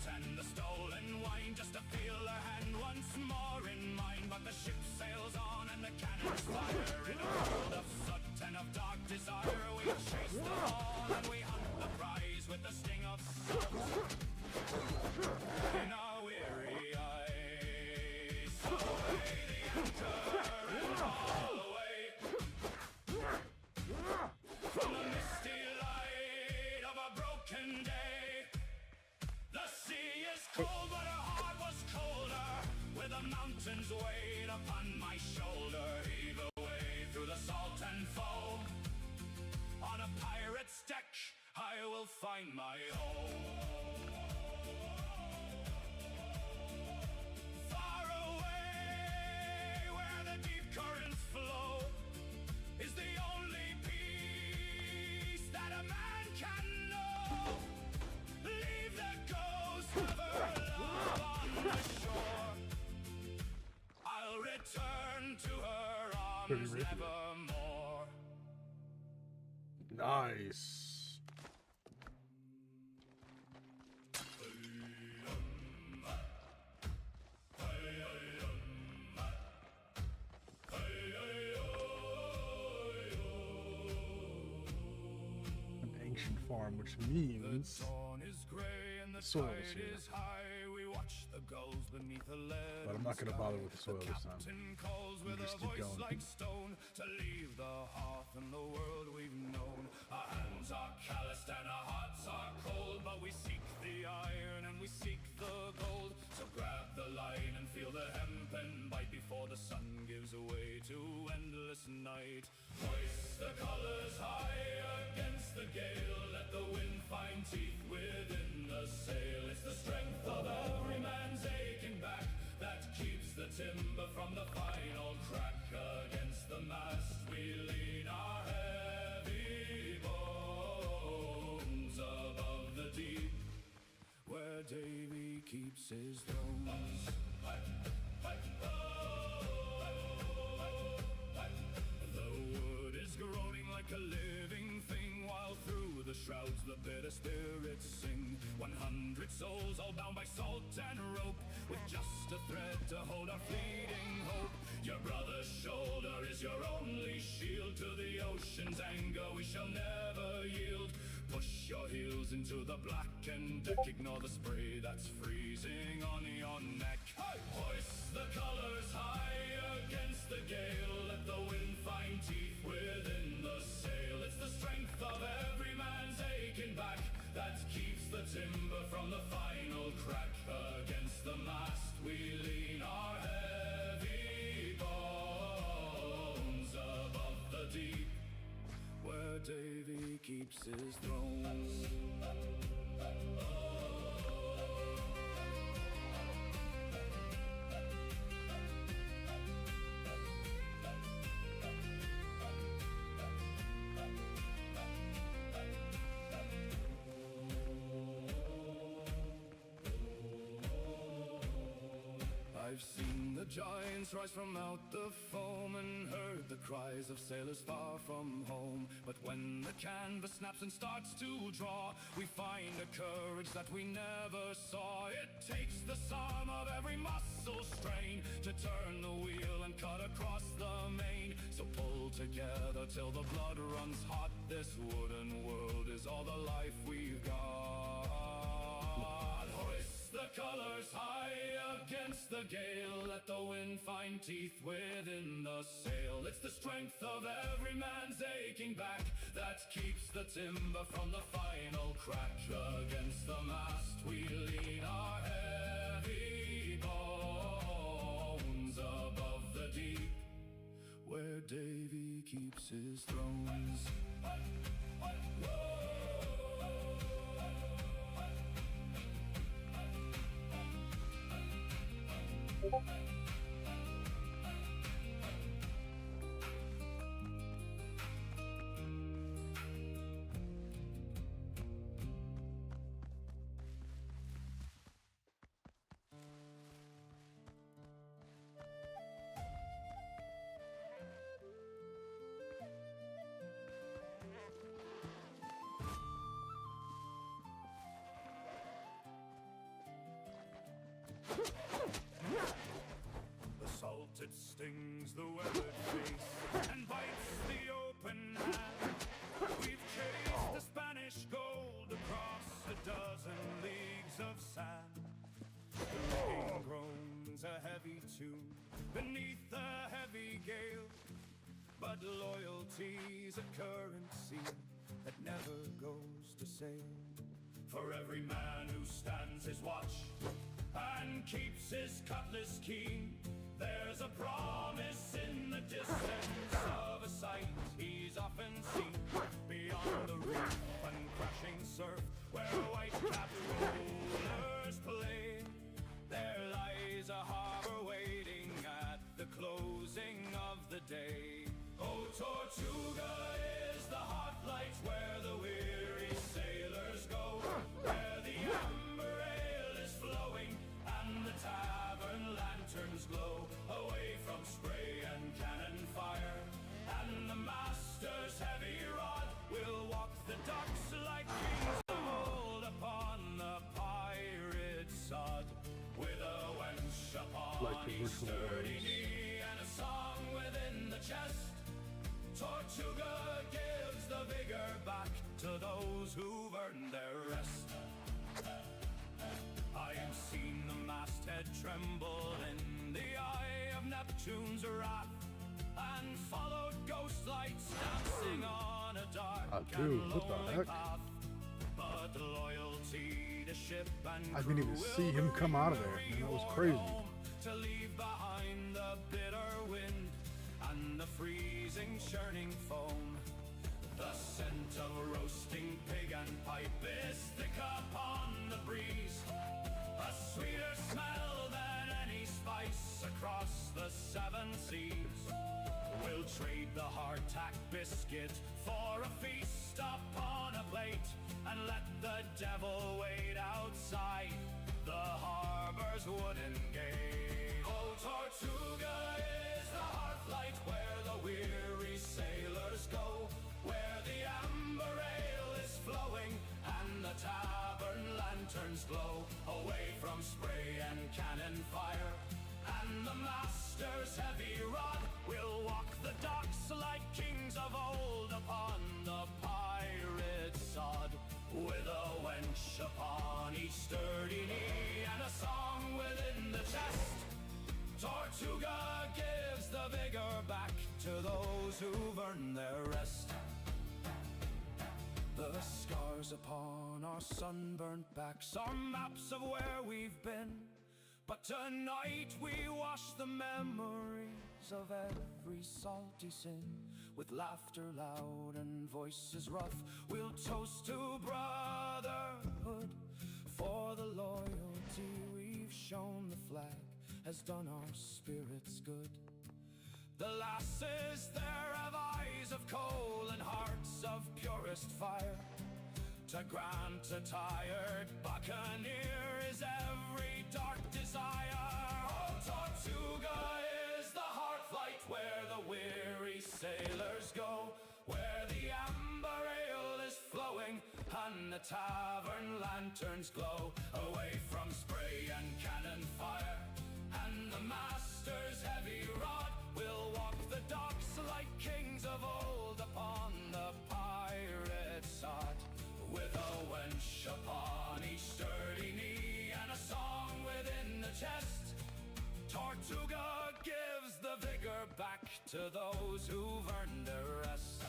and the stolen wine, just to feel her hand once more in mine. But the ship sails on and the cannons fire. In a world of soot and of dark desire, we chase them all and we hunt the prize with the sting of soot in our weary eyes. So away the anchor and haul away from the misty light of a broken day. The sea is cold, but her heart was colder. With the mountains weighed upon my shoulder, heave away through the salt and foam. On a pirate's deck, I will find my home. Far away, where the deep currents flow, is the only peace that a man can know. Leave the ghost of her love on the shore. I'll return to her arms nevermore. Nice. An ancient farm, which means Dawn is gray and the soil tide is here. is high. We watch the gulls beneath the lead. But I'm not going to bother with the soil this time. Captain calls with Just a keep voice going. like stone to leave the hearth and the world we've known. Our hands are calloused and our hearts are cold, but we seek the iron and we seek the gold. So grab the line and feel the hempen bite before the sun gives way to endless night. Hoist the colors high against the gale, let the wind find teeth within the sail. It's the strength of every man's aching back that keeps the timber from the final crack. Against the mast we lean our heavy bones above the deep, where Davy keeps his throne. The wood is groaning like a living thing, while through the shrouds the bitter spirits sing. 100 souls all bound by salt and rope, with just a thread to hold our fleeting hope. Your brother's shoulder is your only shield. To the ocean's anger we shall never yield. Push your heels into the blackened deck, ignore the spray that's freezing on your neck. Hoist the colors high against the gale, let the wind find teeth within the sail. It's the strength of every man's aching back that keeps the timber from the final crack. Against the mast we lean our heavy bones above the deep, where Davy keeps his throne. I've seen the giants rise from out the foam and heard the cries of sailors far from home. But when the canvas snaps and starts to draw, we find a courage that we never saw. It takes the sum of every muscle strain to turn the wheel and cut across the main. So pull together till the blood runs hot. This wooden world is all the life we've got. Hoist the colors high against the gale, let the wind find teeth within the sail. It's the strength of every man's aching back that keeps the timber from the final crack. Against the mast we lean our heavy bones above the deep, where Davy keeps his thrones. stings the weathered face and bites the open hand. We've chased the Spanish gold across a dozen leagues of sand. The rain groans a heavy tune beneath the heavy gale, but loyalty's a currency that never goes to sail. For every man who stands his watch and keeps his cutlass keen, there's a promise in the distance of a sight he's often seen. Beyond the reef and crashing surf, where white-capped rulers play, there lies a harbor waiting at the closing of the day. Oh, Tortuga is the hot light where the weary sailors go, where the amber ale is flowing and the tavern lanterns glow, away from spray and cannon fire. And the master's heavy rod will walk the docks like kings of old upon the pirate sod, with a wench upon his sturdy knee and a song within the chest. Tortuga gives the vigor back to those who've earned their rest. I have seen the masthead tremble in the eye of Neptune's wrath, and followed ghost lights dancing on a dark and lonely path. But loyalty to ship and I didn't even see him come out of there, man. That was crazy. To leave behind the bitter wind and the freezing churning foam. The scent of roasting pig and pipe is thick upon the breeze, a sweeter smell than any spice across the 7 seas. We'll trade the hardtack biscuit for a feast upon a plate, and let the devil wait outside the harbor's wooden gate. Oh, Tortuga is the hearthlight where the weary sailors go, where the amber ale is flowing and the tavern lanterns glow, away from spray and cannon fire. And the master's heavy rod will walk the docks like kings of old upon the pirate sod, with a wench upon each sturdy knee and a song within the chest. Tortuga gives the vigor back to those who've earned their rest. The scars upon our sunburnt backs are maps of where we've been, but tonight we wash the memories of every salty sin. With laughter loud and voices rough, we'll toast to brotherhood, for the loyalty we've shown. The flag has done our spirits good. The lasses there have eyes of coal and hearts of purest fire. To grant a tired buccaneer is every dark desire. Oh, Tortuga is the hearthlight where the weary sailors go, where the amber ale is flowing and the tavern lanterns glow, away from spray and cannon fire. And the master's heavy rod will walk the docks like kings of old upon the pirate sod, with a wench upon each sturdy knee and a song within the chest. Tortuga gives the vigor back to those who've earned their rest.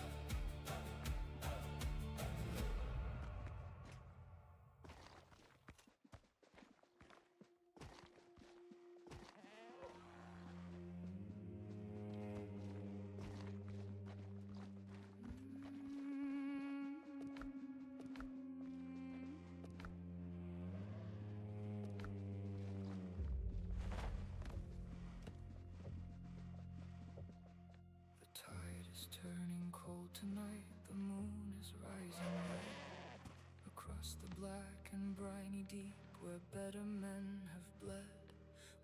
Turning cold tonight, the moon is rising red across the black and briny deep where better men have bled.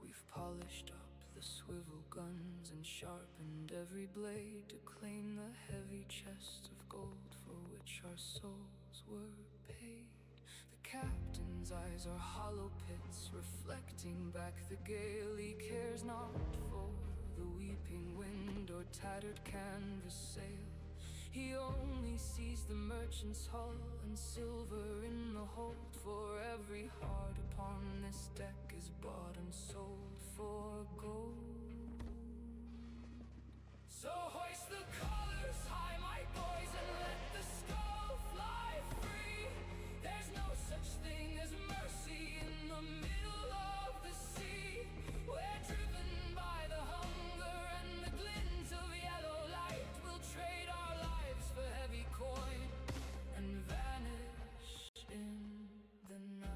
We've polished up the swivel guns and sharpened every blade to claim the heavy chest of gold for which our souls were paid. The captain's eyes are hollow pits reflecting back the gale. He cares not for the weeping wind or tattered canvas sail. He only sees the merchant's hull and silver in the hold. For every heart upon this deck is bought and sold for gold. So hoist the colors high, my boys, and let the skull fly free. There's no such thing as mercy in the middle of the sea. We're driven by the hunger and the glint of yellow light. We'll trade our lives for heavy coin and vanish in the night.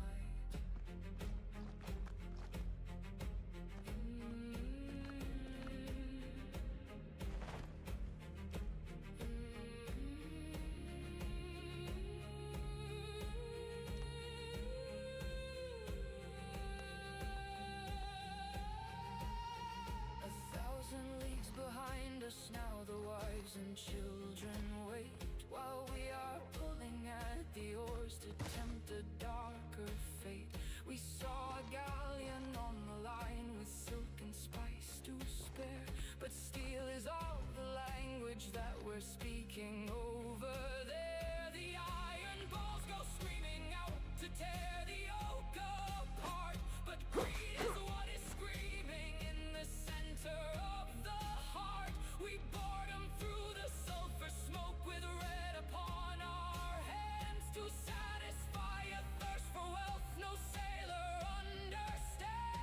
Leagues behind us now, the wives and children wait, while we are pulling at the oars to tempt a darker fate. We saw a galleon on the line with silk and spice to spare, but steel is all the language that we're speaking over there. The iron balls go screaming out to tear the oak apart, but greed is what is screaming in the center of the heart. We bored them through the sulfur smoke with red upon our hands to satisfy a thirst for wealth no sailor understands.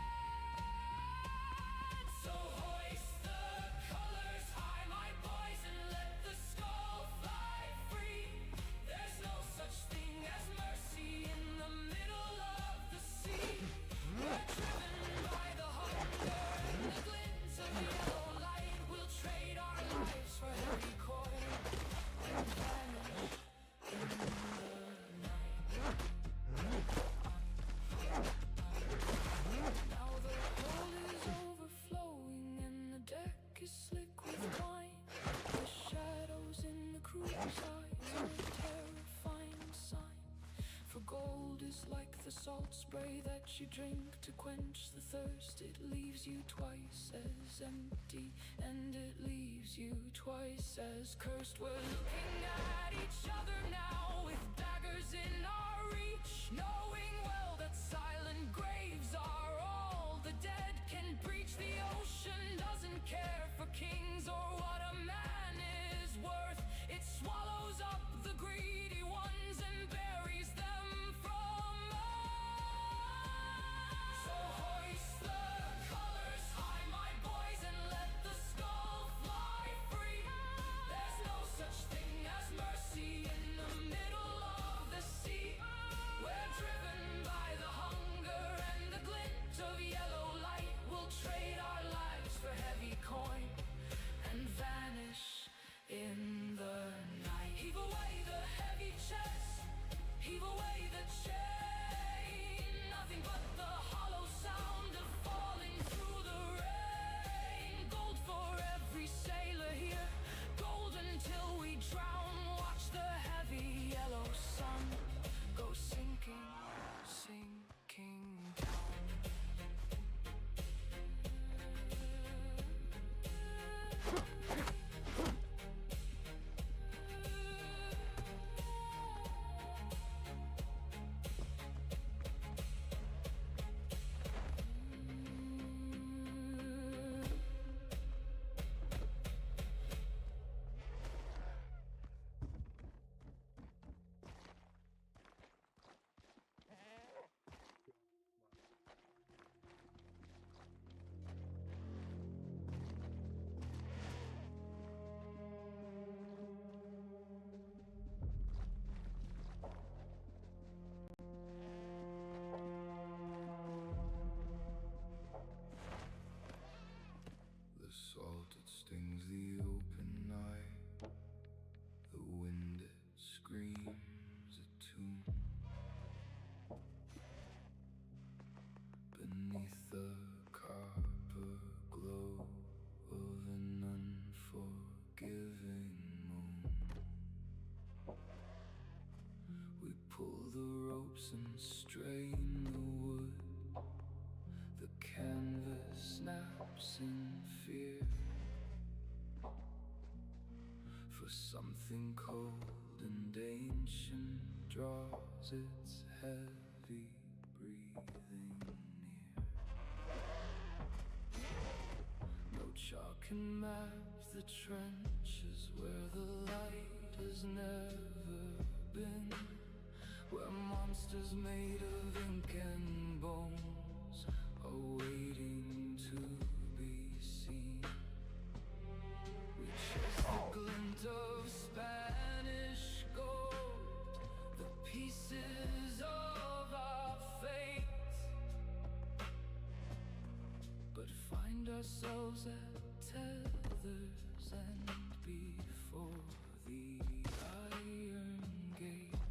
So hoist the colors high, my boys, and let the skull fly free. There's no such thing as mercy in the middle of the sea. We're driven by the hunger and the glint of yellow light. We'll trade our lives for heavy coin and vanish in the night. Now the hold is overflowing and the deck is slick with wine. The shadows in the crew's eyes are a terrifying sign. For gold is like the salt spray that you drink to quench the thirst. It leaves you twice as empty, and it leaves you twice as cursed. We're looking at each other now with daggers in our reach, knowing well that silent graves are all the dead can breach. The ocean doesn't care for kings or what a man is worth. It swallows up the greedy ones and buries them from earth. So hoist the colors high, my boys, and let the skull fly free. There's no such thing as mercy in the middle of the sea. Something cold and ancient draws its heavy breathing near. No chalk can map the trenches where the light has never been, where monsters made of ink and bones are waiting to be seen. We chase the glint of Spanish gold, the pieces of our fate, but find ourselves at tether's end before the iron gate.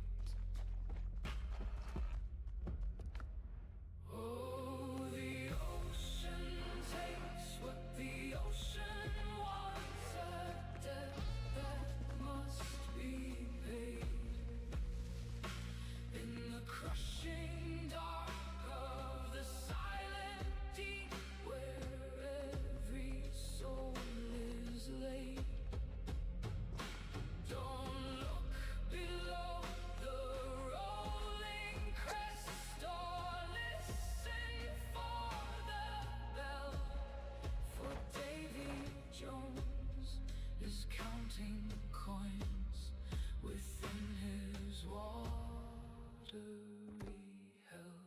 Oh, the ocean takes what the ocean wants, a debt that must be paid. In the crushing dark of the silent deep, where every soul is laid, don't look below the rolling crest or listen for the bell, for Davy Jones is counting coins within his watery hell.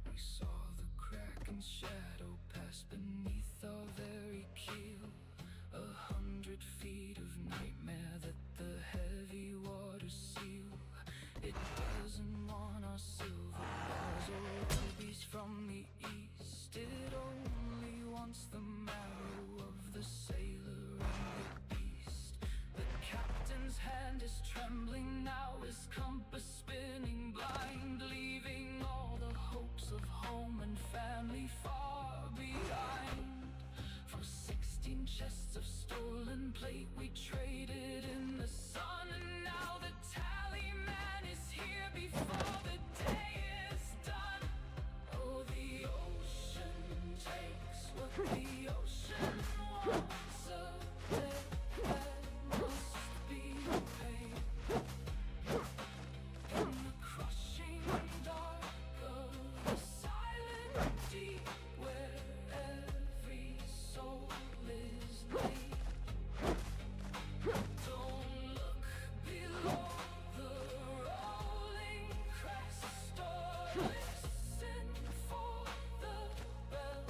We saw the crack and shadow pass beneath our very keel, 100 feet of nightmare that the heavy waters seal. It doesn't want our silver bars or rubies from the east. It only wants the marrow of the sailor and the beast. The captain's hand is trembling now, his compass spinning blind, leaving all the hopes of home and family far behind. For 16 chests of stolen plate we traded in the sun, and now the tally man is here before the day is done. Oh, the ocean takes what the ocean wants, a debt that must be paid. In the crushing dark of the silent deep, where every soul is laid, don't look below the rolling crest or listen for the bell,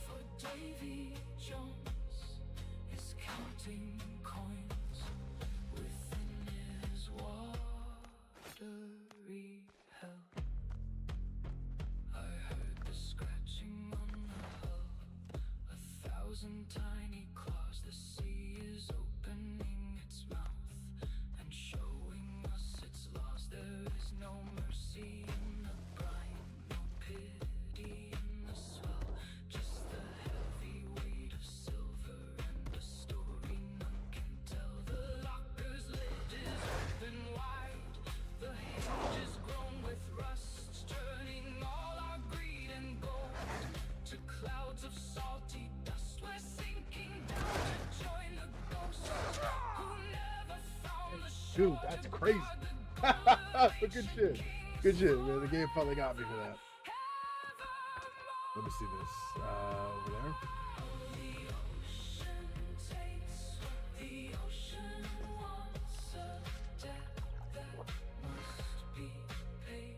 for Davy Jones is counting coins within his watery hell. I heard the scratching on the hull, 1,000 tiny claws. The sea is opening its mouth and showing us its laws. There is no mercy in the brine, no pity in the swell, just the heavy weight of silver and a story none can tell. The locker's lid is open wide, the hinge is grown with rust, turning all our greed and gold to clouds of salty dust. We're sinking down to join the ghosts who never found the Dude, shore that's to crazy. guard the But good shit. Good shit, man. The game finally got me for that. Let me see this. Over there. The ocean takes what the ocean wants, a debt that must be paid.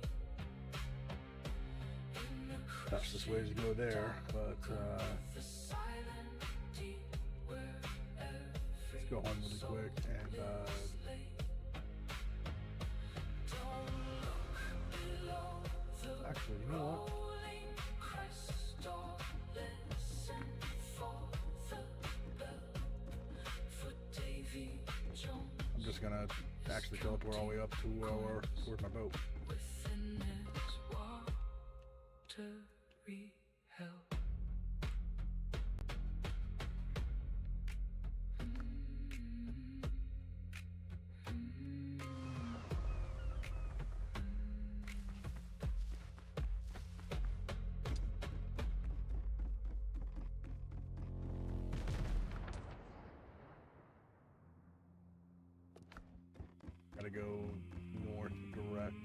In the Fastest way to go there, but the silent deep, where let's go home really quick and actually, you know what? I'm just gonna actually teleport all the way up to where's my boat. Within its watery hell. Gotta go north direct.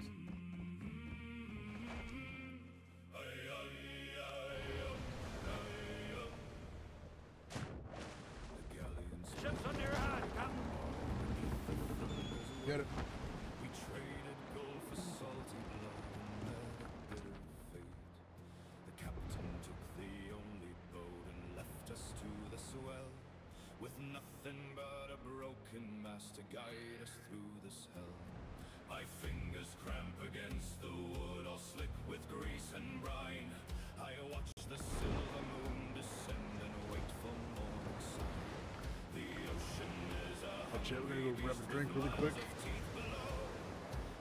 Ships under your hand, Captain. Get it. We traded gold for salty blood and met a bitter fate. The captain took the only boat and left us to the swell, with nothing but a broken mast to guide us through this hell. My fingers cramp against the wood, all slick with grease and brine. I watch the silver moon descend and wait for morning sun. The ocean is a Watch it, we're gonna go grab a drink really quick. teeth below,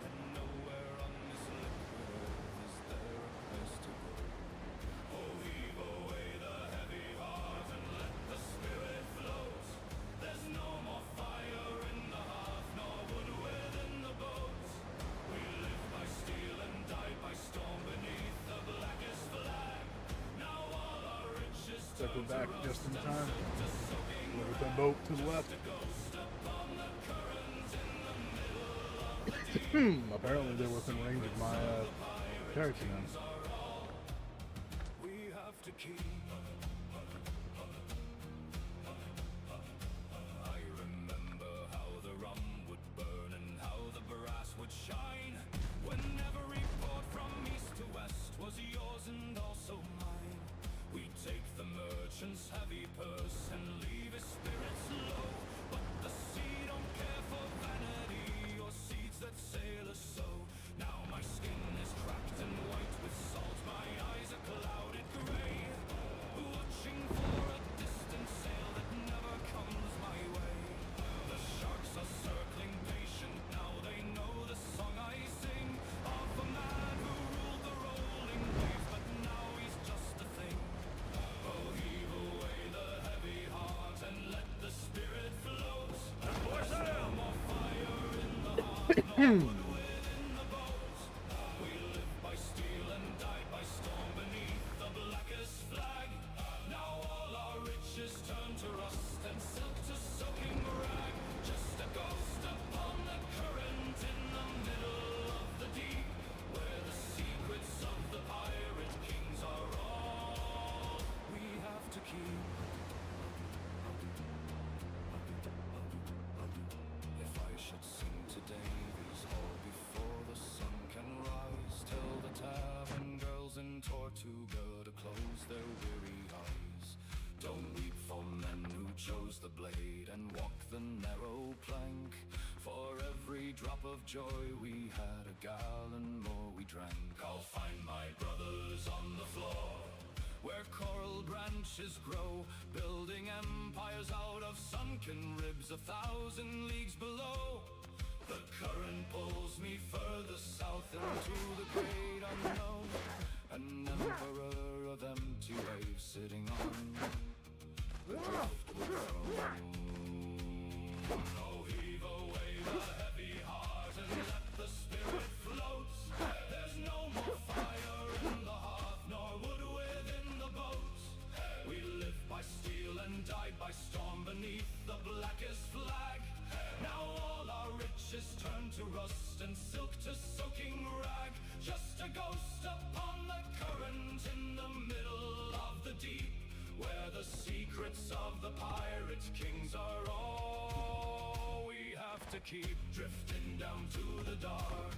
and nowhere on this liquid earth is there a place to go. Oh, heave away the heavy heart and let the spirit float. There's no more fire in the hearth, nor wood within the boat. We live by steel and die by storm beneath the blackest flag. Now all our riches Circle back just in time. Look at that boat to the left. Apparently they're within range of my character now. we have to keep. I remember how the rum would burn and how the brass would shine. When every port from east to west was yours and also mine. We take the merchant's heavy purse and leave his spirits low. But the sea don't care for vanity or seeds that sailors sow. Now my skin is cracked and white with salt, my eyes are clouded gray, watching for a distant sail that never comes my way. The sharks are circling patient, now they know the song I sing of a man who ruled the rolling waves, but now he's just a thing. Oh, heave away the heavy heart and let the spirit float. There's no more fire in the heart, no wood within the boat. We live by steel and die by storm beneath the blackest flag. Now all our riches turn to rust and silk to soaking rag. Just a ghost upon the current in the middle of the deep, where the secrets of the pirate kings are all we have to keep. If I should sing today these all before the sun can rise, tell the tavern girls in Tortuga to close their weary eyes. Don't weep for men who chose the blade and walked the narrow plank. For every drop of joy we had, a gallon more we drank. I'll find my brothers on the floor, where coral branches grow, building empires out of sunken ribs 1,000 leagues below. The current pulls me further south into the great unknown, an emperor of empty waves sitting on the driftwood throne. Oh, heave away the heavy heart and let the spirit float. There's no more fire in the hearth, nor wood within the boat. We live by steel and die by storm beneath the blackest flag. Now all our riches turn to rust and silk to soaking rag. Just a ghost upon the current in the middle of the deep, where the secrets of the pirate kings are all we have to keep. Drifting down to the dark,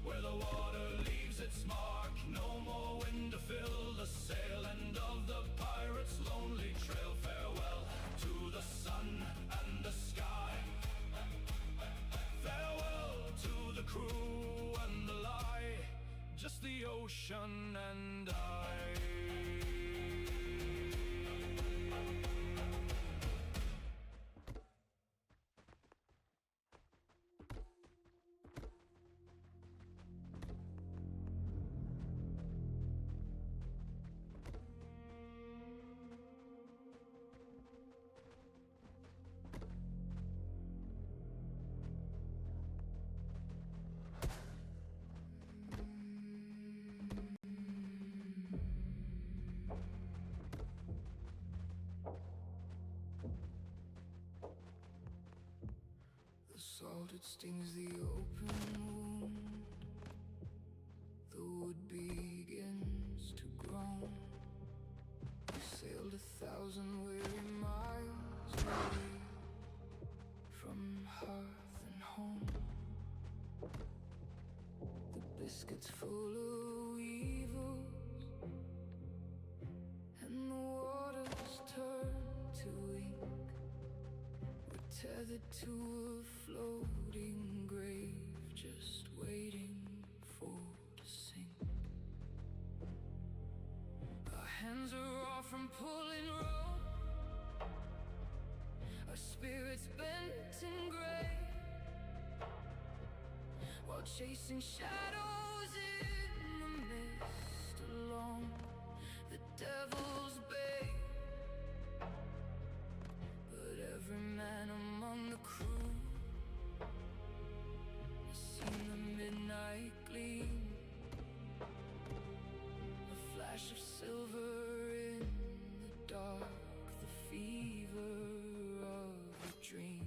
where the water leaves its mark. No more wind to fill the sail, end of the pirate's lonely trail. Farewell to the sun and the sky, farewell to the crew and the lie, just the ocean and I. Salt, it stings the open wound. The wood begins to groan. We sailed 1,000 weary miles away from hearth and home. The biscuits full of weevils, and the waters turn to ink. We're tethered to a floating grave, just waiting for to sink. Our hands are off from pulling rope, our spirits bent and gray, while chasing shadows in the mist along the devil's bay. But every man among the crew has seen the midnight gleam, a flash of silver in the dark, the fever of a dream.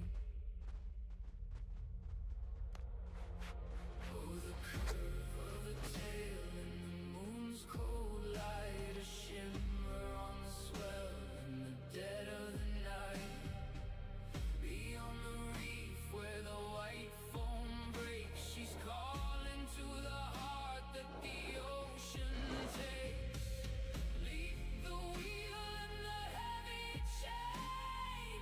Oh, the curve of a tail in the moon's cold light, a shimmer on the swell in the dead of the night. Beyond the reef where the white foam breaks, she's calling to the heart that the ocean takes. Leave the wheel and the heavy chain.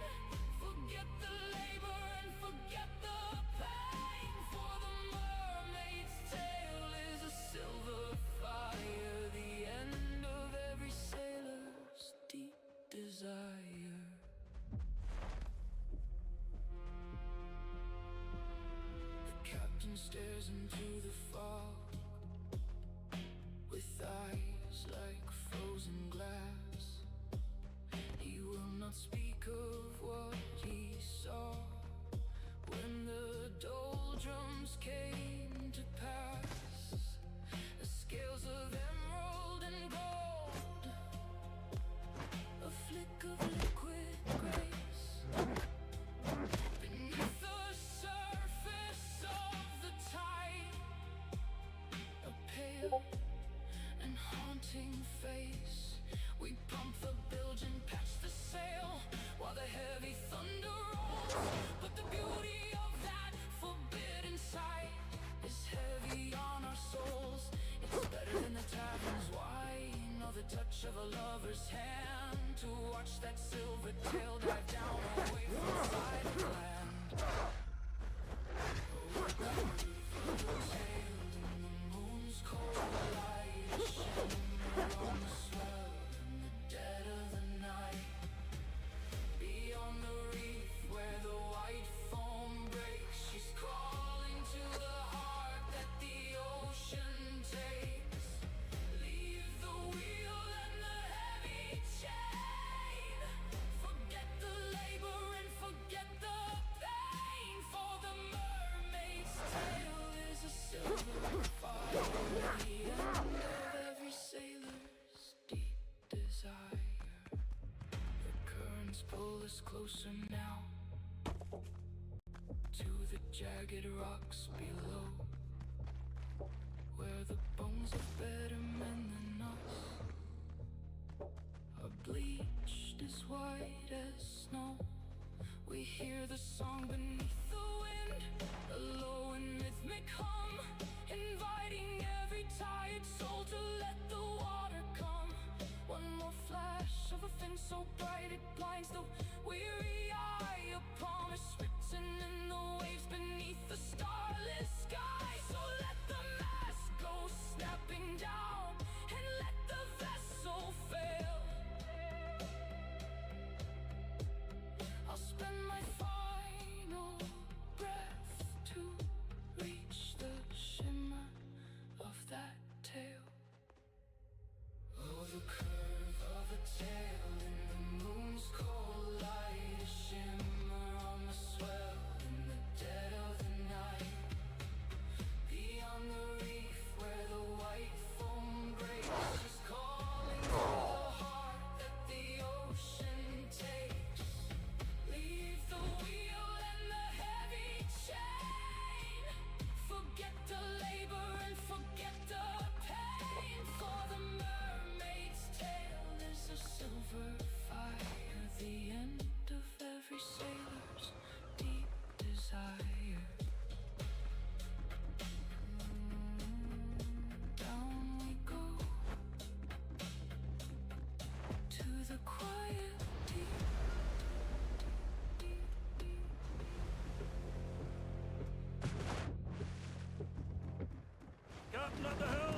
Forget the labor and forget the pain, for the mermaid's tale is a silver fire, the end of every sailor's deep desire. The captain stares into the fog with eyes like frozen glass. He will not speak of what he saw when the doldrums came to pass. The scales of emerald and gold, a flick of liquid grace beneath the surface of the tide. A pale and haunting face. We pump the bilge and patch the sail while the heavy thunder rolls. But the beauty of that forbidden sight is heavy on our souls. It's better than the tavern's wine or the touch of a lover's hand to watch that silver tail dive down away from sight of land. Oh, the curve of a tail in the moon's cold light, a shimmer on the swell in the dead of the night. Beyond the reef where the white foam breaks, she's calling to the heart that the ocean takes. Leave the wheel and the heavy chain. Forget the labor and forget the pain, for the mermaid's tale is a silver fire, the end of every sailor's deep desire. The currents pull us closer now to the jagged rocks below, where the bones of better men than us are bleached as white as snow. We hear the song beneath the wind, a low and rhythmic hum, inviting every tired soul to let the water come. One more flash of a fin so bright it blinds the weary eye upon us, written in the waves beneath the starless sky. So let the mast go snapping down and let the vessel fail. I'll spend my final breath to reach the shimmer of that tail. Oh, the curve of a tail in the moon's cold light, a Captain at the helm!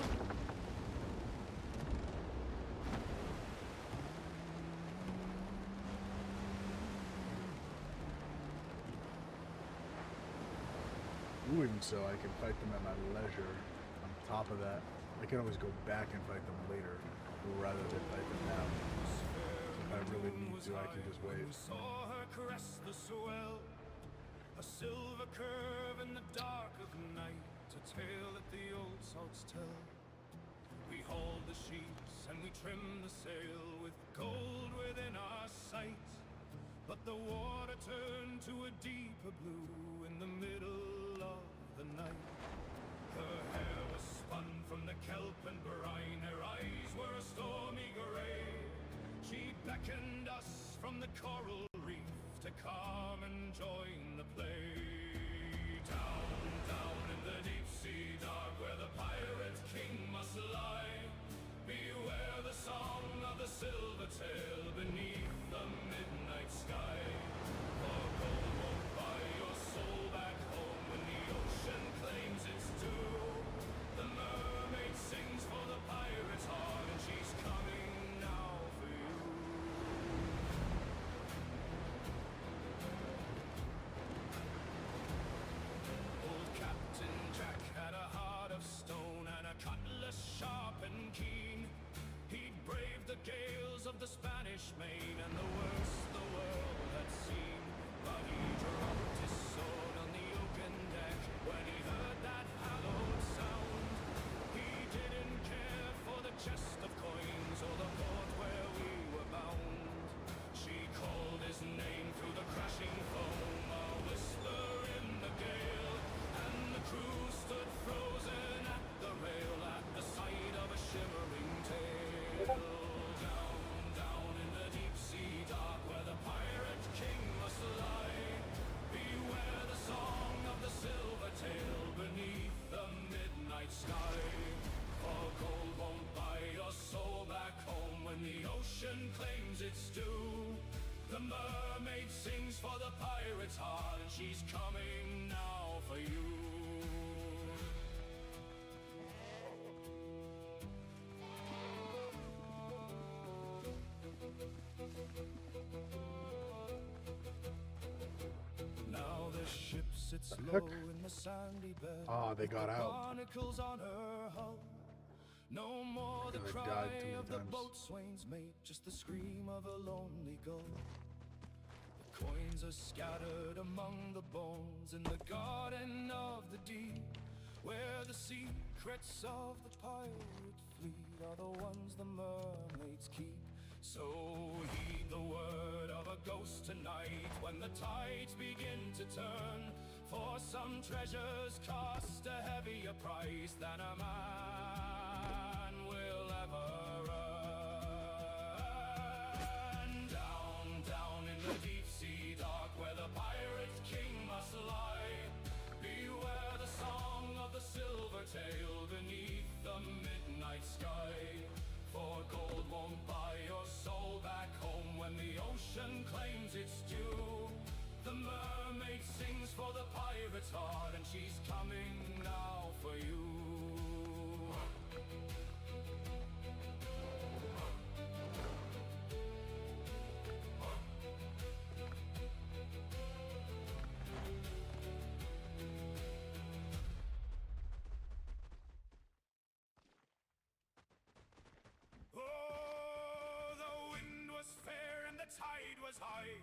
Ooh, even so, I can fight them at my leisure. On top of that, I can always go back and fight them later, rather than fight them now. If I really need to, I can just wait. We saw her caress the swell, a silver curve in the dark of night, a tale that the old salts tell. We hauled the sheets and we trimmed the sail with gold within our sight, but the water turned to a deeper blue in the middle of the night. Her hair was spun from the kelp and brine, her eyes were a stormy grey. She beckoned us from the coral reef to come and join the play. Down, down in the deep sea dark, where the pirate king must lie, beware the song of the silver tail beneath the midnight sky. For gold won't buy your soul back home when the ocean claims its due. The mermaid sings for the pirate's heart, and she's coming now for you. Old Captain Jack had a heart of stone and a cutlass sharp and keen. He'd braved the gales of the Spanish Main and the worst the world had seen. But he dropped his sword on the oaken deck when he heard that hallowed sound. He didn't care for the chest of coins or the port where we were bound. She called his name through the crashing foam, a whisper in the gale, and the crew stood frozen at the rail at the sight of a shimmering tail. Down, down in the deep sea dark, where the pirate king must lie, beware the song of the silver tail beneath the midnight sky. For gold won't buy your soul back home when the ocean claims its due. The mermaid sings for the pirate's heart, and she's coming now for you. Now the ship sits low in the sandy bed. Ah, they got out. Barnacles on her hull. No more the And they cry died too many of the times. boatswain's mate, just the scream of a lonely gull. The coins are scattered among the bones in the garden of the deep, where the secrets of the pirate fleet are the ones the mermaids keep. So heed the word of a ghost tonight when the tides begin to turn, for some treasures cost a heavier price than a man will ever earn. Down, down in the deep sea dark, where the pirate king must lie, beware the song of the silver tail beneath the midnight sky. For gold won't buy your soul back home when the ocean claims its due. The mermaid sings for the pirate's heart, and she's coming now for you. Tide was high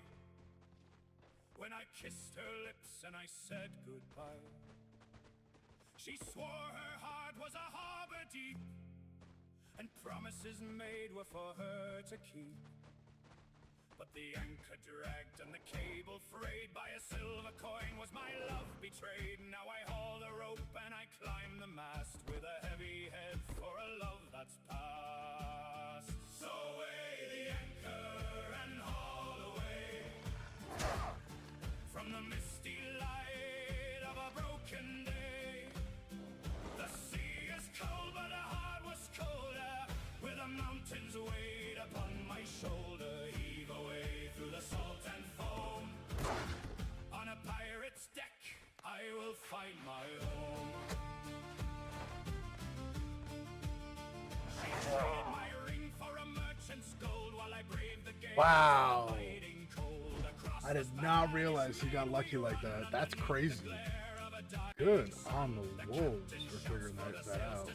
when I kissed her lips and I said goodbye. She swore her heart was a harbor deep, and promises made were for her to keep. But the anchor dragged and the cable frayed, by a silver coin was my love betrayed. Now I haul the rope and I climb the mast with a heavy head for a love that's past. So weigh the anchor and haul away from the misty light of a broken day. The sea is cold, but her heart was colder, with the mountains weighed upon my shoulder. Heave away through the salt and foam, on a pirate's deck I will find my home. Wow. I did not realize he got lucky like that. That's crazy. Good on the wolves for figuring that out.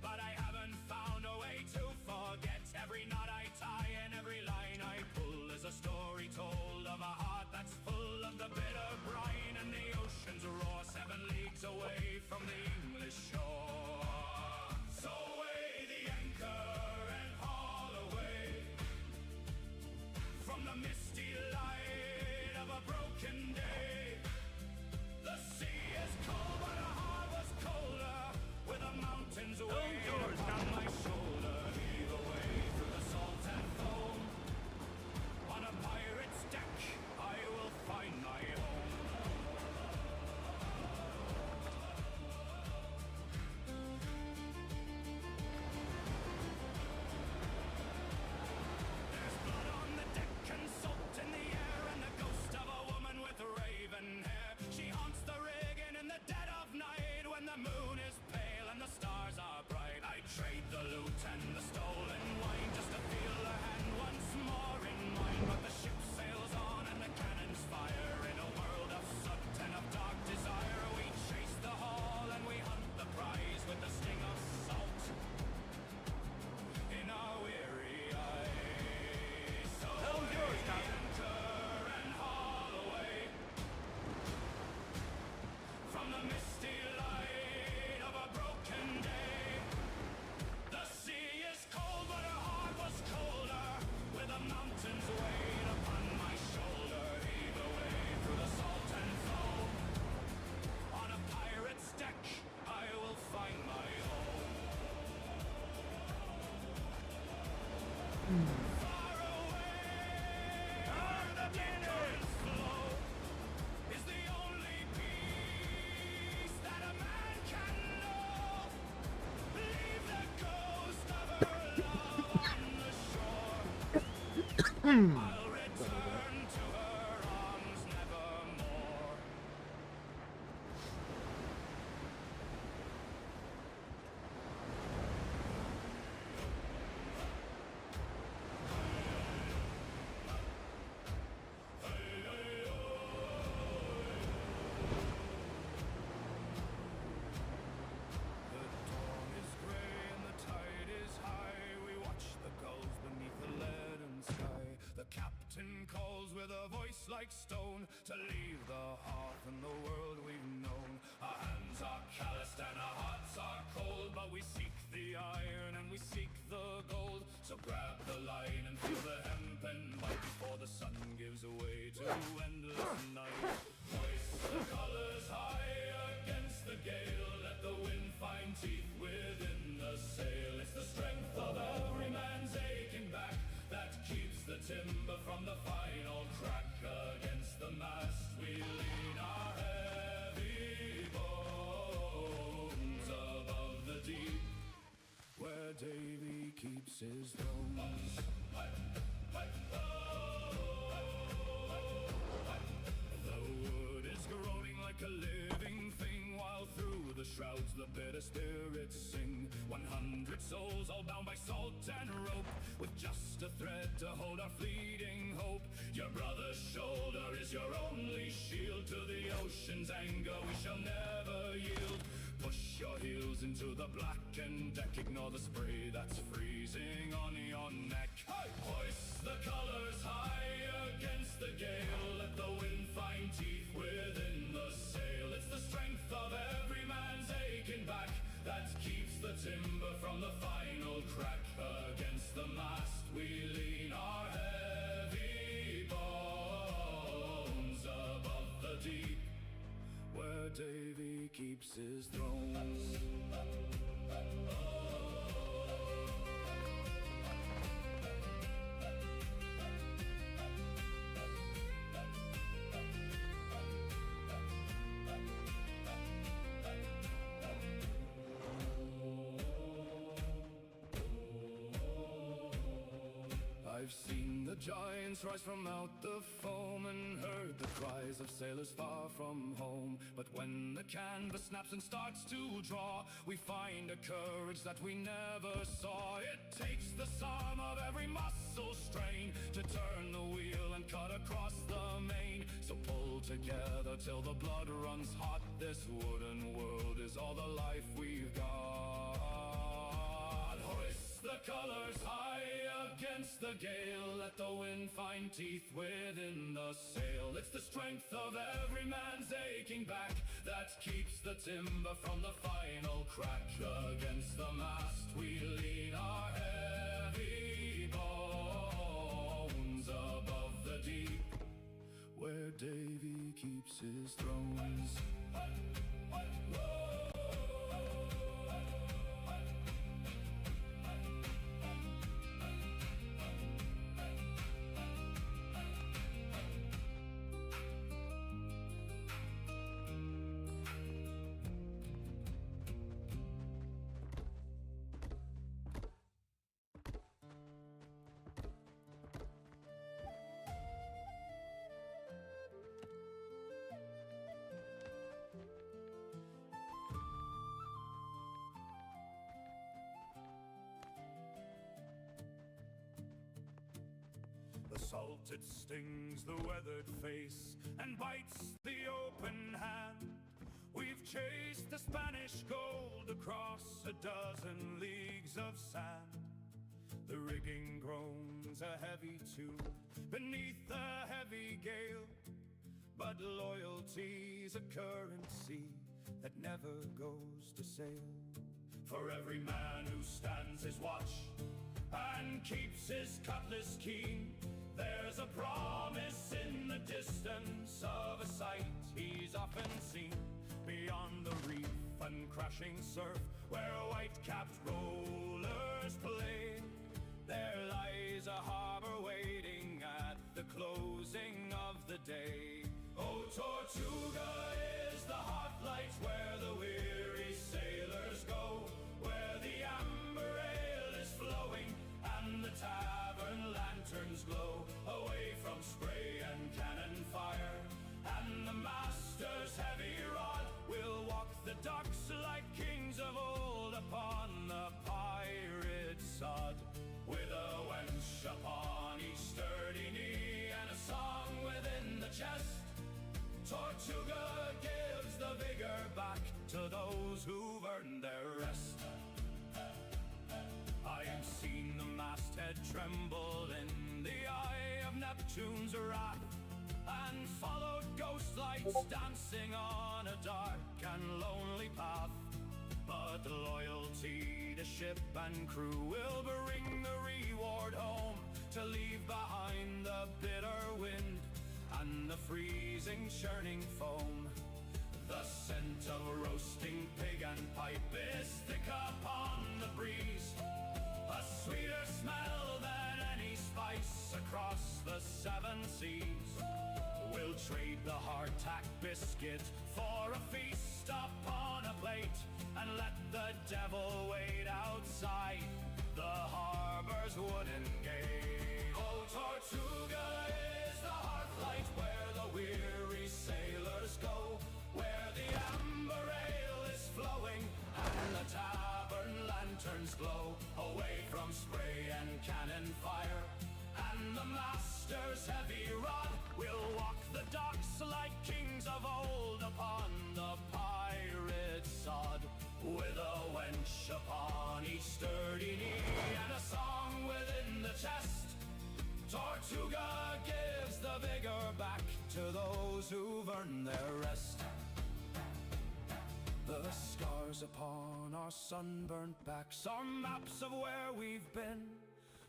But I haven't found a way to forget. Every knot I tie and every line I pull is a story told of a heart that's full of the bitter brine and the ocean's roar 7 leagues away from the English shore. So weigh the anchor and haul away from the misty light of a broken day. The sea is cold, but our heart was colder, with the mountains weighing upon my shoulder. Heave away through the salt and foam. On a pirate's deck, I will find my home. There's blood on the deck and salt in the air, and the ghost of a woman with raven hair. She haunts the rigging in the dead of night, when the moon is pale and the stars are bright. I trade the loot and the stolen wine just to feel her hand once more in mine. But the ship sails on and the cannons fire in a world of soot and of dark desire. We chase the haul and we hunt the prize with the sting of salt in our weary eyes. So weigh the anchor and haul away from the misty light of a broken day. The sea is cold, but her heart was colder, with the mountains weighed upon my shoulder. Heave away through the salt and foam. On a pirate's deck, I will find my home. Far away, where the winds flow, is the only peace that a man can know. Leave the ghost of her love on the shore. I'll return to her arms nevermore. The dawn is gray and the tide is high. We watch the gulls beneath the leaden sky. The captain calls with a voice like stone to leave the hearth and the world we've known. Our hands are calloused and our hearts are cold, but we seek the iron and we seek the gold. So grab the line and feel the hempen bite before the sun gives way to endless night. Hoist the colors high against the gale, let the wind find teeth within the sail. It's the strength of every man's aching back that keeps the timber from the final crack. Against the mast we lean our heavy bones above the deep, where Davy keeps his throne. The wood is groaning like a living thing, while through the shrouds the bitter spirits sing. 100 souls all bound by salt and rope, with just a thread to hold our fleeting hope. Your brother's shoulder is your only shield, to the ocean's anger we shall never yield. Push your heels into the blackened deck, ignore the spray that's freezing on your neck. Hoist the colors high against the gale, let the wind find teeth within the sail. It's the strength of every man's aching back that keeps the timber from the final crack. Against the mast we lean our heavy bones above the deep, where Davy keeps his throne. I've seen the giants rise from out the foam and heard the cries of sailors far from home. But when the canvas snaps and starts to draw, we find a courage that we never saw. It takes the sum of every muscle strain to turn the wheel and cut across the main. So pull together till the blood runs hot. This wooden world is all the life we've got. Hoist the colors high against the gale, let the wind find teeth within the sail. It's the strength of every man's aching back that keeps the timber from the final crack. Against the mast we lean our heavy bones above the deep, where Davy keeps his thrones. The salt, it stings the weathered face and bites the open hand. We've chased the Spanish gold across a dozen leagues of sand. The rigging groans a heavy tune beneath the heavy gale, but loyalty's a currency that never goes to sail. For every man who stands his watch and keeps his cutlass keen, there's a promise in the distance of a sight he's often seen. Beyond the reef and crashing surf, where white-capped rollers play, there lies a harbor waiting at the closing of the day. Oh, Tortuga is the hot light where the weary sailors go, where the amber ale is flowing and the tavern lanterns glow, away from spray and cannon fire. And the master's heavy rod will walk the docks like kings of old upon the pirate sod, with a wench upon each sturdy knee and a song within the chest. Tortuga gives the vigor back to those who've earned their rest. I have seen the masthead tremble in the eye of Neptune's wrath, and followed ghost lights dancing on a dark and lonely path. But loyalty to ship and crew will bring the reward home, to leave behind the bitter wind and the freezing churning foam. The scent of roasting pig and pipe is thick upon the breeze, a sweeter smell than any spice across the seven seas. We'll trade the hardtack biscuit for a feast upon a plate, and let the devil wait outside the harbor's wooden gate. Oh, Tortuga is the hearthlight where the weary sailors go, where the amber ale is flowing and the tavern lanterns glow, away from spray and cannon fire. And the master's heavy rod will walk the docks like kings of old upon the pirate sod, with a wench upon each sturdy knee and a song within the chest. Tortuga gives the vigor back to those who've earned their rest. The scars upon our sunburnt backs are maps of where we've been,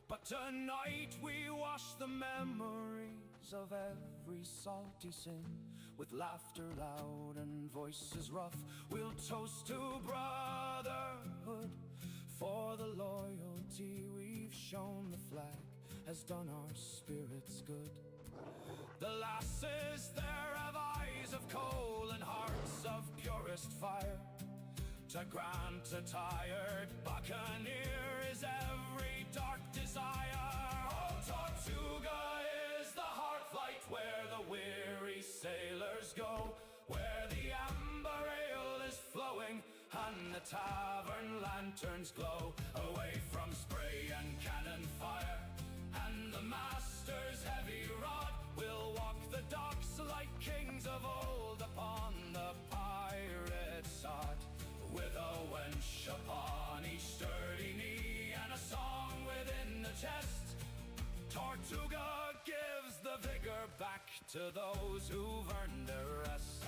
but tonight we wash the memories of every salty sin. With laughter loud and voices rough, we'll toast to brotherhood, for the loyalty we've shown. The flag has done our spirits good. The lasses there have eyes of coal and hearts of purest fire. To grant a tired buccaneer is every dark desire. Oh, Tortuga is the hearthlight where the weary sailors go, where the amber ale is flowing and the tavern lanterns glow. Away from spray and cannon fire and the master's heavy rod, we'll walk the docks like kings of old upon the pirate sod, with a wench upon each sturdy knee and a song within the chest. Tortuga gives the vigor back to those who've earned their rest.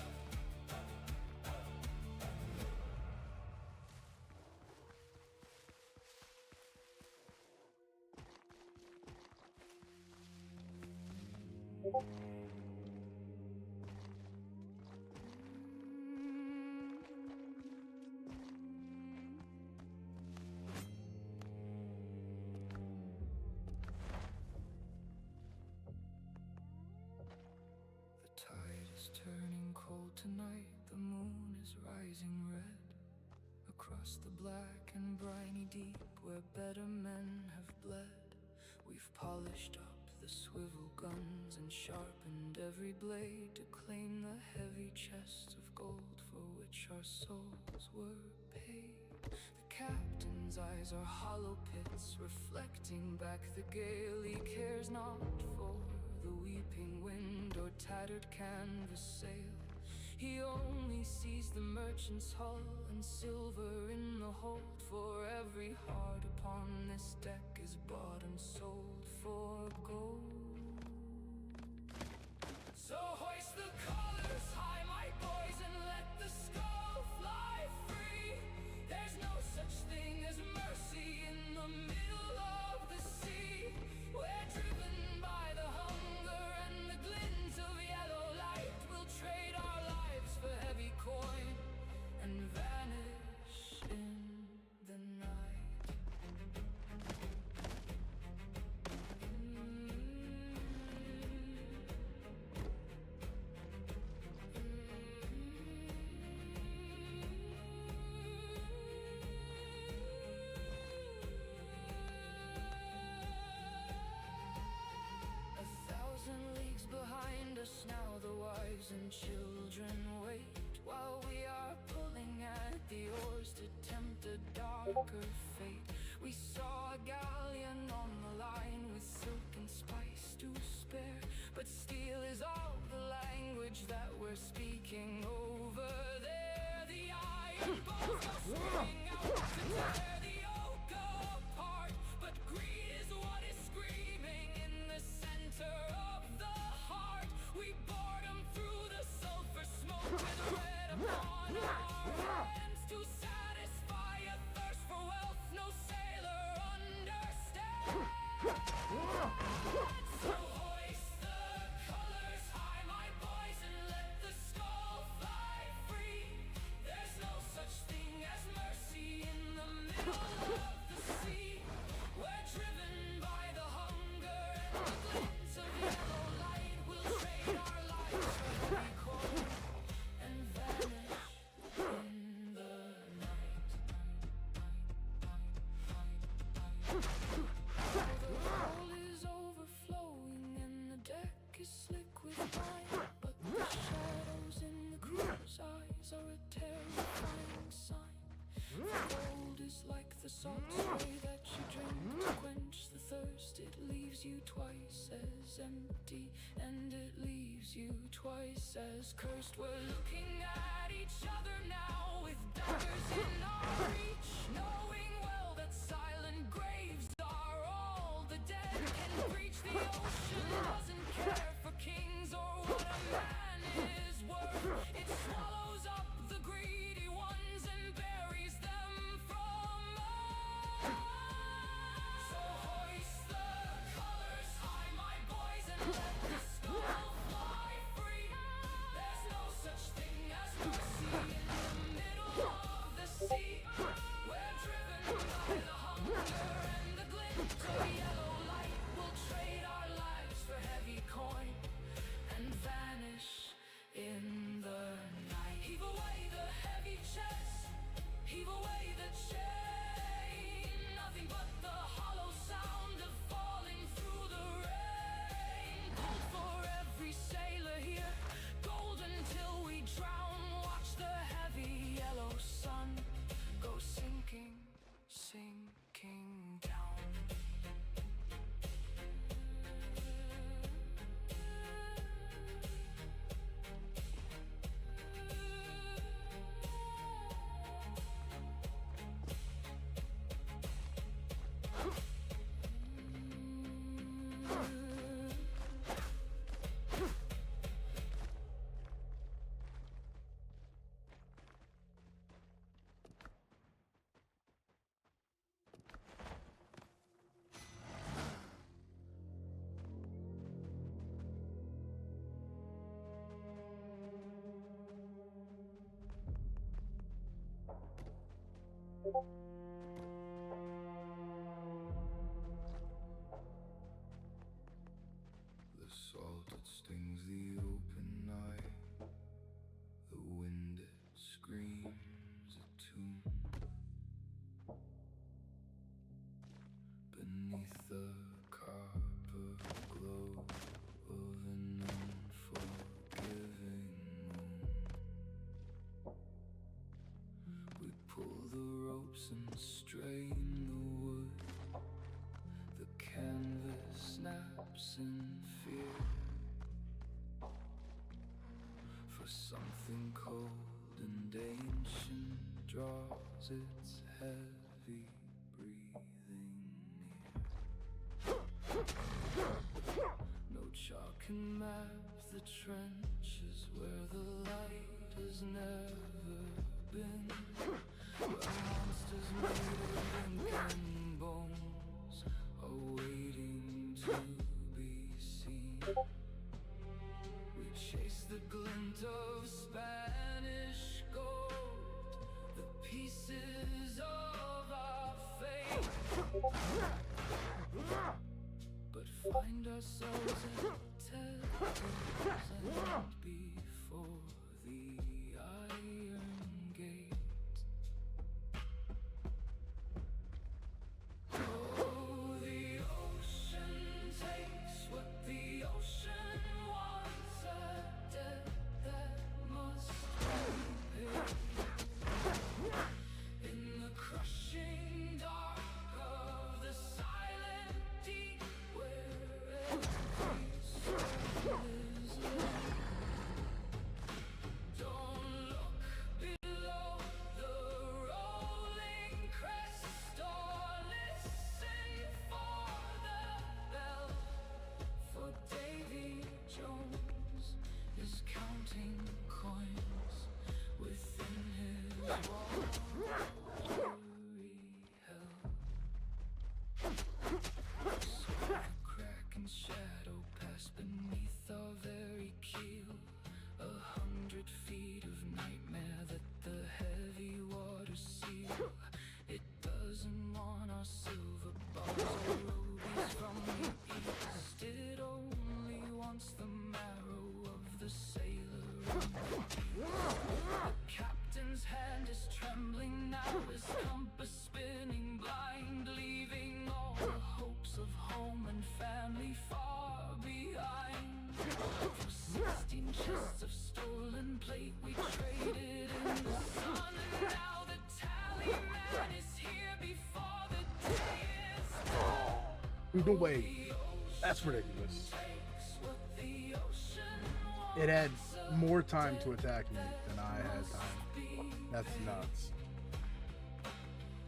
The tide is turning cold tonight, the moon is rising red. Across the black and briny deep where better men have bled, we've polished up the swivel guns and sharpened every blade to claim the heavy chests of gold for which our souls were paid. The captain's eyes are hollow pits reflecting back the gale. He cares not for the weeping wind or tattered canvas sail. He only sees the merchant's hull and silver in the hold, for every heart upon this deck is bought and sold for gold. So hoist the colors high, my boys, and let the skull fly free. There's no such thing as mercy in the middle of the sea. We're driven by the hunger and the glint of yellow light. We'll trade our lives for heavy coin and vanish in the night. Leagues behind us now, the wives and children wait, while we are pulling at the oars to tempt a darker fate. We saw a galleon on the line with silk and spice to spare, but steel is all the language that we're speaking over there. The iron bolts are screaming out to tear the oak apart, but greed is what is screaming in the center of the heart. We bored them through the sulfur smoke with red upon our hands to satisfy a thirst for wealth no sailor understands. So hoist the colors high, my boys, and let the skull fly free. There's no such thing as mercy in the middle of the sea. We're driven by the hunger and the glint of yellow light. We'll trade our lives for heavy coin and vanish in the night. The hall is overflowing and the deck is slick with wine, but the shadows in the crew's eyes are a terrifying sign. Gold is like the salt spray that you drink to quench the thirst. It leaves you twice as empty, and it leaves you twice as cursed. We're looking at each other now with daggers in our reach, knowing well that silent graves are all the dead can breach. The ocean doesn't care for kings or what a man is worth. It swallows up the greedy ones and buries them from us. So hoist the colors high, my boys, and let the skull fly free. There's no such thing as mercy in the middle of the sea. We're driven The salt that stings the open eye, the wind that screams a tune. Beneath the copper glow of an unforgiving moon, we pull the ropes and strain the wood. The canvas snaps in fear, for something cold and ancient draws its heavy breathing near. No chalk can map the trenches where the light has never been, where monsters made of ink and bones are waiting to be seen. We chase the glint of Spanish gold, the pieces of our fate, but find ourselves at Ted's end before the iron gate. Oh, the ocean takes what the ocean wants, a debt that must be paid. In the crushing dark of the silent deep, where every soul is laid. Don't look below the rolling crest, or listen for the bell, for Davy Jones is counting coins within his watery hell. So the crack and shadow pass beneath our very keel, 100 feet of nightmare that the heavy waters seal. It doesn't want our silver bars or rubies from the east. It only wants the marrow of the sailor and the beast. The captain's hand is trembling now, his compass spinning blind, leaving all the hopes of home and family far behind. For 16 chests of stolen plate we traded in the sun, and now the tally man is here before the day is done. No way. That's ridiculous. It had more time to attack me than I had time. That's nuts.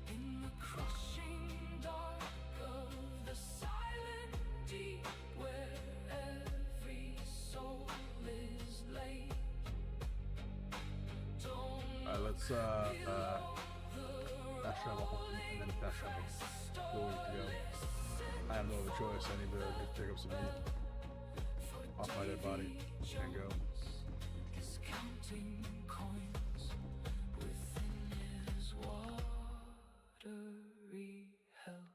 In the crushing dark of the silent deep, where every soul is laid. Alright, let's fast travel and then fast travel. Where we need to go. I have no other choice. I need to pick up some meat off my dead body and go. Is counting coins within his watery hell.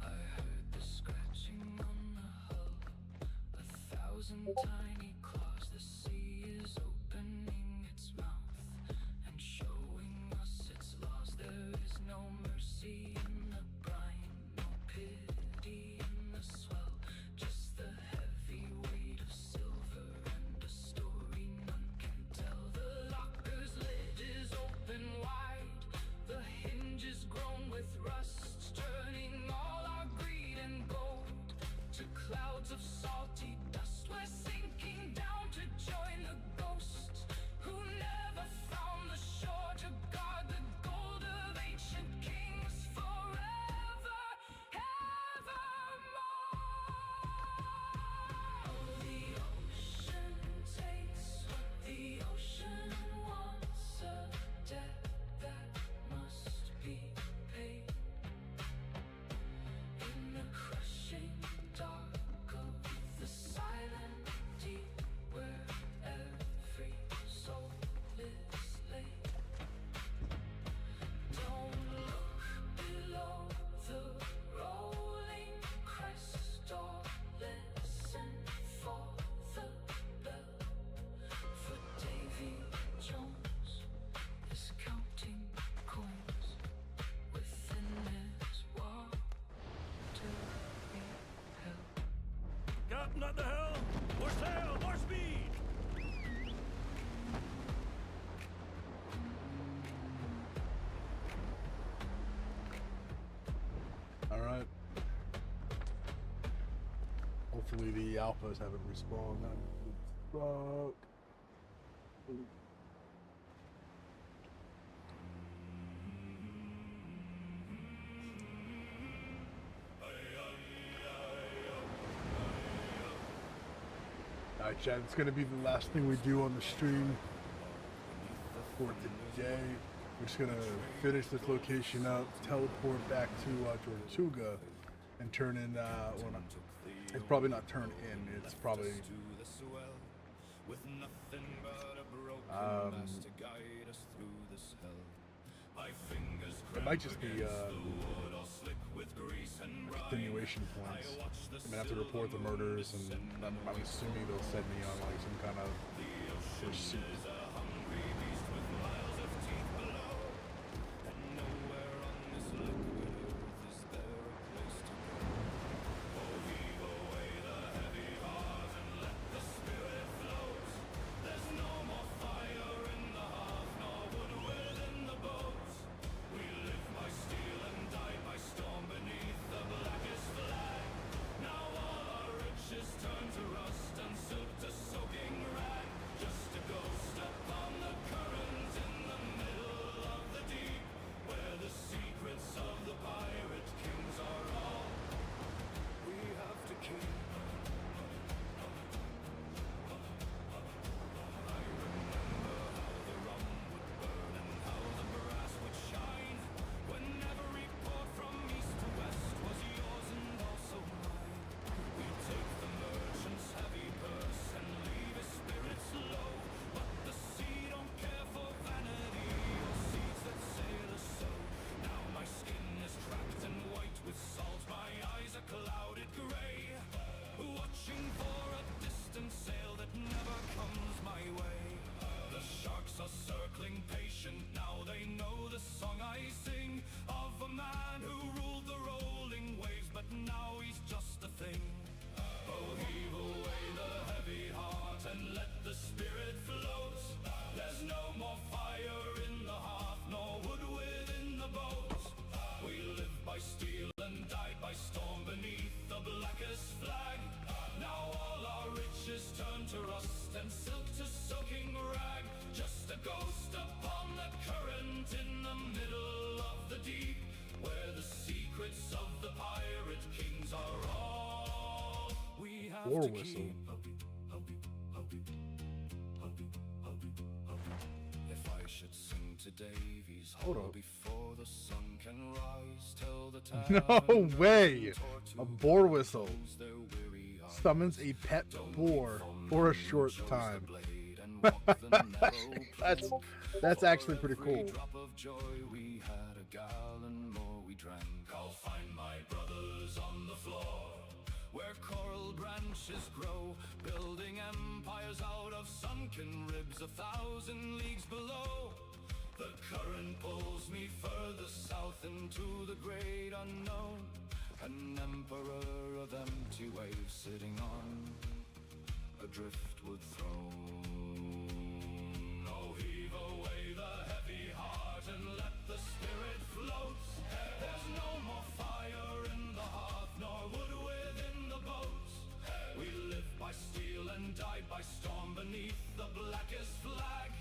I heard the scratching on the hull, 1,000 tiny claws. The sea is opening its mouth and showing us its laws. There is no mercy in the brine, no pity in the swell, just the heavy weight of silver and a story none can tell. The locker's lid is open wide, the hinges grown with rust, turning all our greed and gold to clouds of salty dust. We're sinking shooting at the helm! More sail! More speed! All right. Hopefully the alphas haven't respawned. Fuck. Alright, chat, it's gonna be the last thing we do on the stream for today. We're just gonna finish this location up, teleport back to Tortuga, and turn in, well, not, it's probably not turn in, it's probably, it might just be, continuation points. I'm gonna have to report the murders, and I'm assuming they'll send me on like some kind of pursuit. War whistle. If I should sing to Davies Hold up. before the sun can rise, tell the No way! A boar whistle summons a pet boar for a short time. that's actually pretty cool. Drop of joy, we had a gallon more we drank. I'll find my brothers on the floor where coral branches grow, building empires out of sunken ribs 1,000 leagues below. The current pulls me further south into the great unknown, an emperor of empty waves sitting on a driftwood throne. Oh, heave away the heavy heart and let the spirit float. There's no more fire in the hearth, nor wood within the boat. We live by steel and die by storm beneath the blackest flag.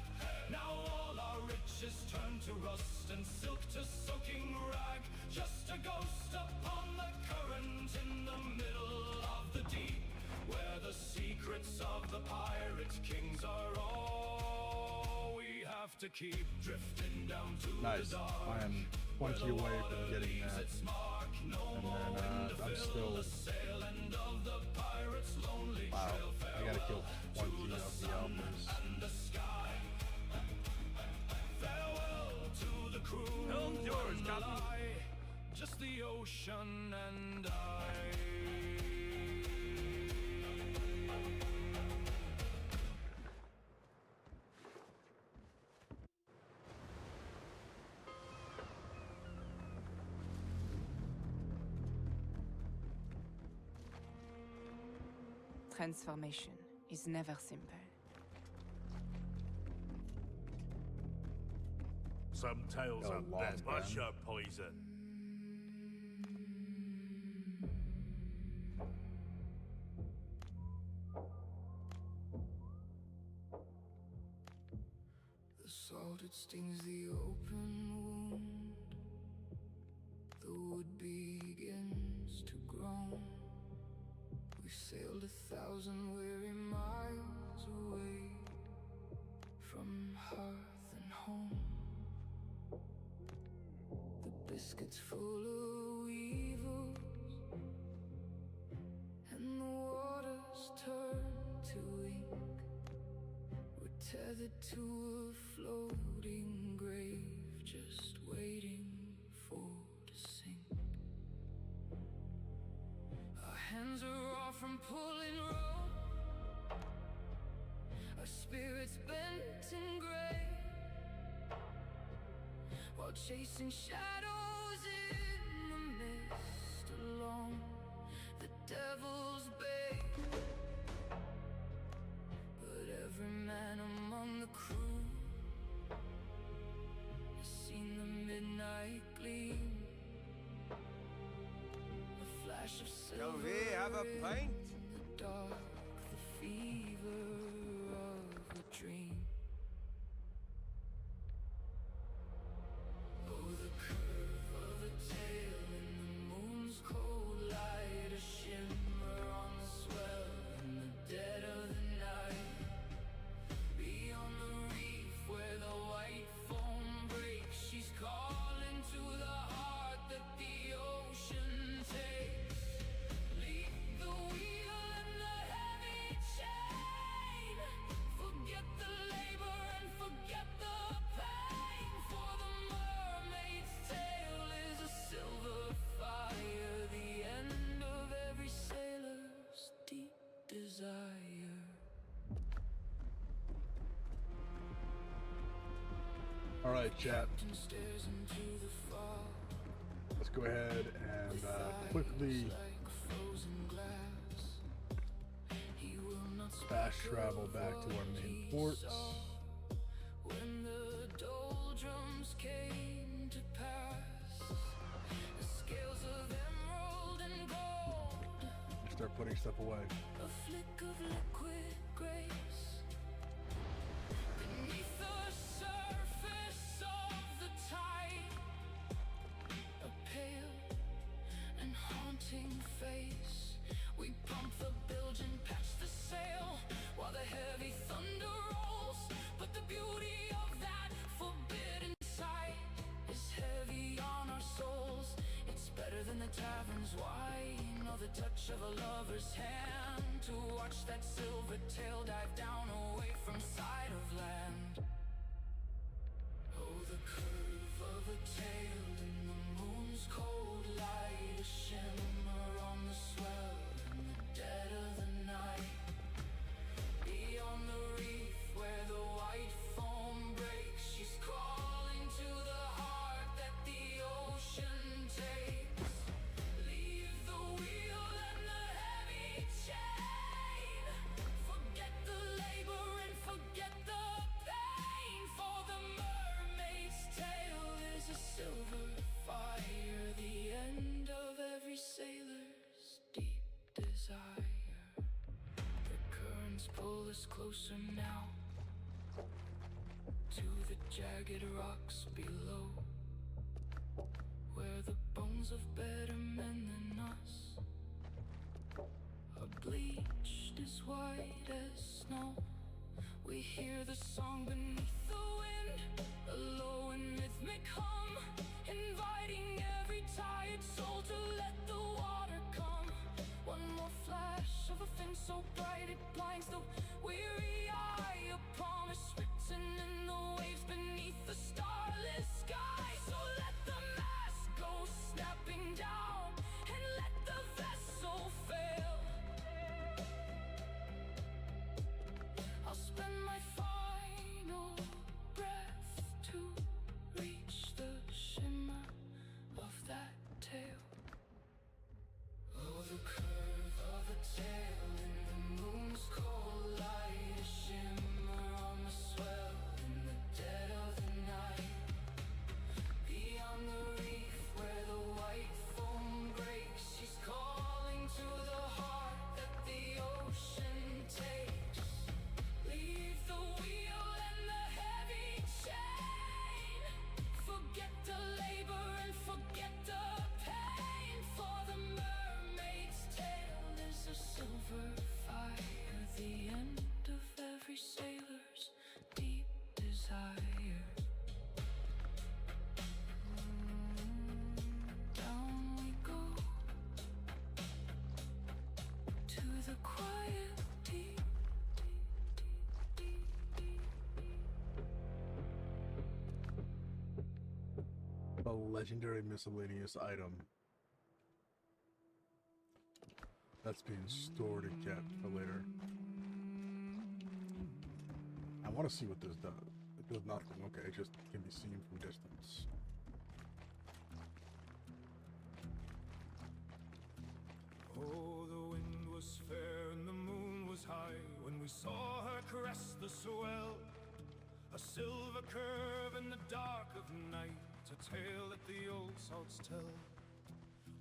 Now all our riches turn to rust and silk to soaking rag. Just a ghost upon the current in the middle of the deep, where the secrets of the pirate kings are all we have to keep. Drifting down to Nice. the dark, I am 20 away from getting that. And then I'm still. Wow. I gotta kill 20 of the alphas. To the crew, Helm's yours, Captain. just the ocean and I. Transformation is never simple. Some tales Oh, are long best. What's gun. your poison? The salt, it stings the open wound. The wood begins to groan. We sailed 1,000 weary miles away from hearth and home. The biscuits full of weevils, and the waters turn to ink. We're tethered to a floating grave, just waiting for to sink. Our hands are raw from pulling rope, our spirits bent and gray, while chasing shadows in the mist along the devil's bay. But every man among the crew has seen the midnight gleam, a flash of silver have a pint? in the dark, the fever of a dream. Oh, the curve of a tail in the moon's cold light, a shimmer on the swell in the dead of the night. Beyond the reef where the white foam breaks, she's calling to the heart that the ocean takes. Leave the wheel and the heavy chain. Forget the labor and forget the pain, for the mermaid's tale is a silver fire, the end of every sailor's deep desire. All right, chat. Captain stares into the fog. Let's go ahead and quickly Like frozen glass. He will not fast travel back to our main port. when the doldrums came to pass. The scales of emerald and gold, Start putting stuff away. a flick of liquid grace. Beneath the surface of the tide, a pale and haunting face. We pump the bilge and patch the sail while the heavy thunder rolls. But the beauty of that forbidden sight is heavy on our souls. It's better than the tavern's wine or the touch of a lover's hand to watch that silver tail dive down away from sight of land. Oh, the curve of a tail in the moon's cold light, a shimmer on the swell in the dead of the night. Beyond the reef where the white foam breaks, she's calling to the heart that the ocean takes. Leave the wheel and the heavy chain. Forget the labor and forget the pain, for the mermaid's tale is a silver fire, the end of every sailor's deep desire. The currents pull us closer now to the jagged rocks below, where the bones of better men than us are bleached as white as snow. We hear the song beneath the wind, a low and rhythmic hum, inviting every tired soul to let the water come. One more flash of a fin so bright it blinds the weary eye, a promise written in the waves beneath the starless sky. So let the mast go snapping down and let the vessel fail. I'll spend my final breath to reach the shimmer of that tail. Oh, the curve of a tail in the moon. legendary miscellaneous item that's being stored and kept for later. I want to see what this does. It does nothing. Okay, it just can be seen from distance. Oh, the wind was fair and the moon was high when we saw her crest the swell. A silver curve in the dark of night, a tale that the old salts tell.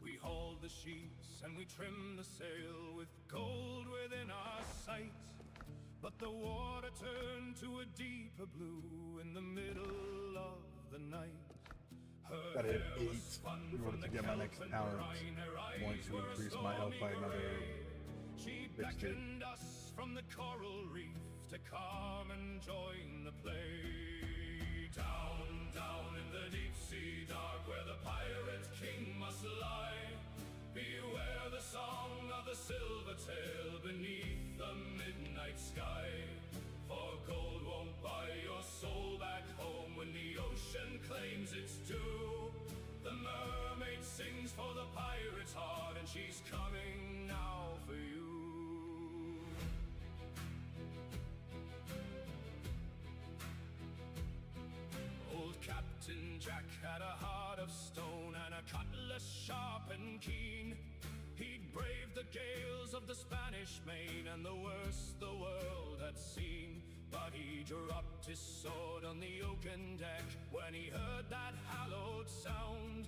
We hauled the sheets and we trimmed the sail with gold within our sight. But the water turned to a deeper blue in the middle of the night. Gotta hit 8 in order to get my next talent. I'm going to increase my health by another 60. She beckoned us from the coral reef to come and join the play. Down, down in the deep sea dark where the pirate king must lie. Beware the song of the silver tail beneath the midnight sky. For gold won't buy your soul back home when the ocean claims its due. The mermaid sings for the pirate's heart and she's coming now for you. Old Captain Jack had a heart of stone and a cutlass sharp and keen. He'd braved the gales of the Spanish Main and the worst the world had seen. But he dropped his sword on the oaken deck when he heard that hallowed sound.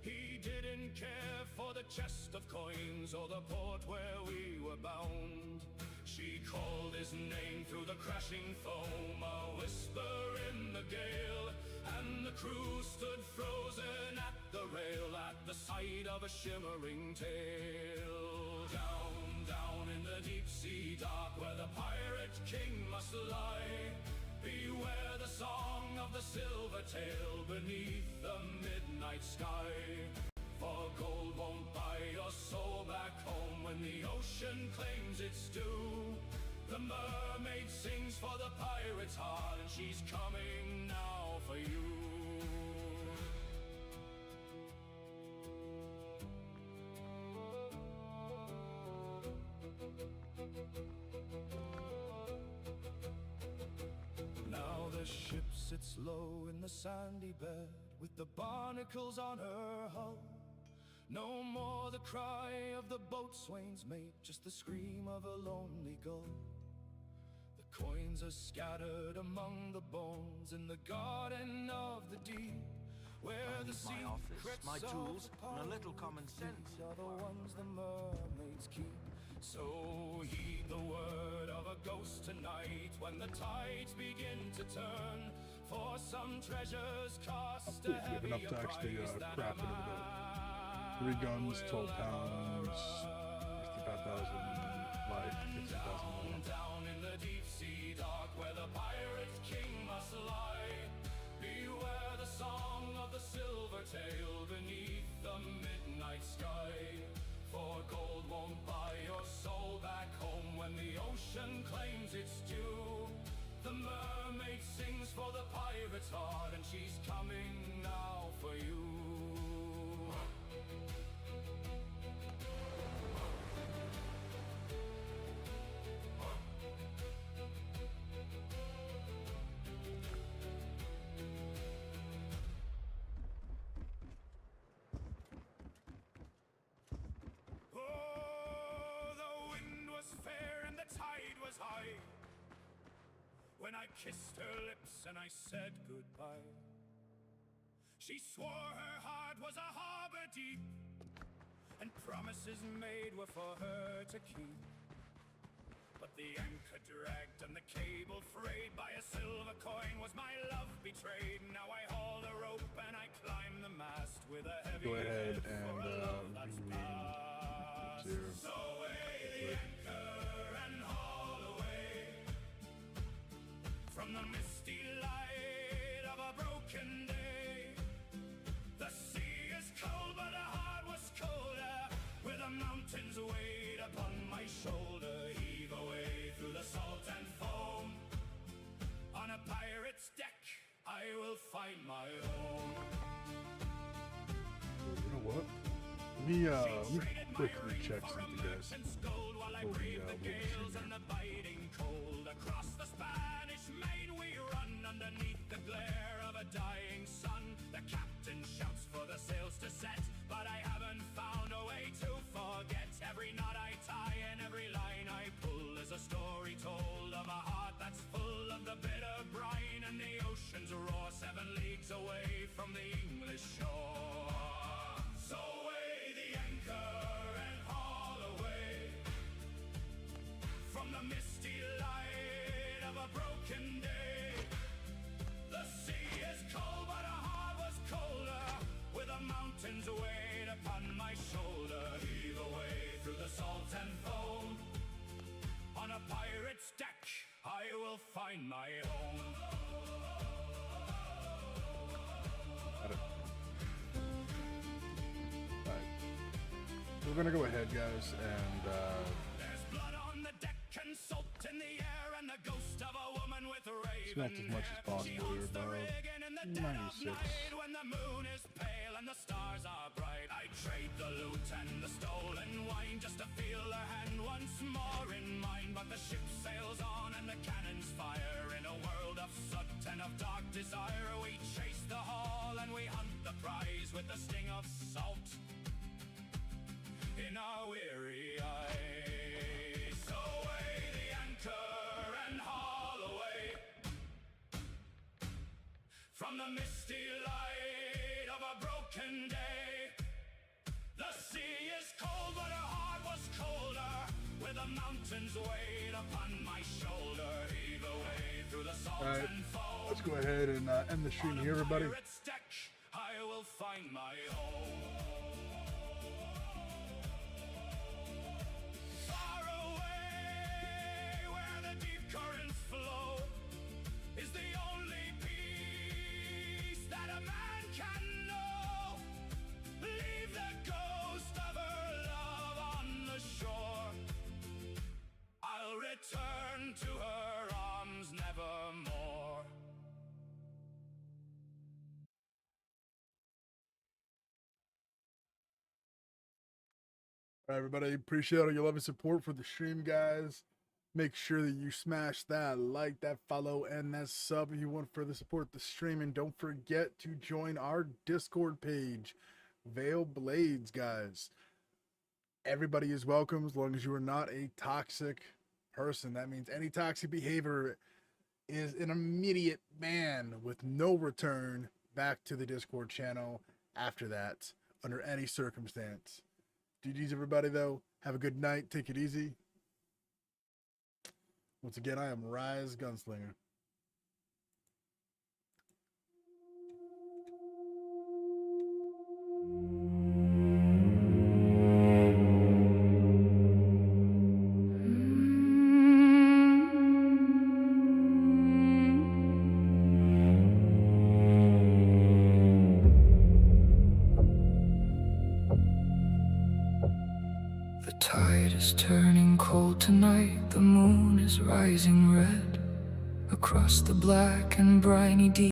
He didn't care for the chest of coins or the port where we were bound. She called his name through the crashing foam, a whisper in the gale, and the crew stood frozen at the rail at the sight of a shimmering tail. Down, down in the deep sea dark where the pirate king must lie. Beware the song of the silver tail beneath the midnight sky. For gold won't buy your soul back home when the ocean claims its due. The mermaid sings for the pirate's heart and she's coming now for you. Now the ship sits low in the sandy bed with the barnacles on her hull. No more the cry of the boatswain's mate, just the scream of a lonely gull. The coins are scattered among the bones in the garden of the deep, where the my office, secrets my of tools, the and a little common sense. are the ones the mermaids keep. So heed the word of a ghost tonight when the tides begin to turn. For some treasures cost a If you have enough heavier to actually price than craft a it in the 3 guns, 12 pounds, 65,000 life, 15,000 more. down in the deep sea dark where the pirate king must lie. Beware the song of the silver tail beneath the midnight sky. For gold won't buy your soul back home when the ocean claims its due. The mermaid sings for the pirate's heart and she's coming now for you. High. When I kissed her lips and I said goodbye, she swore her heart was a harbor deep, and promises made were for her to keep. But the anchor dragged and the cable frayed, by a silver coin was my love betrayed. Now I haul the rope and I climb the mast with a heavy Go ahead head for a love that's past. So weigh the anchor and haul away from the misty light of a broken day. The sea is cold, but the heart was colder, with the mountains weighed upon my shoulder. Heave away through the salt and foam. On a pirate's deck, I will find my home. Let me quickly check something, guys. Before we stream here. Across the Spanish Main we run underneath the glare of a dying sun. The captain shouts for the sails to set, but I haven't found a way to forget. Every knot I tie and every line I pull is a story told of a heart that's full of the bitter brine and the ocean's roar 7 leagues away from the English shore. So weigh the anchor and haul away from the misty light of a broken day. The sea is cold, but our heart was colder, with the mountains weight upon my shoulder. Heave away through the salt and foam. On a pirate's deck, I will find my home. We're gonna go ahead, guys, and There's blood on the deck and salt in the air, and the ghost of a woman with smelt as much as possible here, about 96. when the moon is pale and the stars are bright. I trade the loot and the stolen wine just to feel her hand once more in mine. But the ship sails on and the cannons fire. In a world of soot and of dark desire, we chase the haul and we hunt the prize with the sting of salt in our weary eyes. So weigh the anchor and haul away from the misty light of a broken day. The sea is cold, but her heart was colder, with the mountains weight upon my shoulder. Heave away through the salt Alright, and foam. let's go ahead and end the stream here, everybody. Pirate's deck, I will find my home. Far away, where the deep currents flow, is the only peace that a man can know. Leave the ghost of her love on the shore. I'll return to her arms nevermore. All right, everybody, appreciate all your love and support for the stream, guys. Make sure that you smash that like, that follow, and that sub if you want further support the stream. And don't forget to join our Discord page, Veil Blades, guys. Everybody is welcome as long as you are not a toxic person. That means any toxic behavior is an immediate ban with no return back to the Discord channel after that, under any circumstance. GG's, everybody, though. Have a good night. Take it easy. Once again, I am Rise Gunslinger. The tide is turning cold tonight, the moon is rising red across the black and briny deep.